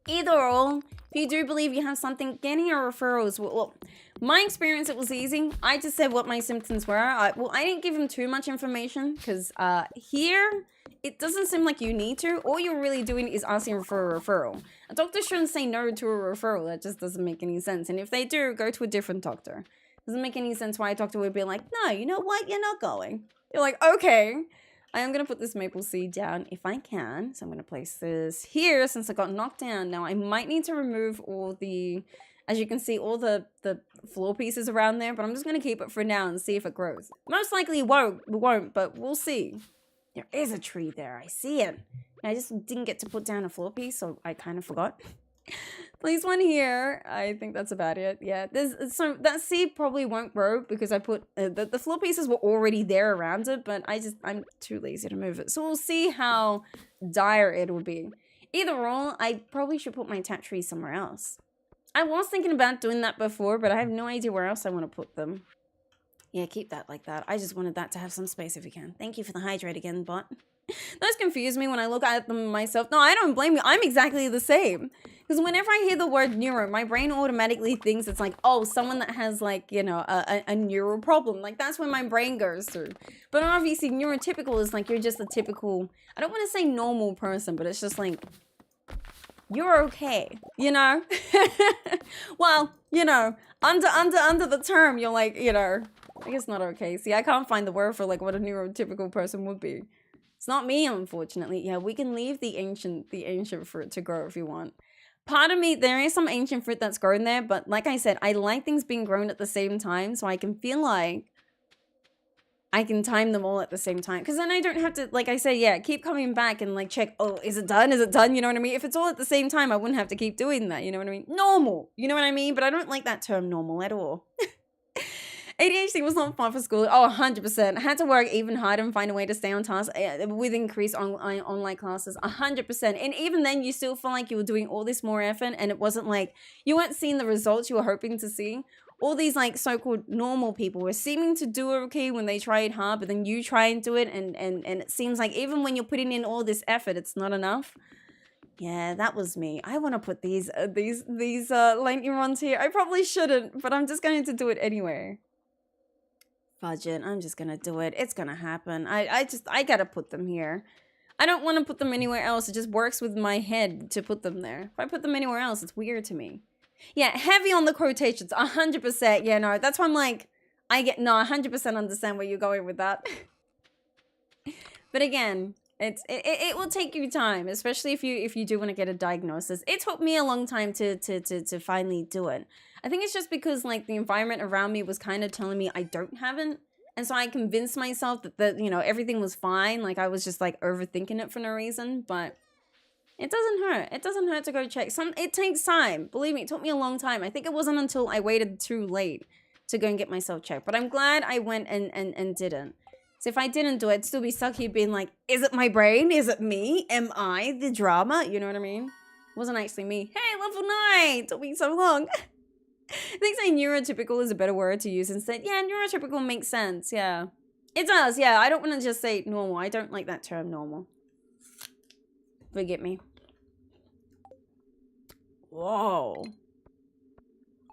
Either or, if you do believe you have something, getting your referrals, well, my experience, it was easy. I just said what my symptoms were. I didn't give him too much information because here, it doesn't seem like you need to. All you're really doing is asking for a referral. A doctor shouldn't say no to a referral. That just doesn't make any sense. And if they do, go to a different doctor. Doesn't make any sense why a doctor would be like, no, you know what? You're not going. You're like, okay. I am going to put this maple seed down if I can. So I'm going to place this here since I got knocked down. Now I might need to remove all the, as you can see, all the floor pieces around there. But I'm just going to keep it for now and see if it grows. Most likely it won't, but we'll see. There is a tree there. I see it. I just didn't get to put down a floor piece, so I kind of forgot. Place one here. I think that's about it. Yeah, so that seed probably won't grow because I put the floor pieces were already there around it, but I'm too lazy to move it. So we'll see how dire it will be. Either or, I probably should put my tap tree somewhere else. I was thinking about doing that before, but I have no idea where else I want to put them. Yeah, keep that like that. I just wanted that to have some space if you can. Thank you for the hydrate again, bot. Those confuse me when I look at them myself. No, I don't blame you. I'm exactly the same. Because whenever I hear the word neuro, my brain automatically thinks it's like, oh, someone that has like, you know, a neural problem. Like that's where my brain goes through. But obviously neurotypical is like, you're just a typical, I don't want to say normal person, but it's just like, you're okay, you know? Well, you know, under the term, you're like, you know, I guess not okay. See, I can't find the word for like what a neurotypical person would be. It's not me, unfortunately. Yeah, we can leave the ancient fruit to grow if you want. Part of me, there is some ancient fruit that's grown there, but like I said, I like things being grown at the same time, so I can feel like I can time them all at the same time. Because then I don't have to, like I said, yeah, keep coming back and like check, oh, is it done? Is it done? You know what I mean? If it's all at the same time, I wouldn't have to keep doing that. You know what I mean? Normal. You know what I mean? But I don't like that term normal at all. ADHD was not fun for school. Oh, 100%. I had to work even harder and find a way to stay on task with increased online classes. 100%. And even then, you still feel like you were doing all this more effort and it wasn't like, you weren't seeing the results you were hoping to see. All these like so-called normal people were seeming to do okay when they tried hard, but then you try and do it and it seems like even when you're putting in all this effort, it's not enough. Yeah, that was me. I want to put these 𝓗𝓸𝓬𝓼𝓭𝓮 here. I probably shouldn't, but I'm just going to do it anyway. Fudge it. I'm just gonna do it. It's gonna happen. I gotta put them here. I don't want to put them anywhere else. It just works with my head to put them there. If I put them anywhere else, it's weird to me. Yeah, heavy on the quotations. 100%. Yeah, no, that's why I'm like, I 100% understand where you're going with that. But again, it will take you time, especially if you do want to get a diagnosis. It took me a long time to finally do it. I think it's just because like the environment around me was kind of telling me I don't have it. And so I convinced myself that you know, everything was fine. Like I was just like overthinking it for no reason, but it doesn't hurt. It doesn't hurt to go check. It takes time. Believe me, it took me a long time. I think it wasn't until I waited too late to go and get myself checked. But I'm glad I went and didn't. So if I didn't do it, I'd still be stuck here being like, is it my brain? Is it me? Am I the drama? You know what I mean? It wasn't actually me. Hey, level 9! It took me so long. I think saying neurotypical is a better word to use instead. Yeah, neurotypical makes sense. Yeah. It does. Yeah, I don't want to just say normal. I don't like that term normal. Forget me. Whoa.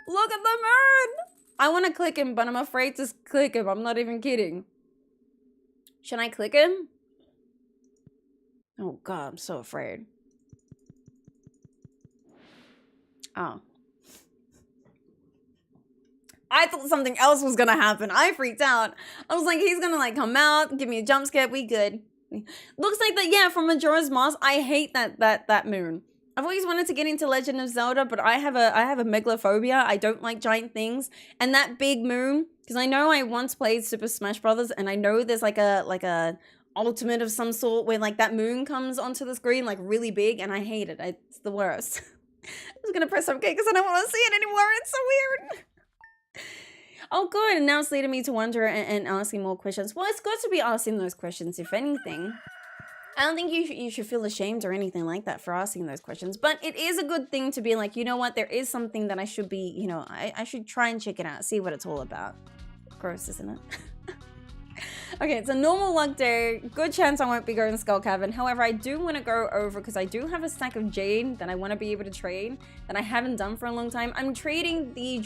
Look at the moon! I want to click him, but I'm afraid to click him. I'm not even kidding. Should I click him? Oh god, I'm so afraid. Oh. I thought something else was gonna happen. I freaked out. I was like, he's gonna like come out, give me a jump scare, we good. Looks like that, yeah, from Majora's Mask. I hate that moon. I've always wanted to get into Legend of Zelda, but I have a megalophobia. I don't like giant things. And that big moon, because I know I once played Super Smash Brothers, and I know there's like a ultimate of some sort where like that moon comes onto the screen like really big, and I hate it. It's the worst. I was gonna press OK because I don't want to see it anymore. It's so weird. Oh, good. And now it's leading me to wonder and asking more questions. Well, it's good to be asking those questions, if anything. I don't think you should feel ashamed or anything like that for asking those questions. But it is a good thing to be like, you know what? There is something that I should be, you know, I should try and check it out. See what it's all about. Gross, isn't it? Okay, it's a normal luck day. Good chance I won't be going to Skull Cavern. However, I do want to go over because I do have a stack of jade that I want to be able to trade that I haven't done for a long time. I'm trading the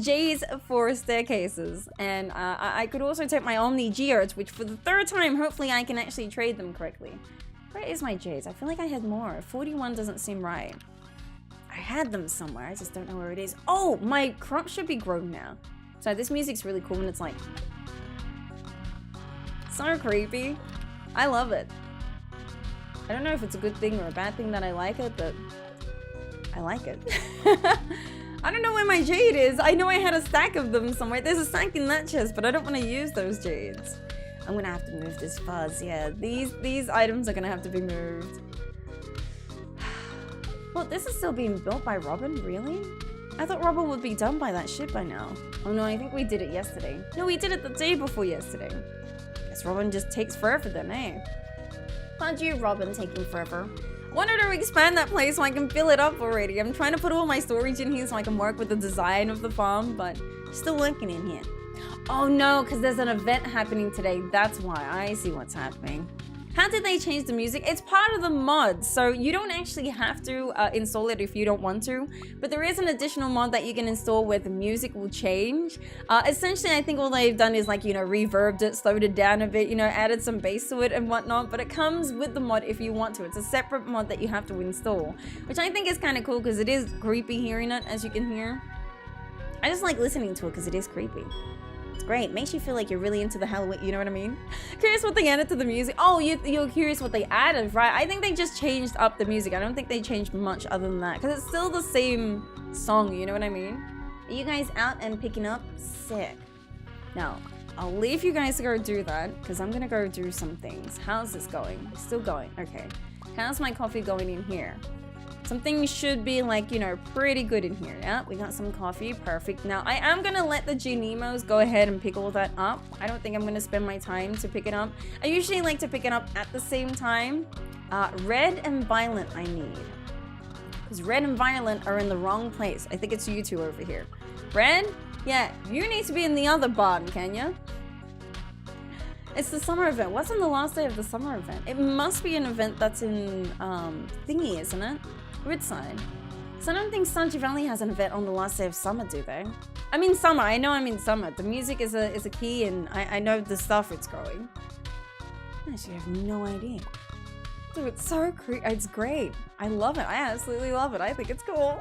jades for staircases, and I could also take my Omni Geodes, which for the 3rd time, hopefully I can actually trade them correctly. Where is my jades? I feel like I had more. 41 doesn't seem right. I had them somewhere. I just don't know where it is. Oh, my crop should be grown now. So this music's really cool, and it's like so creepy. I love it. I don't know if it's a good thing or a bad thing that I like it, but I like it. I don't know where my jade is. I know I had a stack of them somewhere. There's a stack in that chest, but I don't want to use those jades. I'm gonna have to move this fuzz. Yeah, these items are gonna have to be moved. Well, this is still being built by Robin, really? I thought Robin would be done by that ship by now. Oh no, I think we did it yesterday. No, we did it the day before yesterday. Guess Robin just takes forever then, eh? Aren't you, Robin, taking forever? I wanted to expand that place so I can fill it up already. I'm trying to put all my storage in here so I can work with the design of the farm, but still working in here. Oh no, because there's an event happening today. That's why. I see what's happening. How did they change the music? It's part of the mod, so you don't actually have to install it if you don't want to. But there is an additional mod that you can install where the music will change. Essentially, I think all they've done is like, you know, reverbed it, slowed it down a bit, you know, added some bass to it and whatnot. But it comes with the mod if you want to. It's a separate mod that you have to install, which I think is kind of cool because it is creepy hearing it, as you can hear. I just like listening to it because it is creepy. It's great. Makes you feel like you're really into the Halloween, you know what I mean? Curious what they added to the music. Oh, you're curious what they added, right? I think they just changed up the music. I don't think they changed much other than that because it's still the same song, you know what I mean? Are you guys out and picking up? Sick. Now, I'll leave you guys to go do that because I'm gonna go do some things. How's this going? Still going. Okay. How's my coffee going in here? Something should be like, you know, pretty good in here. Yeah, we got some coffee. Perfect. Now, I am going to let the Ginemos go ahead and pick all that up. I don't think I'm going to spend my time to pick it up. I usually like to pick it up at the same time. Red and violet I need. Because red and violet are in the wrong place. I think it's you two over here. Red? Yeah, you need to be in the other barn, can you? It's the summer event. What's on the last day of the summer event? It must be an event that's in thingy, isn't it? Ridgeside. So I don't think Stardew Valley has an event on the last day of summer, do they? I mean summer. I know I'm in summer. The music is a key, and I know the stuff it's growing. I actually have no idea. Dude, it's so it's great. I love it. I absolutely love it. I think it's cool.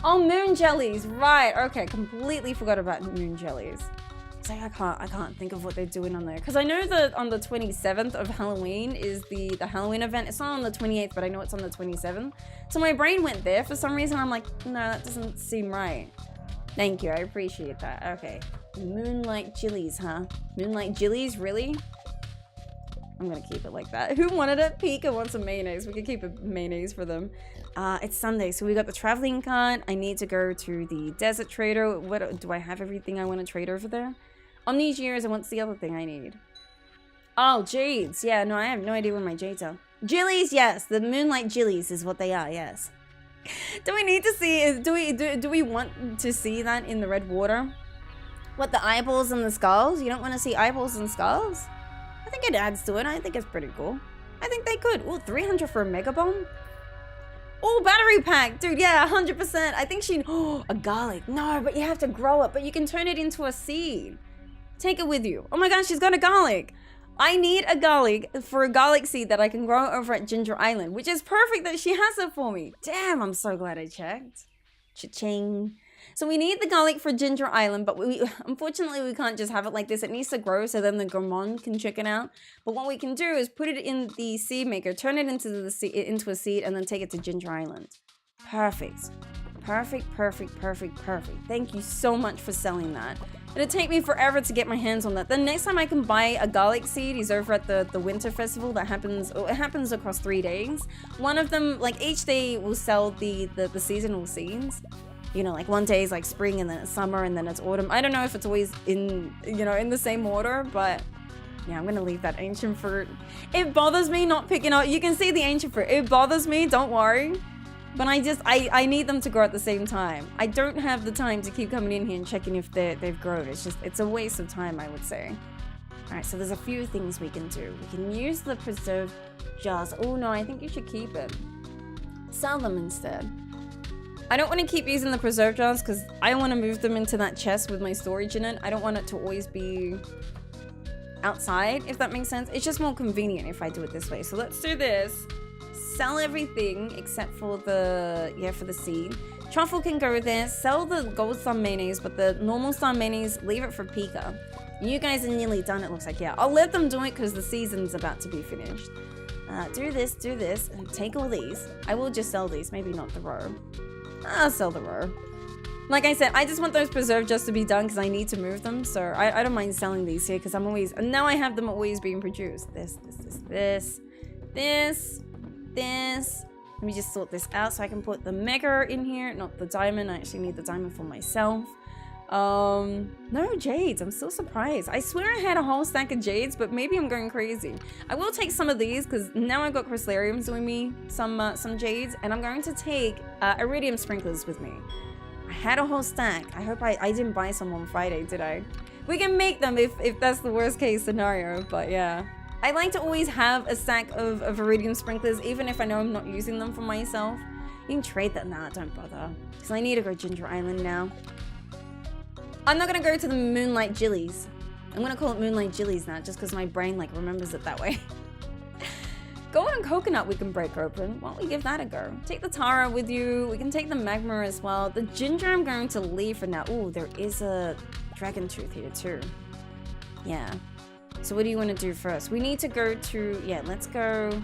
Oh, moon jellies. Right. Okay. Completely forgot about moon jellies. It's like I can't think of what they're doing on there because I know that on the 27th of Halloween is the Halloween event. It's not on the 28th, but I know it's on the 27th. So my brain went there for some reason. I'm like, no, that doesn't seem right. Thank you, I appreciate that. Okay, moonlight chilies, huh? Moonlight chilies, really? I'm gonna keep it like that. Who wanted it? Pika wants a mayonnaise. We could keep a mayonnaise for them. It's Sunday, so we got the traveling cart. I need to go to the desert trader. What do I have? Everything I want to trade over there? On these years, and what's the other thing I need? Oh, jades. Yeah, no, I have no idea where my jades are. Jillies, yes. The moonlight jillies is what they are, yes. Do we need to see, do we want to see that in the red water? What, the eyeballs and the skulls? You don't want to see eyeballs and skulls? I think it adds to it. I think it's pretty cool. I think they could. Oh, 300 for a mega bomb? Oh, battery pack. Dude, yeah, 100%. I think oh, a garlic. No, but you have to grow it. But you can turn it into a seed. Take it with you. Oh my gosh, she's got a garlic. I need a garlic for a garlic seed that I can grow over at Ginger Island, which is perfect that she has it for me. Damn, I'm so glad I checked. Cha-ching. So we need the garlic for Ginger Island, but unfortunately we can't just have it like this. It needs to grow so then the gourmand can check it out. But what we can do is put it in the seed maker, turn it into a seed, and then take it to Ginger Island. Perfect. Perfect, perfect, perfect, perfect. Thank you so much for selling that. It'll take me forever to get my hands on that. The next time I can buy a garlic seed is over at the winter festival that happens. Oh, it happens across 3 days. One of them, like each day, will sell the seasonal seeds. You know, like one day is like spring, and then it's summer, and then it's autumn. I don't know if it's always in the same order, but yeah, I'm gonna leave that ancient fruit. It bothers me not picking up. You can see the ancient fruit. It bothers me. Don't worry. But I need them to grow at the same time. I don't have the time to keep coming in here and checking if they've grown. It's a waste of time, I would say. All right, so there's a few things we can do. We can use the preserved jars. Oh no, I think you should keep it. Sell them instead. I don't want to keep using the preserved jars because I want to move them into that chest with my storage in it. I don't want it to always be outside, if that makes sense. It's just more convenient if I do it this way. So let's do this. Sell everything except for for the seed. Truffle can go there. Sell the gold star mayonnaise, but the normal star mayonnaise, leave it for Pika. You guys are nearly done, it looks like. Yeah, I'll let them do it because the season's about to be finished. Do this, and take all these. I will just sell these, maybe not the row. I'll sell the row. Like I said, I just want those preserved just to be done because I need to move them. So I don't mind selling these here because I'm always, and now I have them always being produced. This. Let me just sort this out so I can put the mega in here, not the diamond. I actually need the diamond for myself. No jades. I'm still surprised. I swear I had a whole stack of jades, but maybe I'm going crazy. I will take some of these because now I've got crystallariums doing me some jades, and I'm going to take iridium sprinklers with me. I had a whole stack. I hope I didn't buy some on Friday, did I? We can make them if that's the worst case scenario, but yeah. I like to always have a stack of iridium sprinklers, even if I know I'm not using them for myself. You can trade that. Nah, don't bother. Because I need to go Ginger Island now. I'm not going to go to the Moonlight Jillies. I'm going to call it Moonlight Jillies now, just because my brain, like, remembers it that way. Golden Coconut we can break open. Why don't we give that a go? Take the Tara with you. We can take the Magma as well. The Ginger I'm going to leave for now. Ooh, there is a Dragon Tooth here too. Yeah. So what do you want to do first? We need to go to... Yeah, let's go...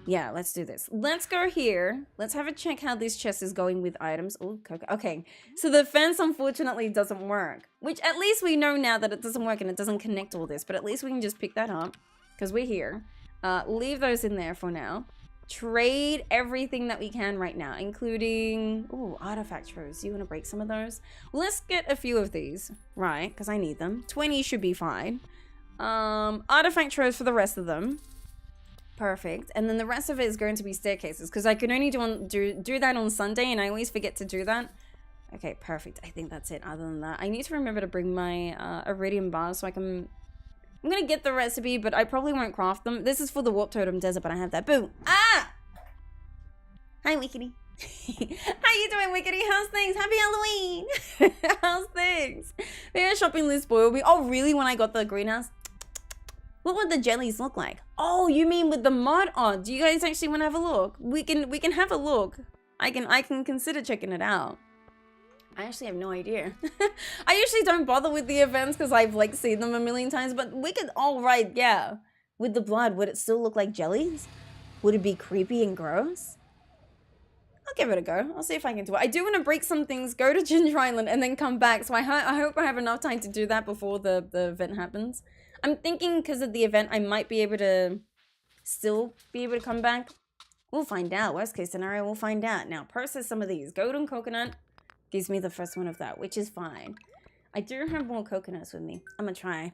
Yeah, let's do this. Let's go here. Let's have a check how this chest is going with items. Oh, okay. So the fence unfortunately doesn't work. Which at least we know now that it doesn't work and it doesn't connect all this. But at least we can just pick that up. Because we're here. Leave those in there for now. Trade everything that we can right now. Including... Ooh, artifact throws. You want to break some of those? Let's get a few of these. Right, because I need them. 20 should be fine. Artifact throws for the rest of them. Perfect. And then the rest of it is going to be staircases because I can only do that on Sunday and I always forget to do that. Okay, perfect. I think that's it. Other than that, I need to remember to bring my iridium bars so I can... I'm going to get the recipe, but I probably won't craft them. This is for the Warp Totem Desert, but I have that. Boom. Ah! Hi, Wickedy. How you doing, Wickedy? How's things? Happy Halloween! How's things? Maybe shopping list spoiled me. Oh, really? When I got the greenhouse? What would the jellies look like? Oh, you mean with the mod on? Do you guys actually want to have a look? We can have a look. I can consider checking it out. I actually have no idea. I usually don't bother with the events because I've like seen them a million times, but we could, all right, yeah. With the blood, would it still look like jellies? Would it be creepy and gross? I'll give it a go. I'll see if I can do it. I do want to break some things, go to Ginger Island, and then come back. So I hope I have enough time to do that before the event happens. I'm thinking because of the event, I might be able to still be able to come back. We'll find out. Worst case scenario, we'll find out. Now, process some of these. Golden Coconut gives me the first one of that, which is fine. I do have more coconuts with me. I'm gonna try.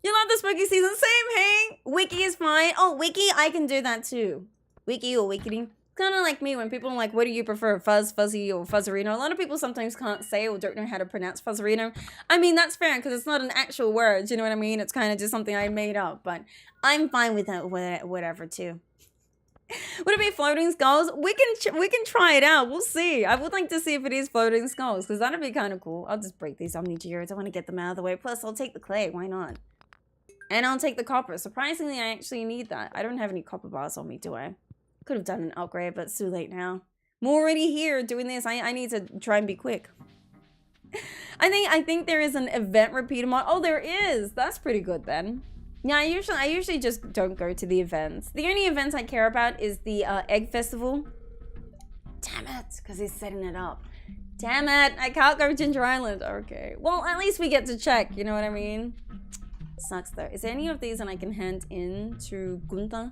You love the spooky season? Same, hey! Wiki is fine. Oh, Wiki, I can do that too. Wiki or Wickedy. Kind of like me when people are like, what do you prefer, fuzz, fuzzy, or fuzzerino? A lot of people sometimes can't say or don't know how to pronounce fuzzerino. I mean, that's fair because it's not an actual word, you know what I mean? It's kind of just something I made up, but I'm fine with that, whatever, too. Would it be floating skulls? We can try it out. We'll see. I would like to see if it is floating skulls because that'd be kind of cool. I'll just break these Omni Geodes. I want to get them out of the way. Plus, I'll take the clay. Why not? And I'll take the copper. Surprisingly, I actually need that. I don't have any copper bars on me, do I? Could have done an upgrade, but it's too late now. I'm already here doing this. I need to try and be quick. I think there is an event repeater mod. Oh, there is. That's pretty good then. Yeah, I usually just don't go to the events. The only events I care about is the Egg Festival. Damn it, because he's setting it up. Damn it, I can't go to Ginger Island. Okay, well, at least we get to check, you know what I mean? Sucks though. Is there any of these that I can hand in to Gunther?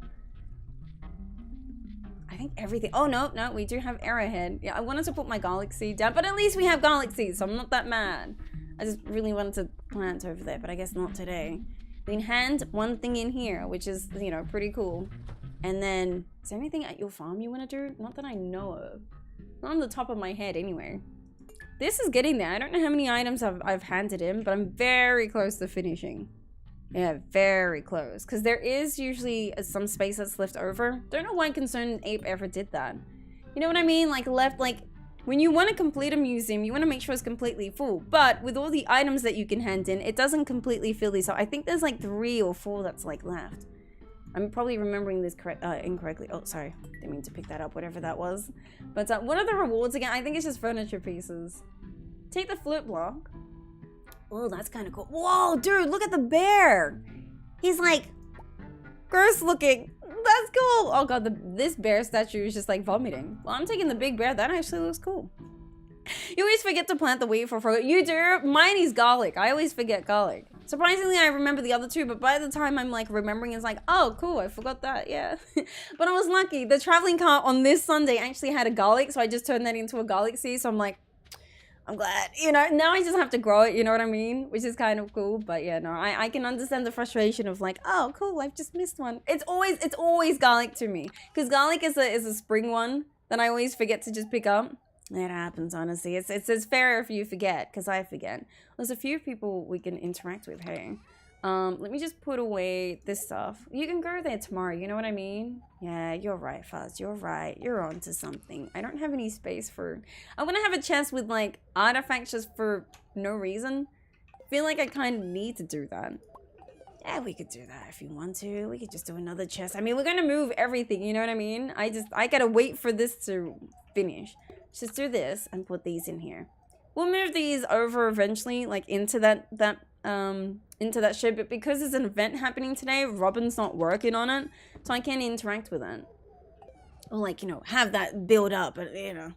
I think everything. Oh, no, we do have Arrowhead. Yeah, I wanted to put my garlic seed down, but at least we have garlic seeds, so I'm not that mad. I just really wanted to plant over there, but I guess not today. We can hand one thing in here, which is, you know, pretty cool. And then, is there anything at your farm you want to do? Not that I know of. Not on the top of my head, anyway. This is getting there. I don't know how many items I've handed in, but I'm very close to finishing. Yeah, very close. Because there is usually some space that's left over. Don't know why Concerned Ape ever did that. You know what I mean? Like, left, like, when you want to complete a museum, you want to make sure it's completely full. But with all the items that you can hand in, it doesn't completely fill these up. I think there's like 3 or 4 that's like left. I'm probably remembering this incorrectly. Oh, sorry. Didn't mean to pick that up, whatever that was. But what are the rewards again? I think it's just furniture pieces. Take the flute block. Oh, that's kind of cool. Whoa, dude, look at the bear. He's like gross looking. That's cool. Oh god, this bear statue is just like vomiting. Well, I'm taking the big bear. That actually looks cool. You always forget to plant the wheat for fruit. You do? Mine is garlic. I always forget garlic. Surprisingly, I remember the other 2, but by the time I'm like remembering, it's like, oh, cool, I forgot that, yeah. But I was lucky. The traveling cart on this Sunday actually had a garlic, so I just turned that into a garlic seed, so I'm like, I'm glad, you know, now I just have to grow it, you know what I mean? Which is kind of cool, but yeah, no, I can understand the frustration of like, oh, cool, I've just missed one. It's always garlic to me, because garlic is a spring one that I always forget to just pick up. It happens, honestly. It's fair if you forget, because I forget. There's a few people we can interact with, hey. Let me just put away this stuff. You can go there tomorrow, you know what I mean? Yeah, you're right, Fuzz. You're right. You're onto something. I don't have any space for... I want to have a chest with, like, artifacts just for no reason. I feel like I kind of need to do that. Yeah, we could do that if you want to. We could just do another chest. I mean, we're going to move everything, you know what I mean? I got to wait for this to finish. Just do this and put these in here. We'll move these over eventually, like, into that shed, but because there's an event happening today, Robin's not working on it, so I can't interact with it. Or, like, you know, have that build up, but, you know.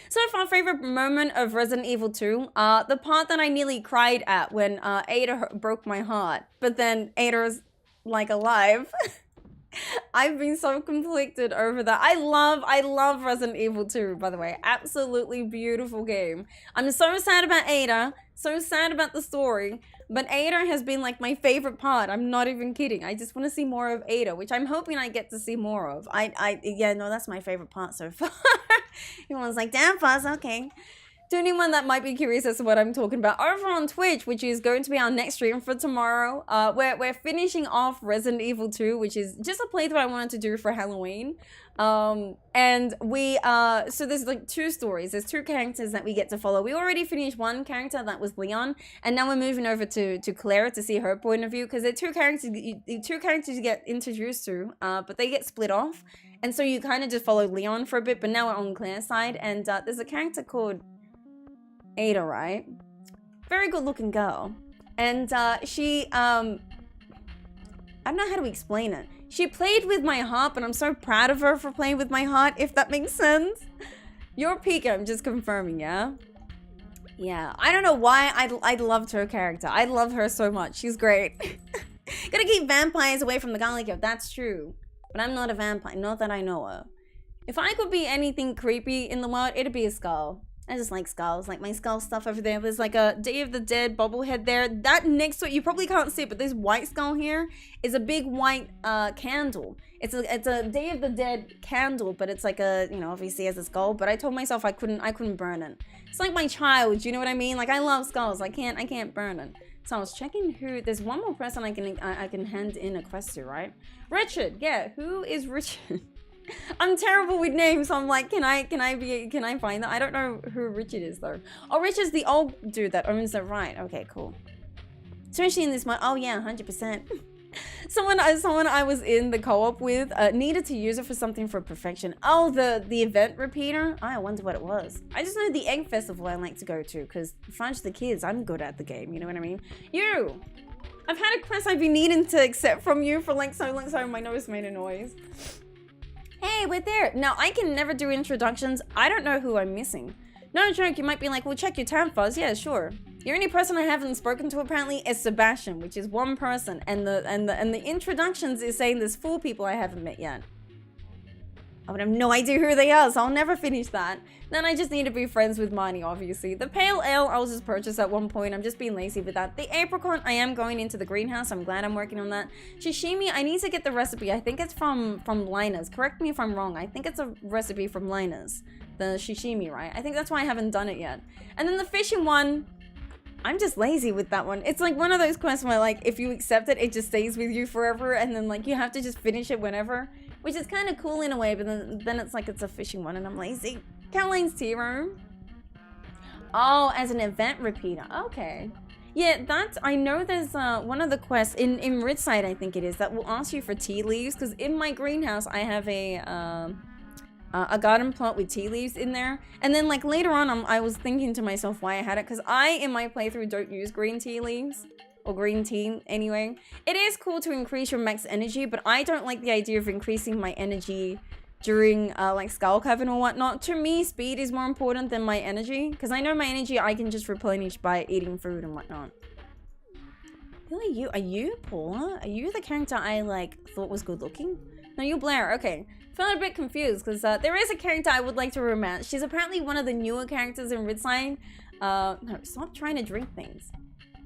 So far, favorite moment of Resident Evil 2, the part that I nearly cried at when Ada broke my heart, but then Ada's, like, alive. I've been so conflicted over that. I love Resident Evil 2, by the way. Absolutely beautiful game. I'm so sad about Ada, so sad about the story, but Ada has been like my favorite part. I'm not even kidding. I just want to see more of Ada, which I'm hoping I get to see more of. Yeah, no, that's my favorite part so far. Everyone's like, damn, Fuzz, okay. To anyone that might be curious as to what I'm talking about, over on Twitch, which is going to be our next stream for tomorrow, we're finishing off Resident Evil 2, which is just a playthrough I wanted to do for Halloween. And we, so there's like 2 stories. There's 2 characters that we get to follow. We already finished one character, that was Leon, and now we're moving over to Clara to see her point of view, because they're 2 characters you get introduced to, but they get split off. And so you kind of just follow Leon for a bit, but now we're on Claire's side, and there's a character called Ada, right? Very good looking girl. And she, I don't know how to explain it. She played with my heart, but I'm so proud of her for playing with my heart, if that makes sense. You're peeking, I'm just confirming, yeah? Yeah, I don't know why I loved her character. I love her so much. She's great. Gotta keep vampires away from the garlic, if that's true. But I'm not a vampire, not that I know of. If I could be anything creepy in the world, it'd be a skull. I just like skulls, like my skull stuff over there. There's like a Day of the Dead bobblehead there. That next to it, you probably can't see it, but this white skull here is a big white candle. It's a Day of the Dead candle, but it's like a, you know, obviously as a skull. But I told myself I couldn't burn it. It's like my child, you know what I mean? Like I love skulls. I can't burn it. So I was checking who. There's one more person I can hand in a quest to, right? Richard, yeah. Who is Richard? I'm terrible with names, so I'm like, can I find that? I don't know who Richard is though. Oh, Richard's the old dude that owns it, right? Okay, cool. Especially in this mod. Oh yeah, 100%. Someone I was in the co-op with needed to use it for something for perfection. Oh, the event repeater. I wonder what it was. I just know the egg festival I like to go to because Fudge the kids, I'm good at the game. You know what I mean? You. I've had a quest I've been needing to accept from you for like so long. Sorry, my nose made a noise. Hey, we're there. Now, I can never do introductions. I don't know who I'm missing. No joke, you might be like, well, check your tab, Fuzz. Yeah, sure. The only person I haven't spoken to, apparently, is Sebastian, which is one person. And the introductions is saying there's 4 people I haven't met yet. I would have no idea who they are, so I'll never finish that. Then I just need to be friends with Marnie, obviously. The pale ale, I'll just purchase at one point. I'm just being lazy with that. The apricot, I am going into the greenhouse. I'm glad I'm working on that. Sashimi, I need to get the recipe. I think it's from Linus. Correct me if I'm wrong. I think it's a recipe from Linus. The sashimi, right? I think that's why I haven't done it yet. And then the fishing one, I'm just lazy with that one. It's like one of those quests where like, if you accept it, it just stays with you forever. And then like, you have to just finish it whenever. Which is kind of cool in a way, but then it's like it's a fishing one and I'm lazy. Caroline's tea room. Oh, as an event repeater. Okay. Yeah, that's, I know there's one of the quests in Ridgeside, I think it is, that will ask you for tea leaves. Because in my greenhouse, I have a garden plot with tea leaves in there. And then like later on, I was thinking to myself why I had it. Because I, in my playthrough, don't use green tea leaves. Or green tea, anyway. It is cool to increase your max energy, but I don't like the idea of increasing my energy during, like, Skull Cavern or whatnot. To me, speed is more important than my energy, because I know my energy I can just replenish by eating food and whatnot. Who are you? Are you Paula? Are you the character I, like, thought was good looking? No, you're Blair. Okay. Felt a bit confused, because there is a character I would like to romance. She's apparently one of the newer characters in Ridgeside. No, stop trying to drink things.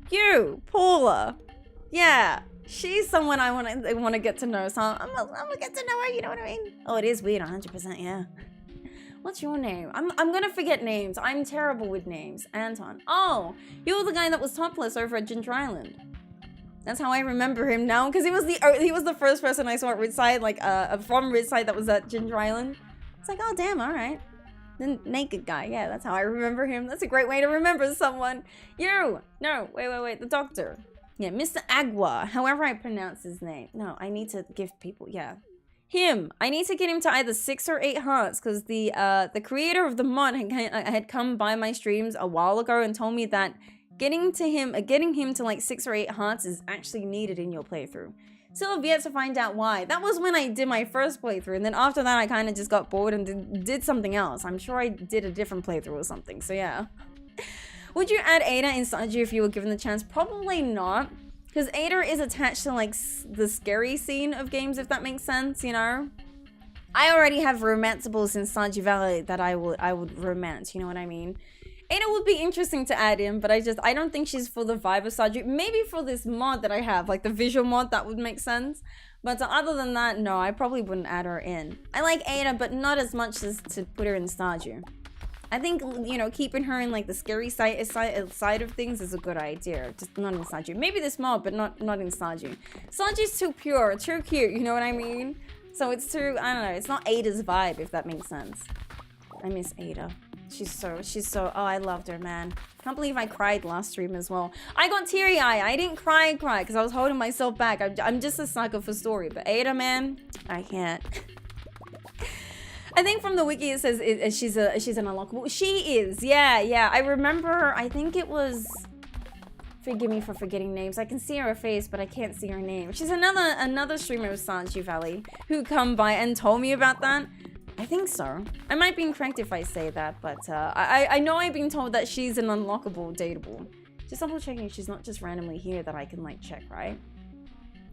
You, Paula. Yeah, she's someone I want to get to know. So I'm gonna get to know her. You know what I mean? Oh, it is weird. 100%. Yeah. What's your name? I'm gonna forget names. I'm terrible with names. Anton. Oh, you're the guy that was topless over at Ginger Island. That's how I remember him now, because he was the first person I saw at Ridgeside, like from Ridgeside that was at Ginger Island. It's like, oh damn, all right. The naked guy, yeah, that's how I remember him. That's a great way to remember someone. No, wait, the doctor. Yeah, Mr. Agua, however I pronounce his name. No, I need to give people, yeah. Him. I need to get him to either 6 or 8 hearts, because the creator of the mod had come by my streams a while ago and told me that getting him to like 6 or 8 hearts is actually needed in your playthrough. Still have yet to find out why. That was when I did my first playthrough, and then after that I kind of just got bored and did something else. I'm sure I did a different playthrough or something, so yeah. Would you add Ada in Stardew if you were given the chance? Probably not, because Ada is attached to like the scary scene of games, if that makes sense, you know? I already have romanceables in Stardew Valley that I would romance, you know what I mean? Ada would be interesting to add in, but I don't think she's for the vibe of Stardew. Maybe for this mod that I have, like the visual mod, that would make sense. But other than that, no, I probably wouldn't add her in. I like Ada, but not as much as to put her in Stardew. I think, you know, keeping her in like the scary side of things is a good idea. Just not in Stardew. Maybe this mod, but not in Stardew. Stardew's too pure, too cute, you know what I mean? So it's too, I don't know, it's not Ada's vibe, if that makes sense. I miss Ada. She's so, oh, I loved her, man. Can't believe I cried last stream as well. I got teary-eyed. I didn't cry, because I was holding myself back. I'm just a sucker for story. But Ada, man, I can't. I think from the wiki it says she's an unlockable. She is, yeah. I remember her, I think it was... Forgive me for forgetting names. I can see her face, but I can't see her name. She's another streamer of Stardew Valley who come by and told me about that. I think so. I might be incorrect if I say that, but I know I've been told that she's an unlockable dateable. Just double checking she's not just randomly here that I can like check, right?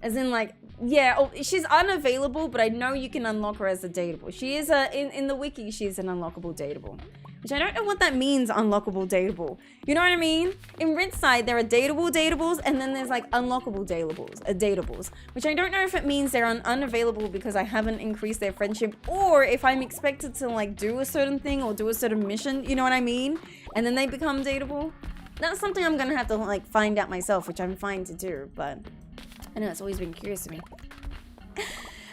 As in like, yeah, oh, she's unavailable, but I know you can unlock her as a dateable. She is in the wiki, she's an unlockable dateable. Which I don't know what that means, unlockable dateable. You know what I mean? In Ridgeside, there are dateables, and then there's like unlockable dateables. Which I don't know if it means they're unavailable because I haven't increased their friendship, or if I'm expected to like do a certain thing or do a certain mission, you know what I mean? And then they become dateable. That's something I'm gonna have to like find out myself, which I'm fine to do, but I know it's always been curious to me.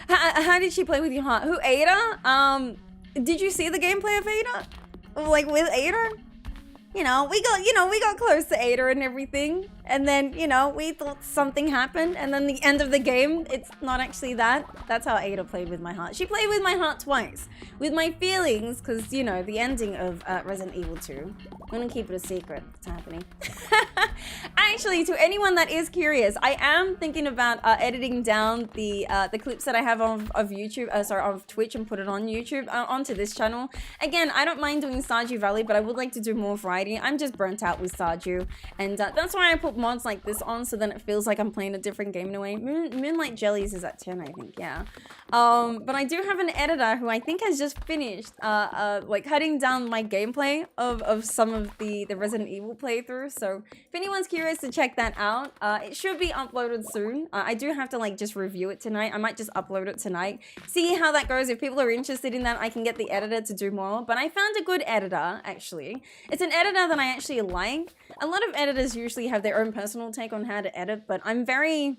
How did she play with your heart? Who, Ada? Did you see the gameplay of Ada? Like with Ada? You know, we got close to Ada and everything. And then, you know, we thought something happened. And then the end of the game, it's not actually that. That's how Ada played with my heart. She played with my heart twice. With my feelings, because, you know, the ending of Resident Evil 2. I'm gonna keep it a secret. It's happening. Actually, to anyone that is curious, I am thinking about editing down the clips that I have of YouTube, of Twitch, and put it on YouTube, onto this channel. Again, I don't mind doing Stardew Valley, but I would like to do more variety. I'm just burnt out with Stardew, and that's why I put mods like this on, so then it feels like I'm playing a different game in a way. Moonlight Jellies is at 10, I think, yeah. But I do have an editor who I think has just finished like cutting down my gameplay of some of the Resident Evil playthrough. So if anyone's curious to check that out, it should be uploaded soon. I do have to like just review it tonight. I might just upload it tonight, see how that goes. If people are interested in that, I can get the editor to do more. But I found a good editor, actually. It's an editor that I actually like. A lot of editors usually have their own personal take on how to edit, but I'm very,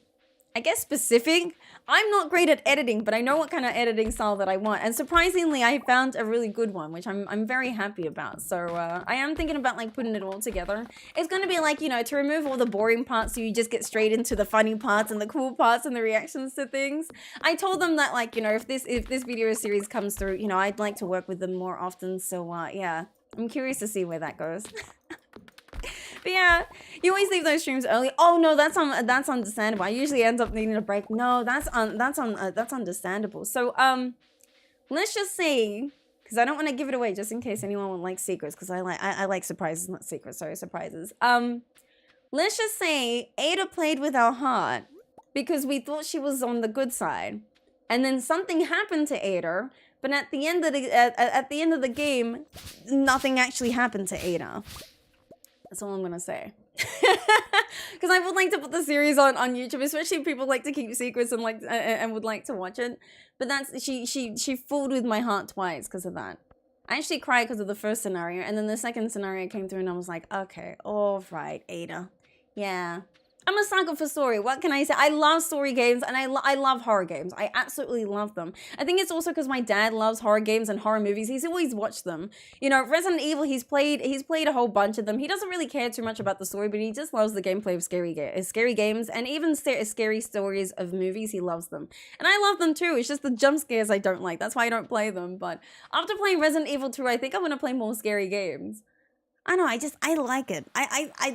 I guess, specific. I'm not great at editing, but I know what kind of editing style that I want. And surprisingly, I found a really good one, which I'm very happy about. So I am thinking about like putting it all together. It's going to be like, you know, to remove all the boring parts so you just get straight into the funny parts and the cool parts and the reactions to things. I told them that, like, you know, if this video series comes through, you know, I'd like to work with them more often. So yeah, I'm curious to see where that goes. But yeah, you always leave those streams early. Oh no, that's understandable. I usually end up needing a break. No, that's understandable. So let's just say, because I don't want to give it away, just in case anyone would like secrets, because I like surprises, not secrets. Sorry, surprises. Let's just say Ada played with our heart because we thought she was on the good side, and then something happened to Ada. But at the end of the game, nothing actually happened to Ada. That's all I'm gonna say. Because I would like to put the series on YouTube, especially if people like to keep secrets and like and would like to watch it. But that's she fooled with my heart twice because of that. I actually cried because of the first scenario, and then the second scenario came through, and I was like, okay, all right, Ada, yeah, I'm a sucker for story. What can I say? I love story games and I love horror games. I absolutely love them. I think it's also because my dad loves horror games and horror movies. He's always watched them. You know, Resident Evil, he's played a whole bunch of them. He doesn't really care too much about the story, but he just loves the gameplay of scary games and even scary stories of movies. He loves them. And I love them too. It's just the jump scares I don't like. That's why I don't play them. But after playing Resident Evil 2, I think I'm going to play more scary games. I know, I like it.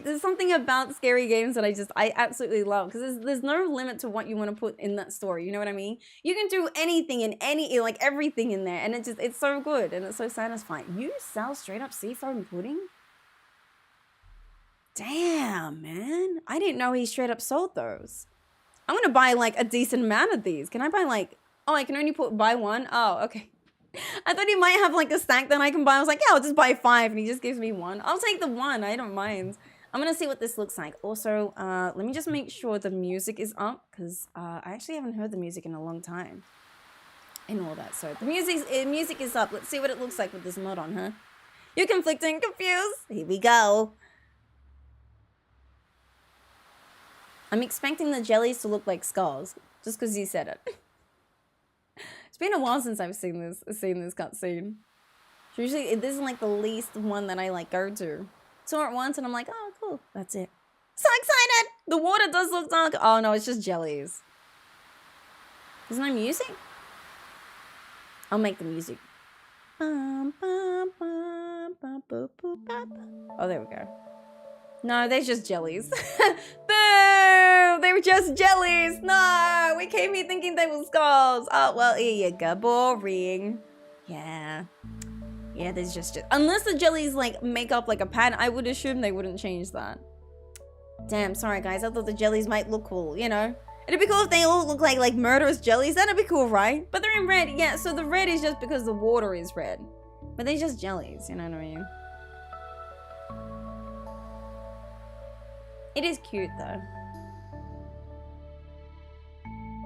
There's something about scary games that I absolutely love because there's no limit to what you want to put in that story. You know what I mean? You can do anything in like everything in there, and it's so good and it's so satisfying. You sell straight up seafoam pudding? Damn, man! I didn't know he straight up sold those. I'm gonna buy like a decent amount of these. Can I buy like? Oh, I can only buy one. Oh, okay. I thought he might have like a stack that I can buy. I was like, yeah, I'll just buy 5 and he just gives me 1. I'll take the 1. I don't mind. I'm going to see what this looks like. Also, let me just make sure the music is up because I actually haven't heard the music in a long time. And all that. So the music is up. Let's see what it looks like with this mod on, huh? You're conflicting, confused. Here we go. I'm expecting the jellies to look like skulls just because you said it. It's been a while since I've seen this cutscene. Usually, this is like the least one that I like go to. Saw it once and I'm like, oh, cool. That's it. So excited! The water does look dark. Oh no, it's just jellies. There's no music? I'll make the music. Oh, there we go. No, they're just jellies. Boo! They were just jellies! No! We came here thinking they were skulls. Oh, well, here you go. Boring. Yeah. Yeah, there's just... Unless the jellies, like, make up, like, a pattern, I would assume they wouldn't change that. Damn, sorry, guys. I thought the jellies might look cool, you know? It'd be cool if they all look like murderous jellies. That'd be cool, right? But they're in red. Yeah, so the red is just because the water is red. But they're just jellies, you know what I mean? It is cute, though.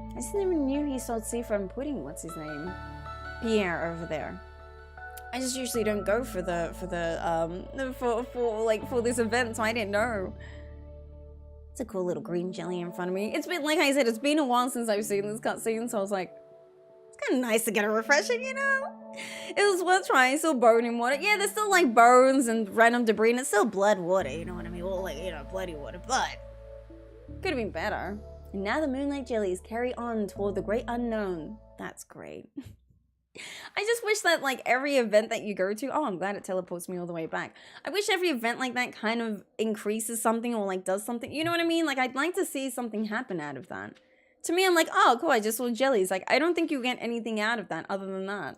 I just never knew he sold seafoam pudding. What's his name? Pierre over there. I just usually don't go for this event, so I didn't know. It's a cool little green jelly in front of me. It's been, like I said, it's been a while since I've seen this cutscene, so I was like, it's kind of nice to get a refresher, you know? It was worth trying. Still bone in water. Yeah, there's still like bones and random debris, and it's still blood water, you know what I mean? Well, like, you know, bloody water, but could have been better. And now the moonlight jellies carry on toward the great unknown. That's great. I just wish that like every event that you go to, oh, I'm glad it teleports me all the way back. I wish every event like that kind of increases something or like does something. You know what I mean? Like I'd like to see something happen out of that. To me, I'm like, oh, cool, I just saw jellies. Like, I don't think you get anything out of that other than that.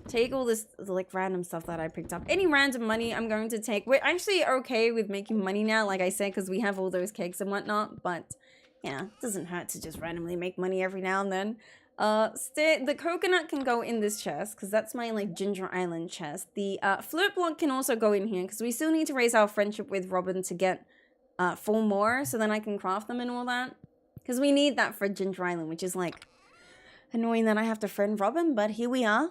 Take all this, like, random stuff that I picked up. Any random money I'm going to take. We're actually okay with making money now, like I said, because we have all those cakes and whatnot. But, yeah, it doesn't hurt to just randomly make money every now and then. The coconut can go in this chest, because that's my, like, Ginger Island chest. The flute block can also go in here, because we still need to raise our friendship with Robin to get 4 more, so then I can craft them and all that. Because we need that for Ginger Island, which is, like, annoying that I have to friend Robin, but here we are.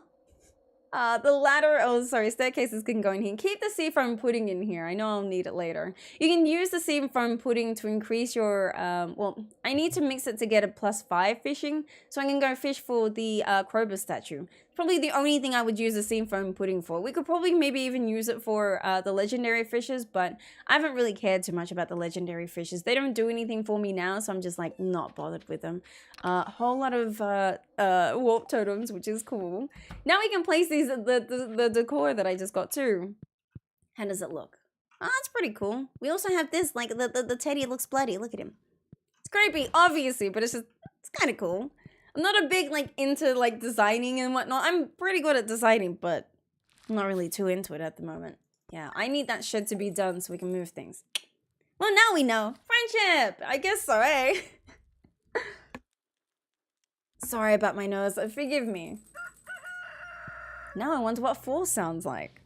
The ladder, oh sorry, staircases can go in here. Keep the seafoam pudding in here. I know I'll need it later. You can use the seafoam pudding to increase your, well, I need to mix it to get a +5 fishing, so I can go fish for the 𝓗𝓸𝓬𝓼 statue. Probably the only thing I would use the seafoam pudding for. We could probably maybe even use it for the legendary fishes, but I haven't really cared too much about the legendary fishes. They don't do anything for me now, so I'm just like not bothered with them. A whole lot of warp totems, which is cool. Now we can place these the decor that I just got too. How does it look? Oh, that's pretty cool. We also have this, like the teddy looks bloody. Look at him. It's creepy, obviously, but it's kind of cool. I'm not a big, like, into, like, designing and whatnot. I'm pretty good at designing, but I'm not really too into it at the moment. Yeah, I need that shit to be done so we can move things. Well, now we know. Friendship! I guess so, eh? Sorry about my nose. Forgive me. Now I wonder what fall sounds like.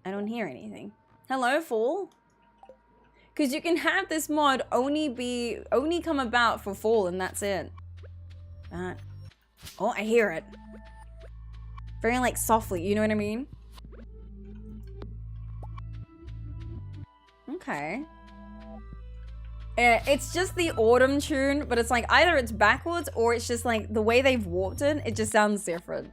I don't hear anything. Hello, fall? Because you can have this mod only come about for fall and that's it. Oh, I hear it. Very like softly, you know what I mean? Okay. It's just the autumn tune, but it's like either it's backwards or it's just like the way they've warped it just sounds different.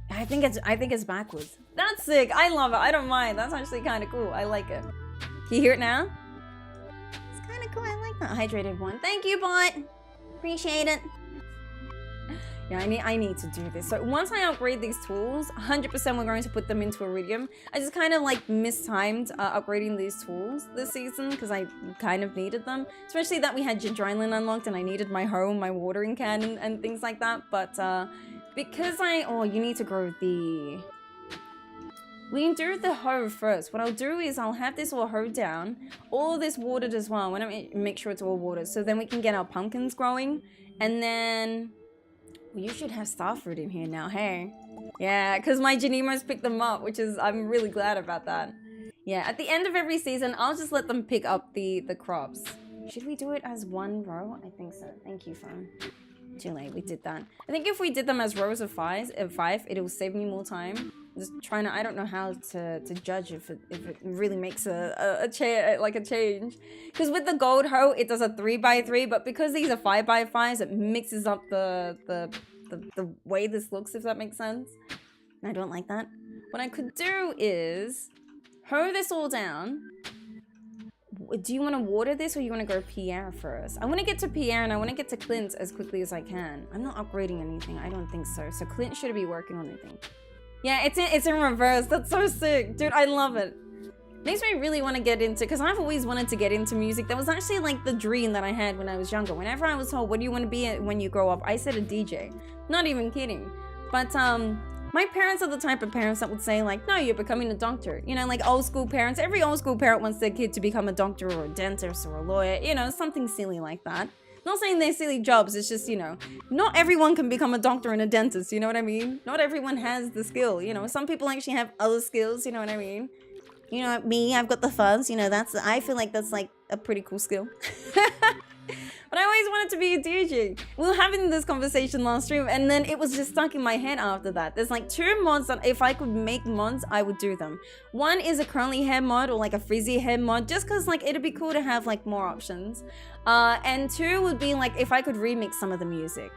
I think it's backwards. That's sick. I love it. I don't mind. That's actually kind of cool. I like it. Can you hear it now? It's kind of cool. I like that hydrated one. Thank you, bot. Appreciate it. Yeah, I need to do this. So once I upgrade these tools, 100% we're going to put them into Iridium. I just kind of like mistimed upgrading these tools this season because I kind of needed them. Especially that we had 𝓗𝓸𝓬𝓼𝓭𝓮 unlocked and I needed my home, my watering can and things like that. But because you need to grow the... We can do the hoe first. What I'll do is I'll have this all hoed down. All this watered as well. I want to make sure it's all watered. So then we can get our pumpkins growing. And then... You should have starfruit in here now, hey? Yeah, because my Janimos picked them up, which is... I'm really glad about that. Yeah, at the end of every season, I'll just let them pick up the crops. Should we do it as one row? I think so. Thank you, phone. Too late, we did that. I think if we did them as rows of five, it'll save me more time. Just trying to... I don't know how to judge if it really makes a change. Because with the gold hoe, it does a 3x3, but because these are 5x5s, it mixes up the way this looks, if that makes sense. And I don't like that. What I could do is hoe this all down. Do you want to water this or you want to go Pierre first? I want to get to Pierre and I want to get to Clint as quickly as I can. I'm not upgrading anything. I don't think so. So Clint should be working on anything. Yeah, it's in reverse. That's so sick. Dude, I love it. Makes me really want to get into... Because I've always wanted to get into music. That was actually like the dream that I had when I was younger. Whenever I was told, what do you want to be when you grow up? I said a DJ. Not even kidding. But my parents are the type of parents that would say like, no, you're becoming a doctor. You know, like old school parents. Every old school parent wants their kid to become a doctor or a dentist or a lawyer. You know, something silly like that. Not saying they're silly jobs, it's just, you know, not everyone can become a doctor and a dentist, you know what I mean? Not everyone has the skill, you know? Some people actually have other skills, you know what I mean? You know, me, I've got the fuzz, you know, I feel like that's like a pretty cool skill. But I always wanted to be a DJ. We were having this conversation last stream and then it was just stuck in my head after that. There's like 2 mods that if I could make mods, I would do them. One is a curly hair mod or like a frizzy hair mod, just because like it'd be cool to have like more options. And 2 would be like if I could remix some of the music.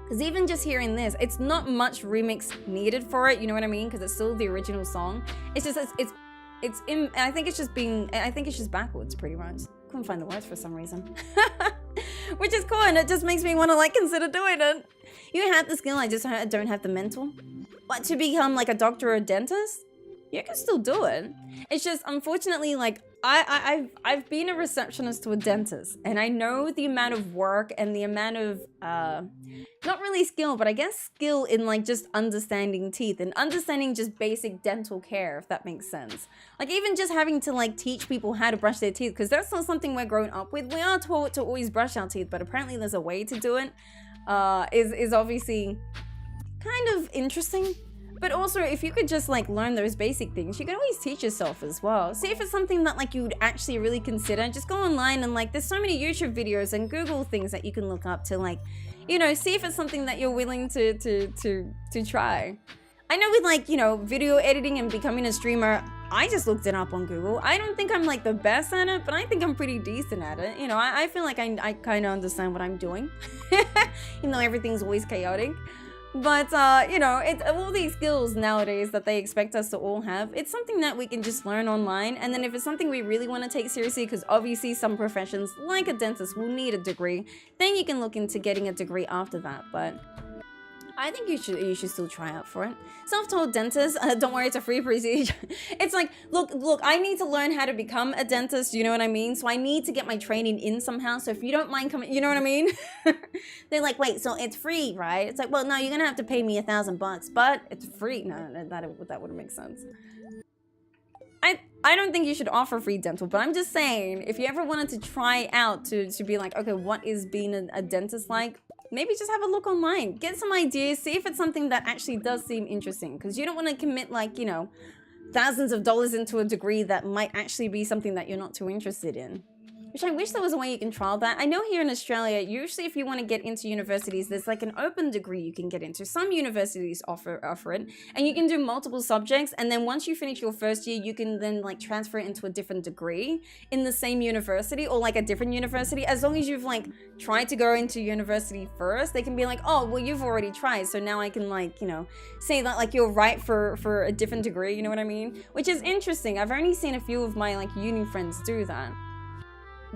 Because even just hearing this, it's not much remix needed for it, you know what I mean? Because it's still the original song. It's just, I think it's just backwards pretty much. Couldn't find the words for some reason. Which is cool and it just makes me want to like consider doing it. You have the skill, I just don't have the mental. But to become like a doctor or a dentist, you can still do it. It's just unfortunately like I've been a receptionist to a dentist and I know the amount of work and the amount of not really skill, but I guess skill in like just understanding teeth and understanding just basic dental care, if that makes sense. Like even just having to like teach people how to brush their teeth, because that's not something we're grown up with. We are taught to always brush our teeth, but apparently there's a way to do it. Is obviously kind of interesting. But also, if you could just like learn those basic things, you can always teach yourself as well. See if it's something that like you would actually really consider. Just go online and like there's so many YouTube videos and Google things that you can look up to like, you know, see if it's something that you're willing to try. I know with like, you know, video editing and becoming a streamer, I just looked it up on Google. I don't think I'm like the best at it, but I think I'm pretty decent at it. You know, I feel like I kind of understand what I'm doing, even though everything's always chaotic. But, you know, all these skills nowadays that they expect us to all have, it's something that we can just learn online. And then if it's something we really want to take seriously, because obviously some professions, like a dentist, will need a degree, then you can look into getting a degree after that. But I think you should still try out for it. Self-taught dentist, don't worry, it's a free procedure. It's like, look, I need to learn how to become a dentist, you know what I mean? So I need to get my training in somehow. So if you don't mind coming, you know what I mean? They're like, wait, so it's free, right? It's like, well, no, you're gonna have to pay me $1,000, but it's free. No, that wouldn't make sense. I don't think you should offer free dental, but I'm just saying, if you ever wanted to try out to be like, okay, what is being a dentist like? Maybe just have a look online, get some ideas, see if it's something that actually does seem interesting, because you don't want to commit like, you know, thousands of dollars into a degree that might actually be something that you're not too interested in. Which I wish there was a way you can trial that. I know here in Australia, usually if you want to get into universities, there's like an open degree you can get into. Some universities offer it, and you can do multiple subjects, and then once you finish your first year, you can then like transfer it into a different degree in the same university or like a different university. As long as you've like tried to go into university first, they can be like, oh, well, you've already tried, so now I can like, you know, say that like you're right for a different degree, you know what I mean? Which is interesting. I've only seen a few of my like uni friends do that.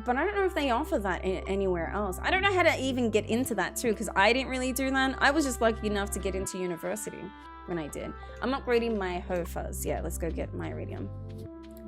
But I don't know if they offer that anywhere else. I don't know how to even get into that too, because I didn't really do that. I was just lucky enough to get into university when I did. I'm upgrading my Ho-Fuzz. Yeah, let's go get my Iridium.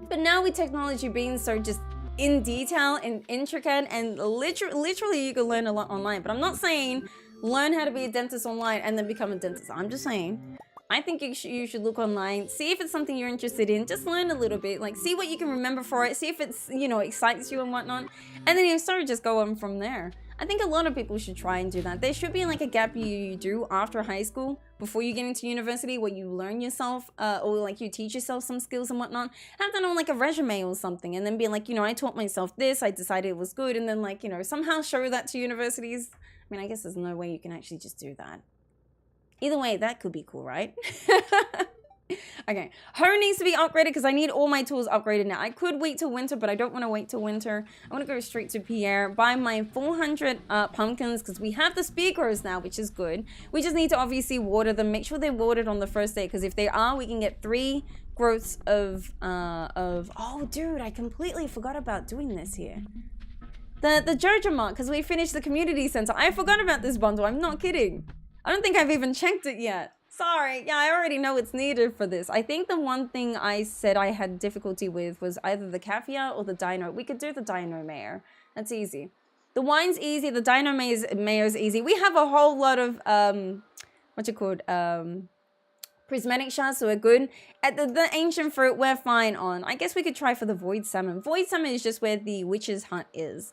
But now with technology being so just in detail and intricate, and literally you can learn a lot online. But I'm not saying learn how to be a dentist online and then become a dentist. I'm just saying, I think you should look online, see if it's something you're interested in, just learn a little bit, like see what you can remember for it, see if it's, you know, excites you and whatnot, and then you sort of just go on from there. I think a lot of people should try and do that. There should be like a gap you do after high school before you get into university where you learn yourself or like you teach yourself some skills and whatnot. Have that on like a resume or something, and then be like, you know, I taught myself this, I decided it was good, and then like, you know, somehow show that to universities. I mean, I guess there's no way you can actually just do that. Either way, that could be cool, right? Okay, Ho needs to be upgraded because I need all my tools upgraded now. I could wait till winter, but I don't want to wait till winter. I want to go straight to Pierre, buy my 400 pumpkins because we have the speed grows now, which is good. We just need to obviously water them. Make sure they're watered on the first day, because if they are, we can get 3 growths of... Oh, dude, I completely forgot about doing this here. The 𝓗𝓸𝓬𝓲𝓪𝓵𝓮, because we finished the community center. I forgot about this bundle. I'm not kidding. I don't think I've even checked it yet. Sorry. Yeah, I already know it's needed for this. I think the one thing I said I had difficulty with was either the caviar or the dino. We could do the dino mayo. That's easy. The wine's easy. The dino mayo's easy. We have a whole lot of, what's it called? Prismatic shards, so we're good. At the ancient fruit, we're fine on. I guess we could try for the void salmon. Void salmon is just where the witch's hut is.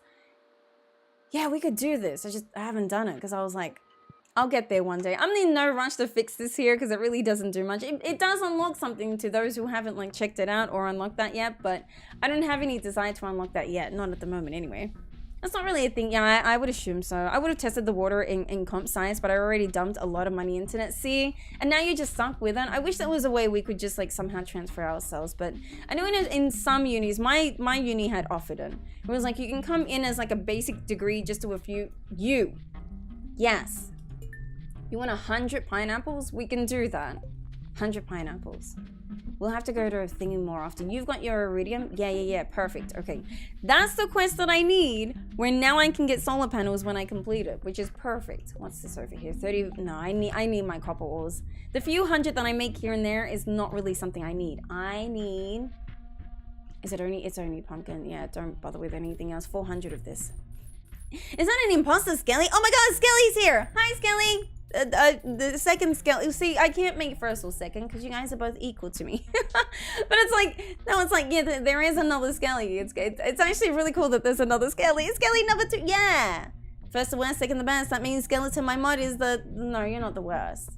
Yeah, we could do this. I haven't done it because I was like, I'll get there one day. I'm in no rush to fix this here because it really doesn't do much. It does unlock something to those who haven't like checked it out or unlocked that yet, but I don't have any desire to unlock that yet. Not at the moment anyway. That's not really a thing. Yeah, I would assume so. I would have tested the water in comp science, but I already dumped a lot of money into it. See? And now you're just stuck with it. I wish there was a way we could just like somehow transfer ourselves, but I know in some unis, my uni had offered it. It was like you can come in as like a basic degree just to a few... Yes. You want 100 pineapples? We can do that. 100 pineapples. We'll have to go to a thingy more often. You've got your iridium? Yeah. Perfect. Okay. That's the quest that I need, where now I can get solar panels when I complete it, which is perfect. What's this over here? 30... No, I need my copper ores. The few hundred that I make here and there is not really something I need. I need... Is it only... It's only pumpkin. Yeah, don't bother with anything else. 400 of this. Is that an imposter, Skelly? Oh my god, Skelly's here! Hi, Skelly! The second Skelly. See, I can't make first or second because you guys are both equal to me. But it's like, no, it's like, yeah, there is another Skelly. It's actually really cool that there's another Skelly. Skelly number 2, yeah! First the worst, second the best. That means Skeleton, my mod, is the... No, you're not the worst.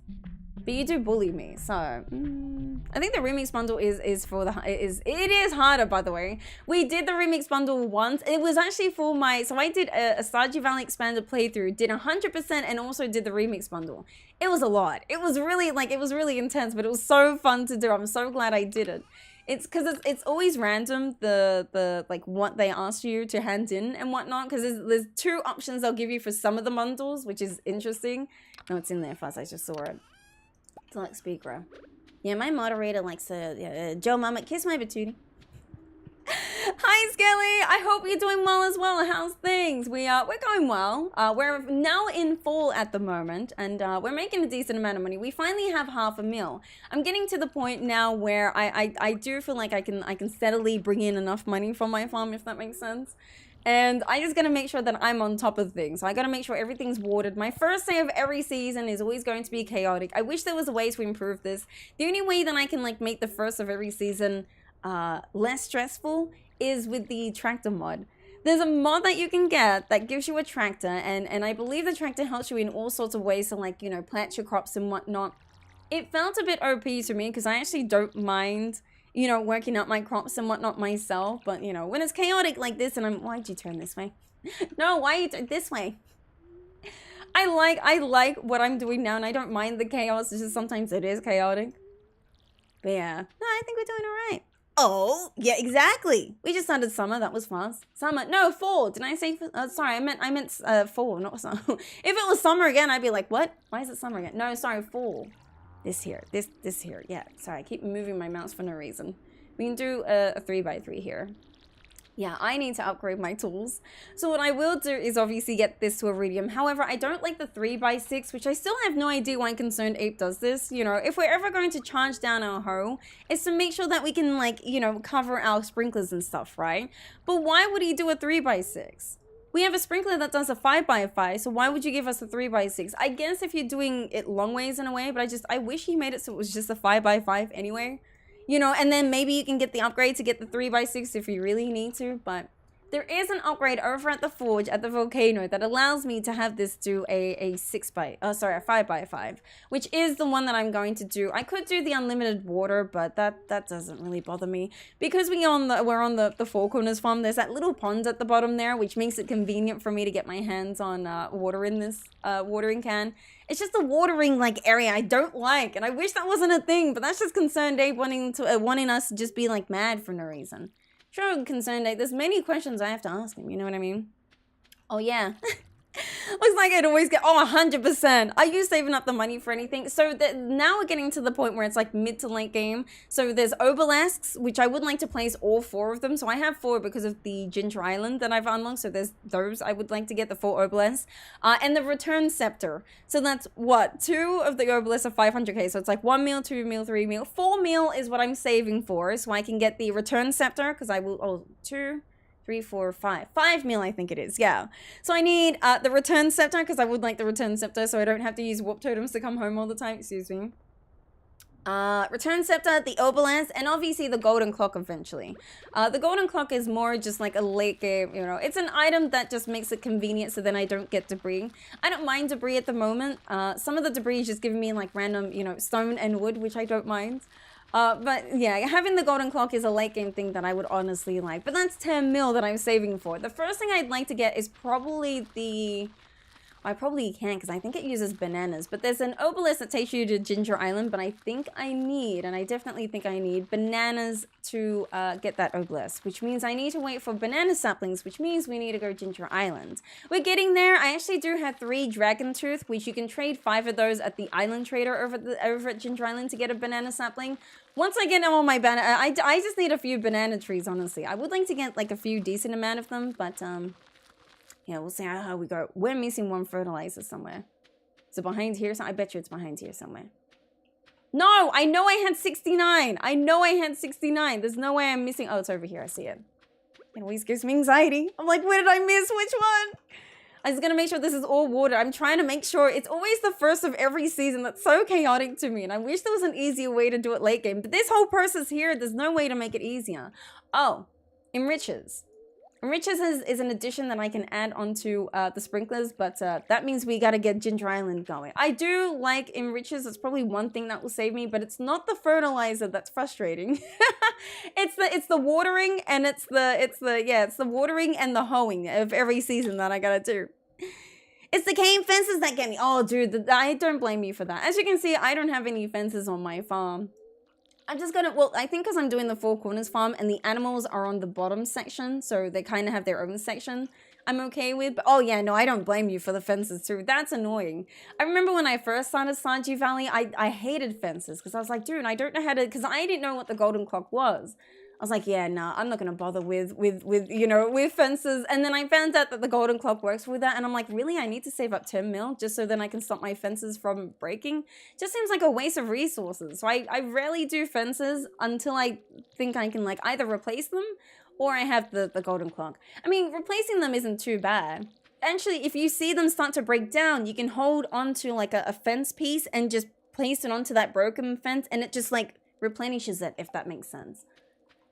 But you do bully me, so... I think the remix bundle is for the... It is harder, by the way. We did the remix bundle once. It was actually for my... So I did a Stardew Valley expanded playthrough, did 100% and also did the remix bundle. It was a lot. It was really, like, it was really intense, but it was so fun to do. I'm so glad I did it. It's because it's always random, like, what they ask you to hand in and whatnot, because there's 2 options they'll give you for some of the bundles, which is interesting. No, it's in there fast. I just saw it. Select speaker. Yeah, my moderator likes to... Joe Mama, kiss my patootie. Hi, Skelly. I hope you're doing well as well. How's things? We're going well. We're now in fall at the moment, and we're making a decent amount of money. We finally have half a mil. I'm getting to the point now where I do feel like I can steadily bring in enough money from my farm, if that makes sense. And I just gotta make sure that I'm on top of things. So I gotta make sure everything's watered. My first day of every season is always going to be chaotic. I wish there was a way to improve this. The only way that I can like make the first of every season less stressful is with the tractor mod. There's a mod that you can get that gives you a tractor, and I believe the tractor helps you in all sorts of ways to, like, you know, plant your crops and whatnot. It felt a bit OP to me because I actually don't mind you know, working out my crops and whatnot myself. But, you know, when it's chaotic like this and why'd you turn this way? No, why you turn this way? I like what I'm doing now, and I don't mind the chaos. It's just sometimes it is chaotic. But yeah, no, I think we're doing all right. Oh, yeah, exactly. We just started summer. That was fast. Summer. No, fall. Did I say? Sorry, I meant fall, not summer. If it was summer again, I'd be like, what? Why is it summer again? No, sorry, fall. This here. Yeah. Sorry, I keep moving my mouse for no reason. We can do a 3x3 here. Yeah, I need to upgrade my tools. So what I will do is obviously get this to iridium. However, I don't like the 3x6, which I still have no idea why Concerned Ape does this. You know, if we're ever going to charge down our hoe, it's to make sure that we can, like, you know, cover our sprinklers and stuff, right? But why would he do a 3x6? We have a sprinkler that does a 5x5, so why would you give us a 3x6? I guess if you're doing it long ways in a way, but I wish he made it so it was just a 5x5 anyway. You know, and then maybe you can get the upgrade to get the 3x6 if you really need to, but there is an upgrade over at the forge at the volcano that allows me to have this do a 5x5, which is the one that I'm going to do. I could do the unlimited water, but that doesn't really bother me because we're on the Four Corners farm. There's that little pond at the bottom there, which makes it convenient for me to get my hands on water in this watering can. It's just the watering like area I don't like, and I wish that wasn't a thing, but that's just Concerned Ape wanting us to just be like mad for no reason. Sure, Concerned Ape, there's many questions I have to ask him, you know what I mean? Oh yeah. Looks like I'd always get, 100%. Are you saving up the money for anything? So now we're getting to the point where it's like mid to late game. So there's obelisks, which I would like to place all 4 of them. So I have 4 because of the Ginger Island that I've unlocked. So there's those. I would like to get the 4 obelisks. And the Return Scepter. So that's what? 2 of the obelisks are 500k. So it's like 1 meal, 2 meal, 3 meal. 4 meal is what I'm saving for. So I can get the Return Scepter because I will, 2... 3, 4, 5. 5 meal, I think it is, yeah. So I need the Return Scepter, because I would like the Return Scepter, so I don't have to use warp totems to come home all the time, excuse me. Return Scepter, the Obelisk, and obviously the Golden Clock eventually. The Golden Clock is more just like a late game, you know. It's an item that just makes it convenient so then I don't get debris. I don't mind debris at the moment. Some of the debris is just giving me like random, you know, stone and wood, which I don't mind. But yeah, having the Golden Clock is a late game thing that I would honestly like. But that's 10 mil that I'm saving for. The first thing I'd like to get is probably the... I probably can't because I think it uses bananas. But there's an obelisk that takes you to Ginger Island. But I think I need, and I definitely think I need, bananas to get that obelisk. Which means I need to wait for banana saplings, which means we need to go Ginger Island. We're getting there. I actually do have 3 Dragon Tooth, which you can trade 5 of those at the Island Trader over at Ginger Island to get a banana sapling. Once I get all my banana, I just need a few banana trees, honestly. I would like to get like a few decent amount of them, but yeah, we'll see how we go. We're missing 1 fertilizer somewhere. Is it behind here? I bet you it's behind here somewhere. No, I know I had 69. I know I had 69. There's no way I'm missing. Oh, it's over here. I see it. It always gives me anxiety. I'm like, where did I miss? Which one? I was gonna make sure this is all water. I'm trying to make sure it's always the first of every season. That's so chaotic to me. And I wish there was an easier way to do it late game. But this whole process here, there's no way to make it easier. Oh, Enriches. Enriches is an addition that I can add onto the sprinklers, but that means we gotta get Ginger Island going. I do like Enriches. It's probably one thing that will save me, but it's not the fertilizer that's frustrating. it's the watering and it's the watering and the hoeing of every season that I gotta do. It's the cane fences that get me. Oh, dude, I don't blame you for that. As you can see, I don't have any fences on my farm. I'm just gonna, well, I think because I'm doing the Four Corners farm and the animals are on the bottom section, so they kind of have their own section, I'm okay with. But oh yeah, no, I don't blame you for the fences too. That's annoying. I remember when I first started Stardew Valley, I hated fences because I was like, dude, I don't know how to, because I didn't know what the Golden Clock was. I was like, yeah, nah, I'm not gonna bother with fences. And then I found out that the Golden Clock works with that, and I'm like, really? I need to save up 10 mil just so then I can stop my fences from breaking? Just seems like a waste of resources. So I rarely do fences until I think I can like either replace them or I have the Golden Clock. I mean, replacing them isn't too bad. Actually, if you see them start to break down, you can hold onto like a fence piece and just place it onto that broken fence, and it just like replenishes it, if that makes sense.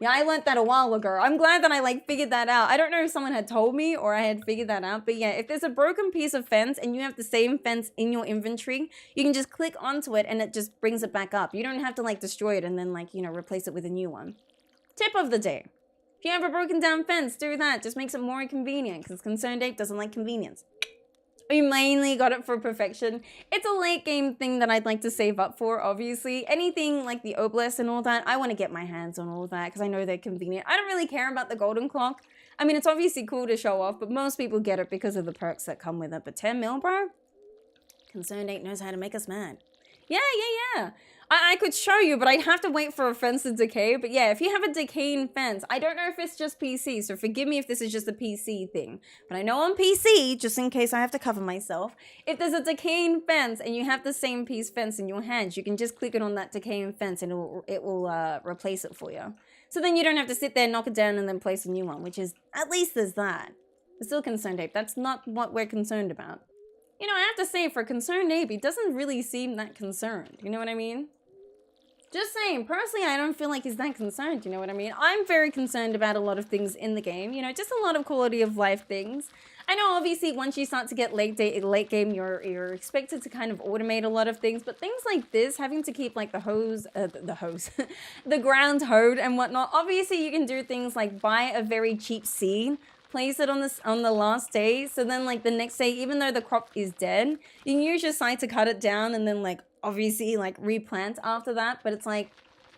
Yeah, I learned that a while ago. I'm glad that I like figured that out. I don't know if someone had told me or I had figured that out, but yeah, if there's a broken piece of fence and you have the same fence in your inventory, you can just click onto it and it just brings it back up. You don't have to like destroy it and then like, you know, replace it with a new one. Tip of the day. If you have a broken down fence, do that. Just makes it more inconvenient because Concerned Ape doesn't like convenience. We mainly got it for perfection. It's a late game thing that I'd like to save up for, obviously. Anything like the obelisk and all that, I want to get my hands on all that because I know they're convenient. I don't really care about the golden clock. I mean, it's obviously cool to show off, but most people get it because of the perks that come with it. But 10 mil, bro? Concerned Ape knows how to make us mad. Yeah. I could show you, but I'd have to wait for a fence to decay. But yeah, if you have a decaying fence, I don't know if it's just PC, so forgive me if this is just a PC thing. But I know on PC, just in case I have to cover myself, if there's a decaying fence and you have the same piece fence in your hands, you can just click it on that decaying fence and it will replace it for you. So then you don't have to sit there, knock it down, and then place a new one, which is, at least there's that. But still Concerned Ape, that's not what we're concerned about. You know, I have to say, for Concerned Ape, he doesn't really seem that concerned. You know what I mean? Just saying, personally, I don't feel like he's that concerned, you know what I mean? I'm very concerned about a lot of things in the game, you know, just a lot of quality of life things. I know, obviously, once you start to get late game, you're expected to kind of automate a lot of things, but things like this, having to keep, like, the ground hoed and whatnot, obviously, you can do things like buy a very cheap seed, place it on the last day, so then, like, the next day, even though the crop is dead, you can use your scythe to cut it down and then, like, obviously like replant after that, but it's like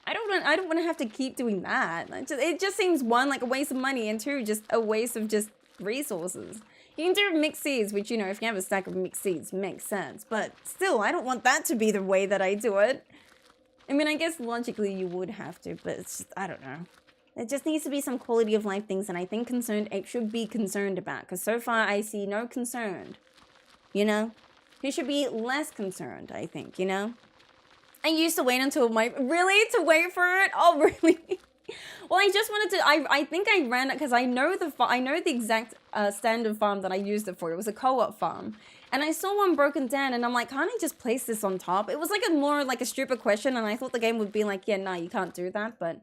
I don't want to have to keep doing that. It just seems, one, like a waste of money, and two, just a waste of just resources. You can do mixed seeds, which, you know, if you have a stack of mixed seeds, makes sense, but still, I don't want that to be the way that I do it. I mean, I guess logically you would have to, but it's just, I don't know. There just needs to be some quality of life things that I think Concerned Ape should be concerned about, because so far I see no concern, you know? He should be less concerned, I think, you know? I used to wait until really? To wait for it? Oh, really? Well, I just wanted to, I think I ran it because I know the exact standard farm that I used it for. It was a co-op farm. And I saw one broken down and I'm like, can't I just place this on top? It was like more like a stupid question, and I thought the game would be like, yeah, no, you can't do that. But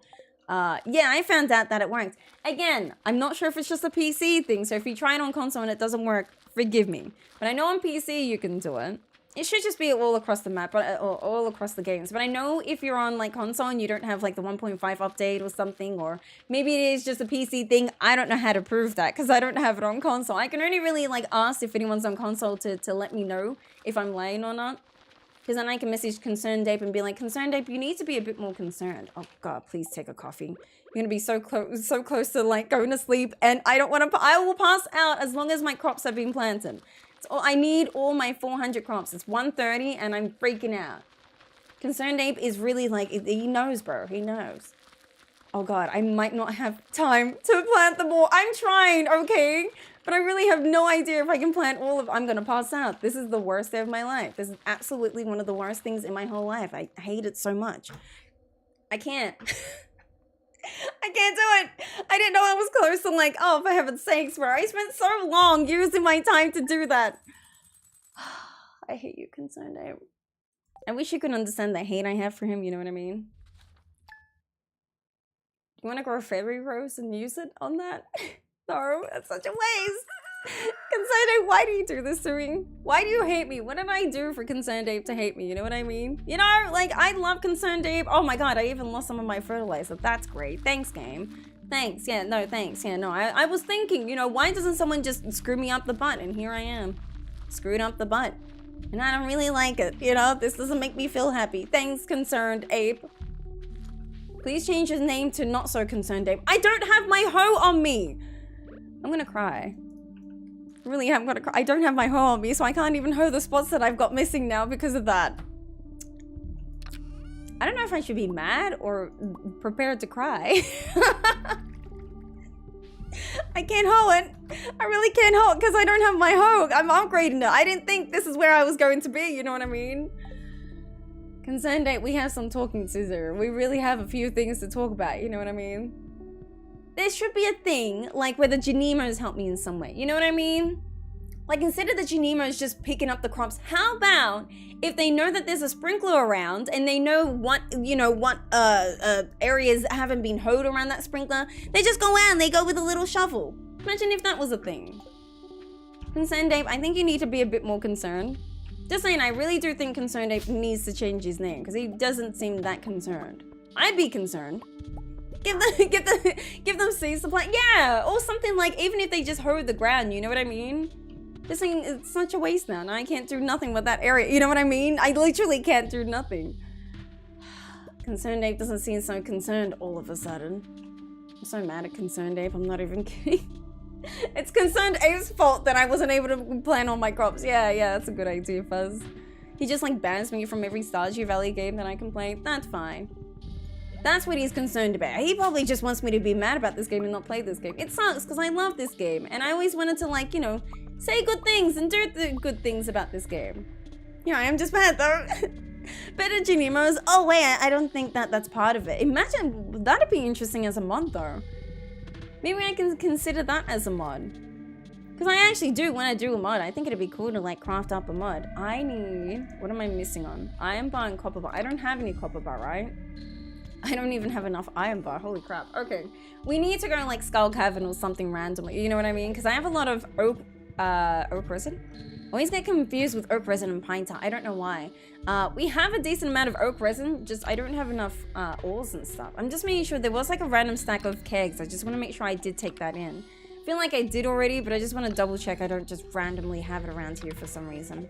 yeah, I found out that it worked. Again, I'm not sure if it's just a PC thing, so if you try it on console and it doesn't work, forgive me. But I know on PC you can do it. It should just be all across the map, or all across the games. But I know if you're on like console and you don't have like the 1.5 update or something, or maybe it is just a PC thing, I don't know how to prove that because I don't have it on console. I can only really like ask if anyone's on console to let me know if I'm lying or not. Because then I can message Concerned Ape and be like, Concerned Ape, you need to be a bit more concerned. Oh God, please take a coffee. You're gonna be so close to like going to sleep, and I don't want to. I will pass out as long as my crops have been planted. So I need all my 400 crops. It's 1:30 and I'm freaking out. Concerned Ape is really like, he knows, bro. He knows. Oh God, I might not have time to plant them all. I'm trying, okay? But I really have no idea if I can plant all of. I'm gonna pass out. This is the worst day of my life. This is absolutely one of the worst things in my whole life. I hate it so much. I can't. I can't do it. I didn't know I was close to like, oh, for heaven's sakes, bro. I spent so long using my time to do that. I hate you, Concerned Ape. I wish you could understand the hate I have for him, you know what I mean? You want to grow fairy rose and use it on that? No, that's such a waste. Concerned Ape, why do you do this to me? Why do you hate me? What did I do for Concerned Ape to hate me? You know what I mean? You know, like, I love Concerned Ape. Oh my God, I even lost some of my fertilizer. That's great. Thanks, game. Thanks. Yeah, no, thanks. Yeah, no, I was thinking, you know, why doesn't someone just screw me up the butt? And here I am, screwed up the butt. And I don't really like it, you know? This doesn't make me feel happy. Thanks, Concerned Ape. Please change his name to Not So Concerned Ape. I don't have my hoe on me. I'm gonna cry. Really, I'm gonna cry. I don't have my hoe on me, so I can't even hoe the spots that I've got missing now because of that. I don't know if I should be mad or prepared to cry. I can't hoe it. I really can't hoe it because I don't have my hoe. I'm upgrading it. I didn't think this is where I was going to be, you know what I mean? Concerned Ape, we have some talking to do. We really have a few things to talk about, you know what I mean? There should be a thing, like, where the Janimos help me in some way. You know what I mean? Like, instead of the 𝓗𝓸𝓬𝓲𝓪𝓵𝓭𝓮 just picking up the crops, how about if they know that there's a sprinkler around and they know what, you know, what areas haven't been hoed around that sprinkler, they just go out and they go with a little shovel. Imagine if that was a thing. 𝓗𝓸𝓬𝓼, I think you need to be a bit more concerned. Just saying, I really do think 𝓗𝓸𝓬𝓼 needs to change his name because he doesn't seem that concerned. I'd be concerned. Give them seeds to plant. Yeah, or something like, even if they just hoe the ground, you know what I mean? This thing is such a waste now. Now I can't do nothing with that area. You know what I mean? I literally can't do nothing. 𝓗𝓸𝓬𝓼 doesn't seem so concerned all of a sudden. I'm so mad at 𝓗𝓸𝓬𝓼, I'm not even kidding. It's 𝓗𝓸𝓬𝓼's fault that I wasn't able to plant all my crops. Yeah, that's a good idea, Fuzz. He just like bans me from every Stardew Valley game that I can play. That's fine. That's what he's concerned about. He probably just wants me to be mad about this game and not play this game. It sucks because I love this game and I always wanted to, like, you know, say good things and do the good things about this game. Yeah, I am just mad though. Better 𝓗𝓸𝓬𝓼's. Oh wait, I don't think that's part of it. Imagine, that'd be interesting as a mod though. Maybe I can consider that as a mod. Because I actually do want to do a mod. I think it'd be cool to like craft up a mod. I need, what am I missing on? Iron bar and copper bar. I don't have any copper bar, right? I don't even have enough iron bar. Holy crap. Okay. We need to go like Skull Cavern or something randomly. You know what I mean? Because I have a lot of oak resin. I always get confused with oak resin and pine tar. I don't know why. We have a decent amount of oak resin. Just I don't have enough ores and stuff. I'm just making sure there was like a random stack of kegs. I just want to make sure I did take that in. I feel like I did already, but I just want to double check I don't just randomly have it around here for some reason.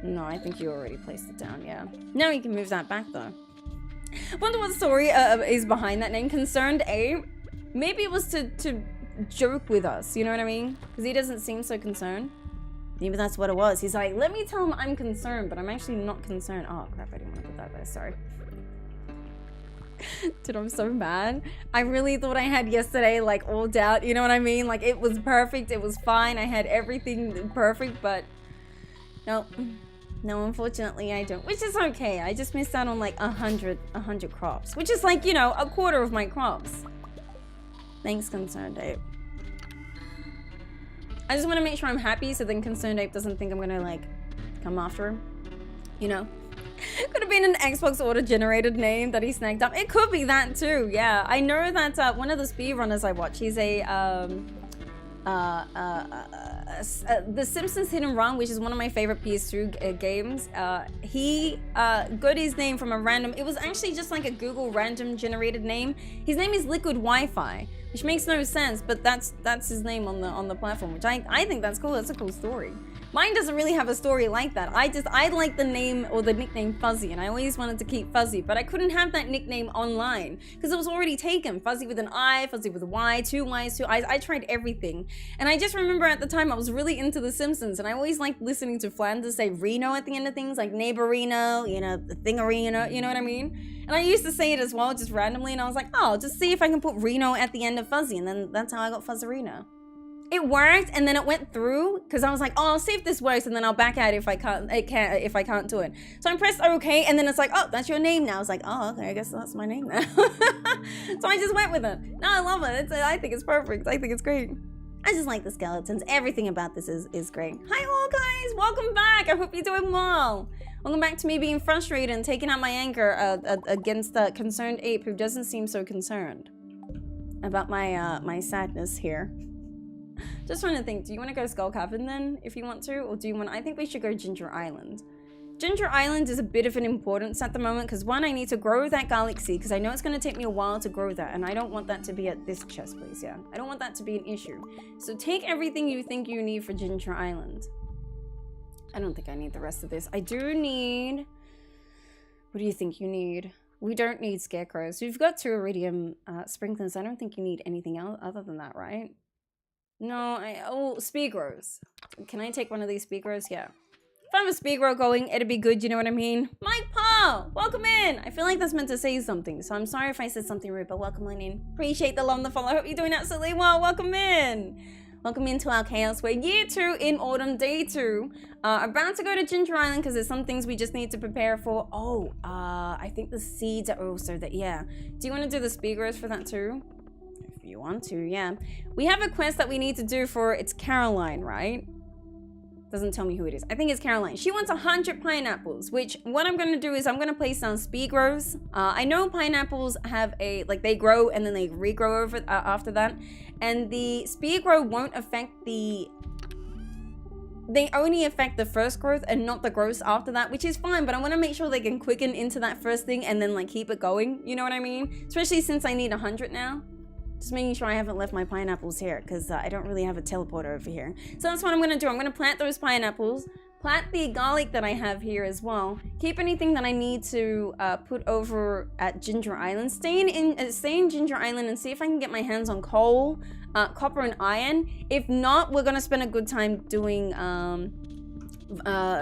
No, I think you already placed it down, yeah. Now you can move that back though. Wonder what story is behind that name. 𝓗𝓸𝓬𝓼. Maybe it was to joke with us, you know what I mean? Because he doesn't seem so concerned. Maybe that's what it was. He's like, let me tell him I'm concerned, but I'm actually not concerned. Oh crap, I didn't want to put that there, sorry. Dude, I'm so mad. I really thought I had yesterday like all doubt, you know what I mean? Like it was perfect, it was fine, I had everything perfect, but no. No, unfortunately I don't, which is okay. I just missed out on like 100 crops, which is like, you know, a quarter of my crops. Thanks, 𝓗𝓸𝓬𝓼. I just want to make sure I'm happy so then 𝓗𝓸𝓬𝓼 doesn't think I'm gonna like come after him, you know? Could have been an Xbox auto-generated name that he snagged up. It could be that too, yeah. I know that one of the speedrunners I watch, he's a The Simpsons Hit and Run, which is one of my favorite PS2 games. He got his name from a random, it was actually just like a Google random generated name. His name is Liquid Wi-Fi, which makes no sense, but that's his name on the platform, which I think that's cool. That's a cool story. Mine doesn't really have a story like that. I like the name or the nickname Fuzzy, and I always wanted to keep Fuzzy, but I couldn't have that nickname online because it was already taken. Fuzzy with an I, Fuzzy with a Y, 2 Ys, 2 Is. I tried everything. And I just remember at the time I was really into The Simpsons, and I always liked listening to Flanders say Reno at the end of things, like neighborino, you know, the thingarino, you know what I mean? And I used to say it as well, just randomly, and I was like, oh, just see if I can put Reno at the end of Fuzzy, and then that's how I got Fuzzarino. It worked, and then it went through because I was like, oh, I'll see if this works, and then I'll back out if I can't do it. So I pressed OK, and then it's like, oh, that's your name now. I was like, oh, okay, I guess that's my name now. So I just went with it. No, I love it. I think it's perfect. I think it's great. I just like the skeletons. Everything about this is great. Hi all guys, welcome back. I hope you're doing well. Welcome back to me being frustrated and taking out my anger against the 𝓗𝓸𝓬𝓼 who doesn't seem so concerned about my sadness here. Just trying to think, do you want to go Skull Cavern then, if you want to? Or do you want, I think we should go Ginger Island. Ginger Island is a bit of an importance at the moment, because one, I need to grow that garlic seed, because I know it's going to take me a while to grow that, and I don't want that to be at this chest, please, yeah. I don't want that to be an issue. So take everything you think you need for Ginger Island. I don't think I need the rest of this. I do need... What do you think you need? We don't need scarecrows. We've got 2 iridium sprinklers. I don't think you need anything else other than that, right? No, oh, speed grows. Can I take one of these speed grows? Yeah. If I have a speed grow going, it'd be good, you know what I mean? Mike Paul, welcome in. I feel like that's meant to say something, so I'm sorry if I said something rude, but welcome on in. Appreciate the love and the follow. I hope you're doing absolutely well. Welcome in. Welcome into our chaos. We're year 2 in autumn, day 2. About to go to Ginger Island because there's some things we just need to prepare for. Oh, I think the seeds are also that, yeah. Do you want to do the speed grows for that too? You want to, yeah. We have a quest that we need to do for, it's Caroline, right? Doesn't tell me who it is. I think it's Caroline. She wants 100 pineapples, which what I'm going to do is I'm going to place down speed grows. I know pineapples have a, like they grow and then they regrow over after that. And the speed grow won't affect the, they only affect the first growth and not the growth after that, which is fine. But I want to make sure they can quicken into that first thing and then like keep it going. You know what I mean? Especially since I need 100 now. Just making sure I haven't left my pineapples here because I don't really have a teleporter over here. So that's what I'm going to do. I'm going to plant those pineapples, plant the garlic that I have here as well. Keep anything that I need to put over at Ginger Island. Stay in Ginger Island and see if I can get my hands on coal, copper and iron. If not, we're going to spend a good time doing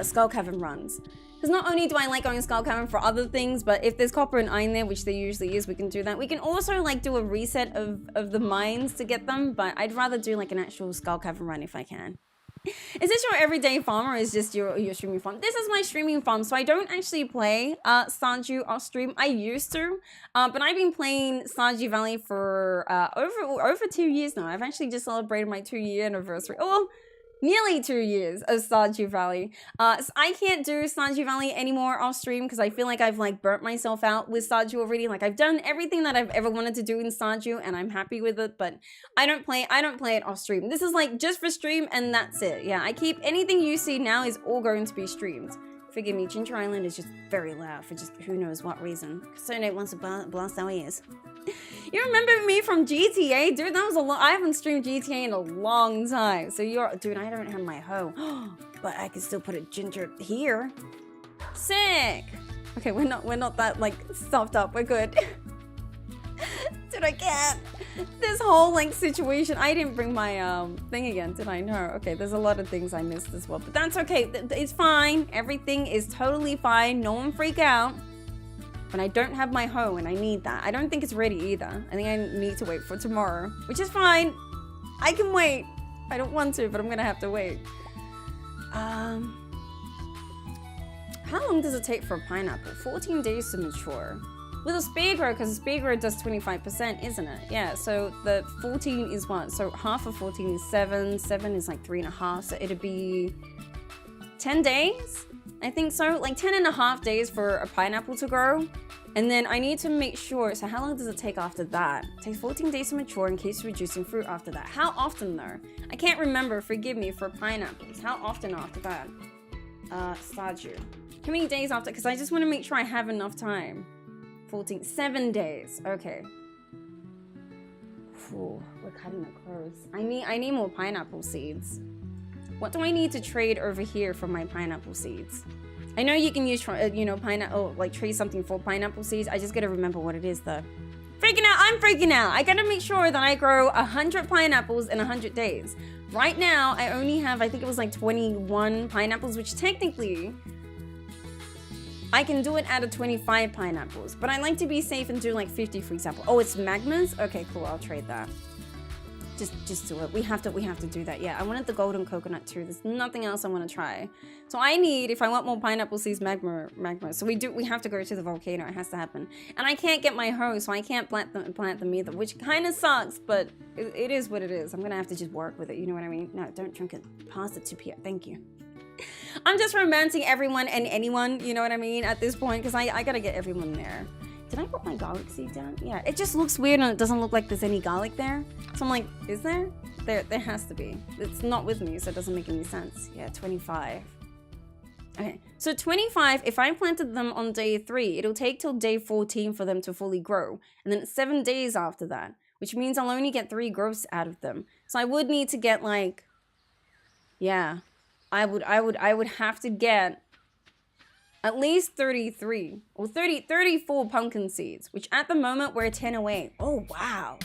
Skull Cavern runs. Because not only do I like going Skull Cavern for other things, but if there's copper and iron there, which there usually is, we can do that. We can also like do a reset of the mines to get them, but I'd rather do like an actual Skull Cavern run if I can. Is this your everyday farm or is just your streaming farm? This is my streaming farm, so I don't actually play Stardew off stream. I used to, but I've been playing Stardew Valley for over 2 years now. I've actually just celebrated my 2-year anniversary. Oh, nearly 2 years of Stardew Valley. So I can't do Stardew Valley anymore off stream because I feel like I've like burnt myself out with Stardew already. Like I've done everything that I've ever wanted to do in Stardew and I'm happy with it, but I don't play it off stream. This is like just for stream and that's it. Yeah, I keep anything you see now is all going to be streamed. Forgive me, Ginger Island is just very loud for just who knows what reason. Sonate wants to blast our ears. You remember me from GTA? Dude, that was a long... I haven't streamed GTA in a long time. So you're... Dude, I don't have my hoe. But I can still put a ginger here. Sick! Okay, we're not that, like, stuffed up. We're good. Dude, I can't. This whole, like, situation... I didn't bring my, thing again, did I? No. Okay, there's a lot of things I missed as well. But that's okay. It's fine. Everything is totally fine. No one freak out. But I don't have my hoe and I need that. I don't think it's ready either. I think I need to wait for tomorrow, which is fine. I can wait. I don't want to, but I'm gonna have to wait. How long does it take for a pineapple? 14 days to mature. With a speed grow, because a speed grow does 25%, isn't it? Yeah, so the 14 is what? So half of 14 is 7. 7 is like 3.5, so it'd be 10 days? I think so, like 10.5 days for a pineapple to grow. And then I need to make sure, so how long does it take after that? It takes 14 days to mature and keeps reducing fruit after that. How often though? I can't remember, forgive me, for pineapples. How often after that? Stardew. How many days after? Because I just want to make sure I have enough time. 7 days, okay. Ooh, we're cutting it close. I need more pineapple seeds. What do I need to trade over here for my pineapple seeds? I know you can use, you know, pineapple, like trade something for pineapple seeds. I just gotta remember what it is though. Freaking out, I'm freaking out. I gotta make sure that I grow 100 pineapples in 100 days. Right now, I only have, I think it was like 21 pineapples, which technically, I can do it out of 25 pineapples. But I like to be safe and do like 50, for example. Oh, it's magmas? Okay, cool, I'll trade that. Just do it. We have to do that. Yeah, I wanted the golden coconut too. There's nothing else I want to try. So I need, if I want more pineapple seeds, magma. So we have to go to the volcano. It has to happen. And I can't get my hoe, so I can't plant them either, which kind of sucks, but it is what it is. I'm gonna have to just work with it. You know what I mean? No, don't drink it. Pass it to Pierre. Thank you. I'm just romancing everyone and anyone. You know what I mean? At this point, because I gotta get everyone there. Did I put my garlic seed down? Yeah, it just looks weird and it doesn't look like there's any garlic there. So I'm like, is there? There has to be. It's not with me, so it doesn't make any sense. Yeah, 25. Okay, so 25, if I planted them on day 3, it'll take till day 14 for them to fully grow. And then it's 7 days after that, which means I'll only get 3 growths out of them. So I would need to get like, yeah, I would have to get at least 33 or 34 pumpkin seeds, which at the moment we're 10 away. Oh, wow.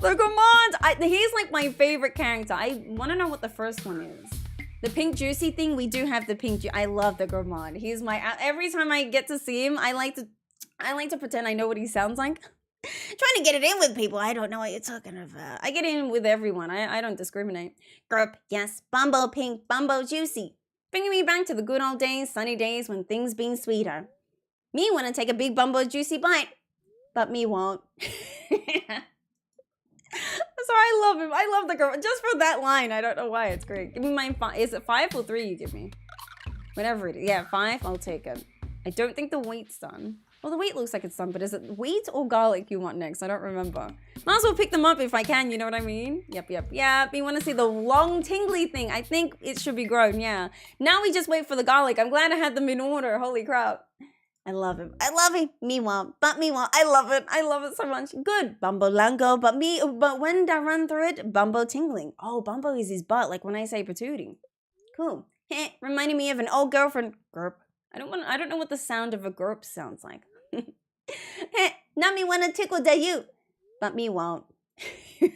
Look, he's like my favorite character. I want to know what the first one is. The pink juicy thing, we do have the pink I love the gourmand. He's my, every time I get to see him, I like to pretend I know what he sounds like. Trying to get it in with people. I don't know what you're talking about. I get in with everyone. I don't discriminate. Grp, yes. Bumbo pink, bumbo juicy. Bringing me back to the good old days, sunny days when things been sweeter. Me want to take a big bumbo juicy bite, but me won't. Sorry, I love him. I love the girl. Just for that line, I don't know why. It's great. Give me mine. Is it 5 or 3 you give me? Whatever it is. Yeah, 5. I'll take it. I don't think the wheat's done. Well, the wheat looks like it's done, but is it wheat or garlic you want next? I don't remember. Might as well pick them up if I can, you know what I mean? Yep. You want to see the long tingly thing. I think it should be grown, yeah. Now we just wait for the garlic. I'm glad I had them in order. Holy crap. I love him. I love him. Meanwhile. I love it. I love it so much. Good. Bumbo lango. But when da run through it, bumbo tingling. Oh, bumbo is his butt, like when I say patooting. Cool. Heh, reminding me of an old girlfriend. Gerp. I don't know what the sound of a gerp sounds like. Heh, not me wanna tickle da you. But me won't. I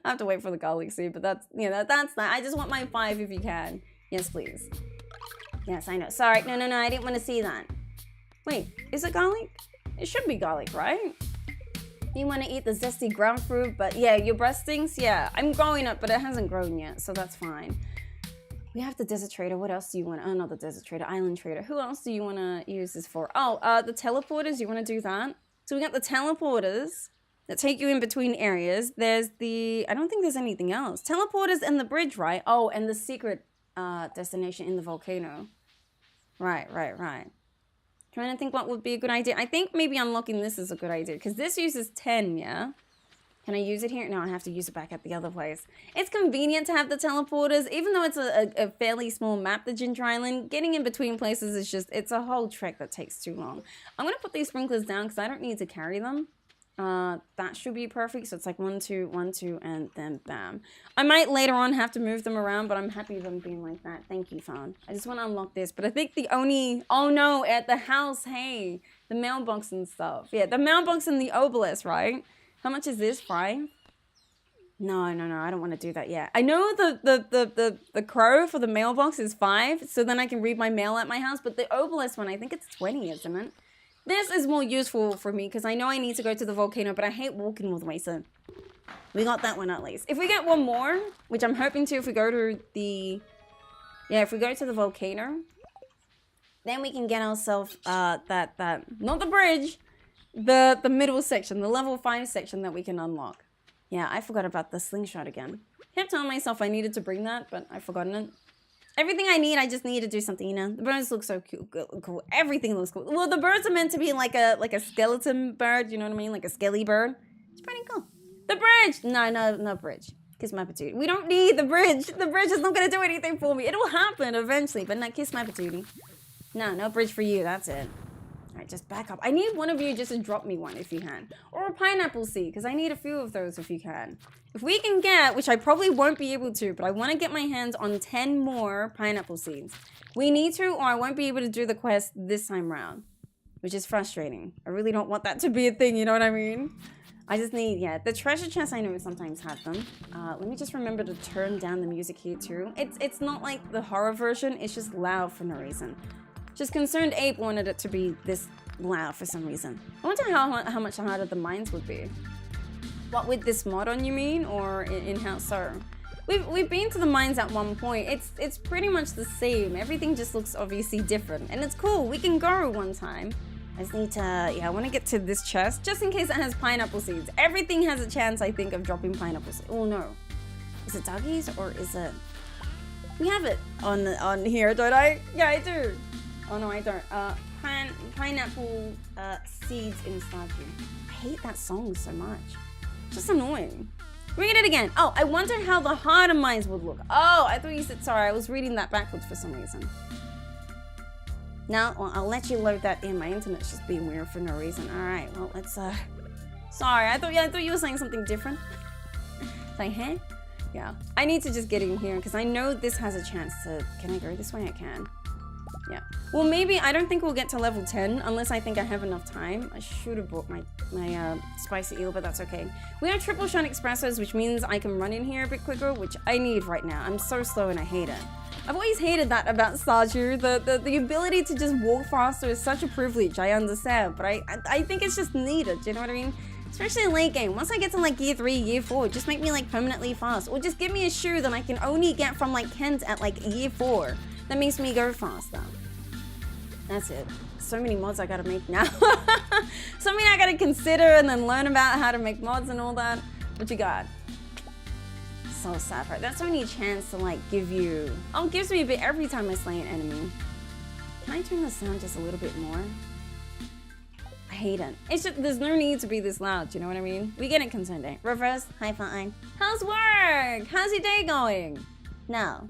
have to wait for the garlic seed, but that's that. I just want my 5 if you can. Yes, please. Yes, I know. Sorry. No. I didn't want to see that. Wait, is it garlic? It should be garlic, right? You want to eat the zesty ground fruit, but yeah, your breast stings? Yeah, I'm growing up, but it hasn't grown yet, so that's fine. We have the desert trader. What else do you want? Oh, not the desert trader, island trader. Who else do you want to use this for? Oh, the teleporters. You want to do that? So we got the teleporters that take you in between areas. There's the... I don't think there's anything else. Teleporters and the bridge, right? Oh, and the secret destination in the volcano. Right. Trying to think what would be a good idea. I think maybe unlocking this is a good idea because this uses 10, yeah? Can I use it here? No, I have to use it back at the other place. It's convenient to have the teleporters, even though it's a fairly small map, the Ginger Island. Getting in between places is just, it's a whole trek that takes too long. I'm going to put these sprinklers down because I don't need to carry them. That should be perfect. So it's like 1, 2, 1, 2, and then bam. I might later on have to move them around, but I'm happy with them being like that. Thank you, phone. I just want to unlock this, but I think the only... Oh no, at the house, hey. The mailbox and stuff. Yeah, the mailbox and the obelisk, right? How much is this? 5? No, I don't want to do that yet. I know the crow for the mailbox is 5, so then I can read my mail at my house, but the obelisk one, I think it's 20, isn't it? This is more useful for me because I know I need to go to the volcano, but I hate walking all the way, so we got that one at least. If we get one more, which I'm hoping to if we go to the... Yeah, if we go to the volcano, then we can get ourselves not the bridge, the middle section, the level 5 section that we can unlock. Yeah, I forgot about the slingshot again. Kept telling myself I needed to bring that, but I've forgotten it. Everything I need, I just need to do something, you know? The birds look so cute, cool. Everything looks cool. Well, the birds are meant to be like a skeleton bird, you know what I mean? Like a skelly bird. It's pretty cool. The bridge! No bridge. Kiss my patootie. We don't need the bridge. The bridge is not going to do anything for me. It'll happen eventually, but not kiss my patootie. No bridge for you. That's it. All right, just back up. I need one of you just to drop me one if you can. Or a pineapple seed, because I need a few of those if you can. If we can get, which I probably won't be able to, but I want to get my hands on 10 more pineapple seeds. We need to, or I won't be able to do the quest this time round, which is frustrating. I really don't want that to be a thing, you know what I mean? I just need, yeah, the treasure chest I know sometimes have them. Let me just remember to turn down the music here too. It's not like the horror version, it's just loud for no reason. Just Concerned Ape wanted it to be this loud for some reason. I wonder how much harder the mines would be. What, with this mod on you mean, or in-house? So we've been to the mines at one point. It's pretty much the same. Everything just looks obviously different, and it's cool. We can go one time. I just need to, yeah, I want to get to this chest just in case it has pineapple seeds. Everything has a chance, I think, of dropping pineapple seeds. Oh no, is it doggies or is it? We have it on here, don't I? Yeah, I do. Oh no, I don't. Pineapple seeds in Stardew. I hate that song so much. Just annoying. Read it again. Oh, I wondered how the harder mines would look. Oh, I thought you said, sorry, I was reading that backwards for some reason. No, well, I'll let you load that in. My internet's just being weird for no reason. All right, well, let's, sorry, I thought you were saying something different. Like, huh? Yeah, I need to just get in here because I know this has a chance to, can I go this way? I can. Yeah. Well, maybe, I don't think we'll get to level 10 unless I think I have enough time. I should have bought my spicy eel, but that's okay. We have triple shot expressos, which means I can run in here a bit quicker, which I need right now. I'm so slow and I hate it. I've always hated that about Stardew. The ability to just walk faster is such a privilege, I understand, but I think it's just needed, do you know what I mean? Especially in late game. Once I get to like year 3, year 4, just make me like permanently fast. Or just give me a shoe that I can only get from like Kent at like year 4. That makes me go faster. That's it. So many mods I gotta make now. So many I gotta consider and then learn about how to make mods and all that. What you got? so sad, right? That's only a chance to like give you... Oh, it gives me a bit every time I slay an enemy. Can I turn the sound just a little bit more? I hate it. It's just, there's no need to be this loud, you know what I mean? We get it, Concerned. Reverse, high five. How's work? How's your day going? No.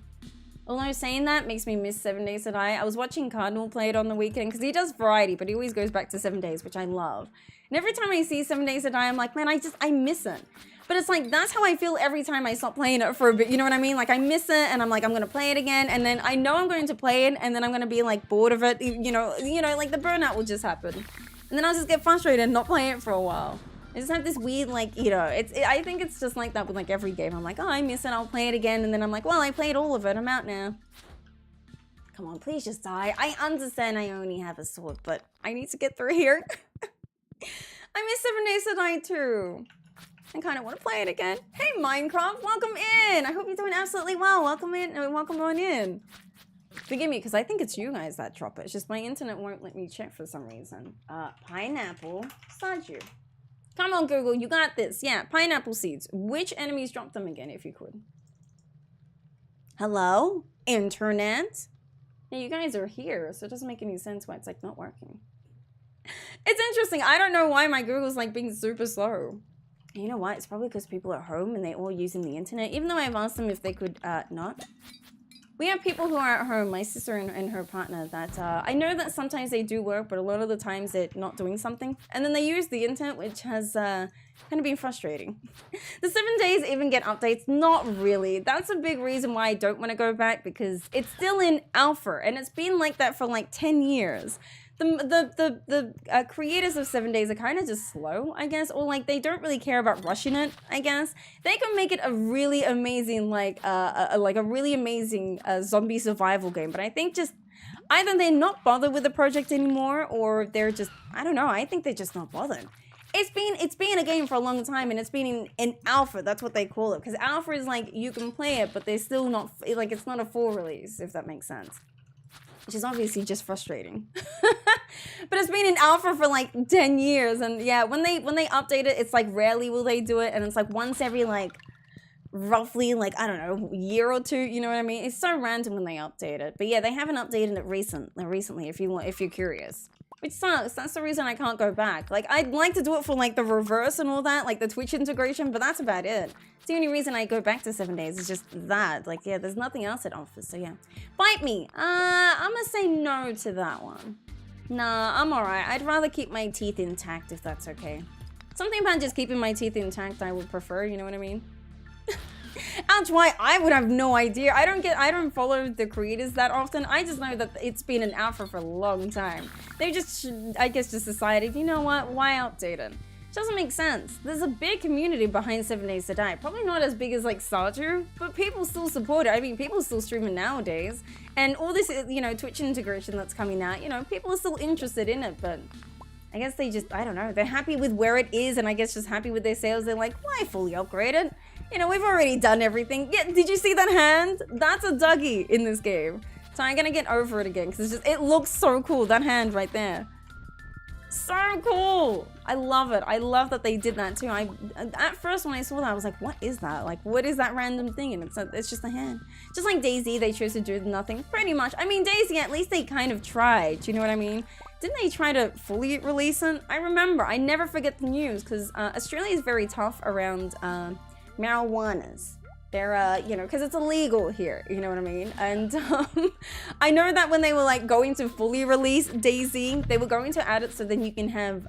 Although saying that makes me miss 7 Days to Die. I was watching Cardinal play it on the weekend because he does variety, but he always goes back to 7 days, which I love. And every time I see 7 Days to Die, I'm like, man, I miss it. But it's like, that's how I feel every time I stop playing it for a bit, you know what I mean? Like, I miss it, and I'm like, I'm gonna play it again, and then I know I'm going to play it, and then I'm gonna be like bored of it, you know, like the burnout will just happen. And then I'll just get frustrated and not play it for a while. I just have this weird, like, you know, I think it's just like that with like every game. I'm like, oh, I miss it, I'll play it again, and then I'm like, well, I played all of it, I'm out now. Come on, please just die. I understand I only have a sword, but I need to get through here. I miss 7 Days to Die too. I kind of want to play it again. Hey, Minecraft, welcome in. I hope you're doing absolutely well. Welcome in, welcome on in. Forgive me, because I think it's you guys that drop it. It's just my internet won't let me check for some reason. Pineapple Stardew. Come on, Google, you got this. Yeah, pineapple seeds. Which enemies dropped them again, if you could? Hello? Internet? Yeah, you guys are here, so it doesn't make any sense why it's like not working. It's interesting. I don't know why my Google's like being super slow. You know what? It's probably because people are home and they're all using the internet, even though I've asked them if they could not. We have people who are at home, my sister and her partner, that I know that sometimes they do work, but a lot of the times they're not doing something. And then they use the internet, which has kind of been frustrating. The 7 days even get updates? Not really. That's a big reason why I don't want to go back, because it's still in alpha, and it's been like that for like 10 years. The creators of 7 days are kind of just slow, I guess, or like they don't really care about rushing it, I guess. They can make it a really amazing, like a really amazing zombie survival game, but I think just either they're not bothered with the project anymore, or they're just, I don't know, I think they're just not bothered. It's been a game for a long time, and it's been in alpha, that's what they call it, because alpha is like you can play it, but they're still not, like it's not a full release, if that makes sense. Which is obviously just frustrating. But it's been in alpha for like 10 years, and yeah, when they update it, it's like rarely will they do it, and it's like once every like roughly like, I don't know, year or two, you know what I mean? It's so random when they update it. But yeah, they haven't updated it recently if you're curious. Which sucks. That's the reason I can't go back. Like, I'd like to do it for like the reverse and all that, like the Twitch integration, but that's about it. It's the only reason I go back to 7 days is just that. Like, yeah, there's nothing else it offers, so yeah. Bite me. I'm gonna say no to that one. Nah, I'm alright. I'd rather keep my teeth intact if that's okay. Something about just keeping my teeth intact I would prefer, you know what I mean? That's why I would have no idea. I don't follow the creators that often. I just know that it's been an alpha for a long time. They just, I guess, just decided, you know what, why update it? It doesn't make sense. There's a big community behind 7 Days to Die. Probably not as big as like Stardew, but people still support it. I mean, people still stream it nowadays. And all this, you know, Twitch integration that's coming out, you know, people are still interested in it, but I guess they just, I don't know, they're happy with where it is, and I guess just happy with their sales. They're like, why fully upgrade it? You know, we've already done everything. Yeah, did you see that hand? That's a Dougie in this game. So I'm gonna get over it again, because it looks so cool, that hand right there. So cool! I love it. I love that they did that too. At first when I saw that, I was like, what is that? Like, what is that random thing? And it's just a hand. Just like DayZ, they chose to do nothing, pretty much. I mean, DayZ, at least they kind of tried, you know what I mean? Didn't they try to fully release it? I remember, I never forget the news, because Australia is very tough around marijuanas. They're, you know, because it's illegal here, you know what I mean? And I know that when they were like going to fully release DayZ, they were going to add it so then you can have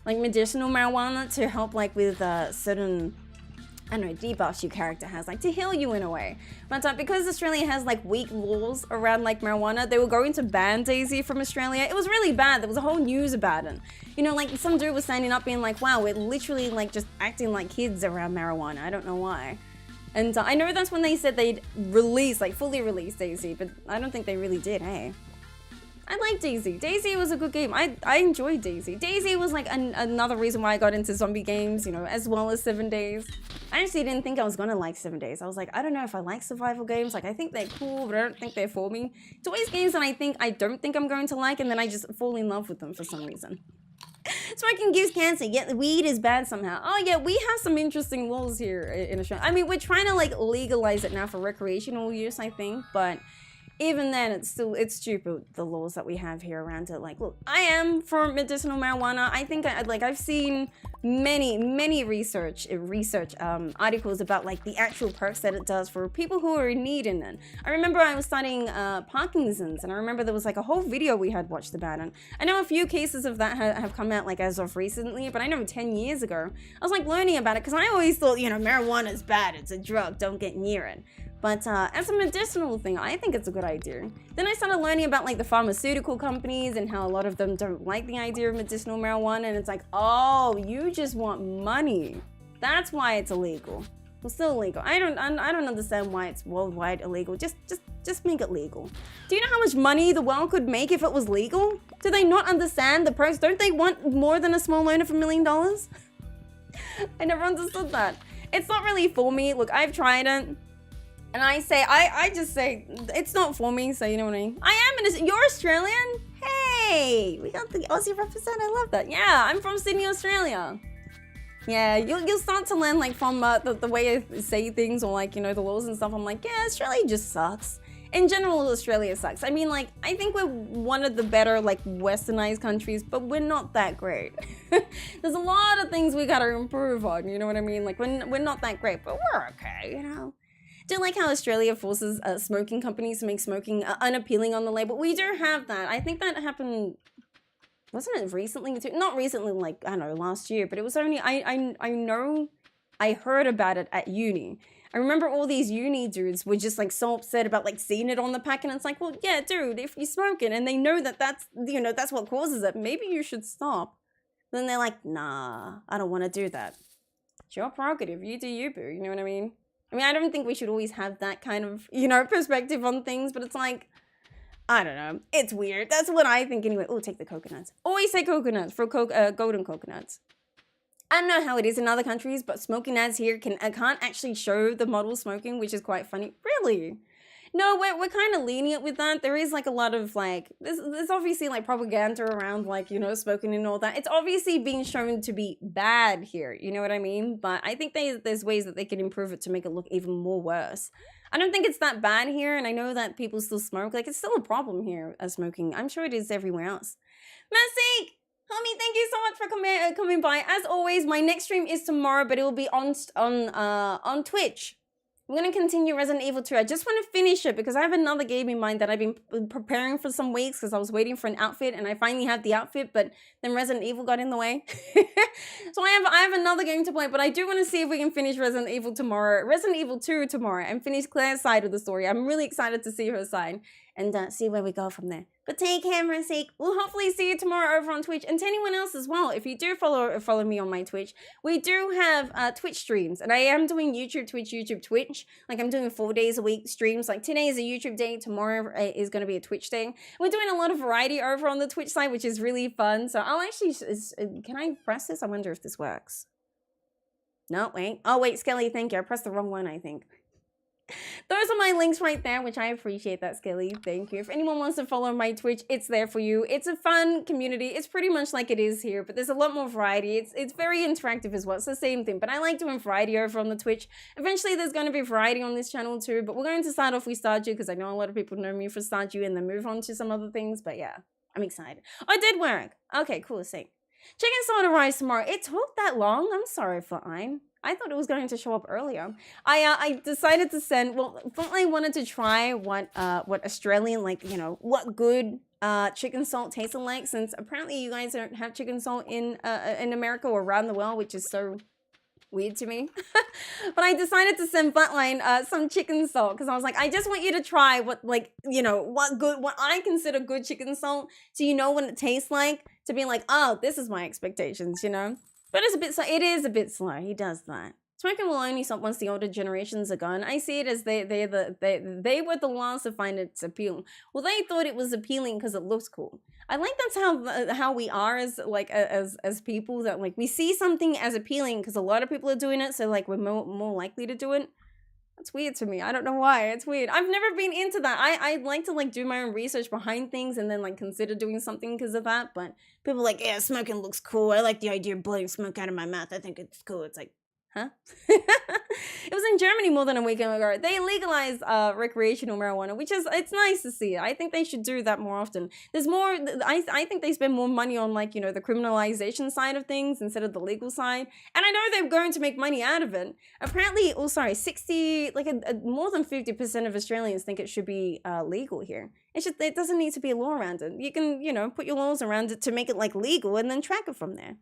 like medicinal marijuana to help like with certain, I don't know, debuffs your character has, like to heal you in a way. But because Australia has like weak laws around like marijuana, they were going to ban DayZ from Australia. It was really bad. There was a whole news about it. You know, like some dude was standing up being like, wow, we're literally like just acting like kids around marijuana. I don't know why. And I know that's when they said they'd release, like fully release DayZ, but I don't think they really did, hey? I like DayZ. DayZ was a good game. I enjoyed DayZ. DayZ was like another reason why I got into zombie games, you know, as well as 7 Days. I actually didn't think I was gonna like 7 Days. I was like, I don't know if I like survival games. Like, I think they're cool, but I don't think they're for me. It's always games that I don't think I'm going to like, and then I just fall in love with them for some reason. Smoking gives cancer, yet the weed is bad somehow. Oh yeah, we have some interesting laws here in Australia. I mean, we're trying to like legalize it now for recreational use, I think, but even then, it's stupid, the laws that we have here around it. Like, look, I am for medicinal marijuana. I think I've seen many research articles about like the actual perks that it does for people who are in need in it. I remember I was studying Parkinson's, and I remember there was like a whole video we had watched about it. I know a few cases of that have come out like as of recently, but I know 10 years ago, I was like learning about it because I always thought, you know, marijuana is bad, it's a drug, don't get near it. But as a medicinal thing, I think it's a good idea. Then I started learning about like the pharmaceutical companies and how a lot of them don't like the idea of medicinal marijuana, and it's like, oh, you just want money. That's why it's illegal. Well, still illegal. I don't understand why it's worldwide illegal. Just make it legal. Do you know how much money the world could make if it was legal? Do they not understand the perks? Don't they want more than a small loan of $1 million? I never understood that. It's not really for me. Look, I've tried it. And I just say, it's not for me, so you know what I mean? You're Australian? Hey, we got the Aussie represent, I love that. Yeah, I'm from Sydney, Australia. Yeah, you'll start to learn like from the way I say things or like, you know, the laws and stuff. I'm like, yeah, Australia just sucks. In general, Australia sucks. I mean, like, I think we're one of the better, like, westernized countries, but we're not that great. There's a lot of things we gotta improve on, you know what I mean? Like, we're not that great, but we're okay, you know? Do like how Australia forces smoking companies to make smoking unappealing on the label. We do have that. I think that happened, wasn't it recently too? Not recently, like, I don't know, last year, but it was only, I know, I heard about it at uni. I remember all these uni dudes were just like so upset about like seeing it on the pack, and it's like, well, yeah, dude, if you smoke it and they know that that's, you know, that's what causes it, maybe you should stop. Then they're like, nah, I don't want to do that. It's your prerogative, you do you, boo, you know what I mean? I don't think we should always have that kind of, you know, perspective on things, but it's like, I don't know. It's weird. That's what I think anyway. Oh, take the coconuts. Always say coconuts for golden coconuts. I don't know how it is in other countries, but smoking ads here can't actually show the model smoking, which is quite funny. Really? No, we're kind of lenient with that. There is like a lot of like, there's obviously like propaganda around like, you know, smoking and all that. It's obviously being shown to be bad here, you know what I mean? But I think there's ways that they can improve it to make it look even more worse. I don't think it's that bad here, and I know that people still smoke. Like, it's still a problem here, smoking. I'm sure it is everywhere else. Masik! Homie, thank you so much for coming by. As always, my next stream is tomorrow, but it will be on Twitch. I'm going to continue Resident Evil 2. I just want to finish it because I have another game in mind that I've been preparing for some weeks because I was waiting for an outfit, and I finally have the outfit, but then Resident Evil got in the way. So I have another game to play, but I do want to see if we can finish Resident Evil tomorrow. Resident Evil 2 tomorrow, and finish Claire's side of the story. I'm really excited to see her side and see where we go from there. But take care, for sake. We'll hopefully see you tomorrow over on Twitch, and to anyone else as well. If you do follow me on my Twitch, we do have Twitch streams, and I am doing YouTube, Twitch. Like, I'm doing 4 days a week streams. Like, today is a YouTube day, tomorrow is going to be a Twitch day. We're doing a lot of variety over on the Twitch side, which is really fun. So I'll actually, can I press this? I wonder if this works. No, wait. Oh, wait, Skelly, thank you. I pressed the wrong one, I think. Those are my links right there, which I appreciate that, Skelly. Thank you. If anyone wants to follow my Twitch, it's there for you. It's a fun community. It's pretty much like it is here, but there's a lot more variety. It's very interactive as well. It's the same thing, but I like doing variety over on the Twitch. Eventually, there's going to be variety on this channel too, but we're going to start off with Stardew because I know a lot of people know me for Stardew and then move on to some other things, but yeah, I'm excited. Oh, it did work. Okay, cool. See. Chicken salt arrives tomorrow. It took that long. I'm sorry, Flatline. I thought it was going to show up earlier. I decided to send, well, I wanted to try what Australian, like, you know, what good chicken salt tasted like, since apparently you guys don't have chicken salt in America or around the world, which is so weird to me. But I decided to send Flatline some chicken salt because I was like, I just want you to try what, like, you know, what I consider good chicken salt, so you know what it tastes like, to be like, oh, this is my expectations, you know. But it's a bit slow. It is a bit slow. He does that. Smoking will only stop once the older generations are gone. I see it as they were the ones to find it appealing. Well, they thought it was appealing because it looks cool. I like that's how we are as like as people, that like we see something as appealing because a lot of people are doing it, so like we're more likely to do it. That's weird to me. I don't know why. It's weird. I've never been into that. I like to like do my own research behind things and then like consider doing something because of that. But people are like, yeah, smoking looks cool. I like the idea of blowing smoke out of my mouth. I think it's cool. It's like, huh? It was in Germany more than a week ago. They legalized recreational marijuana, which is, it's nice to see. I think they should do that more often. There's more, I think they spend more money on like, you know, the criminalization side of things instead of the legal side. And I know they're going to make money out of it. Apparently, oh sorry, 60, like more than 50% of Australians think it should be legal here. It doesn't need to be a law around it. You can, you know, put your laws around it to make it like legal and then track it from there.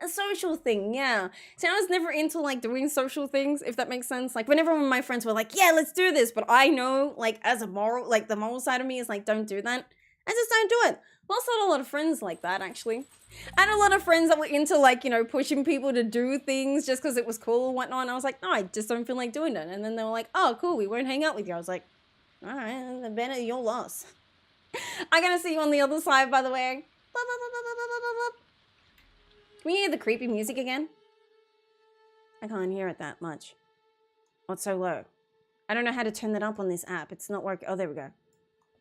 A social thing, yeah. See, I was never into like doing social things, if that makes sense. Like whenever my friends were like, yeah, let's do this. But I know like as a moral, like the moral side of me is like, don't do that. I just don't do it. Well, I had a lot of friends like that, actually. I had a lot of friends that were into like, you know, pushing people to do things just because it was cool and whatnot. And I was like, no, I just don't feel like doing it. And then they were like, oh, cool, we won't hang out with you. I was like, all right, better your loss. I'm going to see you on the other side, by the way. Can we hear the creepy music again? I can't hear it that much. Oh, it's so low. I don't know how to turn that up on this app. It's not working. Oh, there we go.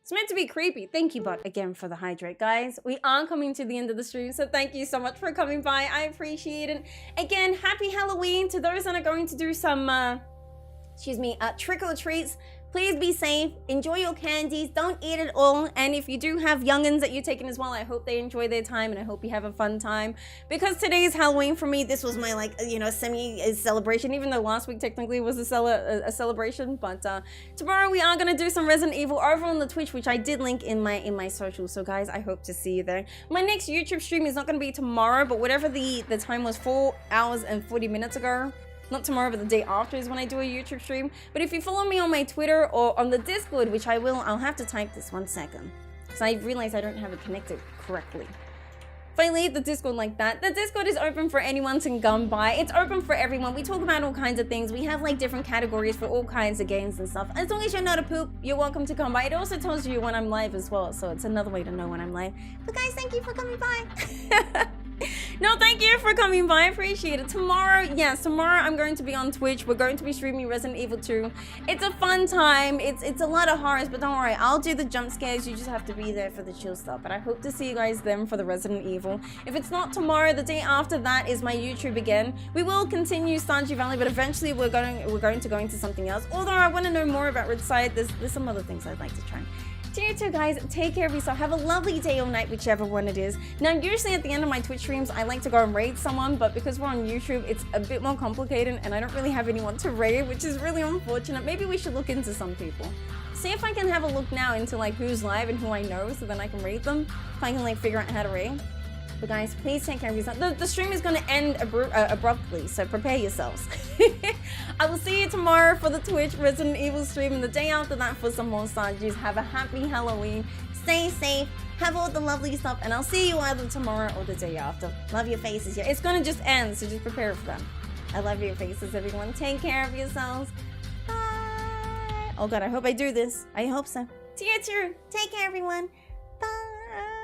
It's meant to be creepy. Thank you, bot, again for the hydrate, guys. We are coming to the end of the stream, so thank you so much for coming by. I appreciate it. Again, happy Halloween to those that are going to do some, trick or treats. Please be safe, enjoy your candies, don't eat it all, and if you do have youngins that you're taking as well, I hope they enjoy their time and I hope you have a fun time. Because today is Halloween for me, this was my like, you know, semi-celebration, even though last week technically was a celebration, but tomorrow we are going to do some Resident Evil over on the Twitch, which I did link in my socials, so guys, I hope to see you there. My next YouTube stream is not going to be tomorrow, but whatever the time was, 4 hours and 40 minutes ago, not tomorrow, but the day after is when I do a YouTube stream. But if you follow me on my Twitter or on the Discord, which I will, I'll have to type this 1 second. Because I realized I don't have it connected correctly. If I leave the Discord like that, the Discord is open for anyone to come by. It's open for everyone. We talk about all kinds of things. We have like different categories for all kinds of games and stuff. As long as you're not a poop, you're welcome to come by. It also tells you when I'm live as well. So it's another way to know when I'm live. But guys, thank you for coming by. No, thank you for coming by. I appreciate it. Tomorrow, yes, tomorrow I'm going to be on Twitch. We're going to be streaming Resident Evil 2. It's a fun time. It's a lot of horrors, but don't worry. I'll do the jump scares. You just have to be there for the chill stuff. But I hope to see you guys then for the Resident Evil. If it's not tomorrow, the day after that is my YouTube again. We will continue Stardew Valley, but eventually we're going to go into something else. Although I want to know more about Ridgeside. There's some other things I'd like to try. To you too, guys, take care of yourself. Have a lovely day or night, whichever one it is. Now, usually at the end of my Twitch streams, I like to go and raid someone, but because we're on YouTube, it's a bit more complicated, and I don't really have anyone to raid, which is really unfortunate. Maybe we should look into some people. See if I can have a look now into like who's live and who I know, so then I can raid them. If I can like figure out how to raid. But guys, please take care of yourself. The stream is going to end abruptly, so prepare yourselves. I will see you tomorrow for the Twitch Resident Evil stream, and the day after that for some more Stardews. Have a happy Halloween. Stay safe. Have all the lovely stuff, and I'll see you either tomorrow or the day after. Love your faces. Yeah, it's going to just end, so just prepare for them. I love your faces, everyone. Take care of yourselves. Bye. Oh God, I hope I do this. I hope so. See you too. Take care, everyone.